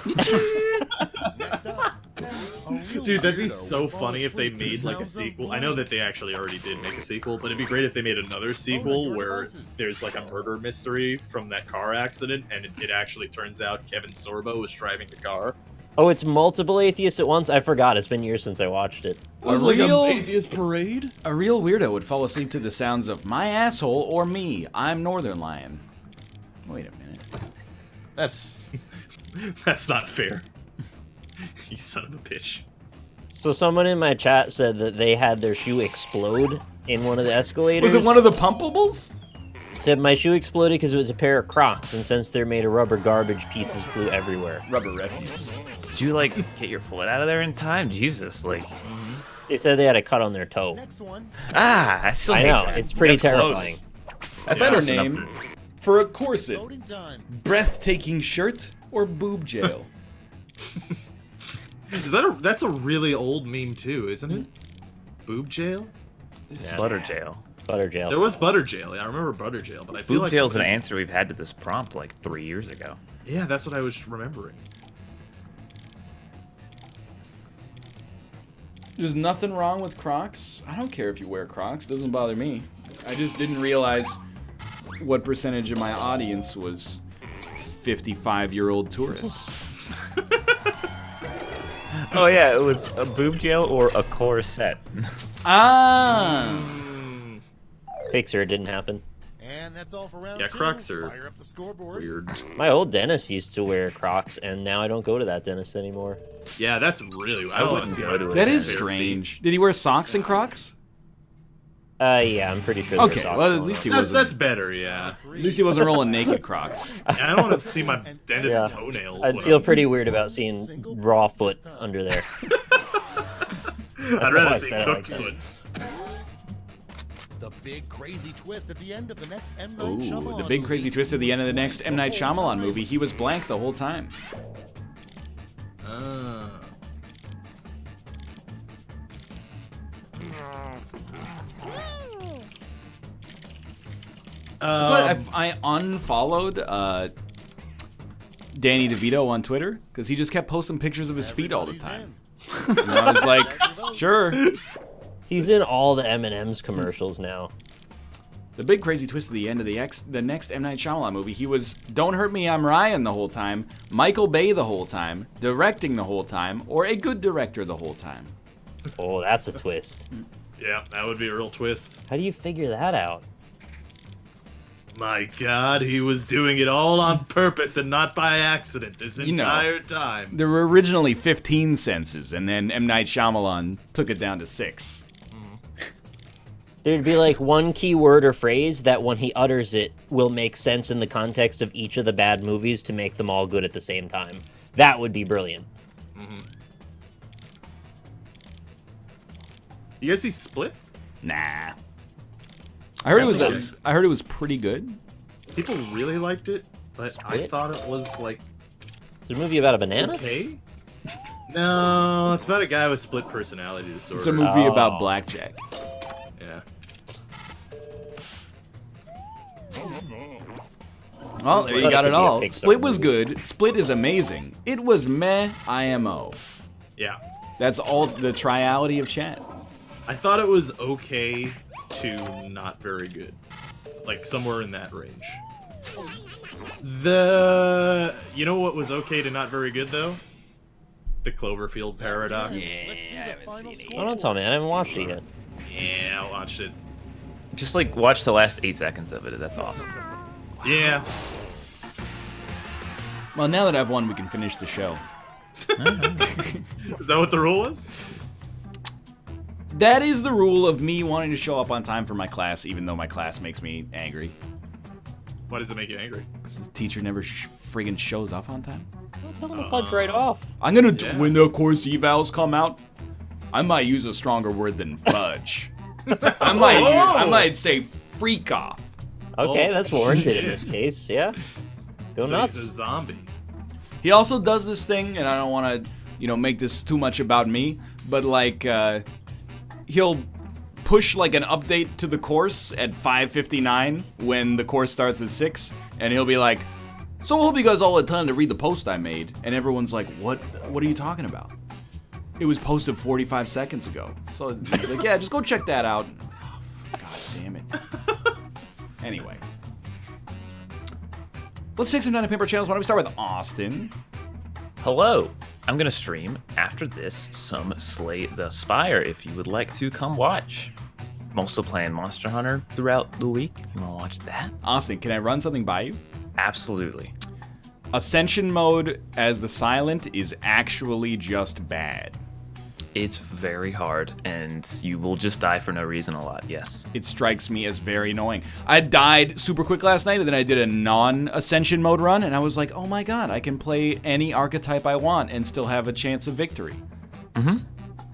[SPEAKER 6] Next up, a real
[SPEAKER 1] Dude, that'd be
[SPEAKER 6] weirdo
[SPEAKER 1] so
[SPEAKER 6] would fall
[SPEAKER 1] funny if they
[SPEAKER 6] asleep to
[SPEAKER 1] made
[SPEAKER 6] the
[SPEAKER 1] like a
[SPEAKER 6] sounds of
[SPEAKER 1] sequel. I know that they actually already did make a sequel, but it'd be great if they made another sequel
[SPEAKER 6] your
[SPEAKER 1] where
[SPEAKER 6] devices.
[SPEAKER 1] there's like a murder mystery from that car accident, and it actually turns out Kevin Sorbo was driving the car.
[SPEAKER 3] Oh, it's multiple atheists at once? I forgot. It's been years since I watched it.
[SPEAKER 7] Was
[SPEAKER 2] A
[SPEAKER 7] like
[SPEAKER 2] real-
[SPEAKER 7] an atheist parade?
[SPEAKER 2] A real weirdo would fall asleep to the sounds of my asshole or me. I'm Northernlion. Wait a minute.
[SPEAKER 1] That's that's not fair. You son of a bitch.
[SPEAKER 3] So someone in my chat said that they had their shoe explode in one of the escalators.
[SPEAKER 2] Was it one of the pumpables?
[SPEAKER 3] Said my shoe exploded because it was a pair of Crocs, and since they're made of rubber, garbage pieces flew everywhere.
[SPEAKER 2] Rubber refuse.
[SPEAKER 4] Did you like get your foot out of there in time? Jesus, like
[SPEAKER 3] They said they had a cut on their toe.
[SPEAKER 6] Next one.
[SPEAKER 4] I still
[SPEAKER 3] I
[SPEAKER 4] hate
[SPEAKER 3] know,
[SPEAKER 4] that.
[SPEAKER 3] it's pretty
[SPEAKER 4] That's close.
[SPEAKER 3] terrifying.
[SPEAKER 2] That's
[SPEAKER 1] Yeah.
[SPEAKER 2] our
[SPEAKER 4] Close enough
[SPEAKER 2] name for a corset.
[SPEAKER 6] Voting time.
[SPEAKER 2] Breathtaking shirt or boob jail.
[SPEAKER 1] That's a really old meme too, isn't it? Boob jail?
[SPEAKER 4] Butter jail.
[SPEAKER 3] Butter jail.
[SPEAKER 1] There was butter jail. Yeah, I remember butter jail, but I feel
[SPEAKER 4] Boob
[SPEAKER 1] like
[SPEAKER 4] jail's an
[SPEAKER 1] somebody-
[SPEAKER 4] answer we've had to this prompt like 3 years ago.
[SPEAKER 1] Yeah, that's what I was remembering.
[SPEAKER 2] There's nothing wrong with Crocs. I don't care if you wear Crocs. Doesn't bother me. I just didn't realize what percentage of my audience was 55-year-old tourists.
[SPEAKER 4] Oh yeah, it was a boob jail or a corset.
[SPEAKER 2] Ah.
[SPEAKER 3] Pixar, it didn't happen.
[SPEAKER 6] And that's all for round
[SPEAKER 1] Yeah,
[SPEAKER 6] two.
[SPEAKER 1] Crocs are
[SPEAKER 6] Fire up the scoreboard.
[SPEAKER 1] Weird.
[SPEAKER 3] My old dentist used to wear Crocs, and now I don't go to that dentist anymore.
[SPEAKER 1] Yeah, that's really. I don't want to
[SPEAKER 4] wouldn't
[SPEAKER 1] see
[SPEAKER 4] go
[SPEAKER 1] my
[SPEAKER 4] to it.
[SPEAKER 2] That is
[SPEAKER 1] bare feet.
[SPEAKER 2] strange. Did he wear socks and Crocs?
[SPEAKER 3] Yeah, I'm pretty sure. there's
[SPEAKER 2] Okay,
[SPEAKER 3] socks
[SPEAKER 2] well, at
[SPEAKER 3] going
[SPEAKER 2] least
[SPEAKER 3] on.
[SPEAKER 2] he
[SPEAKER 1] That's
[SPEAKER 2] wasn't.
[SPEAKER 1] better. Yeah.
[SPEAKER 2] At least he wasn't rolling naked Crocs.
[SPEAKER 1] I don't want to see my dentist's
[SPEAKER 3] Yeah.
[SPEAKER 1] toenails.
[SPEAKER 3] I'd
[SPEAKER 1] when
[SPEAKER 3] feel
[SPEAKER 1] I'm-
[SPEAKER 3] pretty weird about seeing raw foot under there.
[SPEAKER 1] I'd rather
[SPEAKER 3] I
[SPEAKER 1] see
[SPEAKER 3] said it
[SPEAKER 1] cooked
[SPEAKER 3] like that.
[SPEAKER 1] foot.
[SPEAKER 6] The big crazy twist at the end of the next M. Night
[SPEAKER 2] Ooh,
[SPEAKER 6] Shyamalan
[SPEAKER 2] the big
[SPEAKER 6] movie.
[SPEAKER 2] crazy twist at the end of the next M. Night Shyamalan movie. He was blank the whole time. So I unfollowed Danny DeVito on Twitter because he just kept posting pictures of his feet all the time. And I was like, sure.
[SPEAKER 3] He's in all the M&M's commercials now.
[SPEAKER 2] The big crazy twist at the end of the next M. Night Shyamalan movie, he was Don't Hurt Me, I'm Ryan the whole time, Michael Bay the whole time, directing the whole time, or a good director the whole time.
[SPEAKER 3] Oh, that's a twist.
[SPEAKER 1] Yeah, that would be a real twist.
[SPEAKER 3] How do you figure that out?
[SPEAKER 1] My God, he was doing it all on purpose and not by accident this
[SPEAKER 2] You know.
[SPEAKER 1] entire time.
[SPEAKER 2] There were originally 15 senses, and then M. Night Shyamalan took it down to 6.
[SPEAKER 3] There'd be like one key word or phrase that when he utters it will make sense in the context of each of the bad movies to make them all good at the same time. That would be brilliant.
[SPEAKER 1] You guys see Split?
[SPEAKER 2] Nah. I heard it was pretty good.
[SPEAKER 1] People really liked it, but I
[SPEAKER 3] Split?
[SPEAKER 1] thought it was like
[SPEAKER 3] Is it a movie about a banana?
[SPEAKER 1] okay. No, it's about a guy with split personality disorder.
[SPEAKER 2] It's a movie
[SPEAKER 3] Oh.
[SPEAKER 2] about blackjack.
[SPEAKER 1] Yeah.
[SPEAKER 2] Well, there you
[SPEAKER 3] Split
[SPEAKER 2] got
[SPEAKER 3] could
[SPEAKER 2] it
[SPEAKER 3] be a
[SPEAKER 2] all.
[SPEAKER 3] Pixar
[SPEAKER 2] Split was
[SPEAKER 3] movie.
[SPEAKER 2] good. Split is amazing. It was meh, IMO.
[SPEAKER 1] Yeah.
[SPEAKER 2] That's all the triality of chat.
[SPEAKER 1] I thought it was okay to not very good. Like somewhere in that range. You know what was okay to not very good though? The Cloverfield paradox.
[SPEAKER 6] Let's see the final
[SPEAKER 3] Oh, don't tell me. I haven't watched it yet.
[SPEAKER 1] Yeah, I watched it.
[SPEAKER 4] Just like watch the last 8 seconds of it. That's awesome.
[SPEAKER 1] Yeah.
[SPEAKER 2] Well, now that I've won, we can finish the show.
[SPEAKER 1] Is that what the rule was?
[SPEAKER 2] That is the rule of me wanting to show up on time for my class, even though my class makes me angry.
[SPEAKER 1] Why does it make you angry?
[SPEAKER 2] Because the teacher never friggin' shows up on time.
[SPEAKER 3] Don't tell him to fudge right off.
[SPEAKER 2] I'm gonna,
[SPEAKER 1] Yeah.
[SPEAKER 2] when the course evals come out, I might use a stronger word than fudge. I might say freak off.
[SPEAKER 3] Okay,
[SPEAKER 1] Oh,
[SPEAKER 3] that's warranted in
[SPEAKER 1] shit.
[SPEAKER 3] this case. Yeah. Go
[SPEAKER 1] So
[SPEAKER 3] nuts.
[SPEAKER 1] he's a zombie.
[SPEAKER 2] He also does this thing, and I don't want to, make this too much about me, but like, he'll push like an update to the course at 5:59 when the course starts at 6, and he'll be like, "So I hope you guys all had time to read the post I made." And everyone's like, "What are you talking about? It was posted 45 seconds ago." So he's like, "Yeah, just go check that out." Oh, God damn it. Anyway. Let's take some time to pimp our channels. Why don't we start with Austin?
[SPEAKER 4] Hello. I'm going to stream after this some Slay the Spire if you would like to come watch. I'm also playing Monster Hunter throughout the week. You want to watch that?
[SPEAKER 2] Austin, can I run something by you?
[SPEAKER 4] Absolutely.
[SPEAKER 2] Ascension mode as the Silent is actually just bad.
[SPEAKER 4] It's very hard, and you will just die for no reason a lot, yes.
[SPEAKER 2] It strikes me as very annoying. I died super quick last night, and then I did a non-Ascension mode run, and I was like, oh my god, I can play any archetype I want and still have a chance of victory.
[SPEAKER 4] Mm-hmm.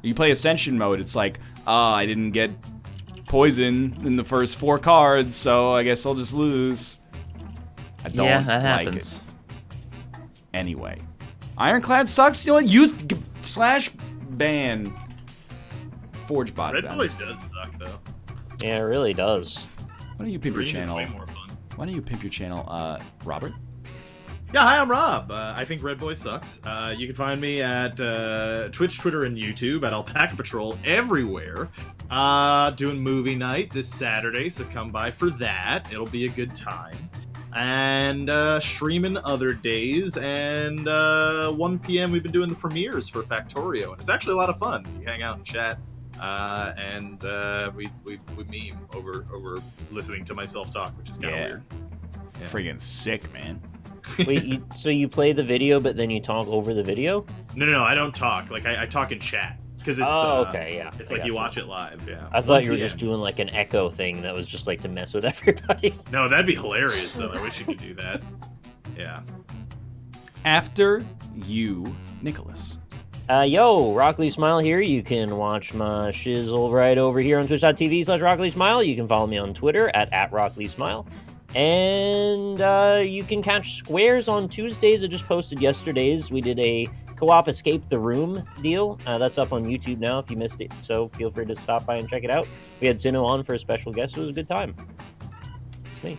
[SPEAKER 2] You play Ascension mode, it's like, I didn't get poison in the first 4 cards, so I guess I'll just lose. I don't
[SPEAKER 4] Yeah, that
[SPEAKER 2] like
[SPEAKER 4] happens.
[SPEAKER 2] it. Anyway. Ironclad sucks, you know what? /ban Forge bot.
[SPEAKER 1] Red Boy does suck though.
[SPEAKER 3] Yeah, it really does.
[SPEAKER 2] Why don't you pimp your
[SPEAKER 1] Green is
[SPEAKER 2] channel?
[SPEAKER 1] way more fun.
[SPEAKER 2] Why don't you pimp your channel, Robert?
[SPEAKER 1] Yeah, hi, I'm Rob. I think Red Boy sucks. You can find me at Twitch, Twitter, and YouTube at Alpaca Patrol everywhere. Doing movie night this Saturday, so come by for that. It'll be a good time. And streaming other days, and 1 p.m. we've been doing the premieres for Factorio, and it's actually a lot of fun. We hang out and chat, and we meme over listening to myself talk, which is kind of weird.
[SPEAKER 2] Yeah. Friggin' sick, man.
[SPEAKER 3] Wait, so you play the video, but then you talk over the video?
[SPEAKER 1] No, I don't talk. Like I talk in chat because it's
[SPEAKER 3] okay, yeah.
[SPEAKER 1] It's
[SPEAKER 3] I
[SPEAKER 1] like you
[SPEAKER 3] gotcha.
[SPEAKER 1] watch it live. Yeah.
[SPEAKER 3] I thought you were
[SPEAKER 1] 1
[SPEAKER 3] just doing like an echo thing that was just like to mess with everybody.
[SPEAKER 1] No, that'd be hilarious though. I wish you could do that. Yeah.
[SPEAKER 2] After you, Nicholas.
[SPEAKER 3] Yo, Rockley Smile here. You can watch my shizzle right over here on twitch.tv/Rockley Smile. You can follow me on Twitter at Rockley Smile. And you can catch Squares on Tuesdays. I just posted yesterday's. We did a co-op Escape the Room deal. That's up on YouTube now if you missed it. So feel free to stop by and check it out. We had Sinnoh on for a special guest. It was a good time. It's me.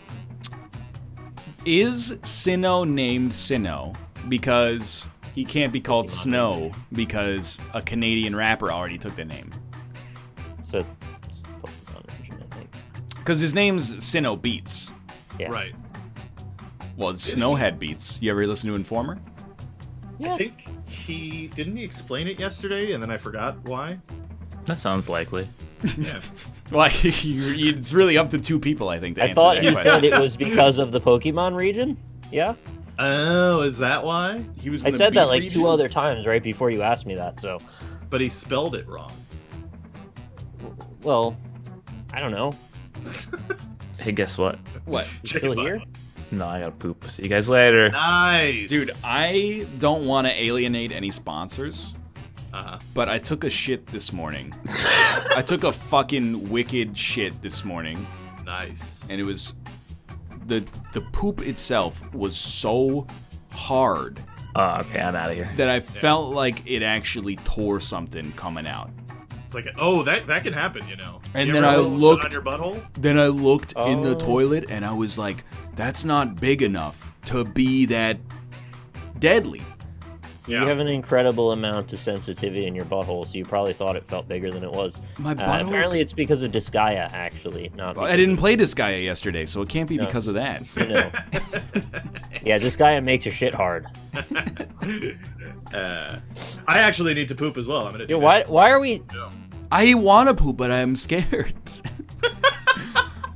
[SPEAKER 2] Is Sinnoh named Sinnoh because he can't be called Snow because a Canadian rapper already took the name?
[SPEAKER 3] So, it's Pokemon region, I think.
[SPEAKER 2] Because his name's Sinnoh Beats.
[SPEAKER 3] Yeah.
[SPEAKER 1] Right.
[SPEAKER 2] Well, Snowhead Beats. You ever listen to Informer?
[SPEAKER 3] Yeah.
[SPEAKER 1] I think he didn't he explain it yesterday, and then I forgot why.
[SPEAKER 4] That sounds likely.
[SPEAKER 1] Yeah.
[SPEAKER 2] Like, it's really up to 2 people, I think, to
[SPEAKER 3] I
[SPEAKER 2] answer
[SPEAKER 3] thought
[SPEAKER 2] that
[SPEAKER 3] he
[SPEAKER 2] question.
[SPEAKER 3] said it was because of the Pokemon region. Yeah.
[SPEAKER 1] Oh, is that why?
[SPEAKER 2] He was in
[SPEAKER 3] I
[SPEAKER 2] the
[SPEAKER 3] said that
[SPEAKER 2] Beat
[SPEAKER 3] like
[SPEAKER 2] region?
[SPEAKER 3] 2 other times right before you asked me that. So,
[SPEAKER 1] But he spelled it wrong.
[SPEAKER 3] well, I don't know.
[SPEAKER 4] Hey, guess what?
[SPEAKER 2] What?
[SPEAKER 3] You still here?
[SPEAKER 4] No, I gotta poop. See you guys later.
[SPEAKER 1] Nice,
[SPEAKER 2] Dude, I don't want to alienate any sponsors, but I took a shit this morning. I took a fucking wicked shit this morning,
[SPEAKER 1] Nice.
[SPEAKER 2] and it was the poop itself was so hard
[SPEAKER 4] Oh, okay, I'm out of here.
[SPEAKER 2] that I felt like it actually tore something coming out.
[SPEAKER 1] It's like, oh, that can happen, you know.
[SPEAKER 2] And
[SPEAKER 1] You
[SPEAKER 2] then
[SPEAKER 1] ever
[SPEAKER 2] I
[SPEAKER 1] put on
[SPEAKER 2] looked-
[SPEAKER 1] your butthole.
[SPEAKER 2] Then I looked in the
[SPEAKER 3] Oh.
[SPEAKER 2] toilet and I was like, that's not big enough to be that deadly.
[SPEAKER 1] Yeah.
[SPEAKER 3] You have an incredible amount of sensitivity in your butthole, so you probably thought it felt bigger than it was.
[SPEAKER 2] My butthole.
[SPEAKER 3] Apparently, it's because of Disgaea, actually, not.
[SPEAKER 2] I didn't play Disgaea yesterday, so it can't be
[SPEAKER 3] No,
[SPEAKER 2] because of that.
[SPEAKER 3] You know. Yeah, Disgaea makes your shit hard.
[SPEAKER 1] I actually need to poop as well. I'm gonna. Do
[SPEAKER 3] Yo,
[SPEAKER 1] that.
[SPEAKER 3] why are we?
[SPEAKER 2] I want to poop, but I'm scared.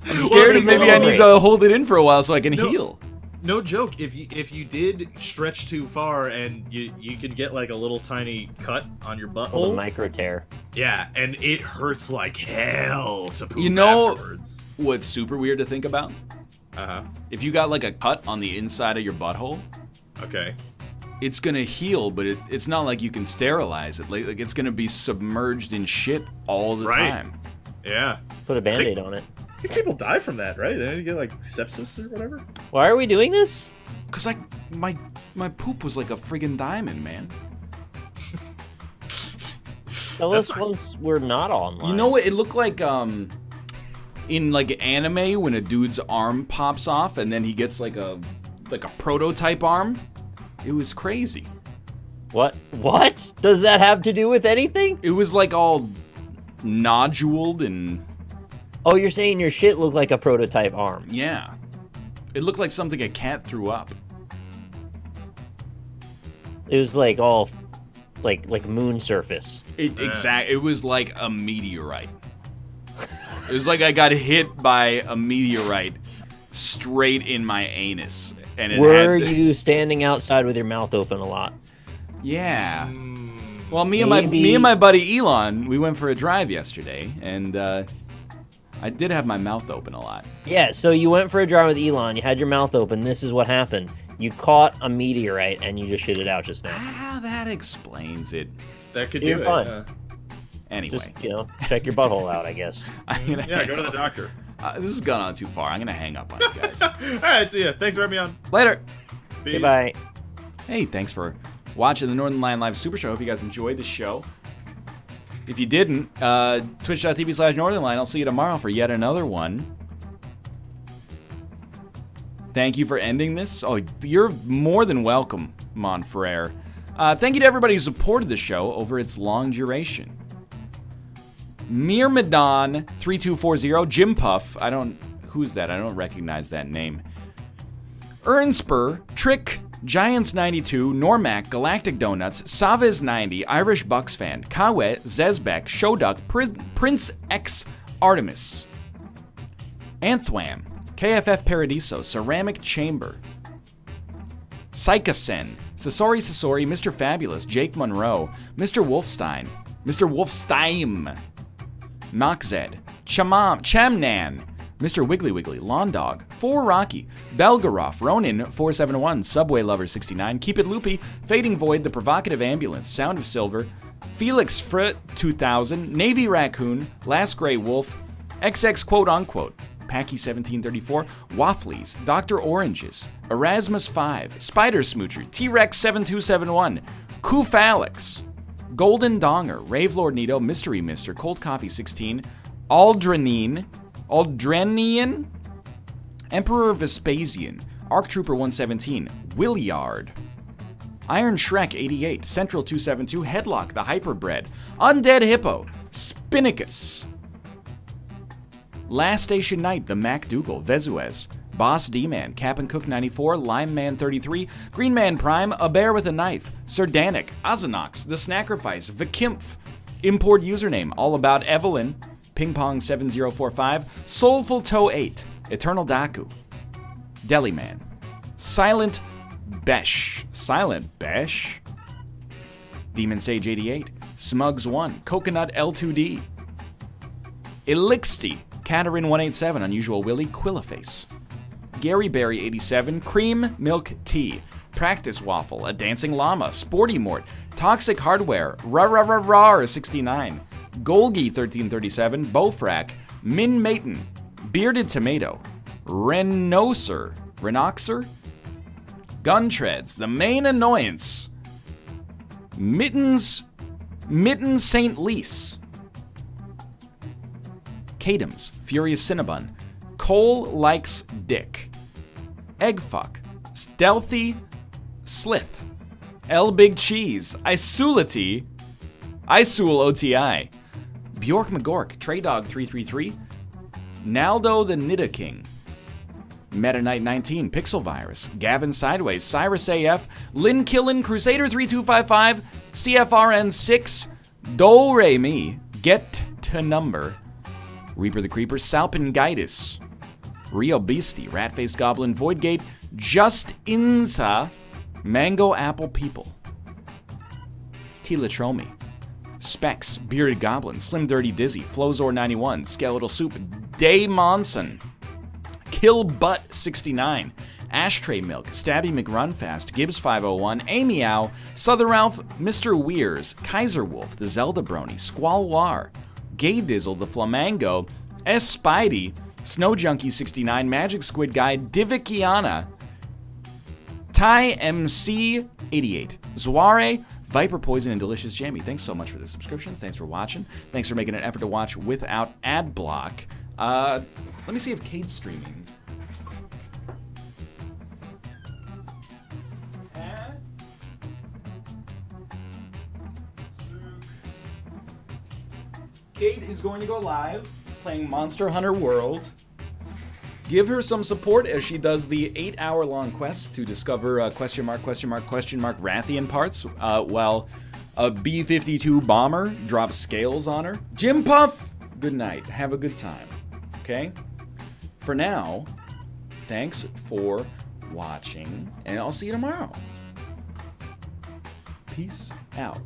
[SPEAKER 2] I'm scared of maybe I
[SPEAKER 3] wait.
[SPEAKER 2] need to hold it in for a while so I can
[SPEAKER 1] No.
[SPEAKER 2] heal.
[SPEAKER 1] No joke. If you did stretch too far and you could get like a little tiny cut on your
[SPEAKER 3] A
[SPEAKER 1] butthole.
[SPEAKER 3] micro tear.
[SPEAKER 1] Yeah, and it hurts like hell to poop
[SPEAKER 2] You know-
[SPEAKER 1] afterwards.
[SPEAKER 2] What's super weird to think about? If you got like a cut on the inside of your butthole,
[SPEAKER 1] Okay.
[SPEAKER 2] it's gonna heal, but it's not like you can sterilize it. Like it's gonna be submerged in shit all the
[SPEAKER 1] Right.
[SPEAKER 2] time.
[SPEAKER 1] Yeah.
[SPEAKER 3] Put a band-aid on it.
[SPEAKER 1] I think people die from that, right? They get like sepsis or whatever.
[SPEAKER 3] Why are we doing this?
[SPEAKER 2] Cause like my poop was like a friggin' diamond, man.
[SPEAKER 3] Tell us once we're not online.
[SPEAKER 2] You know what? It looked like in like anime when a dude's arm pops off and then he gets like a prototype arm. It was crazy.
[SPEAKER 3] What? What? Does that have to do with anything?
[SPEAKER 2] It was like all noduled and...
[SPEAKER 3] Oh, you're saying your shit looked like a prototype arm.
[SPEAKER 2] Yeah. It looked like something a cat threw up.
[SPEAKER 3] It was like all... like moon surface.
[SPEAKER 2] It was like a meteorite. It was like I got hit by a meteorite straight in my anus. And it
[SPEAKER 3] Were you standing outside with your mouth open a lot?
[SPEAKER 2] Yeah. Well, me and my buddy Elon, we went for a drive yesterday, and I did have my mouth open a lot.
[SPEAKER 3] Yeah, so you went for a drive with Elon, you had your mouth open, this is what happened. You caught a meteorite and you just shit it out just now.
[SPEAKER 2] Ah, that explains it.
[SPEAKER 1] That could
[SPEAKER 3] You're
[SPEAKER 1] do
[SPEAKER 3] fine.
[SPEAKER 1] it.
[SPEAKER 2] Anyway.
[SPEAKER 3] Just, check your butthole out, I guess.
[SPEAKER 1] Yeah, go to the doctor.
[SPEAKER 2] This has gone on too far. I'm going to hang up on you guys.
[SPEAKER 1] All right, see ya. Thanks for having me on.
[SPEAKER 2] Later.
[SPEAKER 1] Peace.
[SPEAKER 3] Goodbye.
[SPEAKER 2] Hey, thanks for watching the Northernlion Live Super Show. Hope you guys enjoyed the show. If you didn't, twitch.tv/Northernlion. I'll see you tomorrow for yet another one. Thank you for ending this. Oh, you're more than welcome, Monfrere. Thank you to everybody who supported the show over its long duration. Myrmidon 3240, Jim Puff. Who's that? I don't recognize that name. Ernspur, Trick, Giants 92, Normac, Galactic Donuts, Savez 90, Irish Bucks fan, Kawe, Zezbek, Shoduck, Prince X Artemis, Anthwam, KFF Paradiso, Ceramic Chamber, Psychosen, Sasori, Mr. Fabulous, Jake Monroe, Mr. Wolfstein, Noxzed, Chamnan, Mr. Wiggly, Lawn Dog, 4 Rocky, Belgaroff, Ronin 471, Subway Lover 69, Keep It Loopy, Fading Void, The Provocative Ambulance, Sound of Silver, Felix Frit 2000, Navy Raccoon, Last Grey Wolf, XX Quote Unquote, Packy 1734, Wafflies, Dr. Oranges, Erasmus 5, Spider Smoocher, T-Rex 7271, Koofalix, Golden Donger, Ravelord Nito, Mystery Mister, Cold Coffee 16, Aldrenian, Emperor Vespasian, Arc Trooper 117, Williard, Iron Shrek 88, Central 272, Headlock the Hyperbred, Undead Hippo, Spinicus, Last Station Night, the MacDougal, Vezuez, Boss D-Man, Cap'n Cook 94, Lime Man 33, Green Man Prime, A Bear with a Knife, Sardanic, Azanox, The Snackerfice, Vakimpf, Import Username, All About Evelyn, Ping Pong 7045, Soulful Toe 8, Eternal Daku, Deliman, Silent Besh, Demon Sage 88, Smugs 1, Coconut L2D, Elixty, Katarine 187, Unusual Willie, Quillaface, Gary Berry 87, Cream Milk Tea, Practice Waffle, A Dancing Llama, Sporty Mort, Toxic Hardware, Rar 69, Golgi 1337, Bofrak, Min Maton, Bearded Tomato, Renoxer, Guntreads, The Main Annoyance, Mittens St. Lise, Cadams, Furious Cinnabon, Cole Likes Dick, Eggfuck, Stealthy Slith, L Big Cheese, Isulity, Isul OTI, Bjork McGork, Trey Dog 333, Naldo the Nida King, Meta Knight 19, Pixel Virus, Gavin Sideways, Cyrus AF, Lynn Killen, Crusader 3255, CFRN 6, Do Re Mi, Get to Number, Reaper the Creeper, Salpingitis, Rio Beastie, Rat-Faced Goblin, Voidgate, Just Insa, Mango Apple People, Tilatromi, Specs, Bearded Goblin, Slim Dirty Dizzy, Flowzor 91, Skeletal Soup, Day Monson, Kill Butt 69, Ashtray Milk, Stabby McRunfast, Gibbs 501, Amy Ow, Southern Ralph, Mr. Weirs, Kaiser Wolf, The Zelda Brony, Squall War, Gay Dizzle, The Flamingo, S. Spidey, Snow Junkie 69, Magic Squid Guy, Divikiana, Ty MC 88, Zware, Viper Poison, and Delicious Jammy. Thanks so much for the subscriptions. Thanks for watching. Thanks for making an effort to watch without ad block. Let me see if Kate's streaming. Kate is going to go live playing Monster Hunter World. Give her some support as she does the 8-hour-long quest to discover question mark Rathian parts while a B-52 bomber drops scales on her. Jim Puff, good night. Have a good time. Okay? For now, thanks for watching, and I'll see you tomorrow. Peace out.